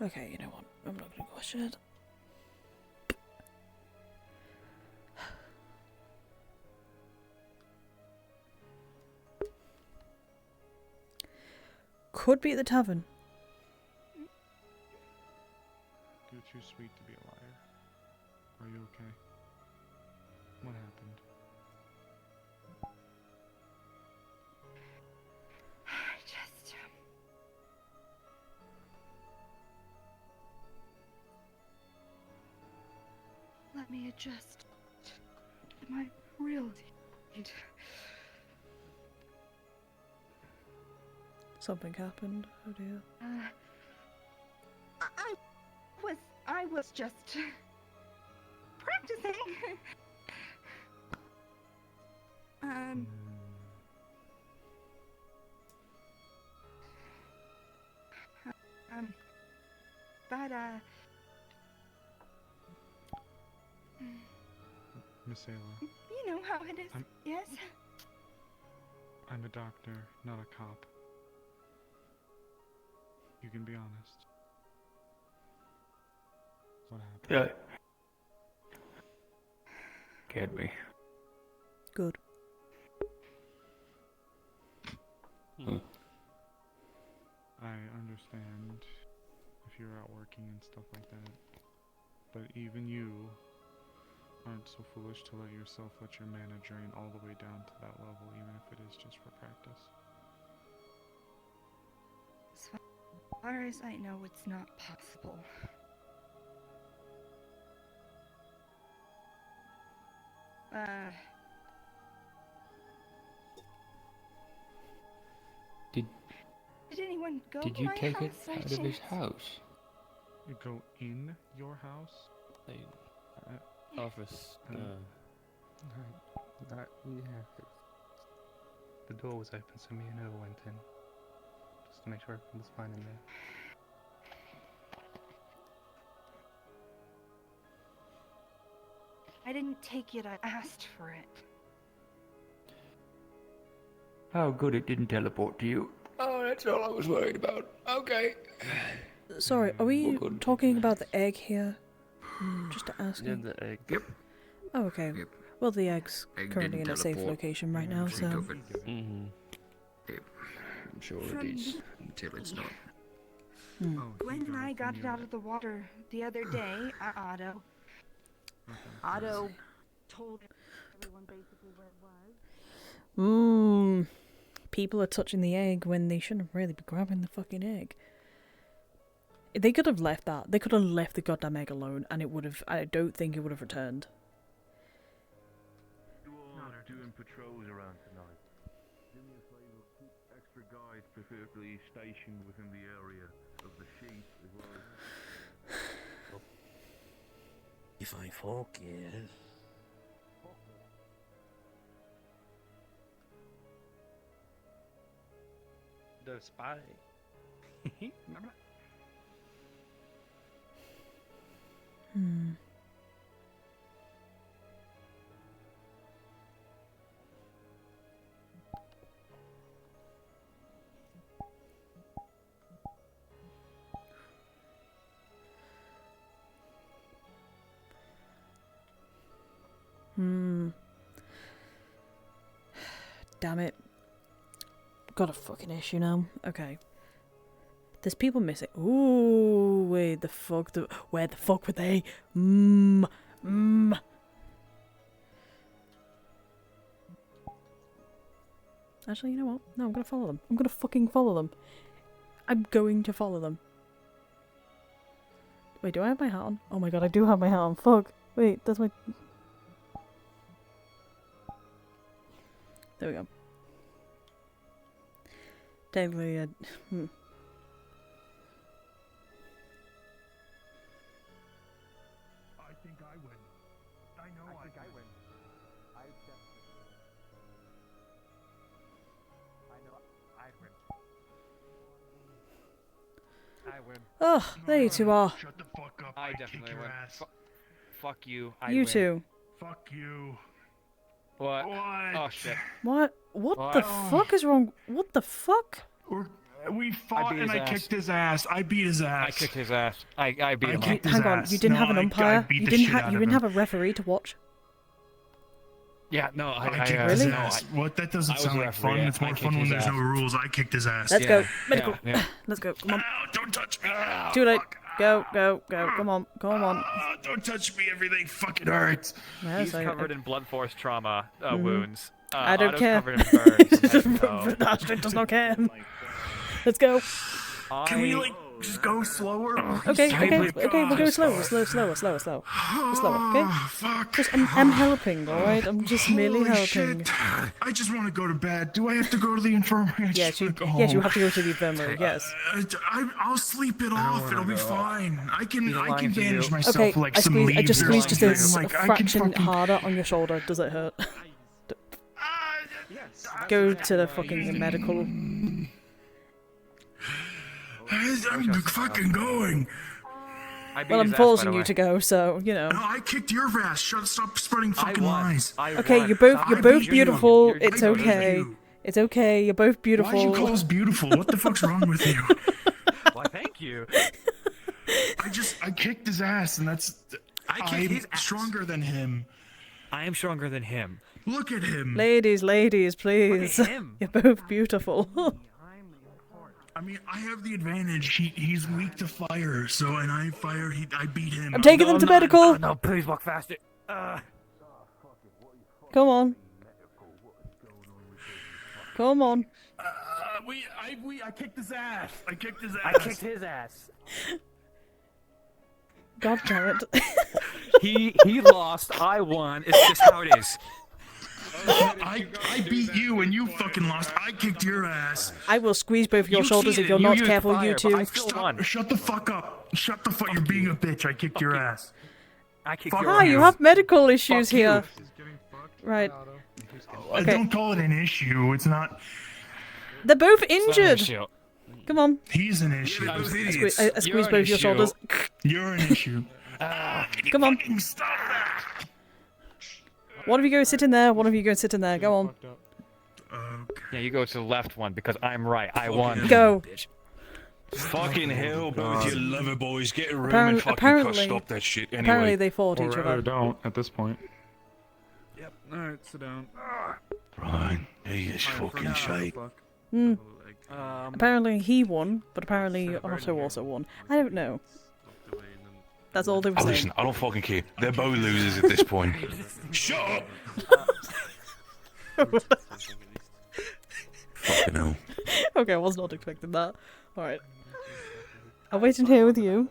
Okay, you know what? I'm not gonna question it. Could be at the tavern. You're too sweet to be a liar. Are you okay? just... I really need... Something happened. Oh dear. I was just... practicing. But, Miss Ayla, you know how it is, yes? I'm a doctor, not a cop. You can be honest. What happened? Yeah. Can't be. Good. I understand if you're out working and stuff like that, but even you aren't so foolish to let yourself let your mana drain all the way down to that level, even if it is just for practice. As far as I know, it's not possible. Did anyone go Did to you my take it house by out of his chance? house? You go in your house? Office. The door was open, so me and Earl went in. Just to make sure everything was fine in there. I didn't take it, I asked for it. How good it didn't teleport to you. Oh, that's all I was worried about. Okay. Sorry, are we talking about the egg here? Just asking. Yeah, the egg. Yep. Oh, okay. Yep. Well, the egg's Egg currently in didn't a safe teleport. location right now, She so... took it. Yep. I'm sure it is, until it's not. When I got it out of the water the other day, Otto told everyone basically where it was. People are touching the egg when they shouldn't really be grabbing the fucking egg. They could have left that. They could have left the goddamn egg alone, and it would have... I don't think it would have returned. You all are doing patrols around tonight. Do me a favor, keep extra guys preferably stationed within the area of the sheep as well. If I forgive. The spy. Remember that? Damn it. Got a fucking issue now. Okay. There's people missing. Ooh, wait, the fuck? Where the fuck were they? Actually, you know what? No, I'm gonna follow them. I'm gonna fucking follow them. I'm going to follow them. Wait, do I have my hat on? Oh my god, I do have my hat on. Fuck. Wait, that's my... There we go. Technically, I think I win. I know I think I win. I definitely I know I win. I win. Oh, there you two are. Shut the fuck up. I I'd definitely kick your win. ass. Fuck you. You win. two. Fuck you. What? What? Oh shit. What? What the Oh. fuck is wrong? What the fuck? We fought beat and his I ass. kicked his ass. I beat his ass. I kicked his ass. I beat him. kicked his Hang on, ass. you didn't No, have an I umpire. beat You the didn't shit have. out You of didn't him. have a referee to watch. Yeah, no, I kicked his ass. What? That doesn't I was sound a like referee. fun. It's I more kicked fun when his there's no ass. rules. I kicked his ass. Let's go. Medical. Yeah. Let's go. Come on. Ow, don't touch me. Ow, Too late. fuck. Go. Go. Go. Come on. Come on. Don't touch me. Everything fucking hurts. He's covered in blunt force trauma wounds. I don't Otto's care. covered in burns. from head to toe. Astrid does not care. Let's go. Can we I- like Just go slower. Okay, we'll go slower, slower, okay? Just, I'm helping, alright? I'm just merely helping. Shit. I just want to go to bed. Do I have to go to the infirmary? Yes, you have to go to the infirmary, yes. I'll sleep it off. It'll be fine. I can manage Okay, myself like some leaves. I just squeezed just this like, fraction harder on your shoulder. Does it hurt? Go to the fucking medical. I'm fucking going. Well, I'm forcing you to go, so you know. No, I kicked your ass. Stop spreading fucking lies. Okay, you're both beautiful. It's okay. It's okay. You're both beautiful. Why'd you call us beautiful? What the fuck's wrong with you? Why, thank you. I kicked his ass, and that's. I'm stronger than him. I am stronger than him. Look at him. Ladies, please. Look at him. You're both beautiful. I mean, I have the advantage. He's weak to fire, so and I beat him. I'm taking them to medical. No, please walk faster. Come on. Come on. I kicked his ass. I kicked his ass. God damn it. He lost. I won. It's just how it is. I beat you and you fucking lost. I kicked your ass. I will squeeze both your shoulders if you're not careful, you two. Shut the fuck up. Shut the fuck. You're being a bitch. I kicked your ass. I kicked your ass. You have medical issues here. Right. Okay. Don't call it an issue. It's not. They're both injured. Come on. He's an issue. I squeeze both your shoulders. You're an issue. Come on. One of you go sit in there. Go on. Yeah, you go to the left one because I'm right. I won. Go. Fucking hell, both you lover boys, get a room and fucking stop that shit anyway. Apparently they fought each other. Don't at this point. Yep. All right, sit down. Right, he is fucking shape. Apparently he won, but apparently Otto also won. I don't know. That's all they were saying. Listen, I don't fucking care. They're both losers at this point. Shut up! Fucking hell. Okay, I was not expecting that. Alright. I'll wait in here with you.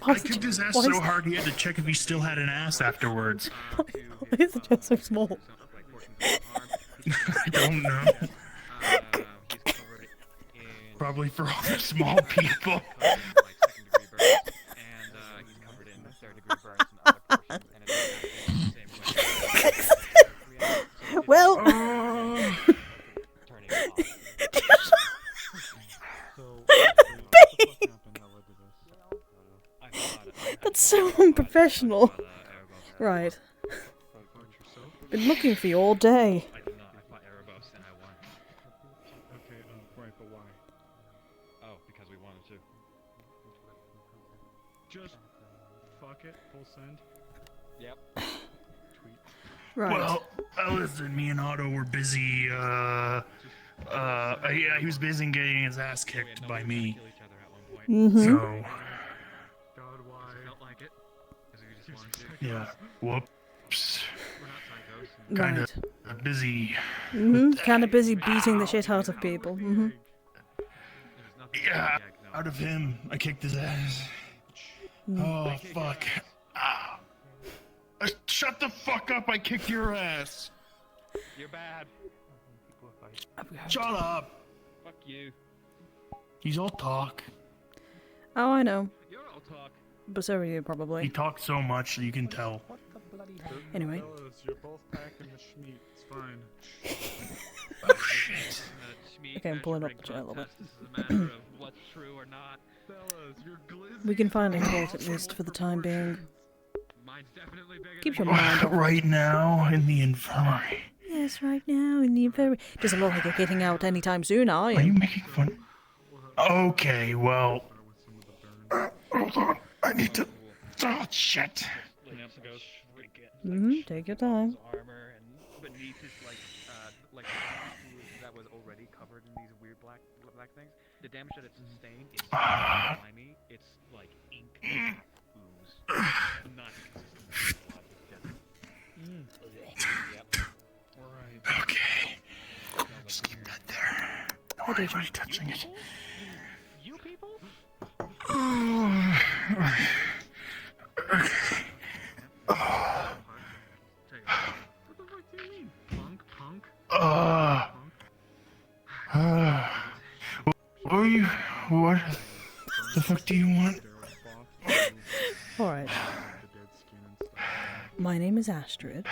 I kicked his ass so hard he had to check if he still had an ass afterwards. Why is the chest so small? I don't know. Probably for all the small people. Well, that's so unprofessional. Right. Been looking for you all day. Just fuck it, full send. Yep. Right. Well, listen, me and Otto were busy, he was busy getting his ass kicked by me. So, yeah, whoops. Kinda busy. Kinda busy beating the shit out of people. Yeah, out of him, I kicked his ass. Oh, fuck. Ah. Shut the fuck up, I kicked your ass. You're bad. Shut up. Fuck you. He's all talk. Oh, I know. You're all talk. But so are you, probably. He talks so much that you can tell. Anyway. You're both packing the schmeat. It's fine. Oh, shit. Okay, I'm pulling up the chair a little bit. What's true or not. We can find a court at least for the time being. Keep your mind off. Right now, in the infirmary. Yes, right now in the infirmary. Doesn't look like you're getting out anytime soon, are you? Are you making fun? Okay, well. Hold on. I need to. Oh, shit. Take your time. Armor and beneath his like that was already covered in these weird black things. The damage that it's sustained is slimy. It's like ink ooze. Not Yep. Alright. Okay. Just keep that there. Don't worry about touching it. You people? What the fuck do you want? Alright. My name is Astrid.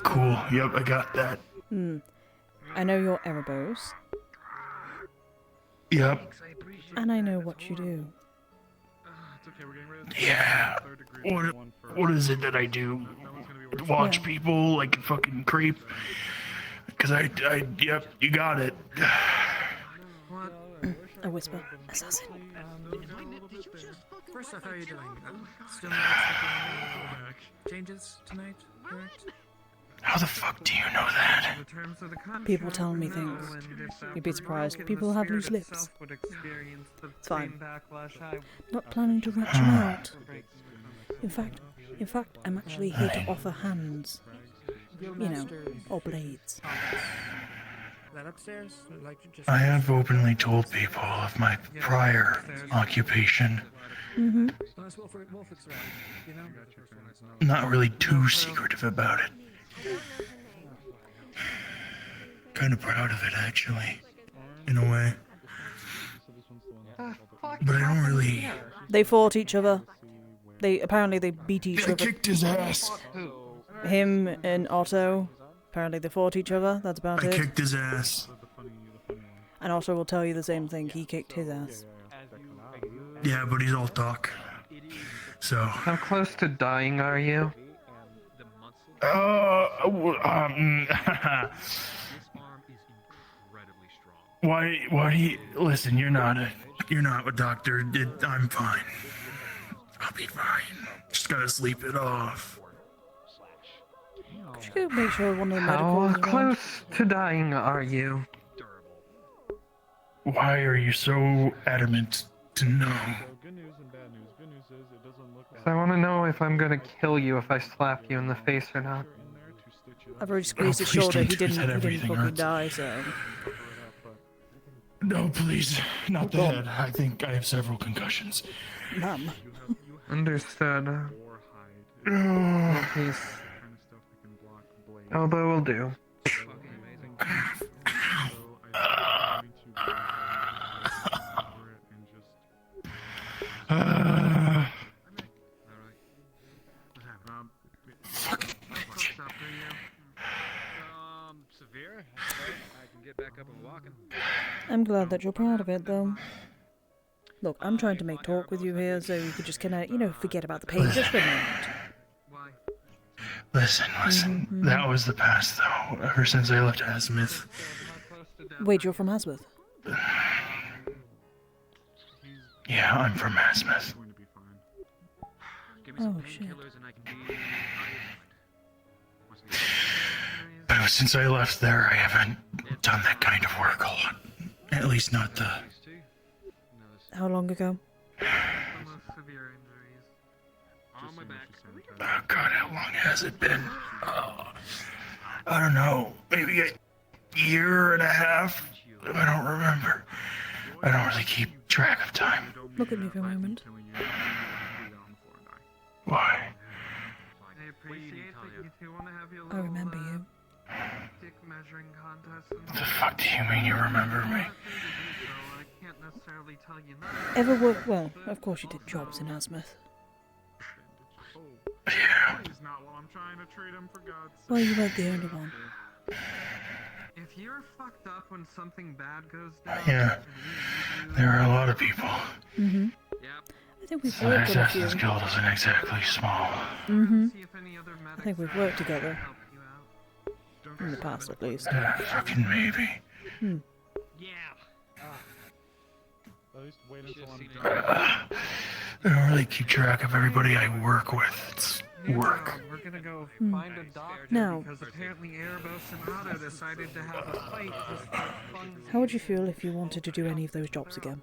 Cool, yep, I got that. I know you're Erebos. Yep. And I know what you do. Yeah. What is it that I do? Watch people like a fucking creep? Because yep, you got it. A whisper. Assassin. First off, how are you doing? Still not expecting any changes tonight, correct? How the fuck do you know that? People tell me things. You'd be surprised. People have loose lips. It's fine. Not planning to rat you out. In fact, I'm actually here to offer hands. You know, or blades. That upstairs? I have openly told people of my prior occupation. Not really too secretive about it. Kind of proud of it, actually. In a way. But I don't really... They fought each other. Apparently they beat each other. I kicked his ass. Him and Otto. Apparently they fought each other. That's about it. I kicked his ass. And Otto will tell you the same thing. He kicked his ass. Yeah, but he's all talk. So... How close to dying are you? Why do you... Listen, you're not a doctor. I'm fine. I'll be fine. Just gotta sleep it off. Could you go make sure one of the medicals How close to dying are you? Why are you so adamant to know? I want to know if I'm gonna kill you if I slap you in the face or not. I've already squeezed his shoulder. He didn't fucking die, so... No, please. Not the head. I think I have several concussions. Mum. Understood. Please. Elbow will do. Severe? I can get back up and walking. I'm glad that you're proud of it, though. Look, I'm trying to make talk with you here, so you could just kinda, forget about the pain just for a minute. Listen. That was the past, though. Ever since I left Asmith. Wait, you're from Asmith? Yeah, I'm from Asmith. Oh, shit. But since I left there, I haven't done that kind of work a lot. At least not the... How long ago? Oh god, how long has it been? I don't know. Maybe a year and a half? I don't remember. I don't really keep track of time. Look at me for a moment. Why? I remember you. What the fuck do you mean you remember me? Ever worked? Well, of course you did jobs in Asmith. Yeah. Well, you weren't the only one. If you're fucked up when something bad goes down... Yeah. There are a lot of people. I think we've worked with a few. This guild isn't exactly small. I think we've worked together. In the past, at least. Fucking maybe. I don't really keep track of everybody I work with. It's work. We're gonna go find a doctor Now, because apparently Erebos and Otto decided to have a fight just for fun. how would you feel if you wanted to do any of those jobs again?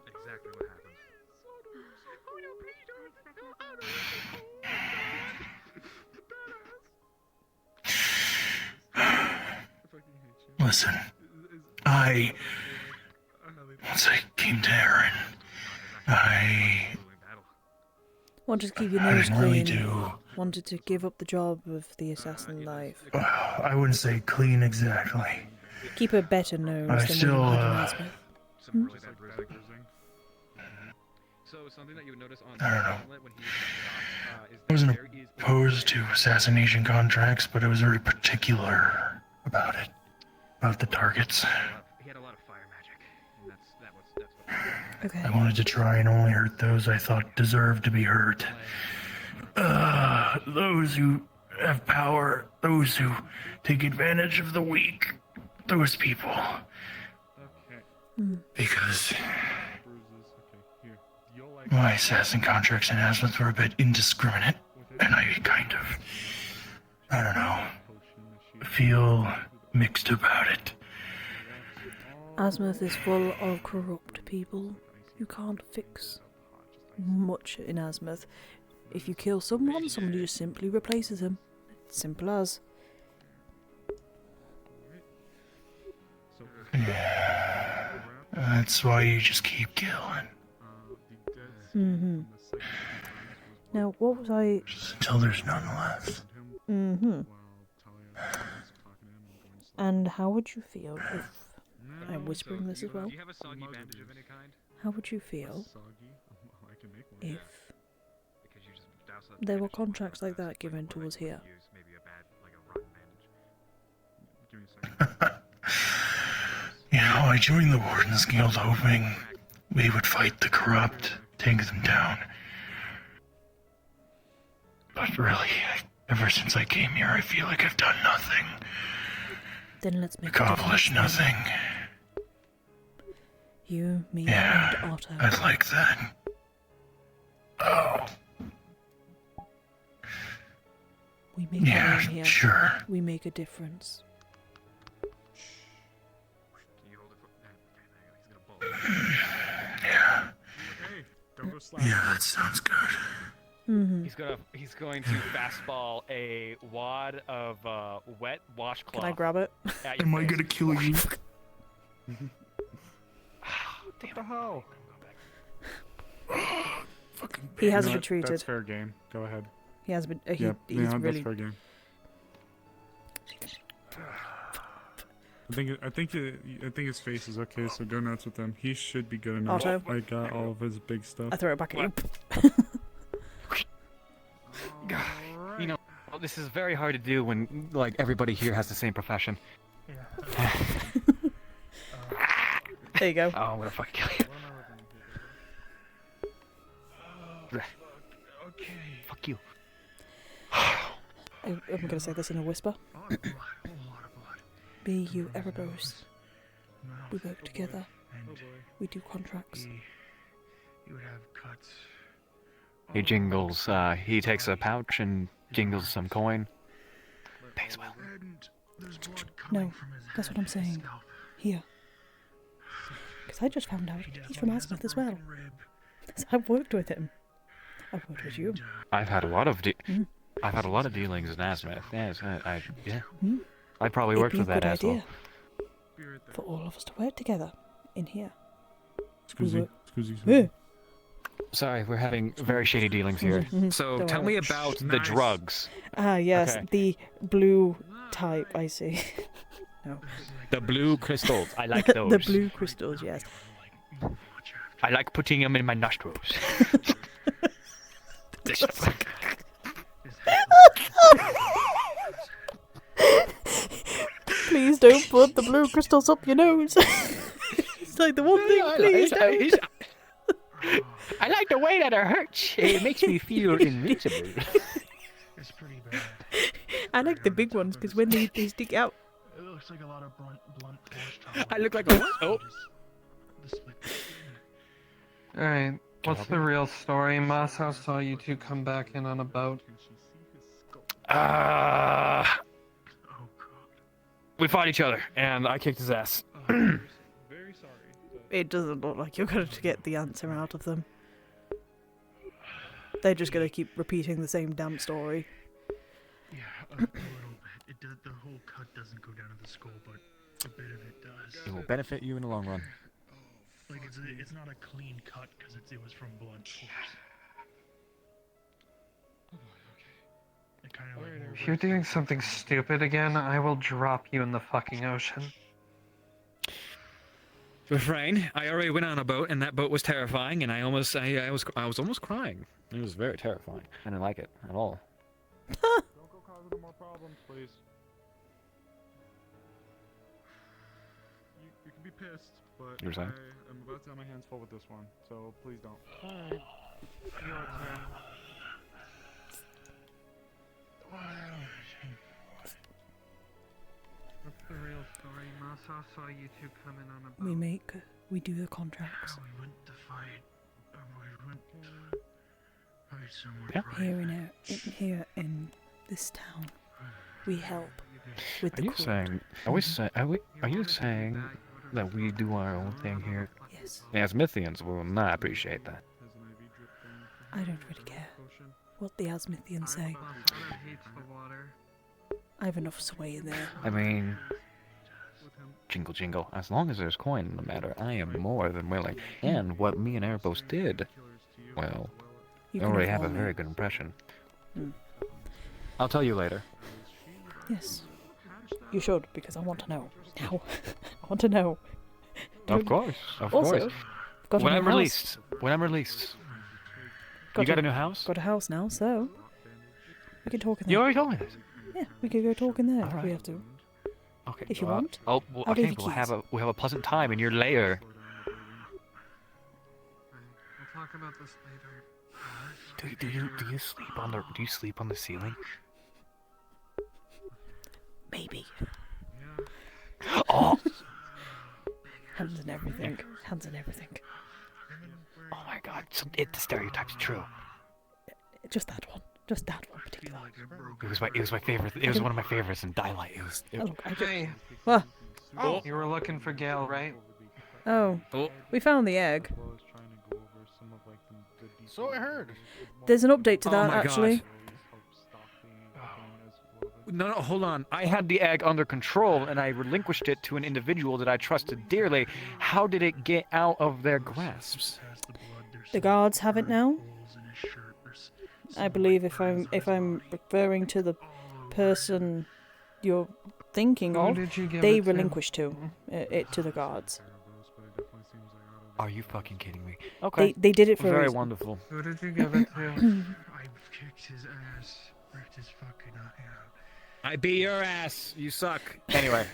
Listen, once I came to Aaron, I Wanted to keep your nose didn't clean. really do. Wanted to give up the job of the assassin life. I wouldn't say clean exactly. Keep a better nose I than still, when you had an asthma. Some really bad bruising. So something that you would notice on I don't know. Hamlet when he was shot, is I wasn't there is opposed to assassination contracts, but I was very particular about it. About the targets. he had a lot of fire magic, and that's what. Okay. I wanted to try and only hurt those I thought deserved to be hurt. Those who have power, those who take advantage of the weak, those people. Because my assassin contracts and Asmith were a bit indiscriminate, and I kind of, I don't know, feel mixed about it. Asmouth is full of corrupt people. You can't fix much in Asmouth. If you kill someone, somebody just simply replaces him. Simple as. That's why you just keep killing. Mm-hmm. Now, what was I... Until there's none left. Mm-hmm. And how would you feel if... I'm whispering this as well. Do you have a soggy bandage of any kind? How would you feel if Because you just douse that there were contracts like that given to us here? use maybe a bad, like a rotten bandage. Give me a second. You know, I joined the Wardens Guild hoping we would fight the corrupt, take them down. But really, ever since I came here, I feel like I've done nothing. Then let's make Accomplished nothing. You, me, Yeah, and Otto. I'd like that. Oh. We make a Yeah, name here. sure. We make a difference. Yeah. Hey, don't go slack. Yeah, that sounds good. Mm-hmm. He's going to fastball a wad of wet washcloth. Can I grab it? at your Am I face. gonna kill you? What the hell? He has You know what? retreated. That's fair game. Go ahead. He has been. Yep, He's yeah, really. that's fair game. I think his face is okay, so go nuts with him. He should be good enough. Otto? I got all of his big stuff. I throw it back at you. You know, this is very hard to do when, like, everybody here has the same profession. There you go. Oh, I'm gonna fucking kill you. Fuck you. I'm gonna say this in a whisper. Be you Erebos. We work together. We do contracts. You would have cuts. He jingles, he takes a pouch and jingles some coin. Pays well. No, that's what I'm saying. Here. Because I just found out he's from Asmouth as well. So I've worked with him. I've worked with you. I've had a lot of I've had a lot of dealings in Asmouth. Yes, yeah. I probably It'd worked be with a that good asshole. idea for all of us to work together in here. Excuse me. Yeah. Sorry, we're having very shady dealings here. So Don't tell worry. me about the drugs. Ah, yes, Okay. the blue type, I see. No. The blue crystals. I like those. The blue crystals, yes. I like putting them in my nostrils. Please don't put the blue crystals up your nose. It's like the one thing, please don't. I like the way that it hurts. It makes me feel invincible. It's pretty bad. I like the big ones because when they stick out. It looks like a lot of blunt force. I look like a what? Oh. Alright, what's the real story? Masa saw you two come back in on a boat. We fought each other, and I kicked his ass. It doesn't look like you're going to get the answer out of them. They're just going to keep repeating the same damn story. Yeah, a little bit. The whole cut doesn't go down to the skull, but a bit of it does. It will benefit you in the long run. Like it's not a clean cut because it was from blunt force. It kind of like If you're doing something stupid again, I will drop you in the fucking ocean. Refrain. I already went on a boat, and that boat was terrifying, and I was almost crying. It was very terrifying. I didn't like it at all. Don't go causing them more problems, please. You can be pissed, but You were saying? I'm about to have my hands full with this one, so please don't. Alright. Your turn. What's the real story, Moss? I saw you two coming on a boat. We do the contracts. we went to fight. We went to fight somewhere. Yeah. Here in this town, we help with the Are you court. saying? Are you saying that we do our own thing here? Yes. As Mythians will not appreciate that. I don't really care what the Asmithians say. Hates the water. I have enough sway in there. I mean, jingle jingle. As long as there's coin in the matter, I am more than willing. And what me and Erebos did, well, You I can already have a inform me. very good impression. Hmm. I'll tell you later. Yes. You should, because I want to know. Now. I want to know. Of course, of Also, course. got a When new I'm house. released. When I'm released. You got a new house? Got a house now, so we can talk in there. You already told me this. Yeah, we could go talk in there if we Alright. have to. Okay. If you want. Oh, well, I'll leave okay. you We'll have keys. a pleasant time in your lair. We'll talk about this later. Do you sleep on the ceiling? Maybe. Oh. Hands and everything. Hands and everything. Oh my God! The stereotype's true. Just that one. Just that one particular. It was my favorite. It was one of my favorites in Daylight. Oh, look, I Hey. What? Oh, you were looking for Gale, right? Oh. We found the egg. So I heard. There's an update to Oh that, my God. actually. No, hold on. I had the egg under control, and I relinquished it to an individual that I trusted dearly. How did it get out of their grasps? The guards have it now. I believe if I'm referring to the person you're thinking Who of, did you give they it to? relinquished it to the guards. Are you fucking kidding me? Okay. They did it for a very reason. wonderful. Who did you give it to? I've kicked his ass, ripped his fucking eye out. I beat your ass. You suck. Anyway,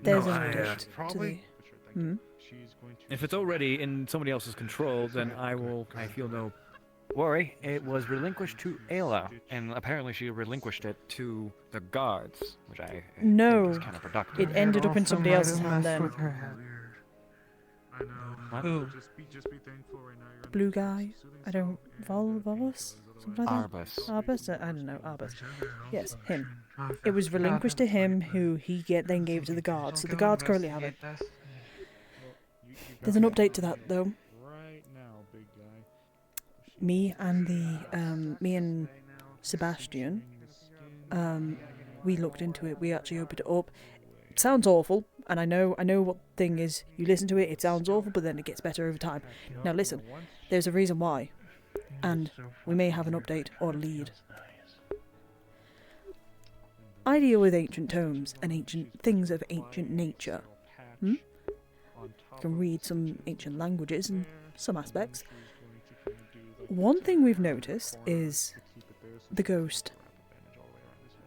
There's No, an I, update to probably- the... Hmm? If it's already in somebody else's control, then I feel no worry. It was relinquished to Ayla, and apparently she relinquished it to the guards, which I No. think is kind of productive. It ended up in somebody else's hand then. What? Just be thankful right now. The blue guy. I don't... Volvus? Something like that? Arbus. Arbus? I don't know. Arbus. Yes, him. It was relinquished to him, who he then gave it to the guards. So the guards currently have it. There's an update to that, though. Right now, big guy. Me and Sebastian, we looked into it. We actually opened it up. It sounds awful, and I know what thing is. You listen to it, it sounds awful, but then it gets better over time. Now listen, there's a reason why, and we may have an update or lead. I deal with ancient tomes and ancient things of ancient nature. I can read some ancient languages in some aspects. One thing we've noticed is the ghost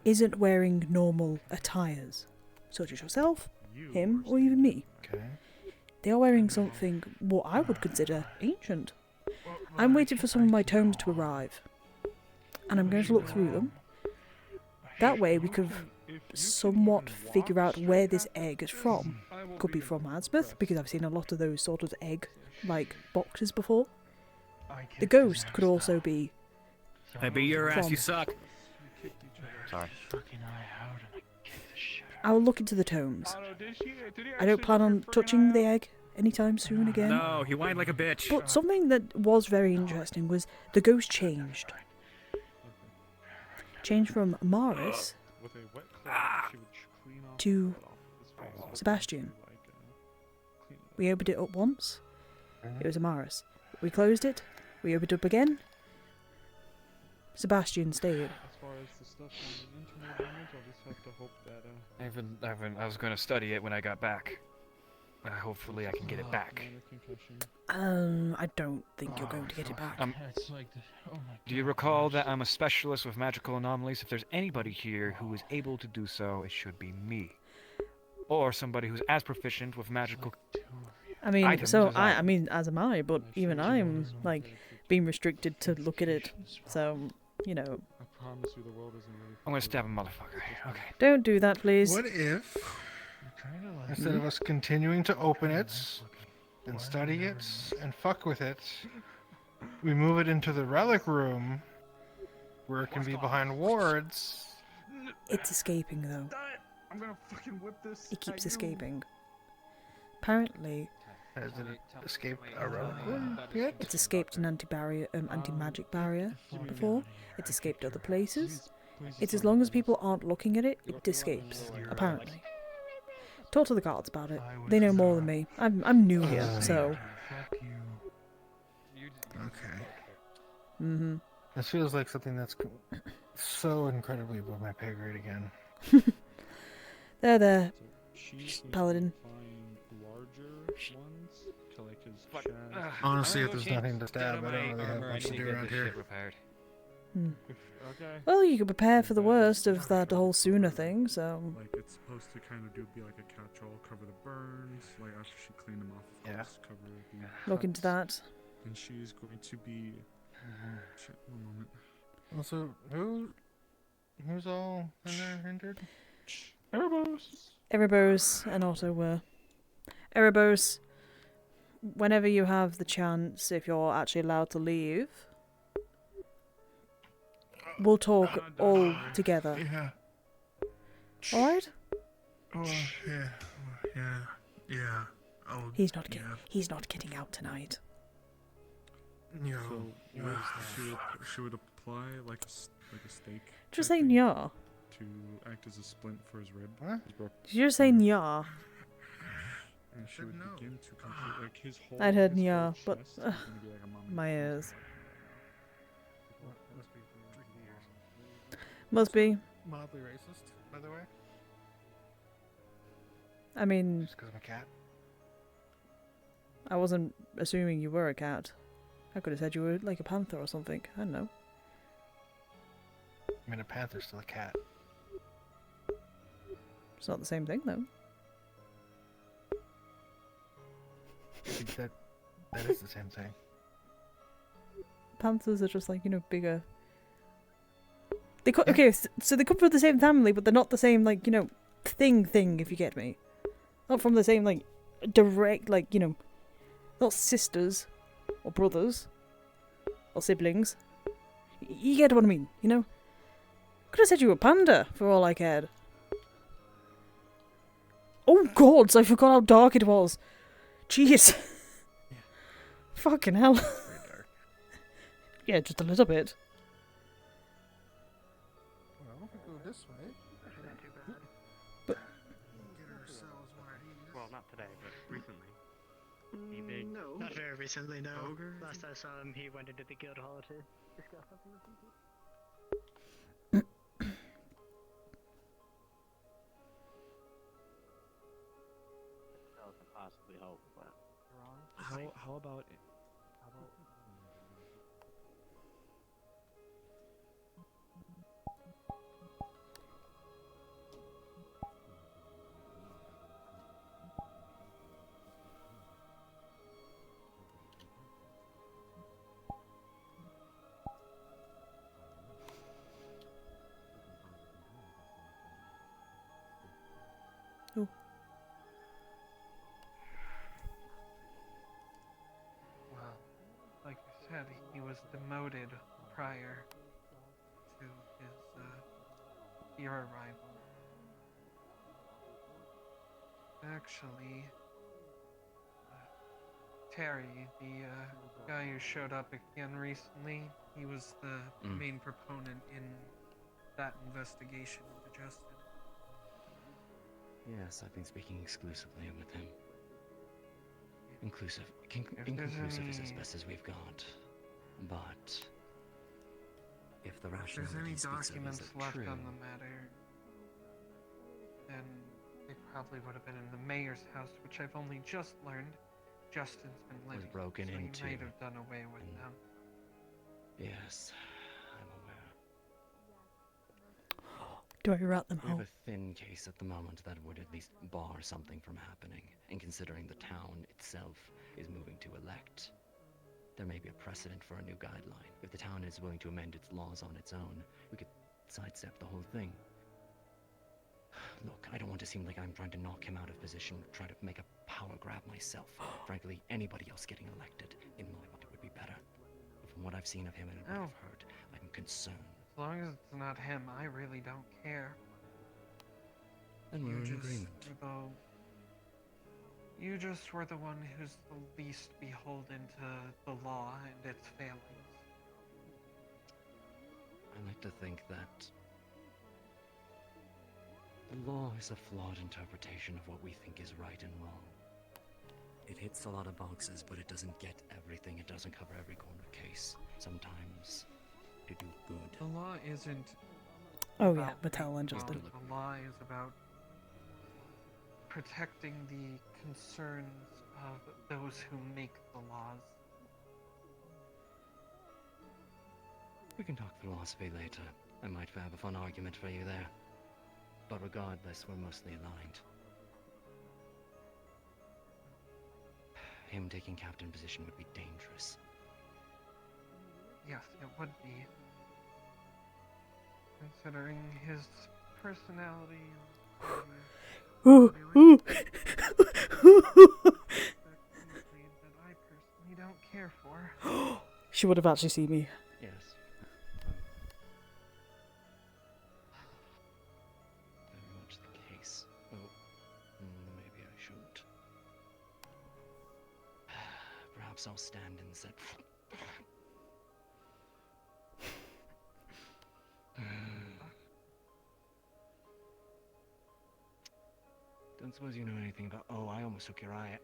isn't wearing normal attires, such as yourself, him, or even me. Okay. They are wearing something what I would consider ancient. I'm waiting for some of my tomes to arrive, and I'm going to look through them. That way we could somewhat figure out where this egg is from. Could be from Asbeth, because I've seen a lot of those sort of egg-like boxes before. The ghost could also be... I beat your ass. from- You suck. Sorry. I will look into the tomes. I don't plan on touching the egg anytime soon again. No, he whined like a bitch. But something that was very interesting was the ghost changed. Changed from Maris to Sebastian. We opened it up once. It was Amaris. We closed it. We opened it up again. Sebastian stayed. As far as the stuff on the internal damage, I'll just have to hope that I was going to study it when I got back. Hopefully I can get it back. I don't think you're going to get it back. Do you recall that I'm a specialist with magical anomalies? If there's anybody here who is able to do so, it should be me. Or somebody who's as proficient with magical I mean, items so as I I mean, as am I, but even I'm like being restricted to look at it. So, you know. I promise you the world isn't ready for I'm gonna stab a motherfucker. Okay. Don't do that, please. What if, instead of us continuing to open it, and study it, and fuck with it, we move it into the relic room, where it can be behind wards? It's escaping, though. I'm gonna fucking whip this. It keeps escaping. Apparently. Has it escaped a relic room yet? It's escaped an anti-magic barrier before. It's escaped other places. It's as long as people aren't looking at it, it escapes. Apparently. Talk to the guards about it. They know more than me. I'm new here, so. Okay. Mm-hmm. This feels like something that's so incredibly above my pay grade again. There, Paladin. Honestly, if there's nothing to stab, I don't really have much to do around here. Well, you could prepare for the worst of that whole sooner thing, so. Like, it's supposed to kind of be like a catch-all, cover the burns, like after she cleaned them off, of course, cover the Look into that. And she's going to be... shit, one moment. Also, who's all in there injured? Erebos and Otto Erebos, whenever you have the chance, if you're actually allowed to leave, we'll talk all together. Yeah. Alright? Oh, yeah. Oh, He's not getting out tonight. Yeah. So, she would apply like a stake. Just say nya. To act as a splint for his rib. Did you just say nya? And she would begin to complete, like, his whole... I'd heard his nya, whole but chest is gonna be like a mummy. my ears. Must be. Mildly racist, by the way. I mean, Just because I'm a cat. I wasn't assuming you were a cat. I could have said you were like a panther or something. I don't know. I mean, a panther's still a cat. It's not the same thing, though. I think that is the same thing. Panthers are just like, you know, bigger. They okay, so they come from the same family, but they're not the same, like, you know, thing, if you get me. Not from the same, like, direct, like, you know, not sisters or brothers or siblings. You get what I mean, you know? Could have said you were a panda for all I cared. Oh gods, I forgot how dark it was. Jeez. Yeah. Fucking hell. Very dark. Yeah, just a little bit. Well, we go this way. But Well, not today, but recently. No. Not very recently, no. Last I saw him, he went into the guild hall to discuss something with people. Possibly hope, but how about Oh. Well, like I said, he was demoted prior to your arrival. Actually, Terry, the guy who showed up again recently, he was the main proponent in that investigation into Justin. Yes, I've been speaking exclusively with him. Inconclusive is as best as we've got. But if the If rationale there's that any he speaks of documents is left true, on the matter, then they probably would have been in the mayor's house, which I've only just learned Justin's been living. broken so into he might have done away with them. yes, I'm aware. Do I rat them We have out? a thin case at the moment that would at least bar something from happening, and considering the town itself is moving to elect, there may be a precedent for a new guideline. If the town is willing to amend its laws on its own, we could sidestep the whole thing. Look, I don't want to seem like I'm trying to knock him out of position, try to make a power grab myself. Frankly, anybody else getting elected, in my mind, would be better. But from what I've seen of him and what I've heard, I'm concerned. As long as it's not him, I really don't care. Then we're in agreement. You just were the one who's the least beholden to the law and its failings. I like to think that the law is a flawed interpretation of what we think is right and wrong. It hits a lot of boxes, but it doesn't get everything. It doesn't cover every corner case. Sometimes to do good. The law isn't. Oh yeah, Mattel and Justin. The law is about protecting the concerns of those who make the laws. We can talk philosophy later. I might have a fun argument for you there. But regardless, we're mostly aligned. Him taking captain position would be dangerous. Yes, it would be. Considering his personality and Ooh, ooh. that I personally don't care for. She would have actually seen me. Yes. Very much the case. Oh, maybe I shouldn't. Perhaps I'll stand and set. Don't suppose you know anything about... Oh, I almost took your eye.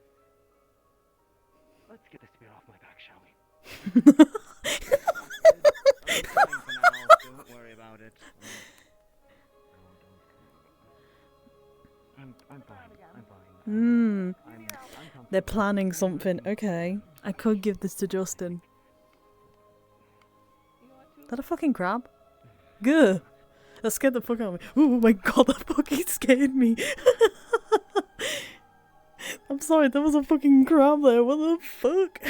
Let's get the spear off my back, shall we? I'm fine for now. Don't worry about it. I'm fine. I'm fine. They're planning something. Okay. I could give this to Justin. Is that a fucking crab? Gah! That scared the fuck out of me. Oh my god, that fucking scared me. I'm sorry, there was a fucking crab there. What the fuck?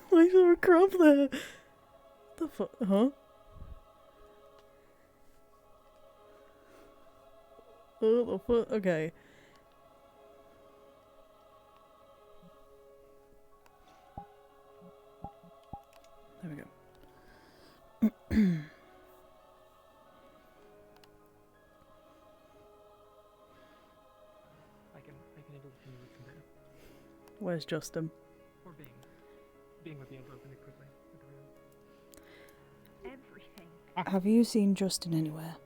Why is there a crab there? The fuck? Huh? Oh, the fuck? Okay. There we go. I can able to continue from there. Where's Justin? Or being with the Emperor pretty quickly. Everything. Have you seen Justin anywhere?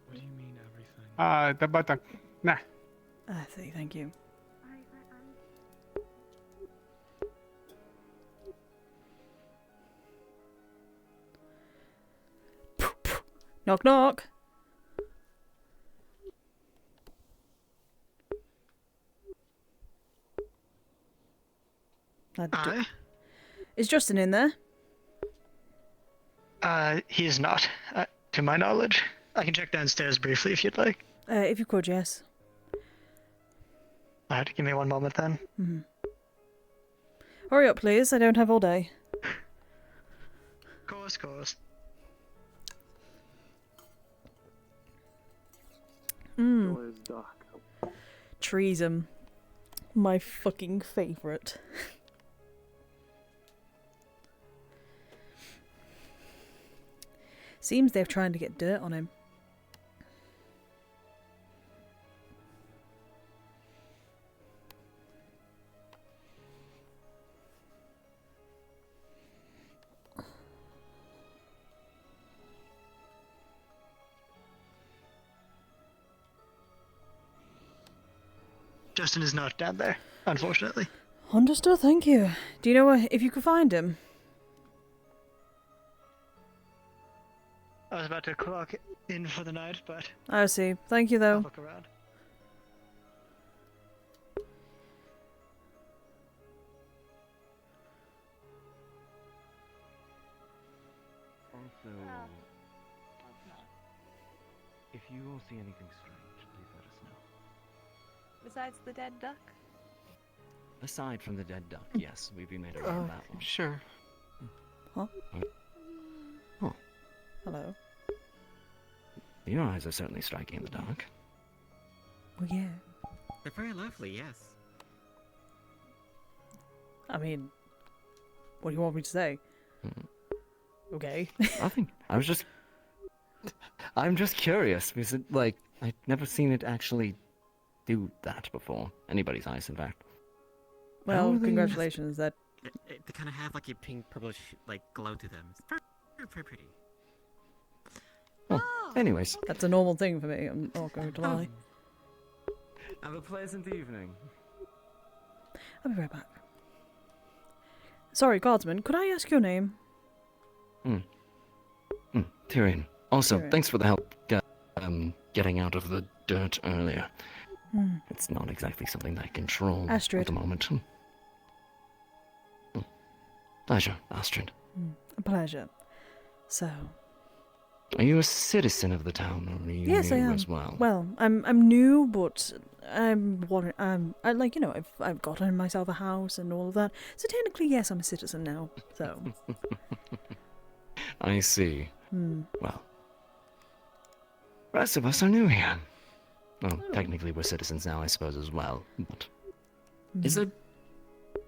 What do you mean everything? The buttock. Nah. I see, thank you. Knock knock. Is Justin in there? He is not, to my knowledge. I can check downstairs briefly if you'd like. If you could, yes. Alright, give me one moment then. Mm-hmm. Hurry up, please. I don't have all day. Course. Treason. My fucking favourite. Seems they're trying to get dirt on him. Justin is not down there, unfortunately. Understood, thank you. Do you know if you could find him? I was about to clock in for the night, but I see. Thank you, I'll though. look around. Also, if you all see anything strange, please let us know. Besides the dead duck? Aside from the dead duck, yes, we've been made aware of that one. Sure. Huh? Oh, Hello. your eyes are certainly striking in the dark. Well, yeah. They're very lovely, yes. I mean, what do you want me to say? Okay. Nothing. I'm just curious because I've never seen it actually do that before. Anybody's eyes, in fact. How Well, are they- congratulations. That They kind of have like a pink purplish like glow to them. It's very, very pretty. Anyways, that's a normal thing for me. I'm not going to lie. have a pleasant evening. I'll be right back. Sorry, guardsman. Could I ask your name? Tyrion. Also, Tyrion. thanks for the help getting out of the dirt earlier. Hmm. It's not exactly something that I control Astrid. at the moment. Pleasure, Astrid. A pleasure. So, Are you a citizen of the town, or are you yes, new I am. as well? Well, I'm new, but I've gotten myself a house and all of that. So technically, yes, I'm a citizen now. So. I see. Hmm. Well, rest of us are new here. Well, technically we're citizens now, I suppose, as well. But is there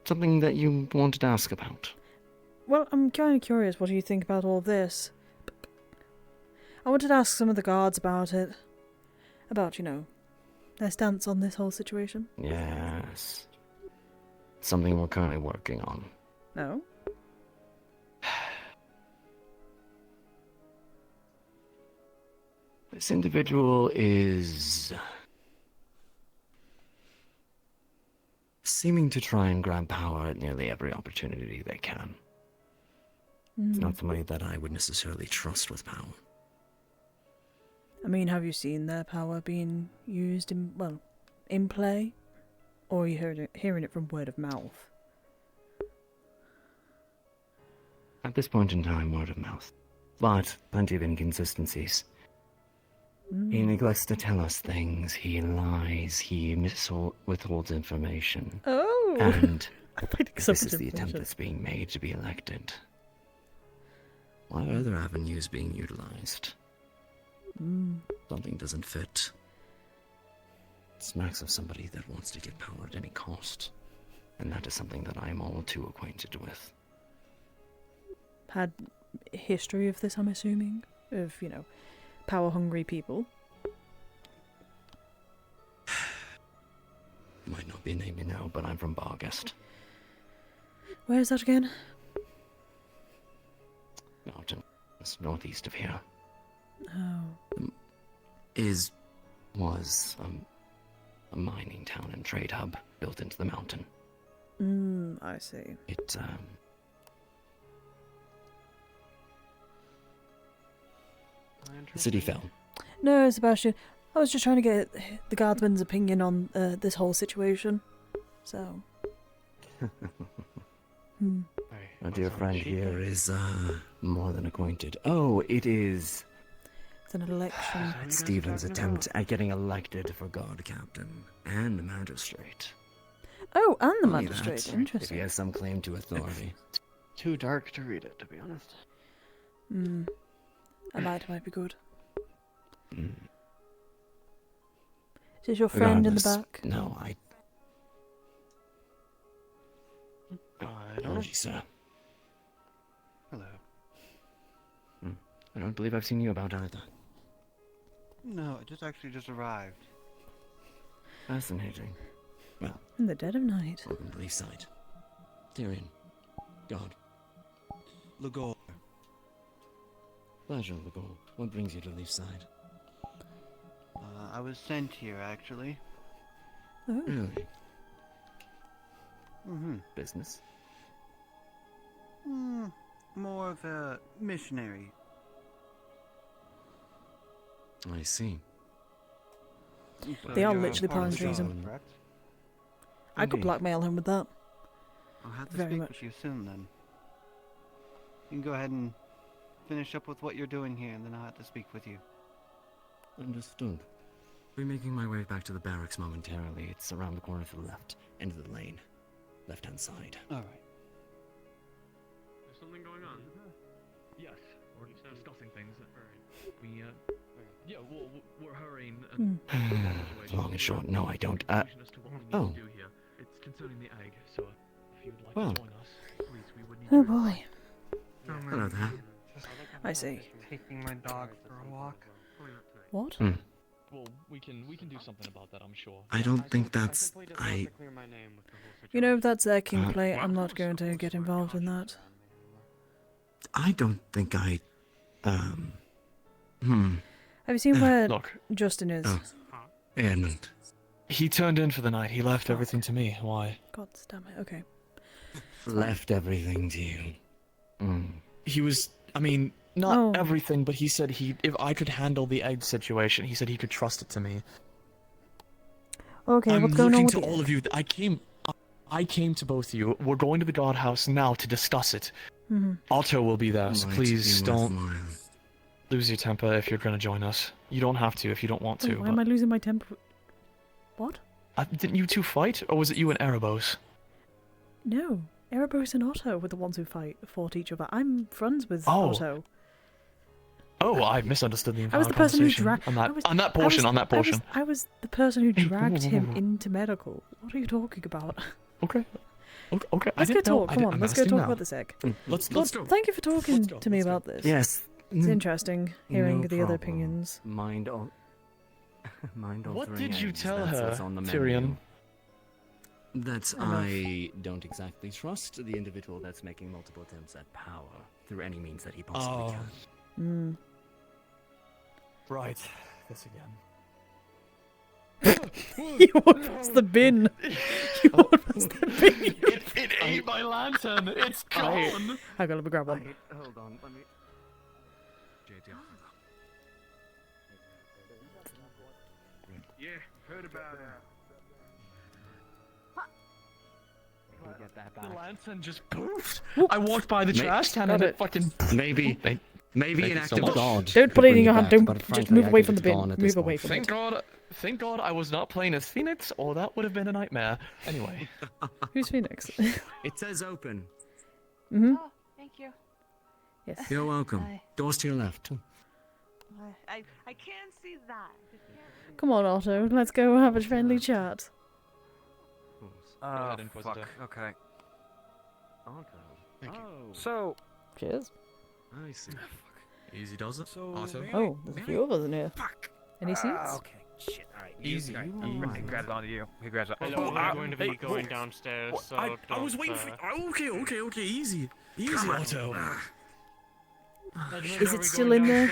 something that you wanted to ask about? Well, I'm kind of curious. What do you think about all of this? I wanted to ask some of the guards about it. About, their stance on this whole situation. Yes. Something we're currently working on. No? This individual is seeming to try and grab power at nearly every opportunity they can. It's not somebody that I would necessarily trust with power. I mean, have you seen their power being used in play? Or are you hearing it from word of mouth? At this point in time, word of mouth. But plenty of inconsistencies. He neglects to tell us things, he lies, he withholds information. Oh! And this is the attempt that's being made to be elected. What other avenues being utilized? Something doesn't fit. It smacks of somebody that wants to get power at any cost. And that is something that I am all too acquainted with. Had history of this, I'm assuming? Of, power-hungry people? Might not be a name you know, but I'm from Bargest. Where's that again? Mountain. It's northeast of here. Oh. Was a mining town and trade hub built into the mountain. I see. It, the city fell. No, Sebastian. I was just trying to get the guardsman's opinion on this whole situation. So. My dear friend here is, more than acquainted. Oh, it is... It's an election. Stephen's attempt at getting elected for guard captain and magistrate. Oh, and the Only magistrate. that, Interesting. If he has some claim to authority. Too dark to read it, to be honest. A light might be good. Mm. Is this your friend in the Regardless, back? No, I don't. Apologies, sir. Hello. I don't believe I've seen you about either. No, I just arrived. Fascinating. Well, In the dead of night. welcome to Leafside. Tyrion. God. Lagor. Pleasure, Lagor. What brings you to Leafside? I was sent here, actually. Oh. Really? Mm-hmm. Business? More of a missionary. I see. They are you're literally part of palm the trees. job, correct? I could Indeed. blackmail him with that. I'll have to Very speak much. with you soon then. You can go ahead and finish up with what you're doing here, and then I'll have to speak with you. Understood. I'll be making my way back to the barracks momentarily. It's around the corner to the left, end of the lane. Left-hand side. Alright. There's something going on. Yes, we're discussing things. We, yeah, well, we're hurrying. Long and short, no, I don't. As to what we need Oh. to do here. It's concerning the egg, so if you'd like Well. to join us, please, we would need Oh your boy. Hello there. I see. Taking my dog for a walk. What? Well, we can do something about that, I'm sure. I don't think that's... You know, if that's their king play, I'm not going to get involved in that. I don't think I... Have you seen where Look. Justin is? Oh. And... He turned in for the night. He left everything to me. Why? God damn it. Okay. Left everything to you. He was... I mean, not Oh. everything, but he said if I could handle the egg situation, he said he could trust it to me. Okay, I'm what's going on looking with to you? all of you. I came to both of you. We're going to the guardhouse now to discuss it. Mhm. Otto will be there, so Might please be don't worthwhile. lose your temper if you're going to join us. You don't have to if you don't want to. Wait, why am I losing my temper? What? Didn't you two fight, or was it you and Erebos? No. Erebos and Otto were the ones who fought each other. I'm friends with Oh. Otto. Oh, I misunderstood the entire I was the person who conversation dragged... on that portion. I was the person who Hey, dragged whoa, whoa, him whoa. into medical. What are you talking about? Okay. Okay. Let's go talk. Come on, let's go talk about this egg. Let's Well, thank you for talking to me about this. Yes. It's interesting hearing No the other problem. opinions. Mind altering What did you eggs, tell that's her, what's on the Tyrion? menu. That Enough. I don't exactly trust the individual that's making multiple attempts at power through any means that he possibly can. Right. This again. You walked past the bin. You walked past the bin. It ate my lantern. It's gone. I gotta grab one. Hold on, let me... Yeah, heard about it. The lantern just poofed. I walked by the trash can and it fucking... Maybe an Thank act you so of much. God. Don't could put it in bring your it hand. back, Don't but just frankly, move I away think from the it's bin. gone at Move this away point. from Thank it. God. Thank God I was not playing as Phoenix, or that would have been a nightmare. Anyway. Who's Phoenix? It says open. Mm-hmm. Oh, thank you. Yes. You're welcome. Hi. Doors to your left. I can't see that. Come on, Otto. Let's go have a friendly chat. ahead, Inquisitor. Fuck. Okay. Thank you. So, Cheers. I see. Easy does it. So, Otto. Oh, there's a few of us in here. Any seats? okay. Shit. All right. Easy. Right. Easy. He grabs onto you. He grabs. Hello, we're going to be going downstairs, so I was waiting for... Okay, easy. Easy, Otto. Is it still in there?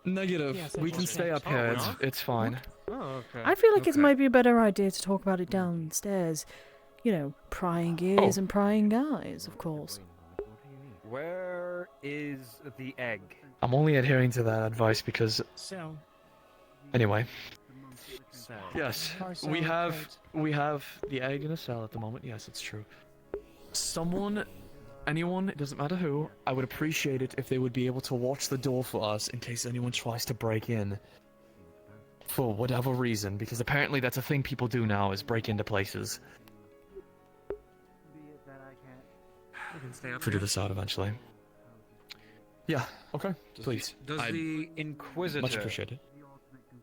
Negative. Yes, We it can was stay up changed. here. Oh, It's fine. Oh, okay. I feel like it might be a better idea to talk about it downstairs. You know, prying ears and prying eyes, of course. Where is the egg? I'm only adhering to that advice because... So, Anyway. so. Yes, Parcel we have crate. the egg in a cell at the moment. Yes, it's true. Anyone, it doesn't matter who, I would appreciate it if they would be able to watch the door for us in case anyone tries to break in. For whatever reason, because apparently that's a thing people do now, is break into places. We can stay up Figure here. this out eventually. Yeah, okay, please. Does the Inquisitor Much appreciated.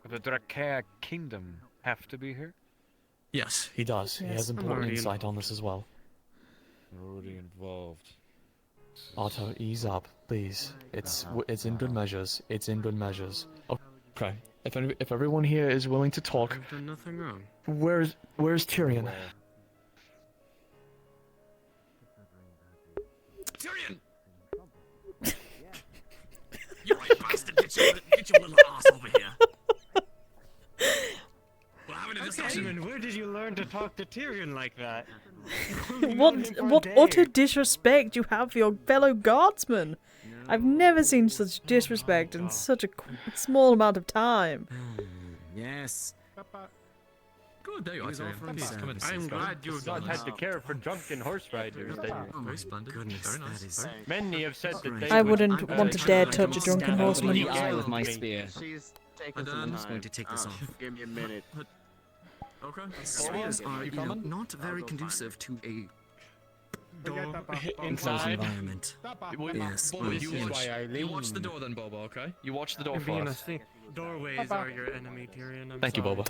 of the Drakea Kingdom have to be here? Yes, he does. He Yes. has important insight on this as well. Already involved. Otto, ease up, please. It's in good measures. It's in good measures. Okay. If everyone here is willing to talk, I've done nothing wrong. where's Tyrion? Tyrion! You right, bastard! Get your little ass over here. We're having a discussion talk to Tyrion like that. What utter disrespect you have for your fellow guardsmen! I've never seen such disrespect in such a small amount of time. Yes. Good day, Tyrion. Please come in. I'm glad you've not had to care for drunken horse riders. Very splendid. Goodness, Very nice. that is... Many have said that they I wouldn't want to dare touch a drunken horseman. The eye with my spear. She's taking I'm just going to take this off. Give me a minute. Okay. Spears are, you know, not very conducive to a Inside environment. Yes, Bobo, yes. you watch the door then, Bobo, okay? You watch the door for us. Doorways are your enemy, Tyrion. Thank you, Bobo.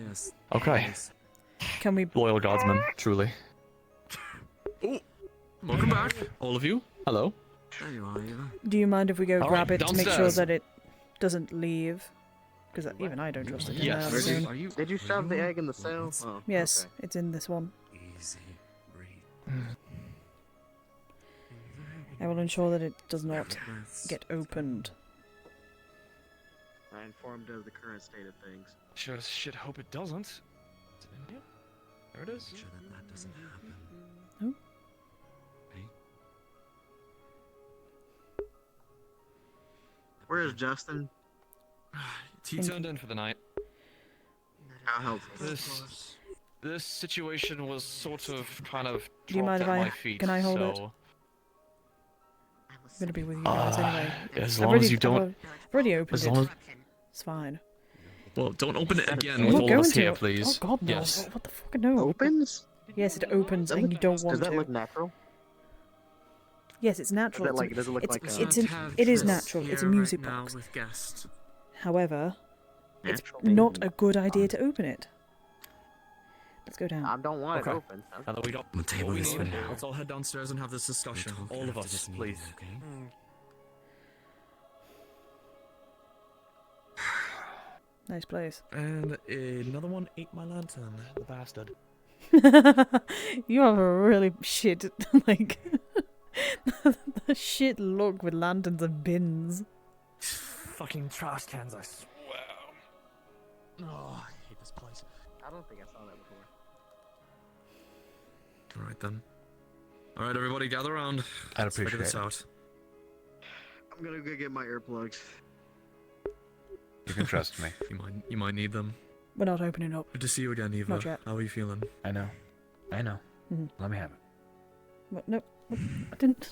Yes. Okay. Can we... Loyal guardsmen, truly. Oh, welcome back, all of you. Hello. There you are, Eva. Do you mind if we go All grab right, it to make sure downstairs. that it doesn't leave? Because even I don't trust it. Yes. Did you shove the egg in the cell? Oh, Yes, okay. it's in this one. Easy, breathe. I will ensure that it does not get opened. I informed of the current state of things. Sure as shit hope it doesn't. Is it in here? There it is. Sure that doesn't happen. No. Where is Justin? He turned in for the night. How helpful. This situation was sort of kind of Do you mind dropped if at I... my feet, Can I hold it? so... I'm gonna be with you guys anyway. As I've long as you I've don't... already opened as it. long as... It's fine. Well, don't open it again I'm with not all of going us to. here, please. Oh god, no. Yes. What the fuck? No. Opens? Yes, it opens and you don't want Does that to. look natural? Yes, it's natural. Does it, does it look like it is natural. It's a music right now box. with guests. However, it's Natural not a good idea to open it. Let's go down. I don't want Okay. it open. Now that we got We'll table what we this for need, now. let's all head downstairs and have this discussion. We'll talk All of after us, this meeting, please. Okay? Nice place. And another one ate my lantern, the bastard. You have a really shit, like, the shit look with lanterns and bins. Fucking trash cans, I swear. Oh, I hate this place. I don't think I saw that before. Alright then. Alright, everybody, gather around. I'd Let's figure this appreciate it. out. I'm gonna go get my earplugs. You can trust me. You might need them. We're not opening up. Good to see you again, Eva. Not yet. How are you feeling? I know. I know. Mhm. Let me have it. What? No. What? I didn't.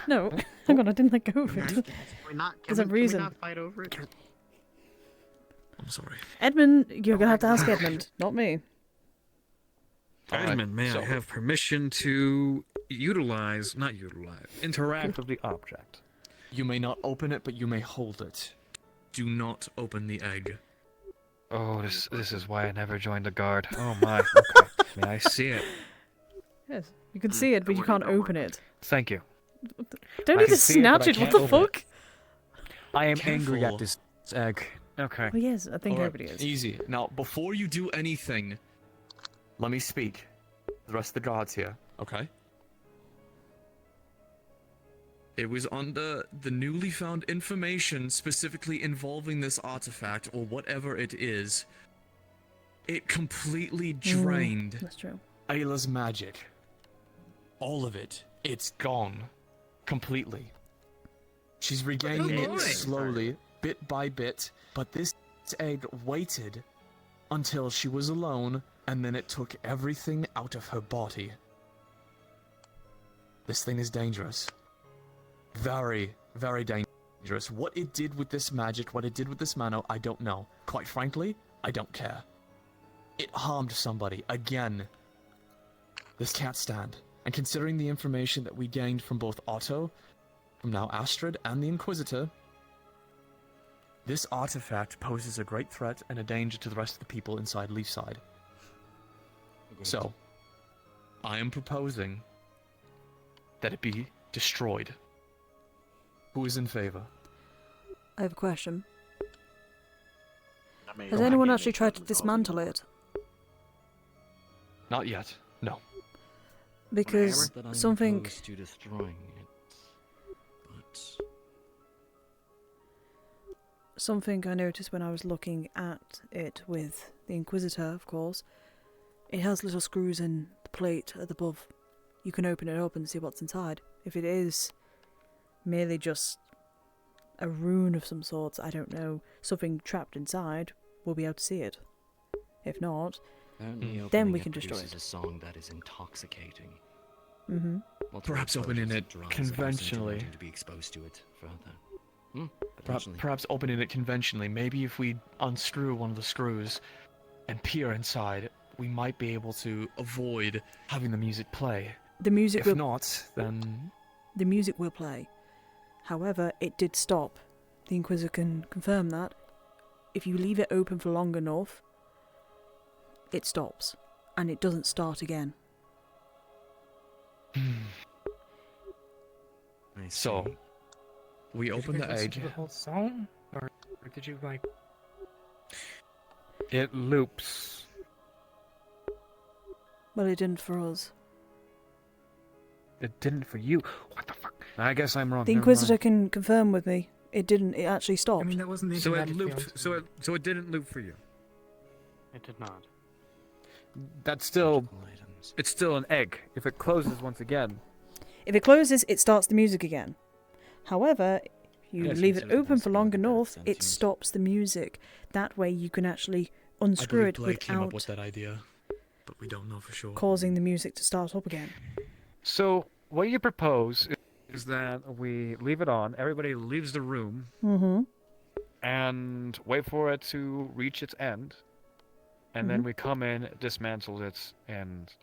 No. Hang on, I didn't let go of it. Can we not? There's a reason. Can we not fight over it? I'm sorry. Edmund, you're gonna have to ask Edmund, not me. Alright, Edmund, may I so- have permission to interact with the object. You may not open it, but you may hold it. Do not open the egg. Oh, this is why I never joined the guard. Oh my. Okay. May I see it? Yes, you can see it, but you can't open it. Thank you. Don't I need can to see it, snatch but I it. What can't the open it. fuck? I am angry Careful. at this egg. Okay. Well, yes, I think Alright, everybody is. Easy. Now, before you do anything, Let me speak. The rest of the guards here. okay? It was under the newly found information specifically involving this artifact, or whatever it is. It completely drained That's true. Ayla's magic. All of it. It's gone. Completely. She's regaining it slowly, bit by bit, but this egg waited until she was alone, and then it took everything out of her body. This thing is dangerous. Very, very dangerous. What it did with this magic, what it did with this mana, I don't know. Quite frankly, I don't care. It harmed somebody, again. This can't stand. And considering the information that we gained from both Otto, from now Astrid, and the Inquisitor, this artifact poses a great threat and a danger to the rest of the people inside Leafside. So, I am proposing that it be destroyed. Who is in favor? I have a question. Has anyone actually tried to dismantle it? Not yet, no. Because That I'm something... opposed to destroying it, but Something I noticed when I was looking at it with the Inquisitor, of course, It has little screws in the plate at the above. You can open it up and see what's inside. If it is merely just a rune of some sort, I don't know, something trapped inside, we'll be able to see it. If not, then we can destroy it. A song that is intoxicating. Mm-hmm. Perhaps opening it conventionally. To be exposed to it further. Perhaps opening it conventionally. Maybe if we unscrew one of the screws and peer inside, we might be able to avoid having the music play. The music If not, then the music will play. However, it did stop. The Inquisitor can confirm that. If you leave it open for long enough, it stops. And it doesn't start again. So, we open the egg. The whole song, or did you like? It loops. Well, it didn't for us. It didn't for you. What the fuck? I guess I'm wrong. The Inquisitor can confirm with me. It didn't. It actually stopped. I mean, that wasn't the So it internet looped. field. So it didn't loop for you. It did not. That's still. It's still an egg. If it closes once again. If it closes, it starts the music again. However, if you Yes, leave it consider open the for long enough, it sentience. stops the music. That way you can actually I unscrew believe it Blake came up without with that idea, but we don't know for sure. causing the music to start up again. So what you propose is that we leave it on. Everybody leaves the room. Mm-hmm. And wait for it to reach its end, and then Mhm. we come in, dismantle it, and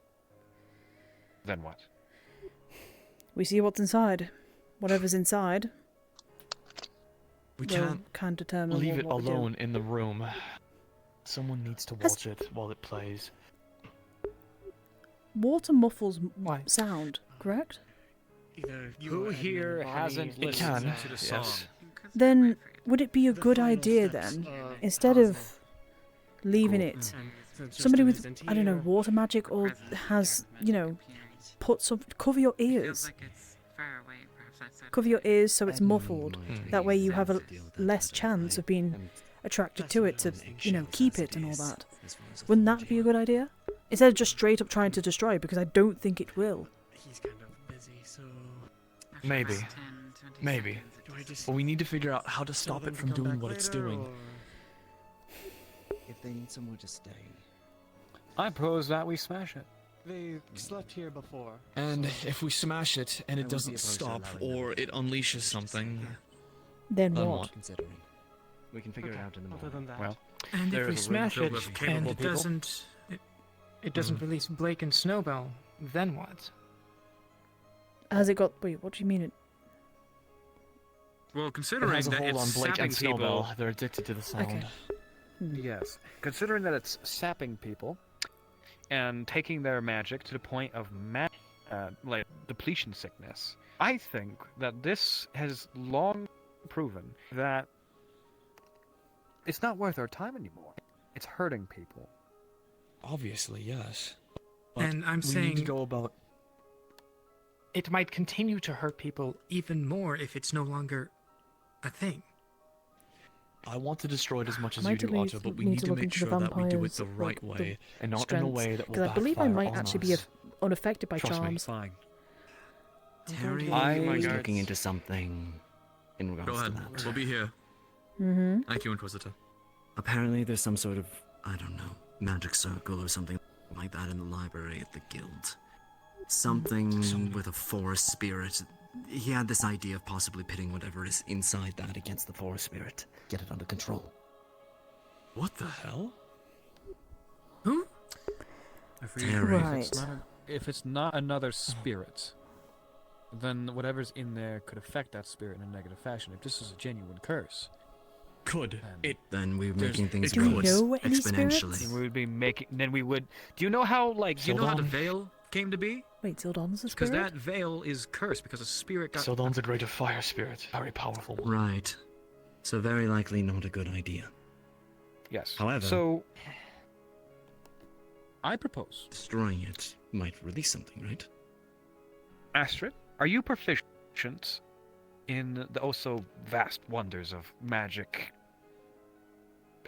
then what? We see what's inside. Whatever's inside. We will can determine leave it what we do. alone in the room. Someone needs to watch it while it plays. Water muffles sound, correct? Who here hasn't It can, listened to the song? yes. Then would it be a good idea then, instead of leaving it, somebody with, I don't know, water magic or has, you know, put some, cover your ears. Cover your ears so it's muffled. That way you have a less chance of being attracted to it to, you know, keep it and all that. Wouldn't that be a good idea? Instead of just straight up trying to destroy it, because I don't think it will. He's kind of busy, so. Maybe. Maybe. But we need to figure out how to stop it from doing what it's doing. If they need somewhere to stay. I propose that we smash it. They slept here before. And if we smash it and it doesn't stop, or it unleashes something, then what? Considering. We can figure it out in the morning. Other than that. Well, And if there's we a room smash filled it with and capable it people. doesn't, it doesn't release Blake and Snowbell, then what? Has it got, wait, what do you mean it? Well, It considering has a that hold it's on Blake sapping and Snowbell. people, They're addicted to the sound. Okay. Yes. Considering that it's sapping people and taking their magic to the point of like depletion sickness, I think that this has long proven that it's not worth our time anymore. It's hurting people. Obviously, yes. But And I'm we need saying to go about. it might continue to hurt people even more if it's no longer a thing. I want to destroy it as much as Might you at do, least Otto, but we need need to to look make into the sure that we do it vampires, the right like, the way, and not in a strengths, way that will because I believe I backfire might on actually be us. unaffected by Trust me, charms. fine. Terry I- was looking into something in regards go ahead. to that. We'll be here. Mm-hmm. Thank you, Inquisitor. Apparently there's some sort of, I don't know, magic circle or something like that in the library at the guild. Something with a forest spirit. He had this idea of possibly pitting whatever is inside that against the forest spirit. Get it under control. What the hell? Who? Terry. If it's not another spirit, then whatever's in there could affect that spirit in a negative fashion. If this is a genuine curse, Could it? Then we're There's- making things Do we worse know any exponentially. spirits? We would be making. Then we would. Do you know how like? Do you know how the Sildon- veil came to be? Wait, Zildon's a Because spirit? that veil is cursed because a spirit got. Sildon's a greater fire spirit, very powerful one. Right. So very likely not a good idea. Yes. However- So I propose. Destroying it might release something, right? Astrid, are you proficient in the also vast wonders of magic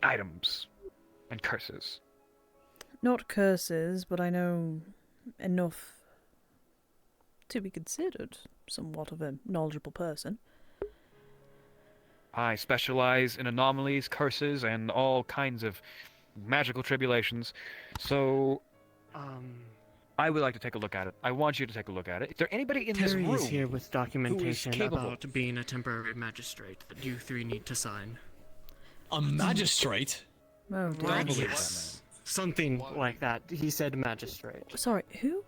items and curses? not curses, but I know enough to be considered somewhat of a knowledgeable person. I specialize in anomalies, curses, and all kinds of magical tribulations. So, I would like to take a look at it. I want you to take a look at it. Is there anybody in this Terry room is here with documentation who is capable? about being a temporary magistrate that you three need to sign. A magistrate? Oh, Right, dear. yes. Something like that. He said magistrate. Sorry, who?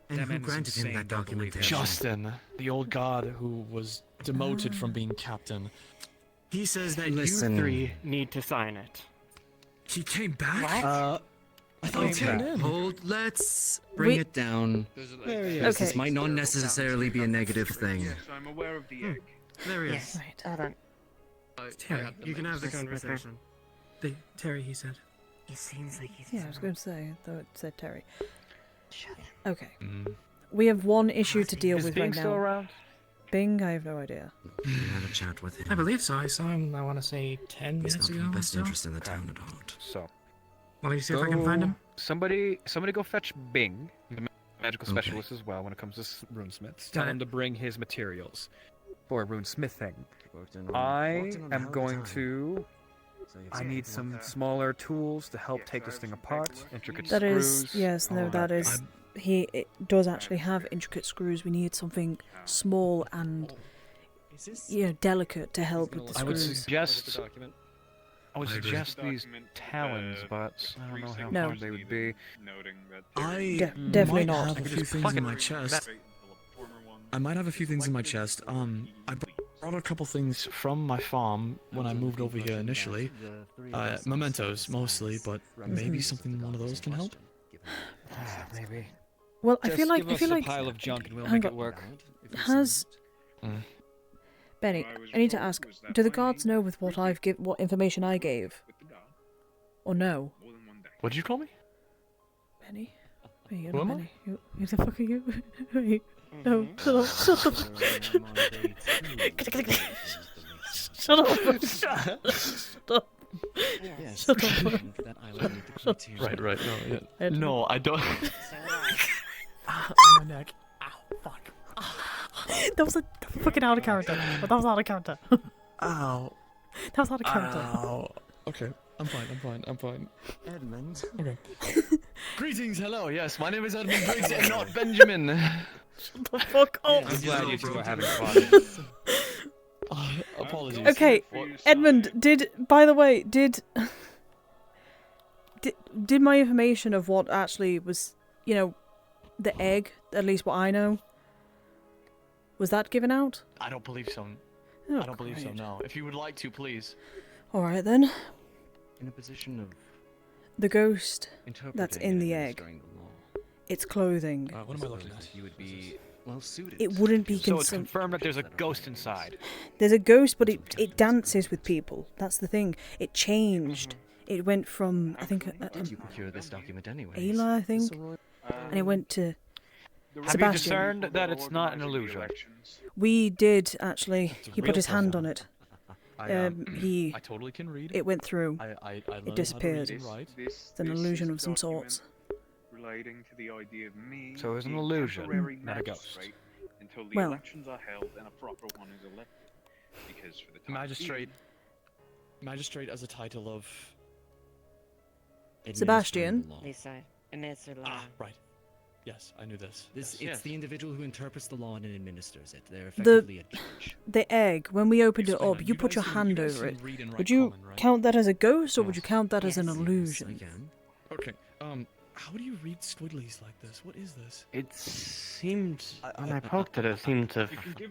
And who granted him that documentation? Justin, the old god who was demoted from being captain. He says that Listen. you three need to sign it. He came back? I thought he turned in. Hold, let's Bring it down. There he is. Yes, This Okay. might not necessarily be a negative thing. Yes, I'm aware of the egg. There he is. Right. Hold on. Terry, you can have the conversation. Terry, he said. It seems like he's. Yeah, I was going to say, though it said Terry. Shut him. Okay. We have one issue to deal Is with Bing right still now. around? Bing, I have no idea. We had a chat with him. I believe so. I saw him, I want to say, 10 He's minutes not ago. in the best so. interest in the town at heart. So, Want me to see if I can find him? Somebody go fetch Bing, the magical Okay. specialist as well when it comes to runesmiths. Tell Got him it. to bring his materials for runesmithing. Worked in on- I worked in on a am hell of a going time. to. So you've I seen need it. some smaller tools to help take this thing apart. Intricate That screws. is, yes, no, all that is. It does actually have intricate screws. We need something small and, delicate to help with the I would screws. suggest. I would I agree. suggest these talons, but I don't know how No. hard they would be. I definitely might not. have a few things in my chest. I might have a few things in my chest. I brought a couple things From my farm when I moved over here initially. Mementos mostly, but maybe something one of those can help. Maybe. Well, I Just feel like give us a pile of junk and we'll hang make on. it work. Has Benny? I need to ask: do the guards know with what what information I gave, or no? What did you call me? Benny? Are you Who am I? Benny? Who the fuck are you? Are you? No, shut up! Shut up! Shut up! Shut up! Yes. Shut up! That island need to Shut continue. Right, right. No, yeah. Ed. No, I don't. On my neck. Ow! Fuck! That was a fucking out of character. But that was out of character. Ow. That was out of character. Ow. Okay, I'm fine. Edmund. Okay. Greetings, hello. Yes, my name is Edmund Briggs and not Benjamin. Shut the fuck up! I'm glad you two are having fun. Apologies. Okay, Edmund, by the way, did my information of what actually was, the egg, at least what I know, was that given out? I don't believe so. Oh, I don't believe so, great. no. If you would like to, please. Alright then. In a position of The ghost interpreting that's in the and egg. administering the law, Its clothing. What am I looking at? you would be well suited. It wouldn't be So it's confirmed that there's a ghost inside. There's a ghost, but it dances with people. That's the thing. It changed. It went from, I think, Did you procure this document anyway? Ayla, I think, and it went to Have you Sebastian. discerned that it's not an illusion? We did actually. He real put his hand person. on it. I totally can read. It went through. I learned how to It disappeared. read and write. It's an illusion of some sorts. Relating to the idea of me So it's an being illusion, temporary not a ghost. magistrate until the Well- elections are held and a proper one is elected. Because for the time Magistrate. Magistrate as a title of. Sebastian. Lisa, Right. Yes, I knew this. It's the individual who interprets the law and administers it. They're The effectively a judge. the egg. When we opened it Explain up, that. you You put your guys hand can over it. read and write Would you common, right? count that as a ghost, or would you count that as an Yes, illusion? again. Okay. How do you read squiddlies like this? What is this? It seemed, when I poked it, it seemed to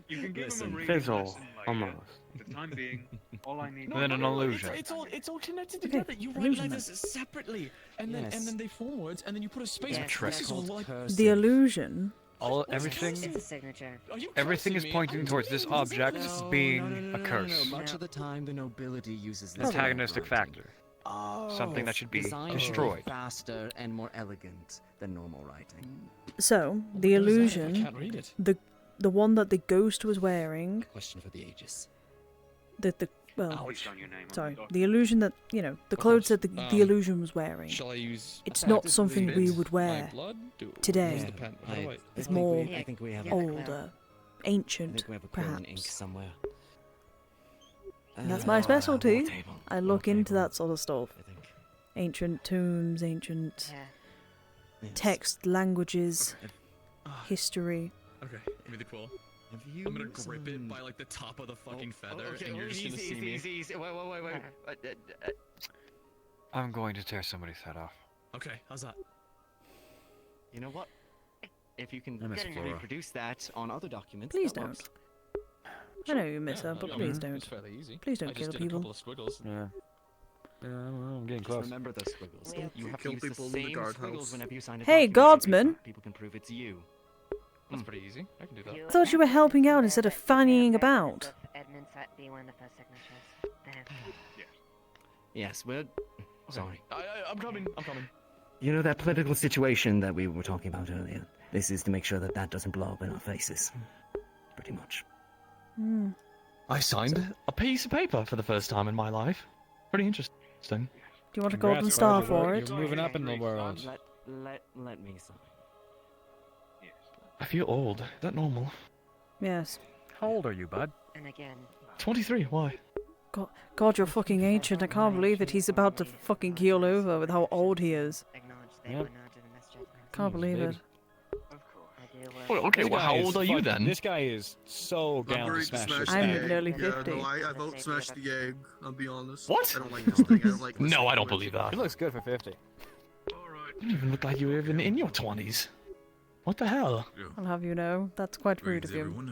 you can give him a reading fizzle, lesson later. almost. For the time being, all I need Then an illusion. It's all connected Okay, together. You write illusion letters separately, and then Yes. they form words, and then you put a space. Yes, between. that's This is all called like. The illusion. Everything signature. Are you everything is cursing me? pointing I'm towards this confused. object being a curse. Much of the time, the nobility uses this Antagonistic way of writing. factor. Oh. Something that should be Designed to destroyed. faster and more elegant than normal writing. So the What is that if I illusion, can't read it. the one that the ghost was wearing, Question for the ages. the well, sorry, the illusion that, you know, the clothes that the illusion was wearing. Shall I use? It's not something we bits would of my wear blood? today. It's more I think we have older, ancient, I think we have a quill and ink perhaps. somewhere. And that's my specialty. War table. I look into that sort of stuff. Ancient tombs, ancient text, languages, history. Okay, give me the quill. I'm gonna grip it by like the top of the fucking feather, and you're just gonna see me. Easy. Wait. I'm going to tear somebody's head off. Okay, how's that? You know what? If you can I miss Flora. reproduce that on other documents, Please that don't. works. I know you miss her, but I please mean, don't. It's fairly easy. Please don't I kill just did a people. couple of squiggles. Yeah. Yeah, well, I'm getting Just close. remember those squiggles. You have to kill use the people in the same guardhouse. squiggles whenever you sign a Hey, document. guardsman! People can prove it's you. That's pretty easy. I can do that. I thought you were helping out instead of fannying about. Yes, we're... Sorry. I'm coming. You know that political situation that we were talking about earlier? This is to make sure that that doesn't blow up in our faces. Pretty much. Hmm. I signed a piece of paper for the first time in my life. Pretty interesting. Do you want a golden star for it? You're moving up in the world. Let me sign. I feel old. Is that normal? Yes. How old are you, bud? 23. Why? God, you're fucking ancient. I can't believe that he's about to fucking keel over with how old he is. Yep. Can't believe it. Well, okay, This well, how guy is old are you then? This guy is so down to smash this I'm egg. nearly Yeah, 50. no, I vote smash the egg. I'll be honest. What? I don't like this thing. I don't like No, I don't listening to believe that. He looks good for 50. You don't even look like you were even in your 20s. What the hell? I'll have you know, that's quite rude of you.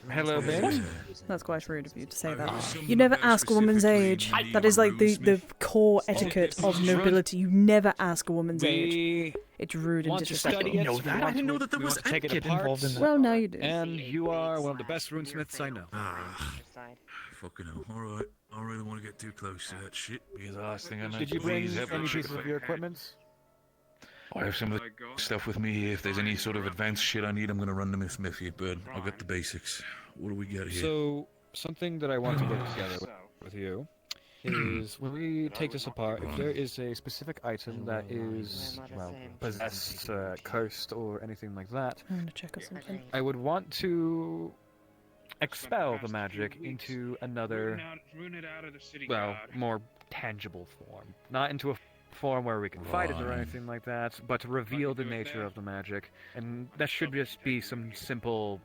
Hello, baby. That's quite rude of you to say that. You never ask a woman's age. That is like the core etiquette of nobility. You never ask a woman's age. It's rude and Want to disrespectful. study it? know that? We I want didn't to- know that there we was want to take it etiquette apart. involved in that. Well, now you do. And you are one of the best runesmiths I know. Fucking hell. Alright. I don't really want to get too close to that shit because the last thing I know Did you bring any pieces of your equipment? I have some of the stuff with me here. If there's any sort of advanced shit I need, I'm going to run to Miss Miffy, but I'll get the basics. What do we got here? So, something that I want to get together with you is when we take this apart, if there is a specific item that is, well, possessed, cursed, or anything like that, I'm gonna check or something. I would want to expel the magic into another, well, more tangible form. Not into a form where we can fight it or anything like that, but to reveal the nature of the magic. And that should just be some simple,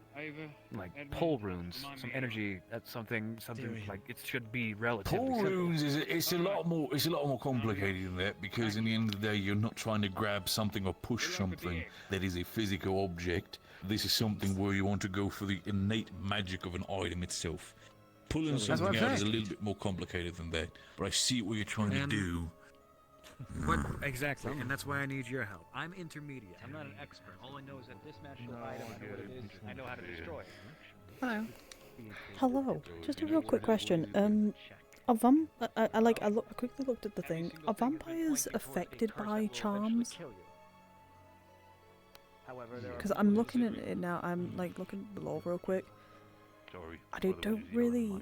like, pull runes, some energy, that's something like, it should be relatively Pull simple. runes it's a lot more complicated than that, because in the end of the day you're not trying to grab something or push something that is a physical object. This is something where you want to go for the innate magic of an item itself. Pulling That's something what I'm out is a saying. little bit more complicated than that, but I see what you're trying to do. What exactly? And that's why I need your help. I'm intermediate. I'm not an expert. All I know is that this magical item, I know what it is. I know how to destroy it. Hello. Hello. Just a real quick question. Are I quickly looked at the thing. Are vampires affected by charms? Because I'm looking at it now. I'm like looking below real quick. I don't really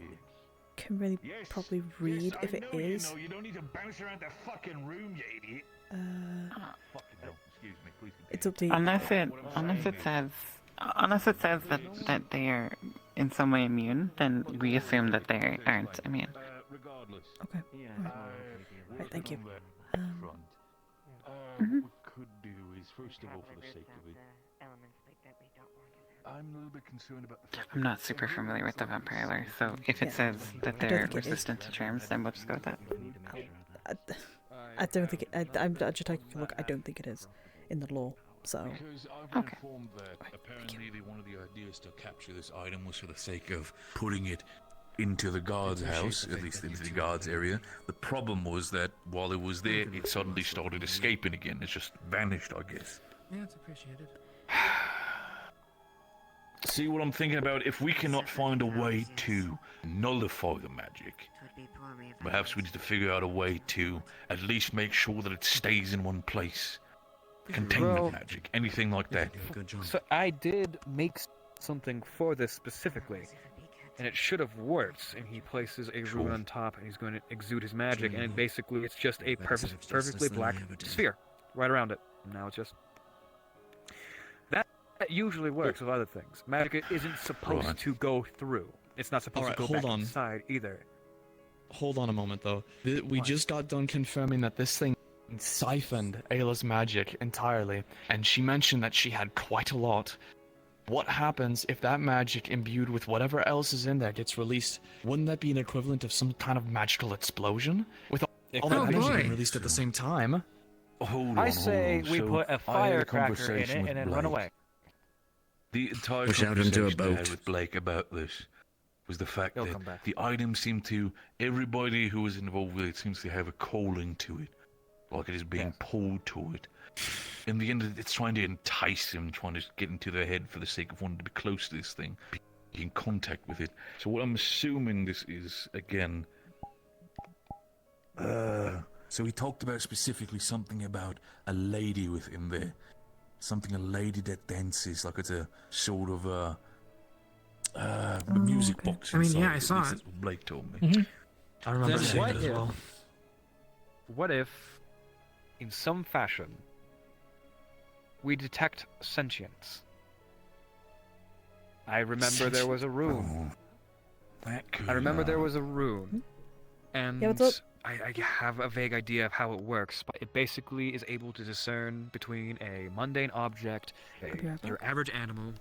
probably read if it is. You don't need to bounce around the fucking room, you idiot. Excuse me, please. It's up to you. Unless it says that they are in some way immune, then we assume that they aren't immune. Okay. Right, thank you. What we could do is, first of all, for the sake of it, I'm a little bit concerned about the fact I'm not super familiar with the vampire lore, so if it says that they're resistant to charms, then we'll just go with that. I don't think it. I'm just taking a look. I don't think it is in the law. So. Because I've been informed that apparently one of the ideas to capture this item was for the sake of putting it into the guard's house, at least into the guard's area. The problem was that while it was there, it suddenly started escaping again. It's just vanished, I guess. Yeah, it's appreciated. See what I'm thinking about? If we cannot find a way to nullify the magic, perhaps we need to figure out a way to at least make sure that it stays in one place. Containment magic, anything like that. So I did make something for this specifically. and it should have worked. And he places a rune on top, and he's going to exude his magic, and basically it's just a perfectly black sphere right around it. And now it's just that usually works with other things. Magic isn't supposed to go through. It's not supposed to go back inside either. Hold on a moment, though. We just got done confirming that this thing siphoned Ayla's magic entirely, and she mentioned that she had quite a lot. What happens if that magic imbued with whatever else is in there gets released? Wouldn't that be an equivalent of some kind of magical explosion? With all that energy being released at the same time? I say we put a firecracker in it and then run away. The entire Push out into a conversation I had boat. with Blake about this was the fact that the item seemed to, everybody who was involved with it seems to have a calling to it. Like it is being pulled to it. In the end, it's trying to entice him, trying to get into their head for the sake of wanting to be close to this thing, be in contact with it. So what I'm assuming this is, again... So he talked about specifically something about a lady within there. Something, a lady that dances, like it's a sort of a music box. I mean, yeah, inside I it. saw At least it. that's what Blake told me. I remember Then seeing it as well. What if, in some fashion, we detect sentience? I remember there was a rune. I remember there was a rune. And what's up? I have a vague idea of how it works, but it basically is able to discern between a mundane object, your average animal,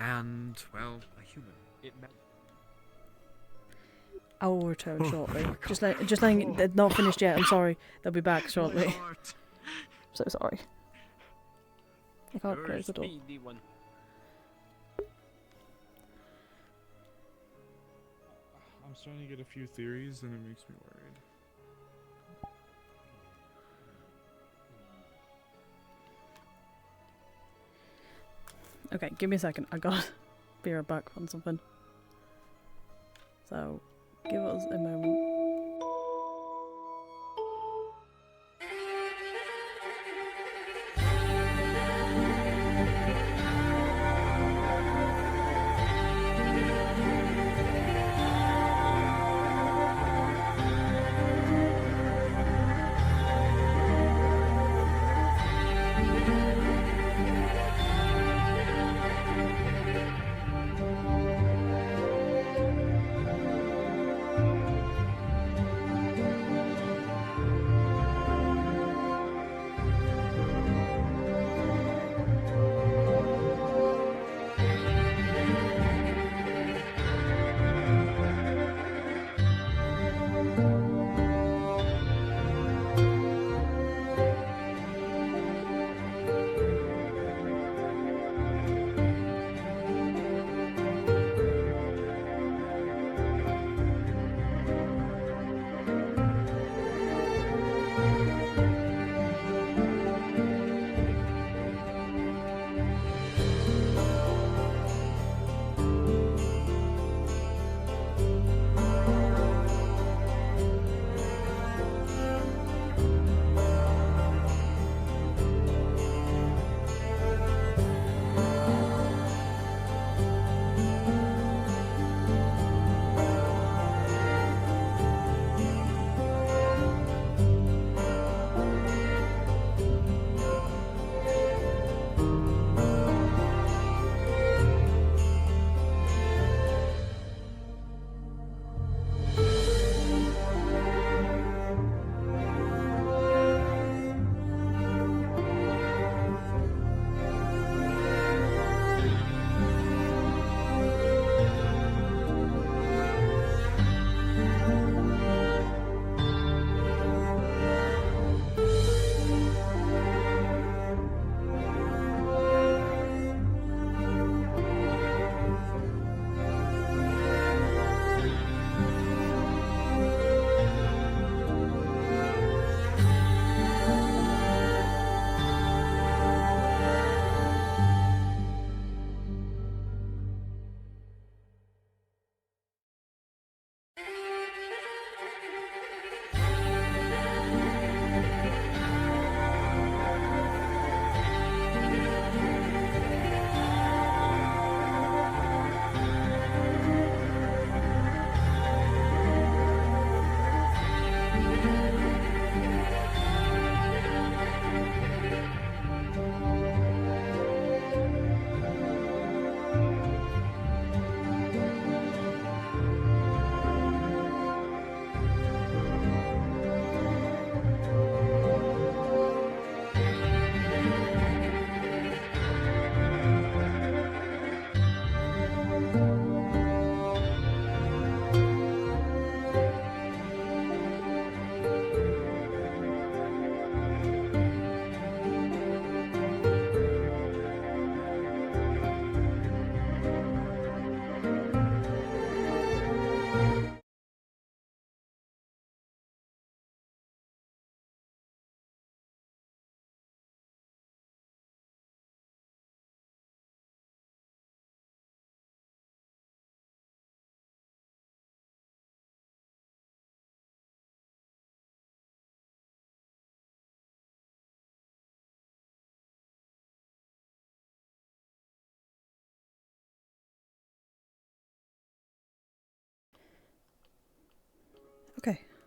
and, well, a human. I will return shortly. Just letting they're not finished yet. I'm sorry. They'll be back shortly. So sorry. I can't close the door. I'm starting to get a few theories, and it makes me worried. Okay, give me a second. I gotta be right back on something. So, give us a moment.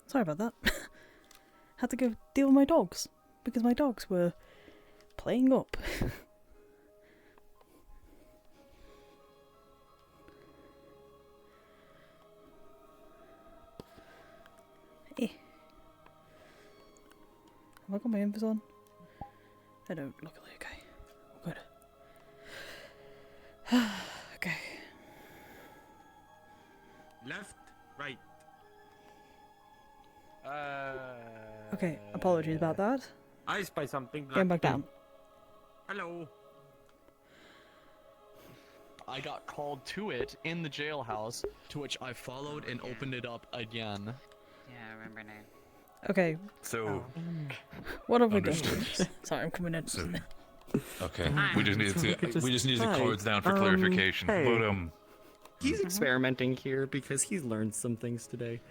Sorry about that. Had to go deal with my dogs because my dogs were playing up. Eh. Have I got my invis on? I don't. Luckily, okay. We're good. Okay. Left, right. Okay, apologies about that. I spy something. Getting back down. Hello. I got called to it in the jailhouse, to which I followed and opened it up again. Yeah, I remember now. Okay. So, what have we done? understood. Sorry, I'm coming in. So, okay, we just needed the cards down for clarification. Hey. But He's experimenting here because he's learned some things today.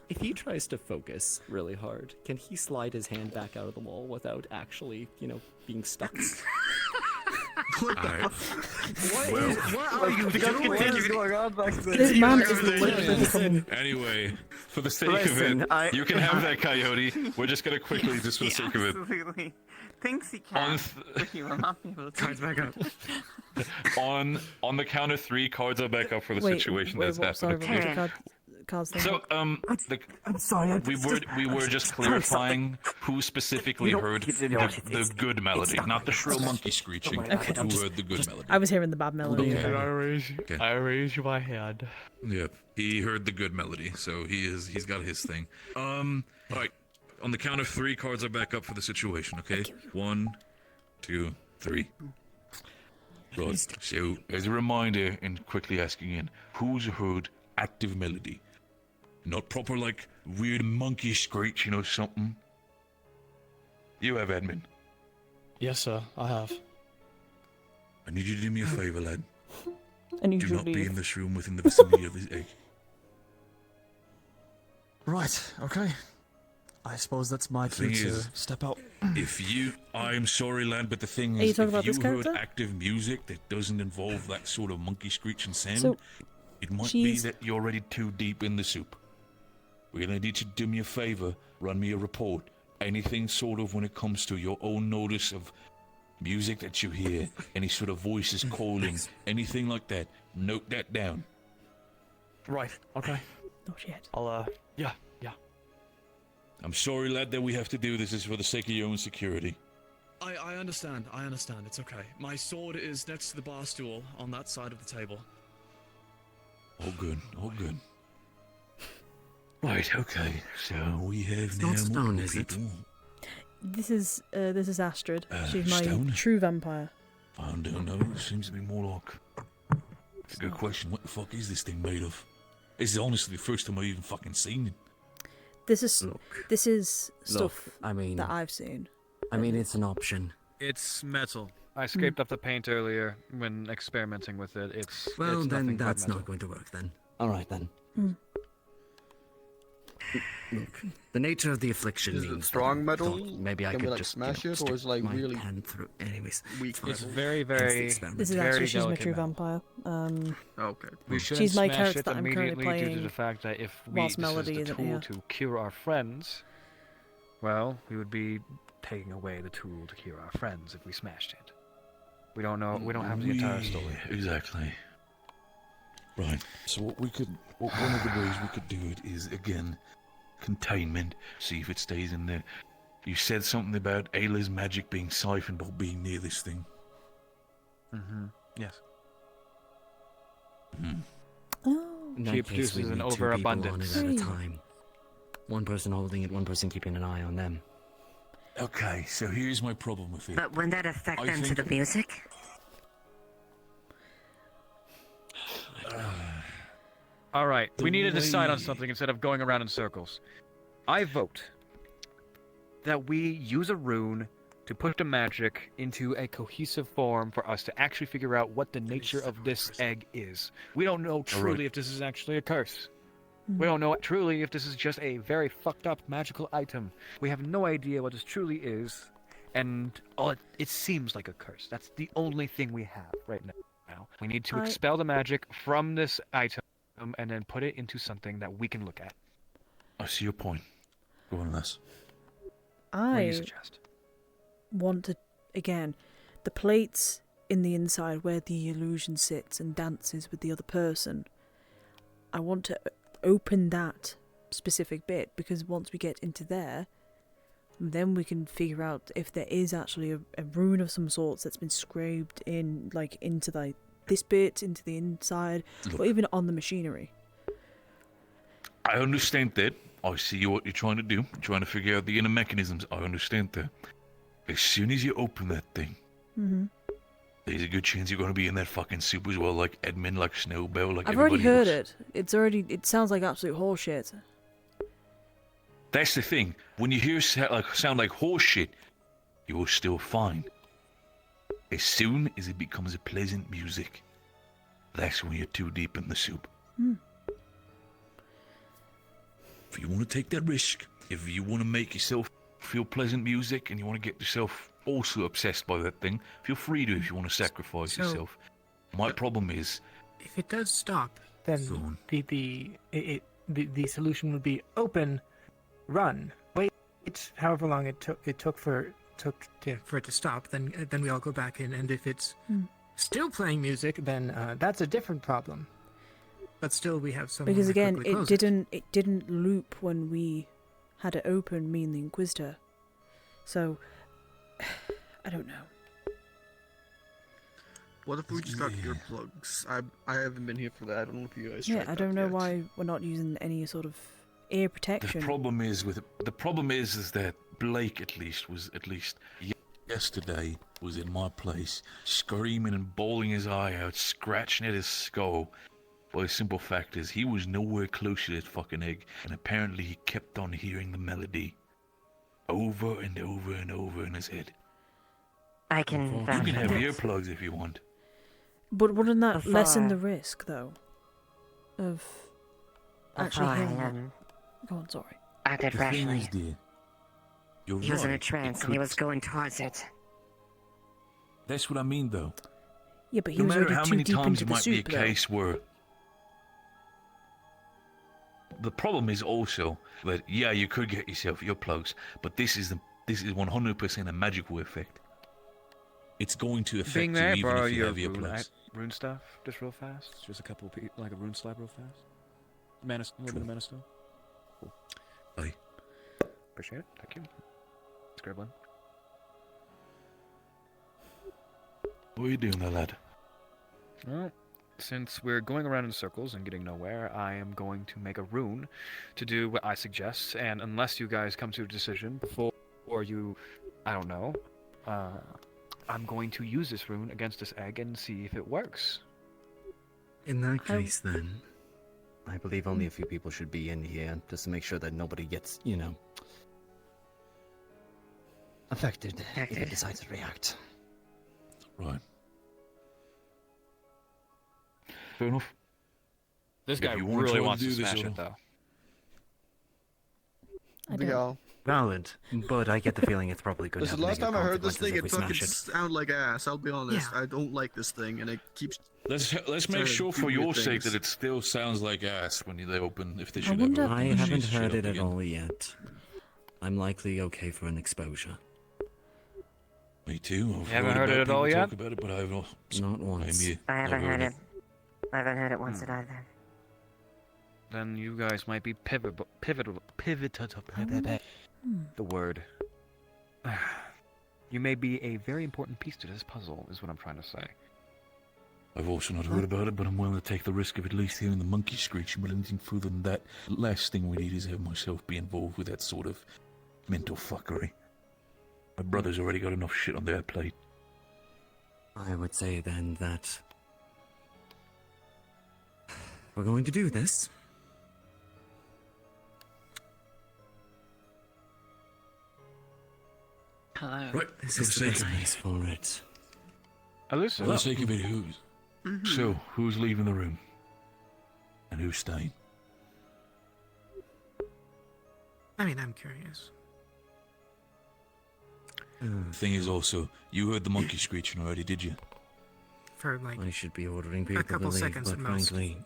If he tries to focus really hard, can he slide his hand back out of the wall without actually, being stuck? What the Alright. What are you doing? What is going on back there? This man is literally becoming... Anyway, for the sake Listen, of it, you can have that coyote. We're just gonna quickly, just for the sake of it. Absolutely thinks he can, but he will not be able to. Cards back up. On the count of 3, cards are back up for the Wait, situation wait, that's what? happening. Sorry, what was the cards thing? So, I'm sorry. we were just clarifying who specifically heard the good melody, not the shrill monkey screeching. Okay. Who heard the good melody? I was hearing the bad melody. Okay. I raise my hand. Yep, he heard the good melody, so he's got his thing. All right. On the count of 3, cards are back up for the situation. Okay, 1, 2, 3. Right. So, as a reminder, and quickly asking in, who's heard active melody? Not proper, like, weird monkey screech, something. You have, admin. Yes, sir, I have. I need you to do me a favor, lad. I need Do you to not be leave. in this room within the vicinity of this egg. Right, okay. I suppose that's my cue Thing to is, step out. I'm sorry, lad, but the thing Are you is, talking about if you this heard character? active music that doesn't involve that sort of monkey screeching sound, So, it might she's- be that you're already too deep in the soup. We're gonna need you to do me a favor, run me a report. Anything sort of when it comes to your own notice of music that you hear, any sort of voices calling, anything like that, note that down. Right, okay. Not yet. I'll, yeah. I'm sorry, lad, that we have to do this. This is for the sake of your own security. I understand, it's okay. My sword is next to the bar stool on that side of the table. All good, all good. Right, okay, so we have It's now not stone, multiple is it? people. This is Astrid. She's my Stone? true vampire. I don't know, it seems to be more like... It's a good question, what the fuck is this thing made of? This is honestly the first time I've even fucking seen it. This is stuff I mean, that I've seen. it's an option. It's metal. I scraped up the paint earlier when experimenting with it. It's Well, it's then nothing but that's metal. not going to work then. Alright then. Mm. Look, the nature of the affliction Is it means strong that I metal? thought maybe I Can we, could like, just smash it, or stick is it, like, my really hand through. Anyways, weak? It's fine. very, Hence the very. experiment. This is very actually she's my delicate true metal. vampire. Okay. We shouldn't She's my smash character it that I'm currently immediately due to playing the fact that if we whilst this Melody is the isn't tool here. to cure our friends, well, we would be taking away the tool to cure our friends if we smashed it. We don't know. We don't have the entire story. Exactly. Right. So one of the ways we could do it is, again, containment. See if it stays in there. You said something about Ayla's magic being siphoned or being near this thing. Mm-hmm. Yes. Hmm. Oh. In She that case, we produces an need 2 people on overabundance. it at a Hey. time. One person holding it, one person keeping an eye on them. Okay, so here's my problem with it. But wouldn't that affect I them to think- the music? All right, we need to decide on way- something instead of going around in circles. I vote that we use a rune to put the magic into a cohesive form for us to actually figure out what the nature of this egg is. We don't know truly if this is actually a curse. We don't know truly if this is just a very fucked up magical item. We have no idea what this truly is, and it seems like a curse. That's the only thing we have right now. We need to expel the magic from this item and then put it into something that we can look at. I see your point. Go on, Les. What do you I suggest? want to, again, the plates in the inside where the illusion sits and dances with the other person. I want to open that specific bit, because once we get into there, then we can figure out if there is actually a rune of some sorts that's been scraped in, like, into this bit, into the inside, Look. or even on the machinery. I understand that. I see what you're trying to do. Trying to figure out the inner mechanisms. I understand that. As soon as you open that thing, there's a good chance you're going to be in that fucking soup as well, like Edmund, like Snowbell, like I've already everybody heard else. it sounds like absolute horseshit. That's the thing. When you hear sound like horseshit, you're still fine. As soon as it becomes a pleasant music, that's when you're too deep in the soup. If you want to take that risk, if you want to make yourself feel pleasant music and you want to get yourself also obsessed by that thing, feel free to if you want to sacrifice So- yourself. My problem is, If it does stop, then the solution would be open, run, wait however long it took for it to stop. Then we all go back in, and if it's still playing music, then that's a different problem. But still, we have someone. Because to again, quickly it close didn't loop when we had it open, me and the Inquisitor. So I don't know. What if we just got earplugs? I haven't been here for that. I don't know if you guys. Yeah, tried I that don't know yet. why we're not using any sort of ear protection. the problem is that Blake at least yesterday was in my place, screaming and bawling his eye out, scratching at his skull. Well, the simple fact is, he was nowhere close to that fucking egg, and apparently he kept on hearing the melody over and over and over in his head. I can You vouch can for have that. earplugs if you want. But wouldn't that Before- lessen the risk, though, of actually Before I, hearing it? Go on, sorry. acted The thing rationally. is, dear, you're He was in a right, trance it and he could- was going towards it. That's what I mean, though. Yeah, but he No was matter already how too many deep times into it the might be a soup, though. case where the problem is also that you could get yourself earplugs, but this is 100% a magical effect. It's going to affect Being you there, even borrow if you your have earplugs. rune stuff, just real fast. Just a couple, like a rune slab real fast. A little bit of mana stone. Cool. Aye. Appreciate it. Thank you. Scribbling. What are you doing there, lad? Well, since we're going around in circles and getting nowhere, I am going to make a rune to do what I suggest, and unless you guys come to a decision before you, I don't know, I'm going to use this rune against this egg and see if it works. In that case, then, I believe only a few people should be in here, just to make sure that nobody gets, affected if it decides to react. Right. Fair enough. This If guy you wanna really try to wants to do this, smash I'll- it, though. I don't. Valid, but I get the feeling it's probably good to Listen, have last negative time I heard this consequences thing, if it we fucking smash it. sounded like ass. I'll be honest. I don't like this thing, and it keeps. Let's make trying sure to for do your weird sake things. that it still sounds like ass when they open. If they I should wonder- ever I open the haven't shit heard up it at again. all yet. I'm likely okay for an exposure. Me too. I've You haven't heard heard it about at all people yet? talk about it, but I have not. Not once. I haven't heard it. I haven't heard it once Hmm. either. Then you guys might be pivotal. The word. You may be a very important piece to this puzzle, is what I'm trying to say. I've also not heard about it, but I'm willing to take the risk of at least hearing the monkey screeching. But anything further than that, the last thing we need is have myself be involved with that sort of mental fuckery. My brother's already got enough shit on their plate. I would say then that we're going to do this. Hello. Right, This for is the the sake of place for it. Alyssa. For the sake of it, who's? So, who's leaving the room? And who's staying? I mean, I'm curious. The thing is also, you heard the monkey screeching already, did you? For like I should be ordering people couple to leave, seconds but at most. frankly,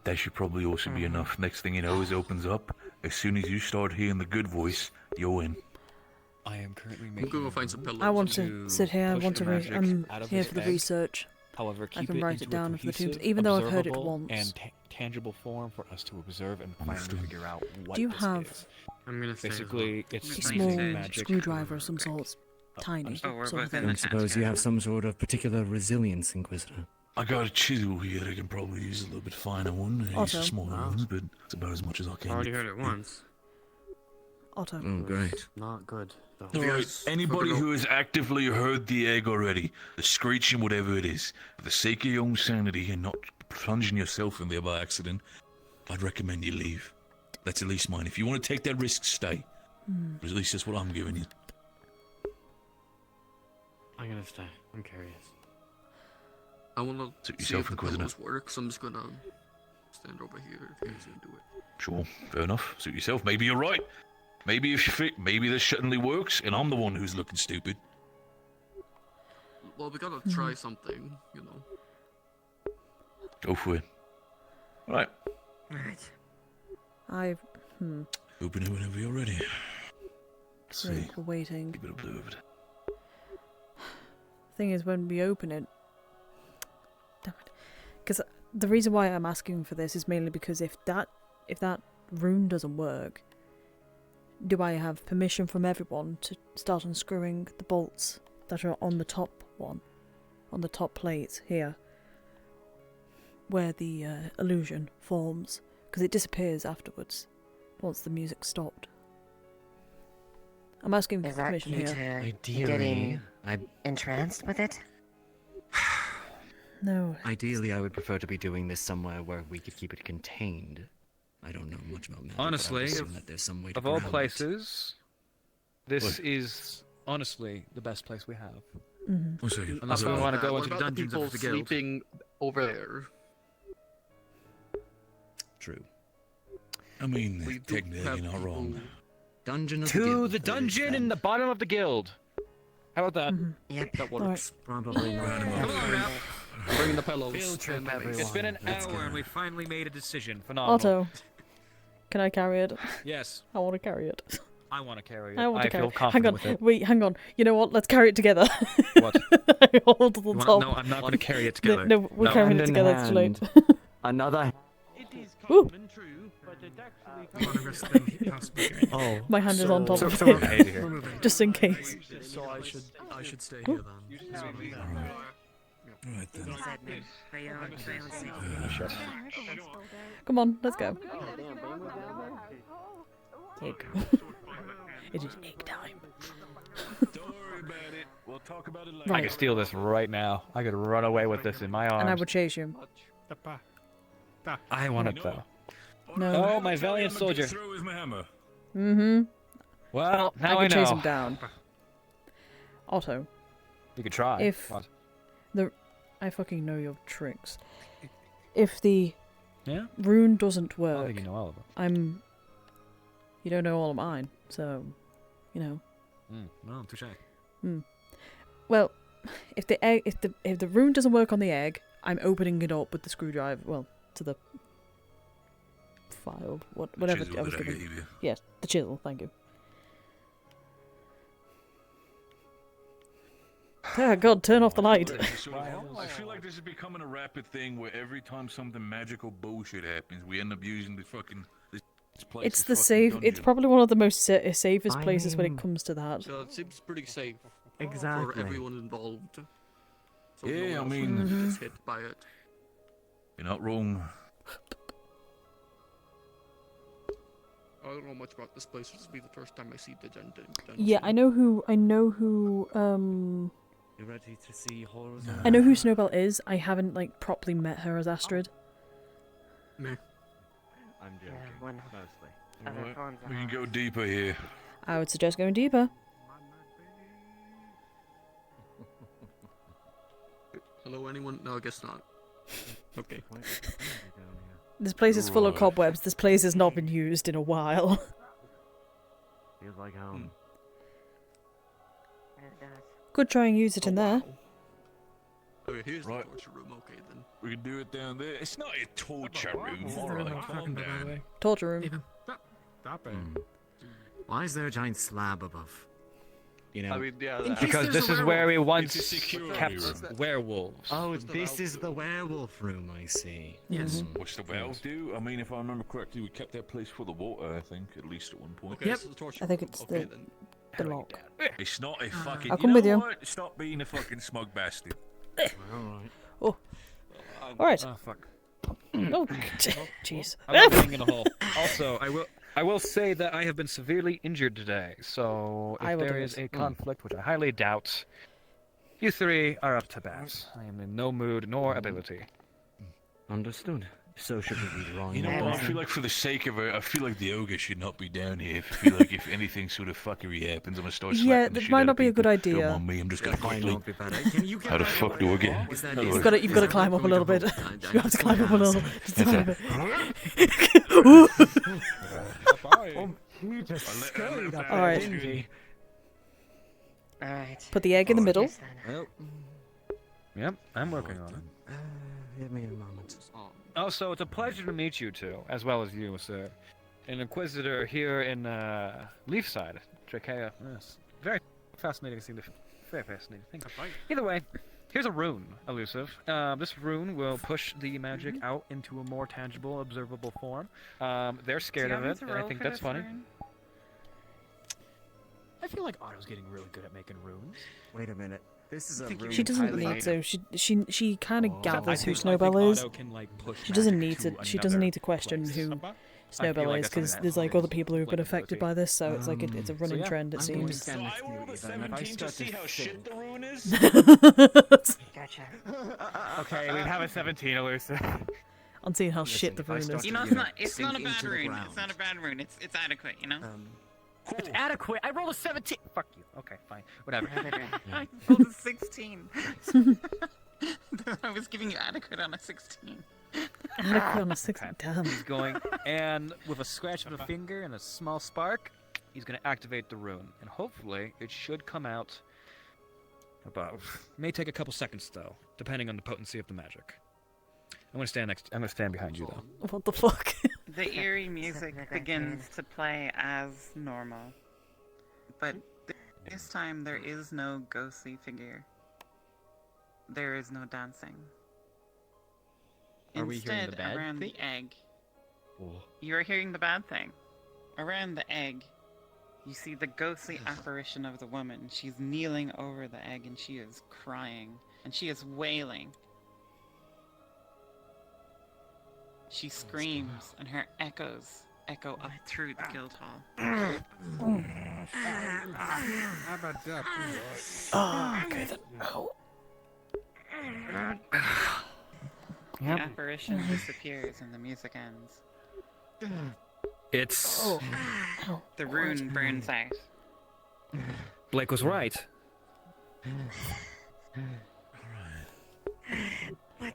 That should probably also be enough. Next thing you know, it opens up. As soon as you start hearing the good voice, you're in. I am currently I'm making. gonna go find some pillows. I want to sit here. I push want the to read. magic I'm out of here this for the egg. research. However, I keep can it write it into a down for the tombs, cohesive, even though I've heard it observable, once. and tangible form for us to observe and finally figure out what Do you this have is. I'm gonna stay as Basically, well. it's a using small magic. screwdriver of some sort? Tiny. Oh, we're sort of both in thing. the Don't suppose you have some sort of particular resilience, Inquisitor? I got a chisel here that I can probably use a little bit finer one. It's a Otto. small one, but it's about as much as I can. Already heard it once. Otto. Oh, great. Not good. Though. Alright, anybody who has actively heard the egg already, the screeching, whatever it is, for the sake of your own sanity and not plunging yourself in there by accident, I'd recommend you leave. That's at least mine. If you want to take that risk, stay. But at least that's what I'm giving you. I'm gonna stay. I'm curious. I wanna Suit see yourself, if the Inquisitor. pillows work, so I'm just gonna stand over here if you guys gonna do it. Sure, fair enough. Suit yourself. Maybe you're right. Maybe if you fit, maybe this certainly works, and I'm the one who's looking stupid. Well, we gotta try something, you know. Go for it. Right. Open Open it whenever you're ready. So we're waiting. Keep it observed. Thing is, when we open it, damn it, because the reason why I'm asking for this is mainly because if that rune doesn't work, do I have permission from everyone to start unscrewing the bolts that are on the top one, on the top plate here, where the illusion forms, because it disappears afterwards once the music stopped. I'm asking for Is that permission you here. getting entranced with it? No. Ideally, I would prefer to be doing this somewhere where we could keep it contained. I don't know much about magic. Honestly, but I would assume that there's some way to of all ground it. places, this What? is honestly the best place we have. Mm-hmm. One second. Unless we want to go What into about dungeons the people of the guild. sleeping over there? True. I mean, We do technically have you're not wrong. people- Dungeon of the To Guild. the dungeon in the bottom of the guild. How about that? Yep. That works. Probably not. Come on now. I'm bringing the pillows. Field trip, and the everyone. mace. It's been an Let's hour go. and we finally made a decision. Phenomenal. Otto, can I carry it? Yes, I want to carry it. I want to carry it. I want to feel carry it. confident Hang on, with it. wait, hang on. You know what? Let's carry it together. What? I hold the top. No, I'm not going to carry it No, together. no, we're carrying it Hand in together. It's too late. hand. Another. It is Woo. common and true, but it actually Oh. My hand is on top So- of so it, we're right here. just in case. So I should stay here then. Right then. Yes, admin. For your own safety. Come on, let's go. Egg. It is egg time. Don't worry about it. We'll talk about it later. I Right. could steal this right now. I could run away with this in my arms. And I would chase you. I want it though. No. Oh, my valiant soldier. Throw with my hammer. Mm-hmm. Well, now I could know. chase him down. Otto, You could try. If- What? I fucking know your tricks. If the Yeah? rune doesn't I don't work, think you know all of them. you don't know all of mine, so, you know. No, touche. Well, if the rune doesn't work on the egg, I'm opening it up with the screwdriver. Well, to the file, whatever Chisel I was that I given. gave you. Yes, the chisel. Thank you. Oh God, turn off the light. So, I feel like this is becoming a rapid thing where every time something magical bullshit happens, we end up using the fucking this place. It's as the fucking safe. It's dungeon. probably one of the most safest I places when mean- it comes to that. So it seems pretty safe Exactly. for everyone involved. So Yeah, no I one mean- else gets hit by it. You're not wrong. I don't know much about this place. This will be the first time I see the dungeon. Yeah, I know who. You ready to see horrors? I know who Snowbell is. I haven't like properly met her as Astrid. Meh. I'm joking. Yeah, one Mostly. other Alright, forms of we can go deeper here. I would suggest going deeper. Hello, anyone? No, I guess not. Okay. This place is full of Right. cobwebs. This place has not been used in a while. Feels like home. It does. Could try and use it in there. Okay, here's Right. the torture room. Okay, then. We can do it down there. It's not a torture room. This is the All room I right, was calm talking about, by the down. way. Torture room. Even. Stop it. Why is there a giant slab above? You know. I mean, yeah. Because this is where we once It's a security kept room. werewolves. Oh, this is the werewolf room. I see. Yes. What's the wells do? I mean, if I remember correctly, we kept that place for the water, I think, at least at one point. Okay, Yep. so the torture I think room. it's okay, the then. lock. It's not a fucking. I'll come with you. What? Stop being a fucking smug bastard. Alright. Oh. Alright. Oh fuck. Oh, jeez. I love being in a hole. Also, I will say that I have been severely injured today, so I if will there do is it. a conflict, which I highly doubt, you three are up to bat. I am in no mood nor ability. Understood. So should we be wrong? You know what? I feel like for the sake of it, I feel like the ogre should not be down here. I feel like if anything sort of fuckery happens, I'm gonna start slapping Yeah, the that shit might out not of be a good people. idea. Don't mind me, I'm just gonna quickly. How How the fuck do I get? You've got to climb up a little bit. You have to climb up a little. Just a tiny bit. Alright. Alright. Put the egg in the middle. Well, Yep, I'm working on it. give me a moment. Also, it's a pleasure to meet you two, as well as you, sir. An Inquisitor here in Leafside, Trachea. Yes. Very fascinating scene. Very fascinating thing. Either way, here's a rune, Elusive. This rune will push the magic out into a more tangible, observable form. They're scared of it, and I think that's funny. I feel like Otto's getting really good at making runes. Wait a minute. This is a room. She doesn't highly- need to. She kind of gathers who I think Snowbell is. Otto can, like, push She doesn't magic need to. to She doesn't another need to question place. who I feel Snowbell like is that's because something there's that like other people who've been like affected by this, so it's like it's a running yeah, trend. It I'm going to seems. stand next to I you, rolled a Ethan, and if I 17 to start see to how shit think- the rune is. Gotcha. Okay, we have a 17, Elusive. On seeing how shit the if I rune start is. to, You know, it's sink not a bad into the rune. ground. It's not a bad rune. It's adequate, you know? It's adequate. I rolled a 17. Fuck you. Okay, fine. Whatever. I rolled a 16. I was giving you adequate on a 16. Adequate on a 6. Damn. He's going, and with a scratch of the finger and a small spark, he's going to activate the rune. And hopefully, it should come out above. May take a couple seconds though, depending on the potency of the magic. I'm going to stand behind you, though. What the fuck? The eerie music begins to play as normal. But this time, there is no ghostly figure. There is no dancing. Are we hearing the Instead, bad around thing? the egg, you're hearing the bad thing. Around the egg, you see the ghostly apparition of the woman. She's kneeling over the egg and she is crying and she is wailing. She screams and her echoes echo up through the guild hall. How about that? Oh, okay then. Oh. The apparition disappears and the music ends. It's The rune burns out. Blake was right.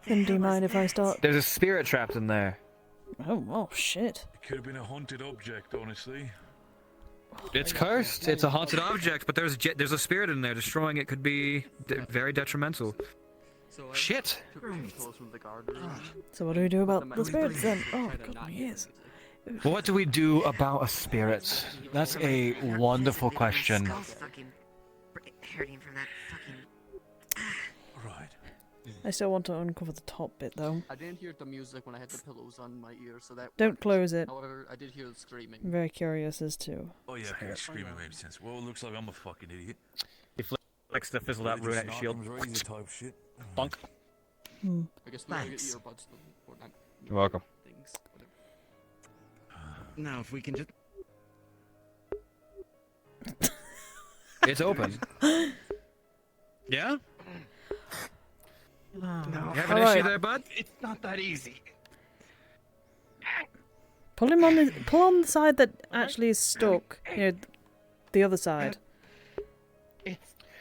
Then do you mind if I start? There's a spirit trapped in there. Oh shit. It could have been a haunted object, honestly. It's cursed. It's a haunted object, but there's a spirit in there. Destroying it could be very detrimental. Shit. So what do we do about the spirits then? Oh god, my ears. What do we do about a spirit? That's a wonderful question. Skull's fucking hurting from that fucking. Right. I still want to uncover the top bit though. I didn't hear the music when I had the pillows on my ears, so that. Don't worked. close it. However, I did hear the screaming. I'm very curious as to. Oh yeah, okay, screaming made sense. Well, it looks like I'm a fucking idiot. He flicks the fizzled out rune at your shield. Type shit. Bonk. Hmm. I guess we gotta get earbuds or not. You're welcome. Things, whatever. Now, if we can just. It's open. Yeah? No. You have an issue there, bud? It's not that easy. Pull on the side that actually is stuck. You know, the other side.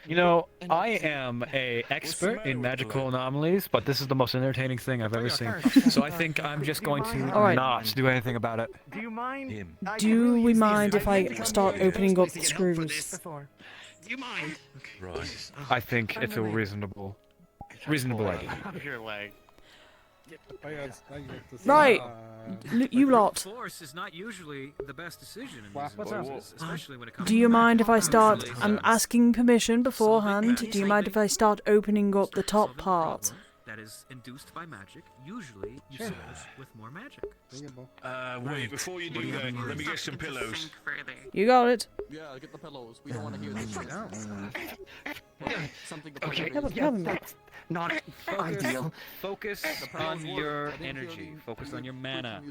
You know, I am a expert in magical anomalies, but this is the most entertaining thing I've ever seen. So I think I'm just going to Alright. not do anything about it. Do you mind? Do we mind if I start opening up the screws? Do you mind? Right. I think it's a reasonable. Reasonable idea. Of your leg. Right, you lot. Force is not usually the best decision in these What's up? instances, especially when it comes Do to you mind if I start? Usually, I'm asking permission beforehand. Do you mind if I start opening up the top part? that is induced by magic, usually you solve with more magic. Wait, before you do that, let me get some pillows. You got it. Yeah, get the pillows. We don't want to hear this shit. Something to put Okay, underneath. that's not ideal. Focus on your energy. Focus on your mana.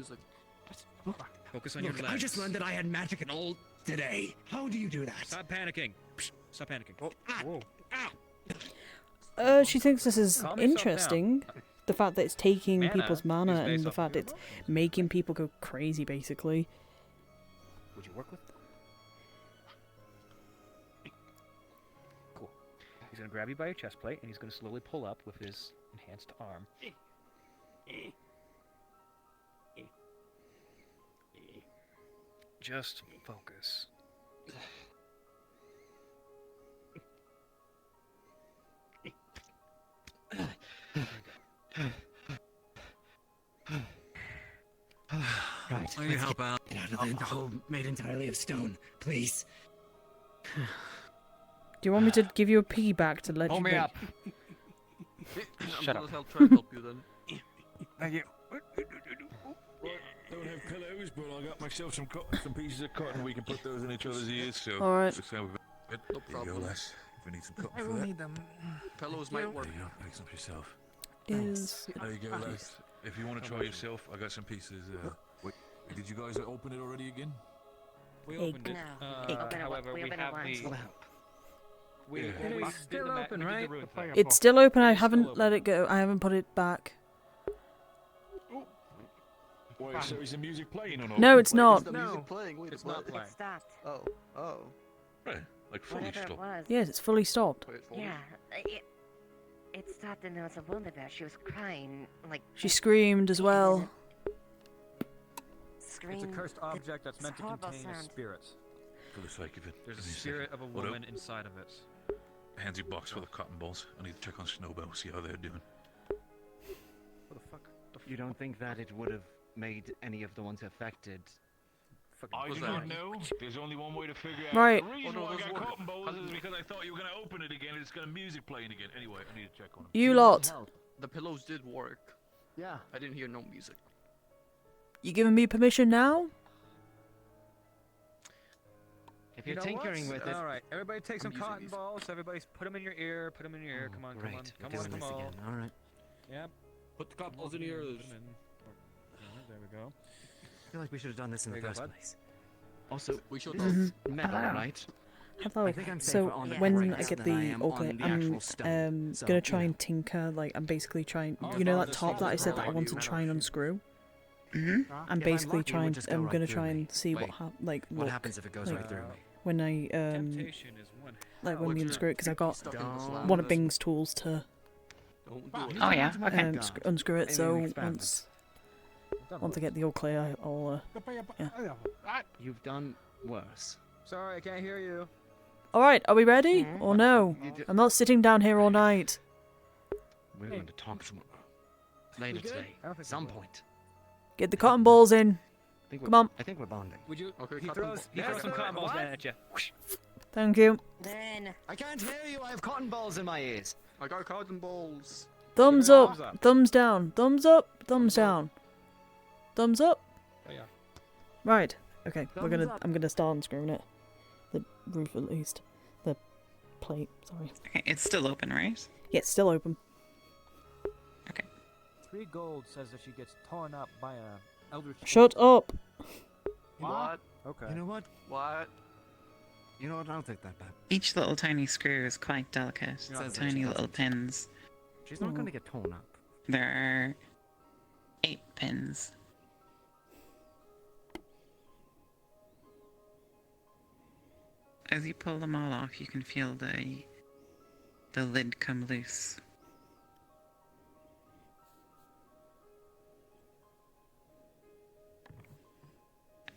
Focus on your Look, legs. I just learned that I had magic and all today. How do you do that? Stop panicking. Psh, stop panicking. Whoa. She thinks this is Calm yourself interesting. The fact that it's taking Mana people's is mana based and the off fact of it's making people go crazy, basically. Would you work with? Cool. He's gonna grab you by your chest plate and he's gonna slowly pull up with his enhanced arm. Just focus. Right. Let me help out. Get out of the hole made entirely of stone, please. Do you want me to give you a pee back to let Hold you me make- up. Shut up. I'll try to help you then. Thank you. Don't have pillows, but I got myself some pieces of cotton. We can put those in each other's ears. So All right. looks like we've got it. No There you go, problem. lass. If we need some cotton I for will that. need them. Pillows might work. There you go. Make some for yourself. Is There you go, lass. If you want to try yourself, I got some pieces. Wait, did you guys open it already again? We Egg. opened it. No. However, we have the. We, Yeah. when we It's did still the open, we did the right? rune The thing. it's still open? I It's still haven't open. let it go. I haven't put it back. Wait, so is the music playing or not? No, it's Wait, not. Is the music playing? Wait, It's what? not playing. It stopped. Oh, oh. Right, like fully Whatever it stopped. was. Yes, it's fully stopped. Wait, hold Yeah. It stopped and there was a woman there. She was crying, like She screamed as well. screamed. It's a cursed object that's meant to horrible contain a sound. spirit. For the sake of it. There's a give me spirit of second. a Hold woman up. inside of it. Hands you box full of cotton balls. I need to check on Snowbell, see how they're doing. What the fuck? You don't think that it would have made any of the ones affected? I do not know. There's only one way to figure out. Right. The reason Oh, no, why I those got work. cotton balls is because I thought you were going to open it again and it's got music playing again. Anyway, I need to check on it. You lot, The pillows did work. Yeah. I didn't hear no music. you giving me permission now? If you're You know tinkering what? with it. All right, everybody take some using cotton these. balls. Everybody put them in your ear. Put them in your ear. Come on, Great. come on, We're come on, doing come this on. again. All right. Yep. Put the cotton balls in your ears. There we go. I feel like we should have done this in There the you go, first bud. place. Also, We should this have. is metal, right? Hello. I think I'm So safer on the when bricks I get than I the am okay, on the I'm actual stone. So, gonna try you know. and tinker. Like I'm basically trying. Oh, You know no, that this top is that I said that I already want to metal try and sheet. unscrew. Mhm. I'm If basically lucky, it would trying. just go I'm right gonna through try me. and see Wait, like what look, happens if it goes like, right through me? when I Temptation is one. like when we What's unscrew it because I got stuck in the slab one of this- Bing's tools to Don't do it. Oh yeah, okay. unscrew it. Any So experiments? once I get the all clear, I'll yeah. You've done worse. Sorry, I can't hear you. All right, are we ready or no? I'm not sitting down here all night. We're going to talk some later today. Some point. Get the cotton balls in. Come on. I think we're bonding. Would you? Okay, He cotton throws. ball- He throws some cotton balls down at you. Thank you. Then I can't hear you. I have cotton balls in my ears. I got cotton balls. Thumbs Give it a up, thumbs up. thumbs down, thumbs up, thumbs down, thumbs up. Oh yeah. Right. Okay, Thumbs up. I'm gonna start unscrewing it. The roof at least. The plate. Sorry. Okay, it's still open, right? Yeah, it's still open. 3 gold says that she gets torn up by a eldritch. Shut up. What? Okay. You know what? What? You know what? I don't think that bad. Each little tiny screw is quite delicate. Says Tiny it little doesn't. pins. She's not going to get torn up. There are 8 pins. As you pull them all off, you can feel the lid come loose.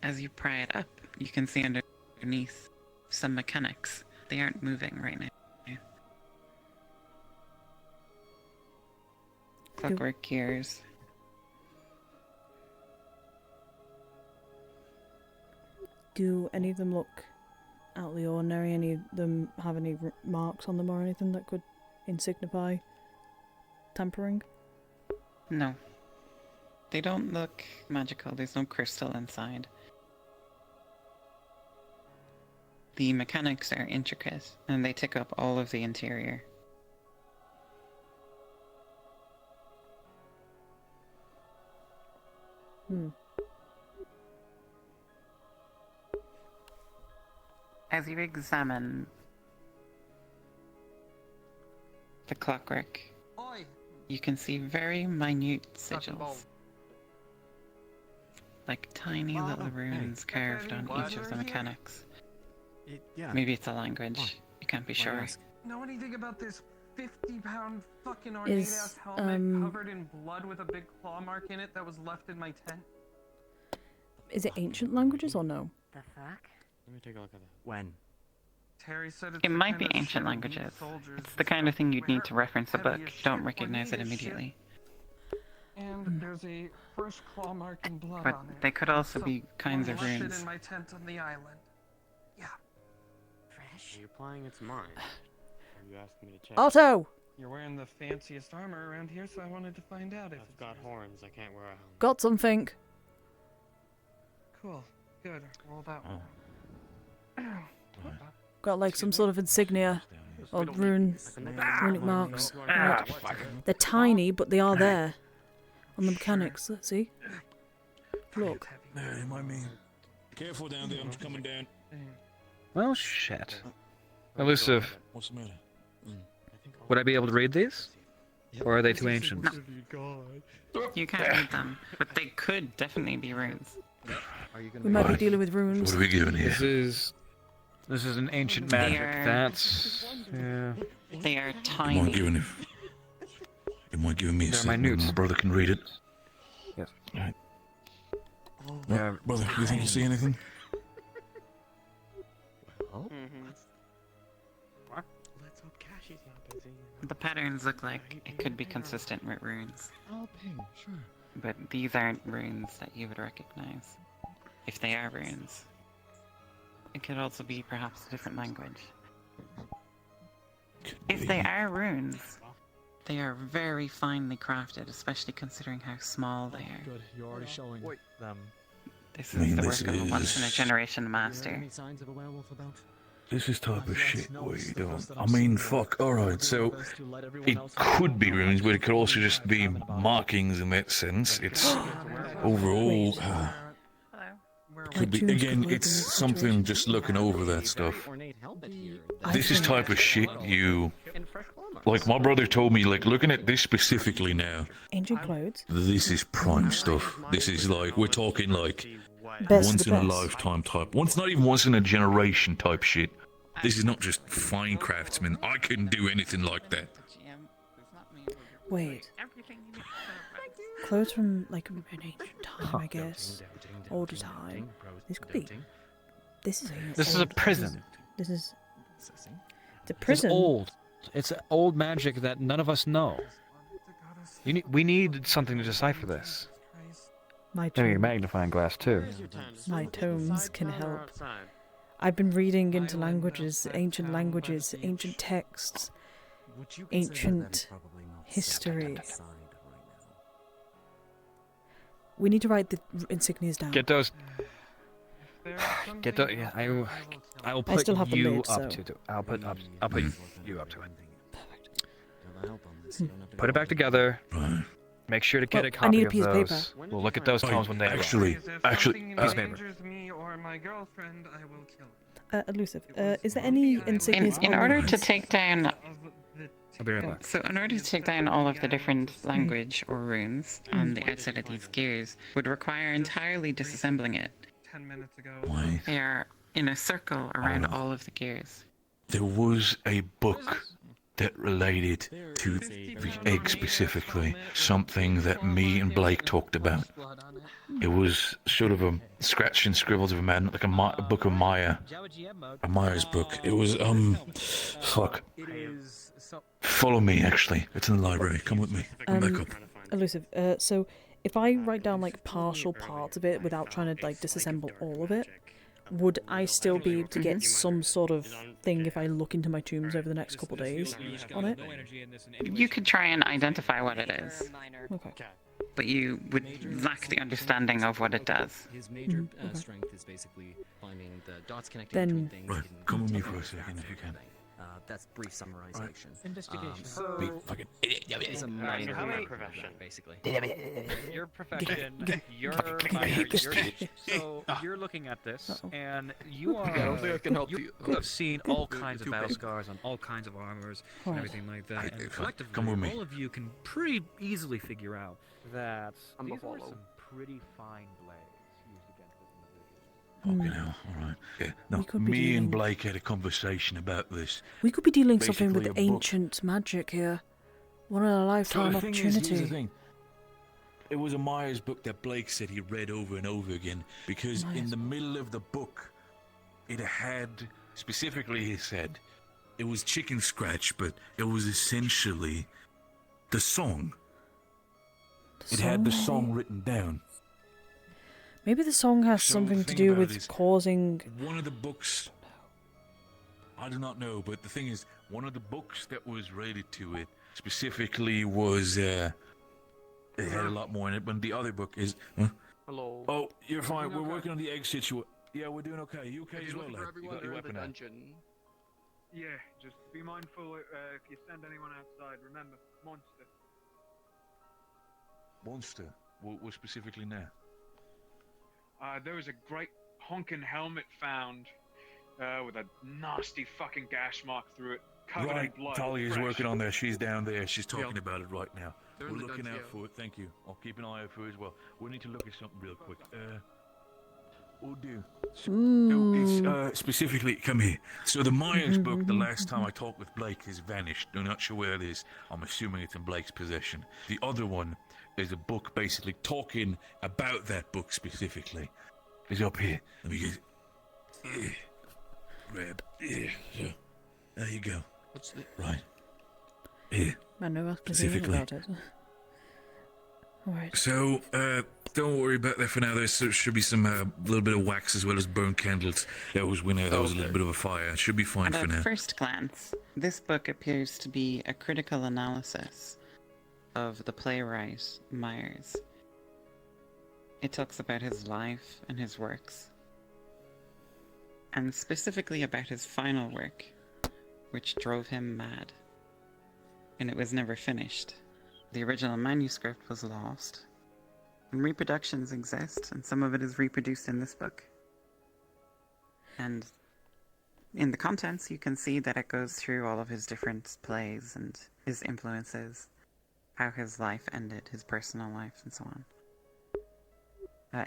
As you pry it up, you can see underneath some mechanics. They aren't moving right now. clockwork gears. Do any of them look out of the ordinary? Any of them have any marks on them or anything that could signify tampering? No. They don't look magical. There's no crystal inside. The mechanics are intricate, and they take up all of the interior. As you examine the clockwork, you can see very minute sigils. Like tiny little runes carved on each of the mechanics. Maybe it's a language. You can't be sure. Know anything about this 50-pound fucking ornate-ass helmet covered in blood with a big claw mark in it that was left in my tent? Is it ancient languages or no? The fuck? Let me take a look at that. When? Terry said It might be ancient languages. It's the kind of thing you'd need to reference a book. You don't recognize it immediately. And there's a first claw mark in blood But on it. they could also be kinds of Left it runes. in my tent on the island. Yeah. Are you implying it's mine? Or you asking me to check? Otto! You're wearing the fanciest armor around here, so I wanted to find out if I've got horns. I can't wear a helmet. Got something. Cool. Good. Roll that one. Got like some sort of insignia or runic marks. Right. They're tiny, but they are there on the mechanics. Let's see. Look. There, my man. Careful down there, I'm coming down. Well, shit. Elusive. What's the matter? Would I be able to read these? Or are they too ancient? You can't read them, but they could definitely be runes. We might be dealing with runes. What are we doing here? This is an ancient magic. That's yeah. They are You tiny. mind giving me a They're second? minute. My brother can read it. Yes. Right. Yeah. Brother, you think you see anything? Well, What? let's hope Cashy's not busy. The patterns look like it could be consistent with runes. I'll ping, sure. But these aren't runes that you would recognize. If they are runes. It could also be perhaps a different language. If they are runes, they are very finely crafted, especially considering how small they are. Good, you're already showing them. This I mean, is the this work of a is- once-in-a-generation master. Any signs of a werewolf about? This is type of shit where you don't. I mean, fuck, alright, so it could be runes, but it could also just be markings in that sense. It's overall. Could be, again, it's something just looking over that stuff. This is type of shit you. Like, my brother told me, like, looking at this specifically now, Ancient clothes. this is prime stuff. This is like, we're talking like Best once of in the a best. lifetime type. Not even once in a generation type shit. This is not just fine craftsman. I couldn't do anything like that. Wait. Clothes from like an ancient time, I guess. Older time. This could be. This is a prison. This is. It's a It's prison. old. It's old magic that none of us know. We need something to decipher this. My Maybe your tome- magnifying glass too. My tomes can help. I've been reading into languages, ancient texts, ancient history. We need to write the insignias down. Get those. Get those. Yeah, I will I put still have them you made, up so- to. I'll put you up to it. Put it back together. Make sure to get Well, a I copy need a of piece of those. paper. We'll look at those tomes when they arrive. Actually, piece of paper. Endangers me or my girlfriend, I will kill him. Elusive. Is there any insignias? In on order these? to take down I'll be right back. So in order to take down all of the different language or runes on the outside of these gears would require entirely disassembling it. 10 minutes ago. Why? They are in a circle around all of the gears. There was a book that related to the egg specifically, something that me and Blake talked about. It was sort of a scratch and scribbles of a man, like a book of Maya, a Maya's book. It was fuck. Follow me, actually. It's in the library. Come with me. Come back up. Elusive. So if I write down like partial parts of it without trying to like disassemble all of it, would I still be able to get some sort of thing if I look into my tombs over the next couple days on it? You could try and identify what it is. Okay. But you would lack the understanding of what it does. His major okay. strength is basically finding the dots connecting Then- between things. Right, come with me for a second if you can. That's brief summarization. Investigation. Big fucking It's a minor how many profession, basically. Your profession, your minor, so you're looking at this, and you are. I don't think I can help you. have seen all kinds of battle scars on all kinds of armors and everything like that, and collectively, come with me. all of you can pretty easily figure out that I'm these were buffalo. some pretty fine blades used against this individual. Fucking hell, alright. Yeah, no, We could be me and dealing- Blake had a conversation about this. We could be dealing something Basically with a book. ancient magic here. What a lifetime So the thing is, opportunity. here's the thing. It was a Myers book that Blake said he read over and over again because in the middle of the book, it had, specifically he said, it was chicken scratch, but it was essentially the song. It had the song written down. Maybe the song has So something the to thing do about it with is, causing. One of the books, I do not know, but the thing is, one of the books that was related to it specifically was, it had a lot more in it, but the other book is, huh? Hello. Oh, you're fine. We're working on the egg situation. Yeah, we're doing okay. You okay as well, lad? You got your weapon out. Yeah, just be mindful if you send anyone outside. Remember, monster. Monster? What specifically now? There was a great honking helmet found with a nasty fucking gash mark through it, covered in Right, blood. Talia's fresh. working on that. She's down there. She's talking Yeah. about it right now. They're We're in the looking out dungeon. for it. Thank you. I'll keep an eye out for it as well. We need to look at something real quick. We'll do. So it's specifically, come here. So the Myers book, the last time I talked with Blake, has vanished. I'm not sure where it is. I'm assuming it's in Blake's possession. The other one is a book basically talking about that book specifically. It's up here. Let me get grab. So, there you go. What's the... Right. Here. Man, no one's Specifically. about it. Alright. So, don't worry about that for now. There should be some little bit of wax as well as burnt candles. That was when there was a little bit of a fire. It should be fine for At now. first glance, this book appears to be a critical analysis of the playwright Myers. It talks about his life and his works, and specifically about his final work, which drove him mad. And it was never finished. The original manuscript was lost, and reproductions exist, and some of it is reproduced in this book. And in the contents, you can see that it goes through all of his different plays and his influences, how his life ended, his personal life, and so on.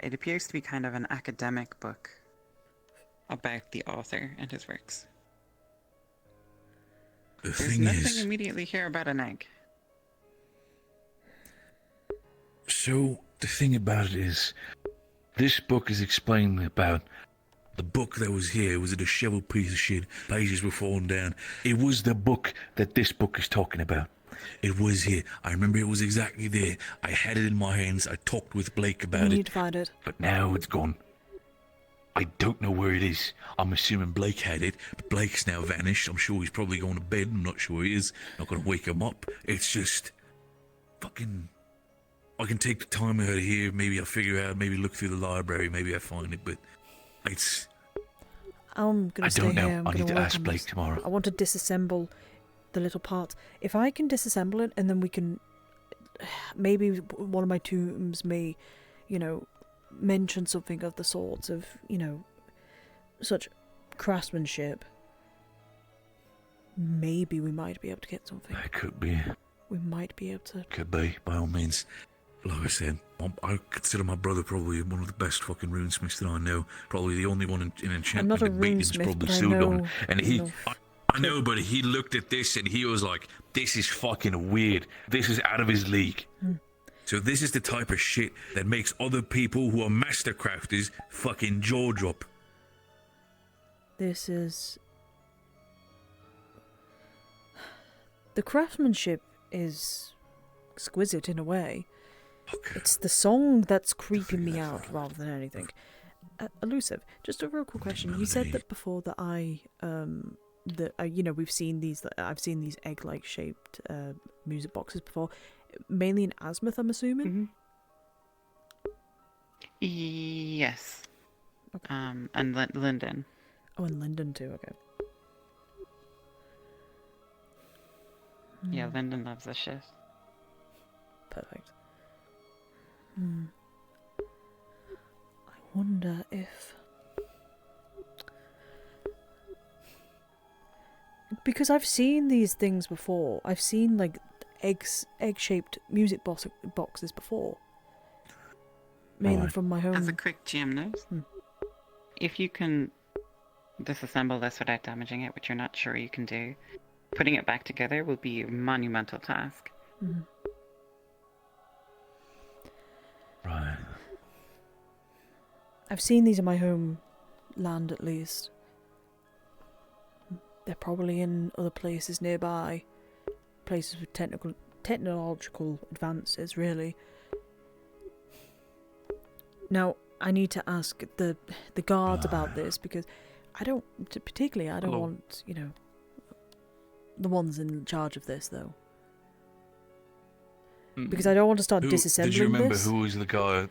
It appears to be kind of an academic book about the author and his works. The There's thing nothing is, immediately here about an egg. so the thing about it is, this book is explaining about the book that was here. It was a disheveled piece of shit. Pages were falling down. It was the book that this book is talking about. It was here. I remember it was exactly there. I had it in my hands. I talked with Blake We about need it. to find it. But now it's gone. I don't know where it is. I'm assuming Blake had it, but Blake's now vanished. I'm sure he's probably going to bed. I'm not sure he is. Not going to wake him up. It's just fucking... I can take the time out of here. Maybe I'll figure out. Maybe look through the library. Maybe I find it. But it's... I'm gonna I stay don't know. here. I'm I gonna need to work ask on Blake this. tomorrow. I want to disassemble the little parts. If I can disassemble it, and then we can... Maybe one of my tombs may, you know, mention something of the sorts of, you know, such craftsmanship. Maybe we might be able to get something. That could be. We might be able to... Could be, by all means. Like I said, I consider my brother probably one of the best fucking runesmiths that I know. Probably the only one in I'm enchantment not a that beat him is runesmith, probably but I Sudon. know And he... enough. I know, but he looked at this and he was like, this is fucking weird. This is out of his league. So this is the type of shit that makes other people who are master crafters fucking jaw drop. This is... The craftsmanship is exquisite in a way. It's the song that's creeping me out rather than anything. Elusive. Just a real quick question. You said that before that we've seen these. I've seen these egg-like shaped music boxes before, mainly in Azimuth, I'm assuming. Yes. Okay. And Linden. Oh, and Linden too. Okay. Yeah, Linden loves this shit. Perfect. I wonder if... Because I've seen these things before. I've seen, like, egg-shaped music boxes before. Mainly from my home... As a quick GM note, if you can disassemble this without damaging it, which you're not sure you can do, putting it back together will be a monumental task. Right. I've seen these in my home land, at least. They're probably in other places nearby. Places with technological advances, really. Now, I need to ask the guards about this, because I don't want, the ones in charge of this, though. Because I don't want to start disassembling this. Did you remember who was the guy?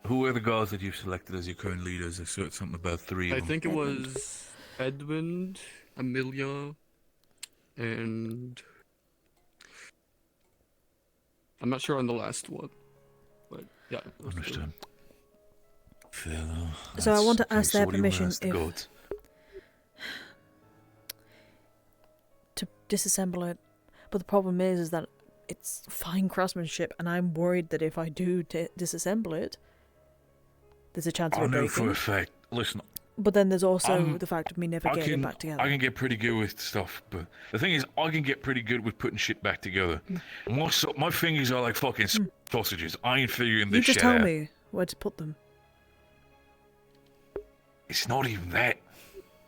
Who are the guys that you've selected as your current leaders? I saw something about 3 of them. I think it was Edmund, Amelia, and I'm not sure on the last one, but yeah. Understood. Fair though. So I want to ask their permission to disassemble it, but the problem is that it's fine craftsmanship, and I'm worried that if I do disassemble it, there's a chance of it breaking. I know for a fact. Listen. But then there's also the fact of me never getting it back together. I can get pretty good with stuff, but the thing is, I can get pretty good with putting shit back together. My fingers are like fucking sausages. I ain't figuring this shit out. You just tell me where to put them. It's not even that.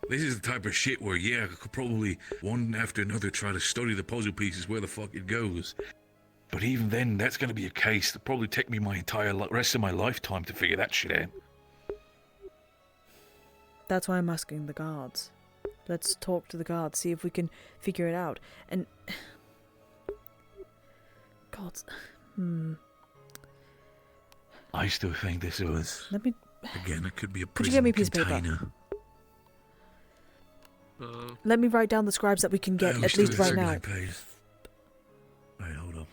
This is the type of shit where, I could probably, one after another, try to study the puzzle pieces where the fuck it goes. But even then, that's going to be a case that'll probably take me my entire rest of my lifetime to figure that shit out. That's why I'm asking the guards. Let's talk to the guards, see if we can figure it out. And... God... I still think this was... Let me... Again, it could be a prison Could you get me a piece of container. paper? Let me write down the scribes that we can get, at least right now. Wait, hold on.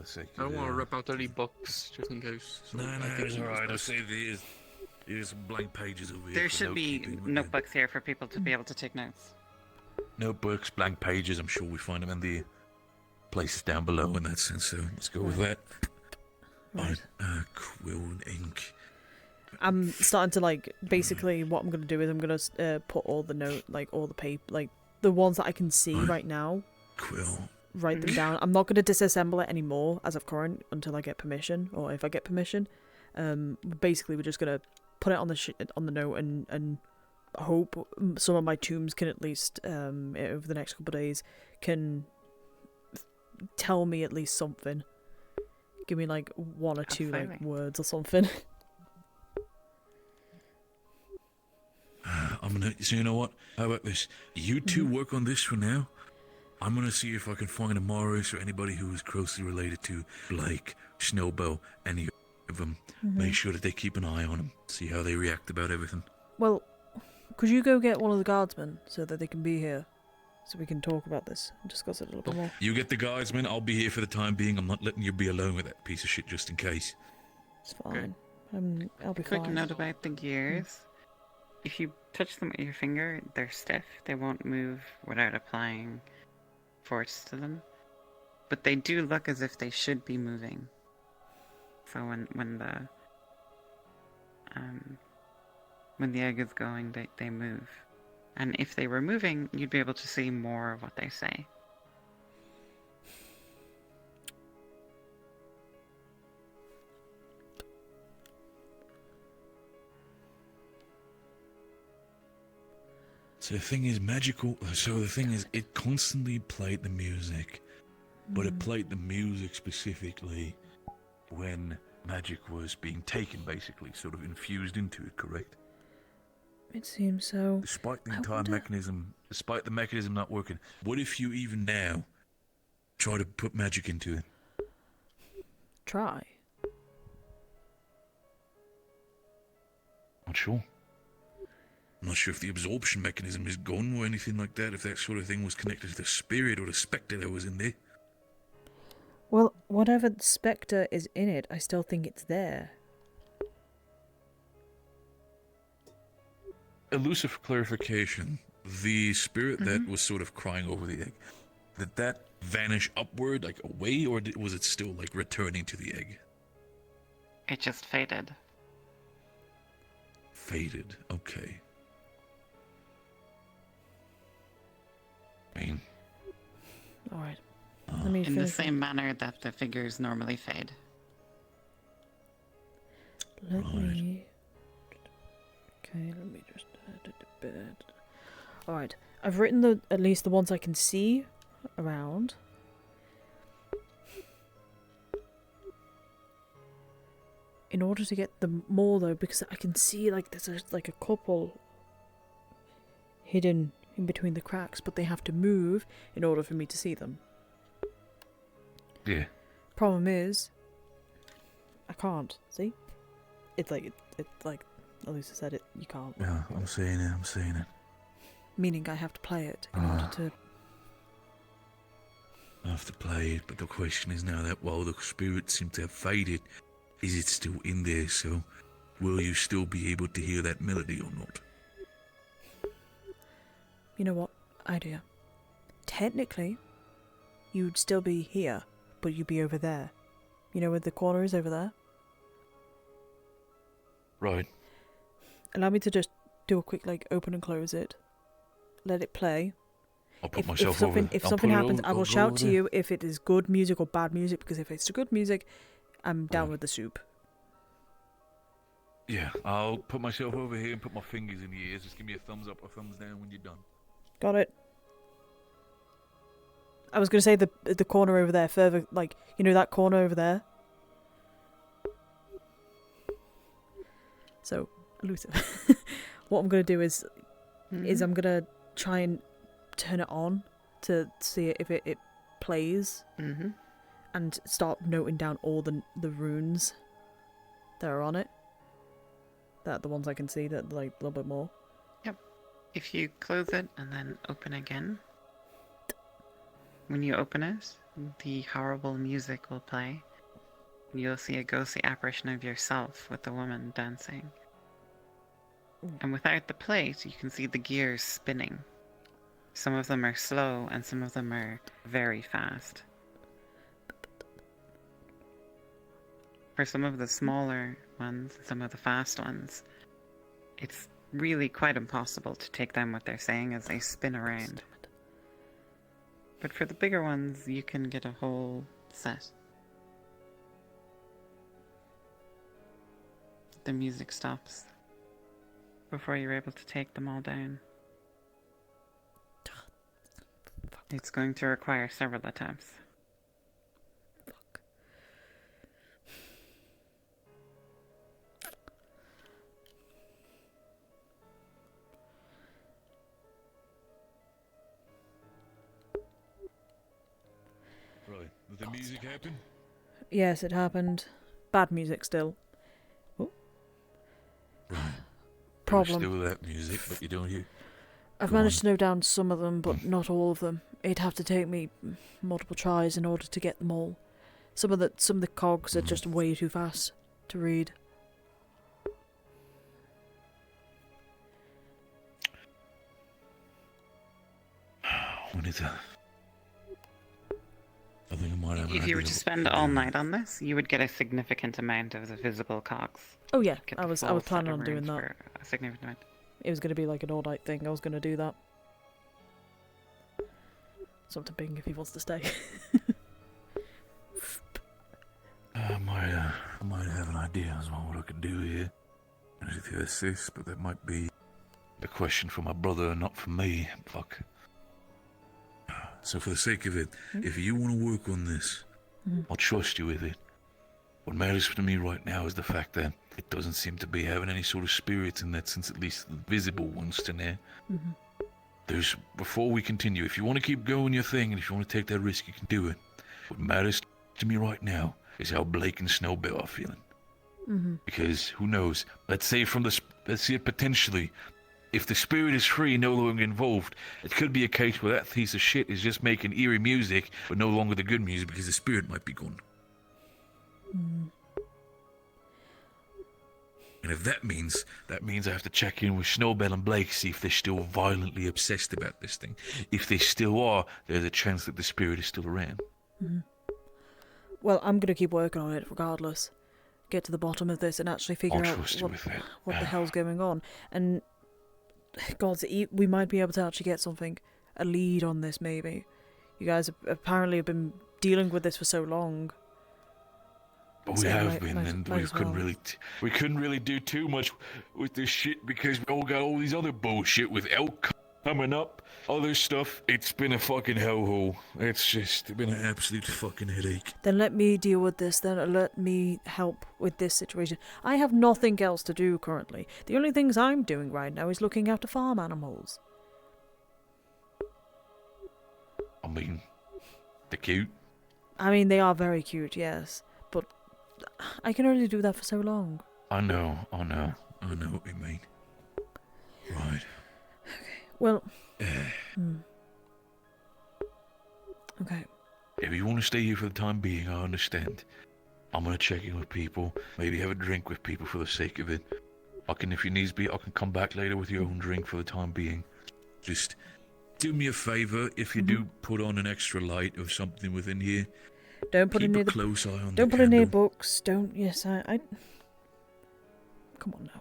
I don't want to rip out any books, just in case. So No, it's alright. I'll say there's blank pages over here. There should be notebooks here for people to be able to take notes. Notebooks, blank pages, I'm sure we find them in the places down below in that sense, so let's go with that. Right. Quill and ink. I'm starting to, like, basically what I'm going to do is I'm going to put all the all the paper, like, the ones that I can see right now. Quill. Write them down. I'm not going to disassemble it anymore as of current until I get permission, or if I get permission. Basically, we're just going to put it on the note and hope some of my tombs can at least, over the next couple of days, can tell me at least something. Give me, like, 1 or 2 like words or something. So you know what? How about this? You two work on this for now. I'm gonna see if I can find a Morris or anybody who is closely related to Blake, Snowbow, any of them. Make sure that they keep an eye on them. See how they react about everything. Well, could you go get one of the guardsmen so that they can be here, so we can talk about this and discuss it a little bit more? You get the guardsmen. I'll be here for the time being. I'm not letting you be alone with that piece of shit just in case. It's fine. I'll be Quick fine. note about the gears. If you touch them with your finger, they're stiff. They won't move without applying force to them. But they do look as if they should be moving. So when the egg is going, they move. And if they were moving, you'd be able to see more of what they say. So the thing is magical. So the thing is, it constantly played the music, but it played the music specifically when magic was being taken, basically, sort of infused into it, correct? It seems so. Despite the entire mechanism, despite the mechanism not working, what if you even now try to put magic into it? Try. Not sure. I'm not sure if the absorption mechanism is gone or anything like that, if that sort of thing was connected to the spirit or the spectre that was in there. Well, whatever spectre is in it, I still think it's there. Elusive clarification. The spirit that was sort of crying over the egg, did that vanish upward, like away, or was it still like returning to the egg? It just faded. Faded, okay. I mean... Alright. In the same manner that the figures normally fade. Let me... Okay, let me just... Alright, I've written at least the ones I can see around. In order to get them more though, because I can see like there's like a couple hidden in between the cracks, but they have to move in order for me to see them. Yeah. Problem is, I can't, see? It's like, Elisa said it, you can't. Yeah, I'm seeing it. Meaning I have to play it in order to... I have to play it, but the question is now that while the spirits seem to have faded, is it still in there, so will you still be able to hear that melody or not? You know what? Idea. Technically, you'd still be here, but you'd be over there. You know where the corner is over there? Right. Allow me to just do a quick, like, open and close it. Let it play. I'll put myself over. If something happens, I will shout to you if it is good music or bad music, because if it's good music, I'm down with the soup. Yeah, I'll put myself over here and put my fingers in the ears. Just give me a thumbs up or thumbs down when you're done. Got it. I was going to say the corner over there, further, like, you know that corner over there? So, elusive. What I'm going to do is I'm going to try and turn it on to see if it plays. And start noting down all the runes that are on it. That the ones I can see that like a little bit more. Yep. If you close it and then open again, when you open it, the horrible music will play. You'll see a ghostly apparition of yourself with the woman dancing. And without the plate, you can see the gears spinning. Some of them are slow and some of them are very fast. For some of the smaller ones, some of the fast ones, it's really quite impossible to take down what they're saying as they spin around. But for the bigger ones, you can get a whole set. The music stops before you're able to take them all down. It's going to require several attempts. Right, did the music happen? Yes, it happened. Bad music still. Oh. Right. Problem. Still that music, but you don't hear. I've managed to note down some of them, but not all of them. It'd have to take me multiple tries in order to get them all. Some of the cogs are just way too fast to read. We need to... I think I might have an If you were idea to of spend what to all do. night on this, you would get a significant amount of the visible cogs. Oh yeah, Get I the was full set planning of on doing runes that. for a significant amount. It was going to be like an all-night thing. I was going to do that. It's up to Bing if he wants to stay. I might have an idea as well what I could do here. If you assist, but that might be a question for my brother and not for me. Fuck. So for the sake of it, if you want to work on this, I'll trust you with it. What matters to me right now is the fact that it doesn't seem to be having any sort of spirits in that sense, at least the visible ones to now. Before we continue, if you want to keep going your thing, and if you want to take that risk, you can do it. What matters to me right now is how Blake and Snowbell are feeling. Because, who knows, let's say potentially, if the spirit is free and no longer involved, it could be a case where that piece of shit is just making eerie music, but no longer the good music because the spirit might be gone. And if that means I have to check in with Snowbell and Blake, see if they're still violently obsessed about this thing. If they still are, there's a chance that the spirit is still around. Well, I'm going to keep working on it regardless. Get to the bottom of this and actually figure out what the hell's going on. And, gods, we might be able to actually get a lead on this maybe. You guys apparently have been dealing with this for so long. But we have been, and we couldn't really do too much with this shit because we all got all these other bullshit with elk coming up, other stuff. It's been a fucking hellhole. It's just been an absolute fucking headache. Then let me deal with this, then let me help with this situation. I have nothing else to do currently. The only things I'm doing right now is looking after farm animals. I mean, they're cute. I mean, they are very cute, yes. But I can only do that for so long. I know what you mean. Right. Well, okay. If you want to stay here for the time being, I understand. I'm gonna check in with people, maybe have a drink with people for the sake of it. If you needs be, I can come back later with your own drink for the time being. Just do me a favor, if you do put on an extra light or something within here. Don't put keep it near a close eye on Don't the put it near candle. books. Don't. Yes, I. Come on now.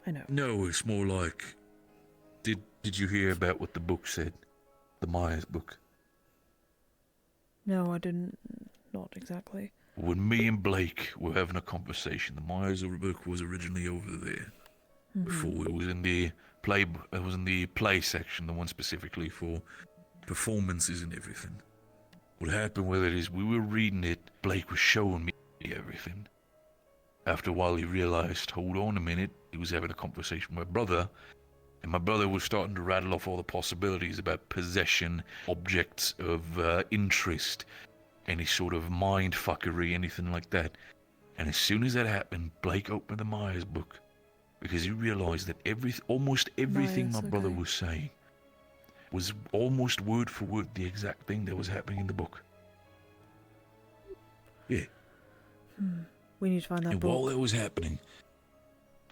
I know. No, it's more like. Did you hear about what the book said? The Myers book. No, I didn't. Not exactly. When me and Blake were having a conversation, the Myers book was originally over there. Before it was in the play. It was in the play section, the one specifically for performances and everything. What happened with it is we were reading it. Blake was showing me everything. After a while, he realized, hold on a minute. He was having a conversation with my brother. And my brother was starting to rattle off all the possibilities about possession, objects of interest, any sort of mind fuckery, anything like that. And as soon as that happened, Blake opened the Myers book because he realized that almost everything my brother was saying was almost word for word the exact thing that was happening in the book. Yeah. We need to find that and book. while that was happening,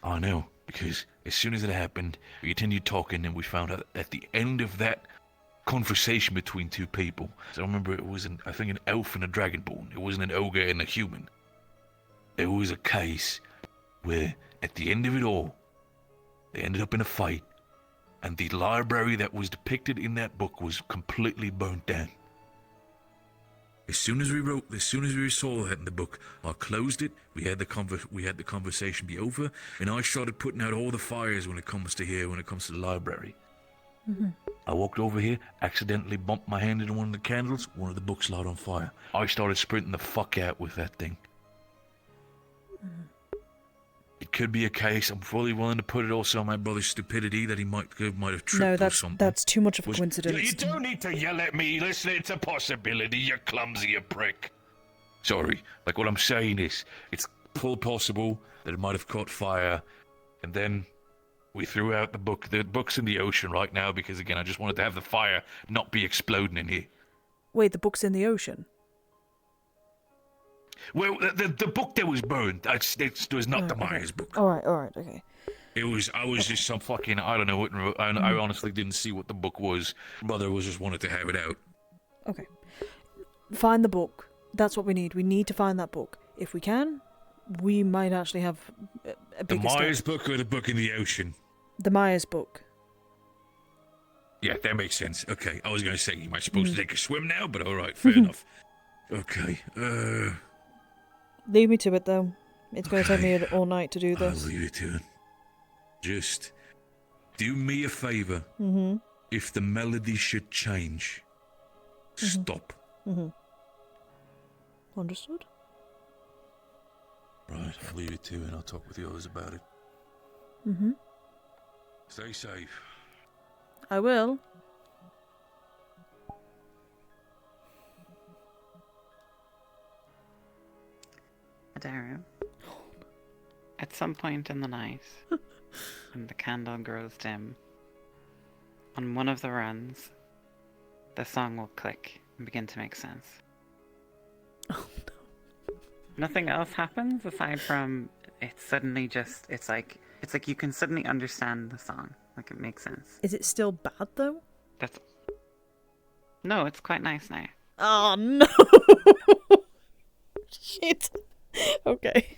I know, because as soon as it happened, we continued talking and we found out at the end of that conversation between two people, so I remember it was I think an elf and a dragonborn. It wasn't an ogre and a human. There was a case where at the end of it all, they ended up in a fight, and the library that was depicted in that book was completely burnt down. As soon as we saw that in the book, I closed it. We had the conversation be over, and I started putting out all the fires when it comes to the library. I walked over here, accidentally bumped my hand into one of the candles. One of the books light on fire. I started sprinting the fuck out with that thing. It could be a case. I'm fully willing to put it also on my brother's stupidity that he might have tripped or something. That's too much of a coincidence. You don't need to yell at me. Listen, it's a possibility. You're clumsy, you prick. Sorry. Like, what I'm saying is, it's full possible that it might have caught fire, and then we threw out the book. The book's in the ocean right now because, again, I just wanted to have the fire not be exploding in here. Wait, the book's in the ocean? Well, the book that was burned, it was not the Myers book. All right, okay. I was just some fucking, I don't know, I honestly didn't see what the book was. Brother was just wanted to have it out. Okay. Find the book. That's what we need. We need to find that book. If we can, we might actually have a bigger The Myers book or the book in the ocean? The Myers book. Yeah, that makes sense. Okay, I was going to say, you might supposed to take a swim now, but alright, fair enough. Okay, Leave me to it, though. It's going to take me all night to do this. I'll leave it to it. Just do me a favor. If the melody should change, stop. Understood? Right, I'll leave it to you and I'll talk with the others about it. Mm-hmm. Stay safe. I will. Adaru, at some point in the night, when the candle grows dim, on one of the runs, the song will click and begin to make sense. Oh no. Nothing else happens aside from it's suddenly just, it's like you can suddenly understand the song. Like it makes sense. Is it still bad though? No, it's quite nice now. Oh no! Shit. Okay.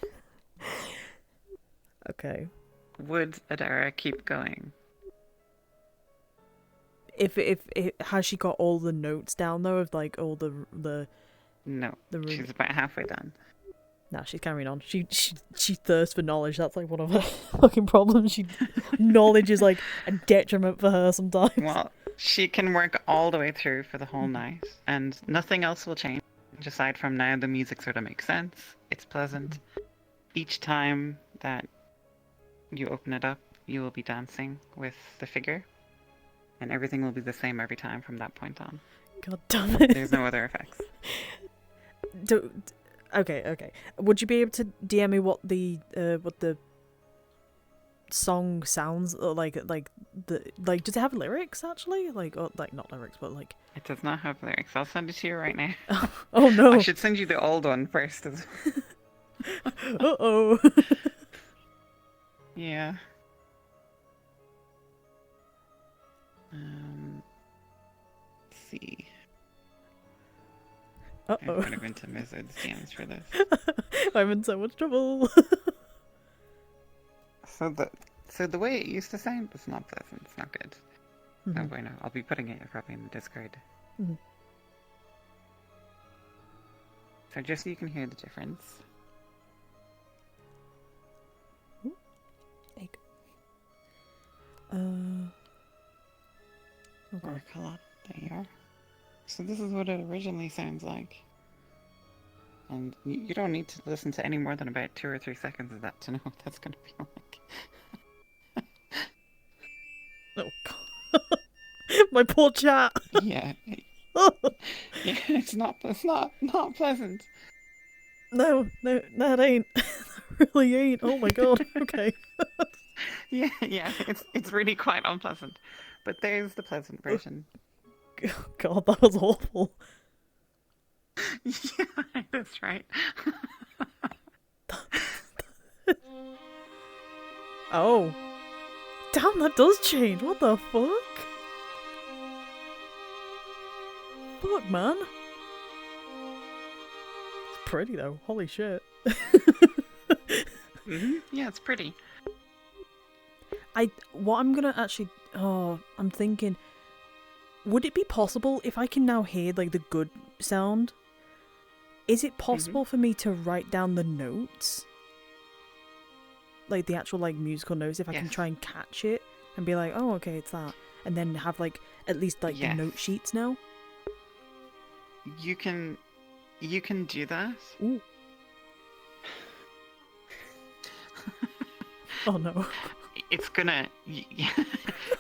Okay. Would Adara keep going? If has she got all the notes down though of like all the No, the room? she's about halfway done. Nah, she's carrying on. She thirsts for knowledge. That's like one of her fucking problems. Knowledge is like a detriment for her sometimes. Well, she can work all the way through for the whole night, and nothing else will change aside from now the music sort of makes sense. It's pleasant. Each time that you open it up, you will be dancing with the figure, and everything will be the same every time from that point on. God damn it. There's no other effects. Okay. Would you be able to DM me what the song sounds like? Does it have lyrics actually? Not lyrics, but like. It does not have lyrics. I'll send it to you right now. Oh no! I should send you the old one first. Uh-oh. Yeah. Let's see. Uh-oh. I'm gonna go into Wizards DMs for this. I'm in so much trouble. So the way it used to sound was not pleasant. It's not good. No Mhm. bueno. I'll be putting it probably in the Discord. Mhm. So just so you can hear the difference. Egg. Okay. Work a lot. There you are. So this is what it originally sounds like. And you don't need to listen to any more than about 2 or 3 seconds of that to know what that's going to be like. Oh god. My poor chat. Yeah. Yeah, it's not pleasant. No, it ain't. It really ain't. Oh my god. Okay. Yeah, it's really quite unpleasant. But there's the pleasant version. God, that was awful. Yeah, that's right. Oh. Damn, that does change. What the fuck? Fuck, man. It's pretty though. Holy shit. Yeah, it's pretty. What I'm gonna actually... Oh, I'm thinking... Would it be possible if I can now hear like the good sound? Is it possible for me to write down the notes? Like the actual like musical notes, if I can try and catch it and be like, oh okay, it's that. And then have like at least like the note sheets now? You can do that. Ooh. Oh no. It's gonna...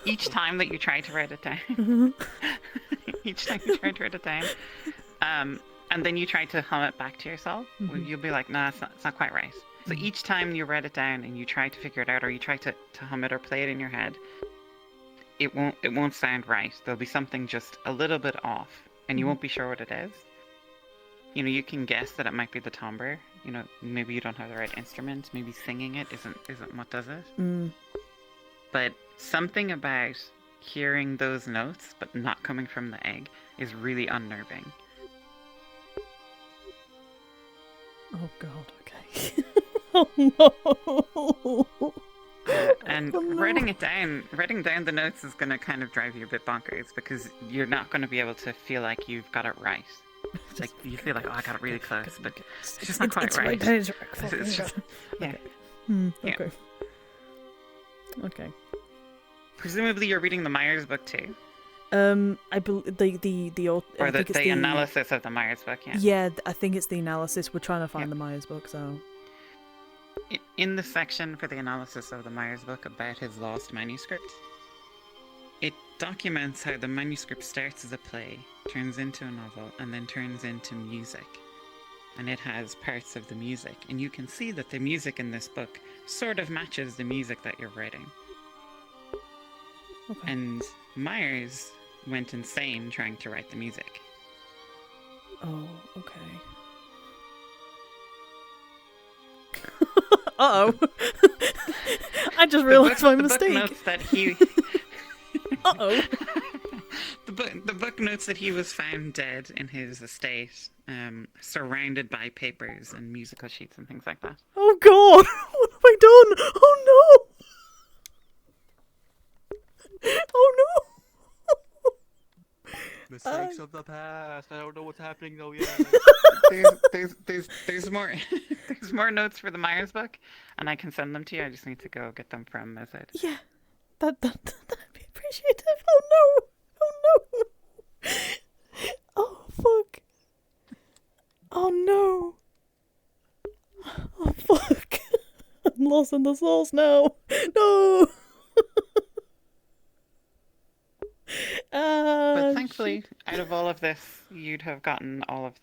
Each time that you try to write it down... Each time you try to write it down... and then you try to hum it back to yourself, you'll be like, nah, it's not quite right. So each time you write it down and you try to figure it out, or you try to hum it or play it in your head, it won't sound right. There'll be something just a little bit off, and you won't be sure what it is. You know, you can guess that it might be the timbre. You know, maybe you don't have the right instrument. Maybe singing it isn't what does it. But something about hearing those notes, but not coming from the egg, is really unnerving. Oh god, okay. Oh no! And writing down the notes is going to kind of drive you a bit bonkers, because you're not going to be able to feel like you've got it right. Like, you feel like, oh, I got it really close, but it's just not quite right. It's just, yeah. Okay. Okay. Presumably you're reading the Myers book too. I believe the or the analysis of the Myers book. Yeah. Yeah, I think it's the analysis. We're trying to find the Myers book, so. In the section for the analysis of the Myers book about his lost manuscript, it documents how the manuscript starts as a play, turns into a novel, and then turns into music. And it has parts of the music. And you can see that the music in this book sort of matches the music that you're writing. Okay. And Myers went insane trying to write the music. Oh, okay. Uh-oh. I just realised my mistake. The book notes that he... Uh-oh. The book notes that he was found dead in his estate, surrounded by papers and musical sheets and things like that. Oh god! What have I done? Oh no! Oh no! Mistakes of the past. I don't know what's happening though yet. There's more there's more notes for the Myers book, and I can send them to you. I just need to go get them from Astrid. Yeah, that'd be appreciative. Oh no! Oh no! Oh fuck! Oh no! Oh fuck! I'm lost in the sauce now. No. But thankfully, out of all of this, you'd have gotten all of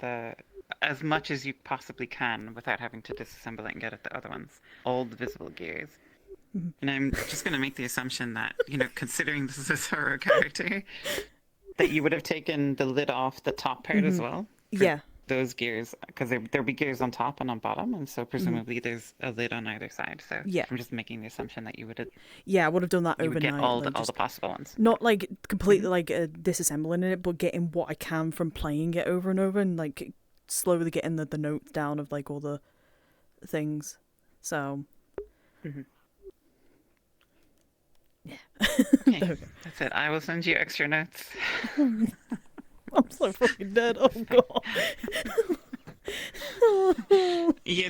as much as you possibly can without having to disassemble it and get at the other ones. All the visible gears. Mhm. And I'm just going to make the assumption that, considering this is a Zorro character, that you would have taken the lid off the top part as well. Yeah. Those gears, because there'll be gears on top and on bottom, and so presumably there's a lid on either side. So Yeah. I'm just making the assumption that you would have. Yeah, I would have done that You would overnight. get all like, the possible ones. Not like completely like disassembling it, but getting what I can from playing it over and over, and like slowly getting the notes down of like all the things. So. Yeah. Okay, that's it. I will send you extra notes. I'm so fucking dead. Oh god. Yeah,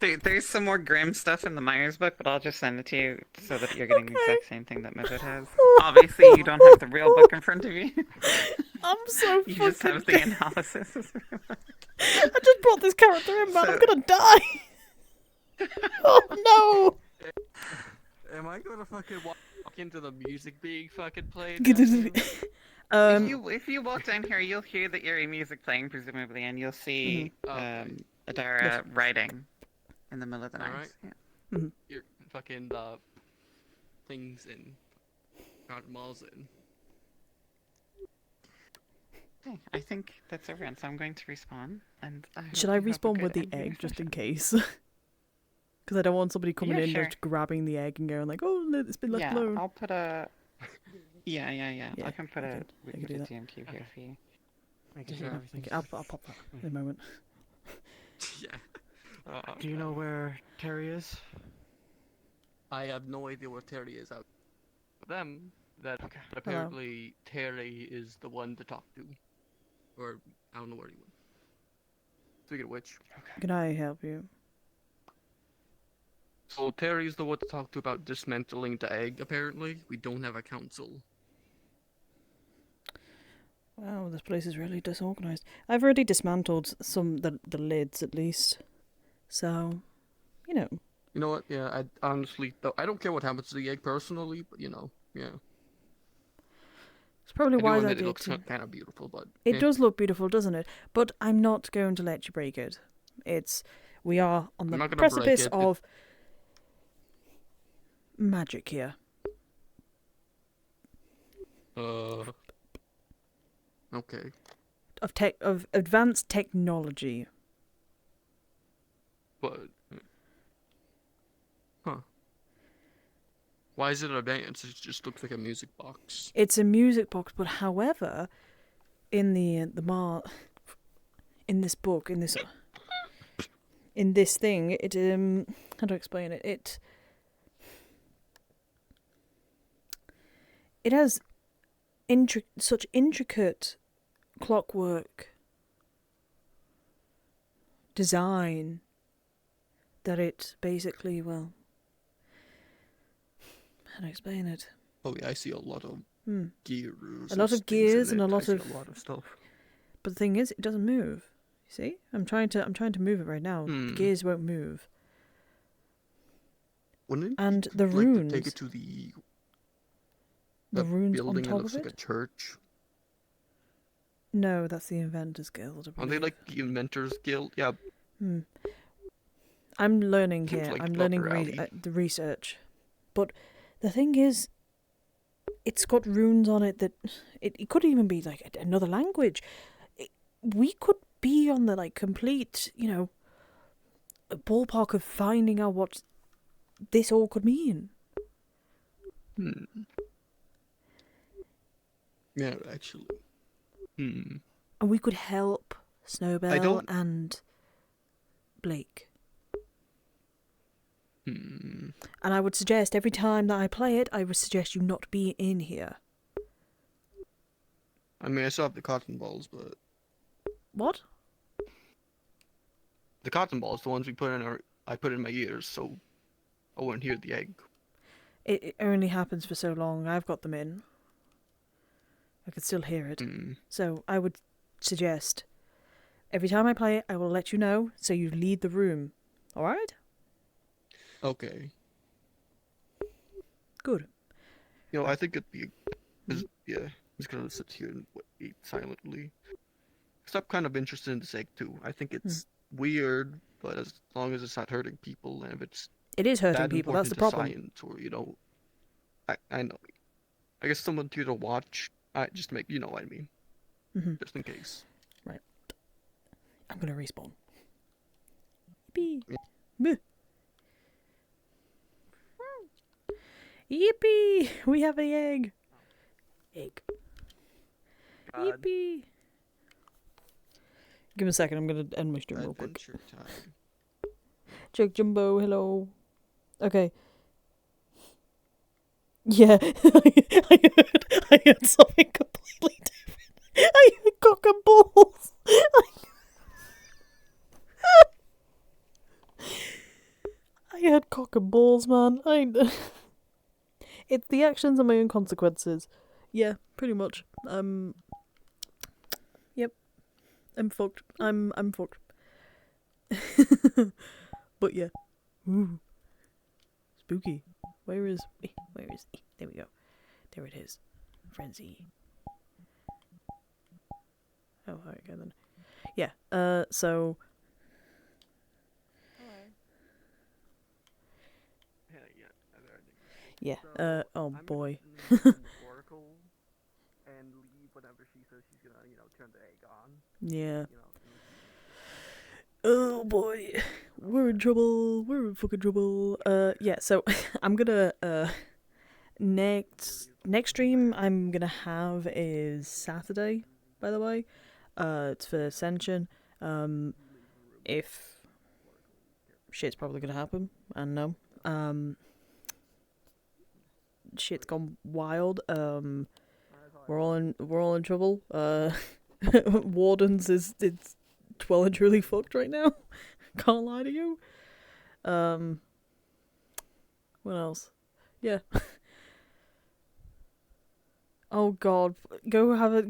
there's some more grim stuff in the Myers book, but I'll just send it to you so that you're getting the exact same thing that Mildred has. Obviously, you don't have the real book in front of you. I'm so You just have the analysis. I just brought this character in, man. I'm gonna die. Oh Am I gonna fucking walk into the music being fucking played? no. If you walk down here, you'll hear the eerie music playing, presumably, and you'll see Adara writing in the middle of the night. Alright. Yeah. You're fucking things in. Got malls in. Okay, I think that's everyone, so I'm going to respawn. And Should I respawn with the egg just in case? Because I don't want somebody coming in just grabbing the egg and going like, "Oh, it's been left alone." I'll put a. Yeah. I can put a I can do that. TM cube here for you. Okay, I'll pop that in a moment. Yeah. Do you know where Terry is? I have no idea where Terry is out. Them that apparently Terry is the one to talk to, or I don't know where he went. Speaking of which, Can I help you? so Terry's the one to talk to about dismantling the egg. Apparently, we don't have a council. Wow, this place is really disorganized. I've already dismantled the lids at least, so You know what? Yeah, I honestly, I don't care what happens to the egg personally, but yeah. it's probably I do wise admit idea it looks to. kind of beautiful, but It does look beautiful, doesn't it? But I'm not going to let you break it. We are on I'm the not gonna precipice break it. of magic here. Okay. Of advanced technology. But why is it advanced? It just looks like a music box. It's a music box, but however, in this book, in this thing, it how do I explain it? It has such intricate clockwork design that it basically, well, how do I explain it? Oh yeah, I see a lot of gears. A lot of gears and a lot of stuff. But the thing is, it doesn't move. You see, I'm trying to move it right now. The gears won't move. Wouldn't it And be, the like, runes. to take it to the runes on building top that looks of like it? a church? No, that's the Inventors Guild. I Are they believe. like the Inventors Guild? Yeah. Hmm. I'm learning Seems here. like I'm up learning your alley. the research. But the thing is, it's got runes on it that it could even be like another language. We could be on the like complete, ballpark of finding out what this all could mean. Yeah, actually. And we could help Snowbell and Blake. And I would suggest every time that I play it, I would suggest you not be in here. I mean, I still have the cotton balls, but What? the cotton balls, the ones I put in my ears, so I wouldn't hear the egg. It only happens for so long. I've got them in. I could still hear it. So I would suggest every time I play it, I will let you know so you lead the room. Alright? Okay. Good. I think it'd be... Yeah, I'm just gonna sit here and wait silently. Because I'm kind of interested in this egg, too. I think it's weird, but as long as it's not hurting people, and if it's... It is hurting that people, that's the important to problem. Science, or, I know. I guess someone here to watch, just to make, you know what I mean. Just in case. Right. I'm gonna respawn. Yippee! Yeah. Yippee! We have an egg! Egg. Yippee! Give me a second, I'm gonna end my stream real quick. Jake Jumbo, hello. Okay. Yeah, I heard something completely different. I heard cock and balls. I heard cock and balls, man. It's the actions and my own consequences. Yeah, pretty much. Yep. I'm fucked. I'm fucked. But yeah. Ooh. Spooky. Where is... There we go. There it is. Frenzy. Oh, alright, go then. Yeah, so... Yeah, oh boy. Oracle and leave whenever she says she's gonna, turn the egg on. Yeah. Oh boy. We're in trouble. We're in fucking trouble. Yeah, so I'm gonna, next stream I'm gonna have is Saturday, by the way. It's for Ascension. If shit's probably gonna happen, I know. Shit's gone wild. We're all in trouble. Wardens it's well and truly fucked right now. Can't lie to you. What else? Yeah. Oh god, go have a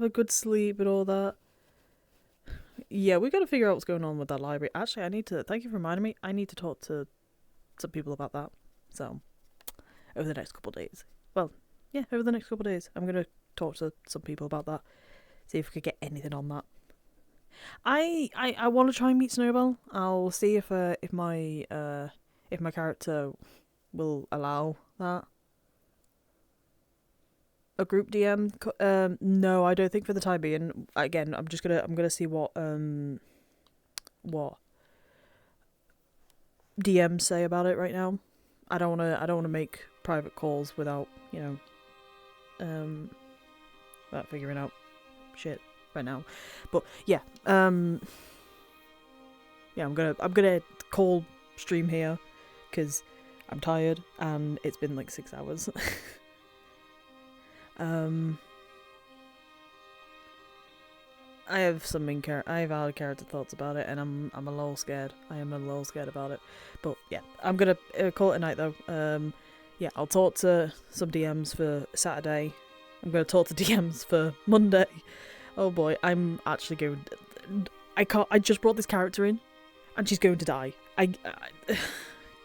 good sleep and all that. Yeah, we gotta figure out what's going on with that library. Actually, thank you for reminding me, I need to talk to some people about that. So, over the next couple of days. Well, yeah, over the next couple of days. I'm gonna talk to some people about that. See if we could get anything on that. I want to try and meet Snowbell. I'll see if my character will allow that. A group DM? No, I don't think for the time being. Again, I'm gonna see what DMs say about it right now. I don't wanna make private calls without without figuring out shit right now. But yeah, yeah, I'm gonna call stream here because I'm tired and it's been like 6 hours. I have had character thoughts about it, and I'm a little scared. I am a little scared about it, but yeah, I'm gonna call it a night though. Yeah, I'll talk to some DMs for Saturday. I'm gonna talk to DMs for Monday. Oh boy, I'm actually going. I just brought this character in, and she's going to die.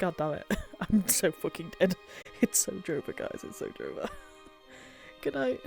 God damn it. I'm so fucking dead. It's so Drover, guys. It's so Drover. Good night.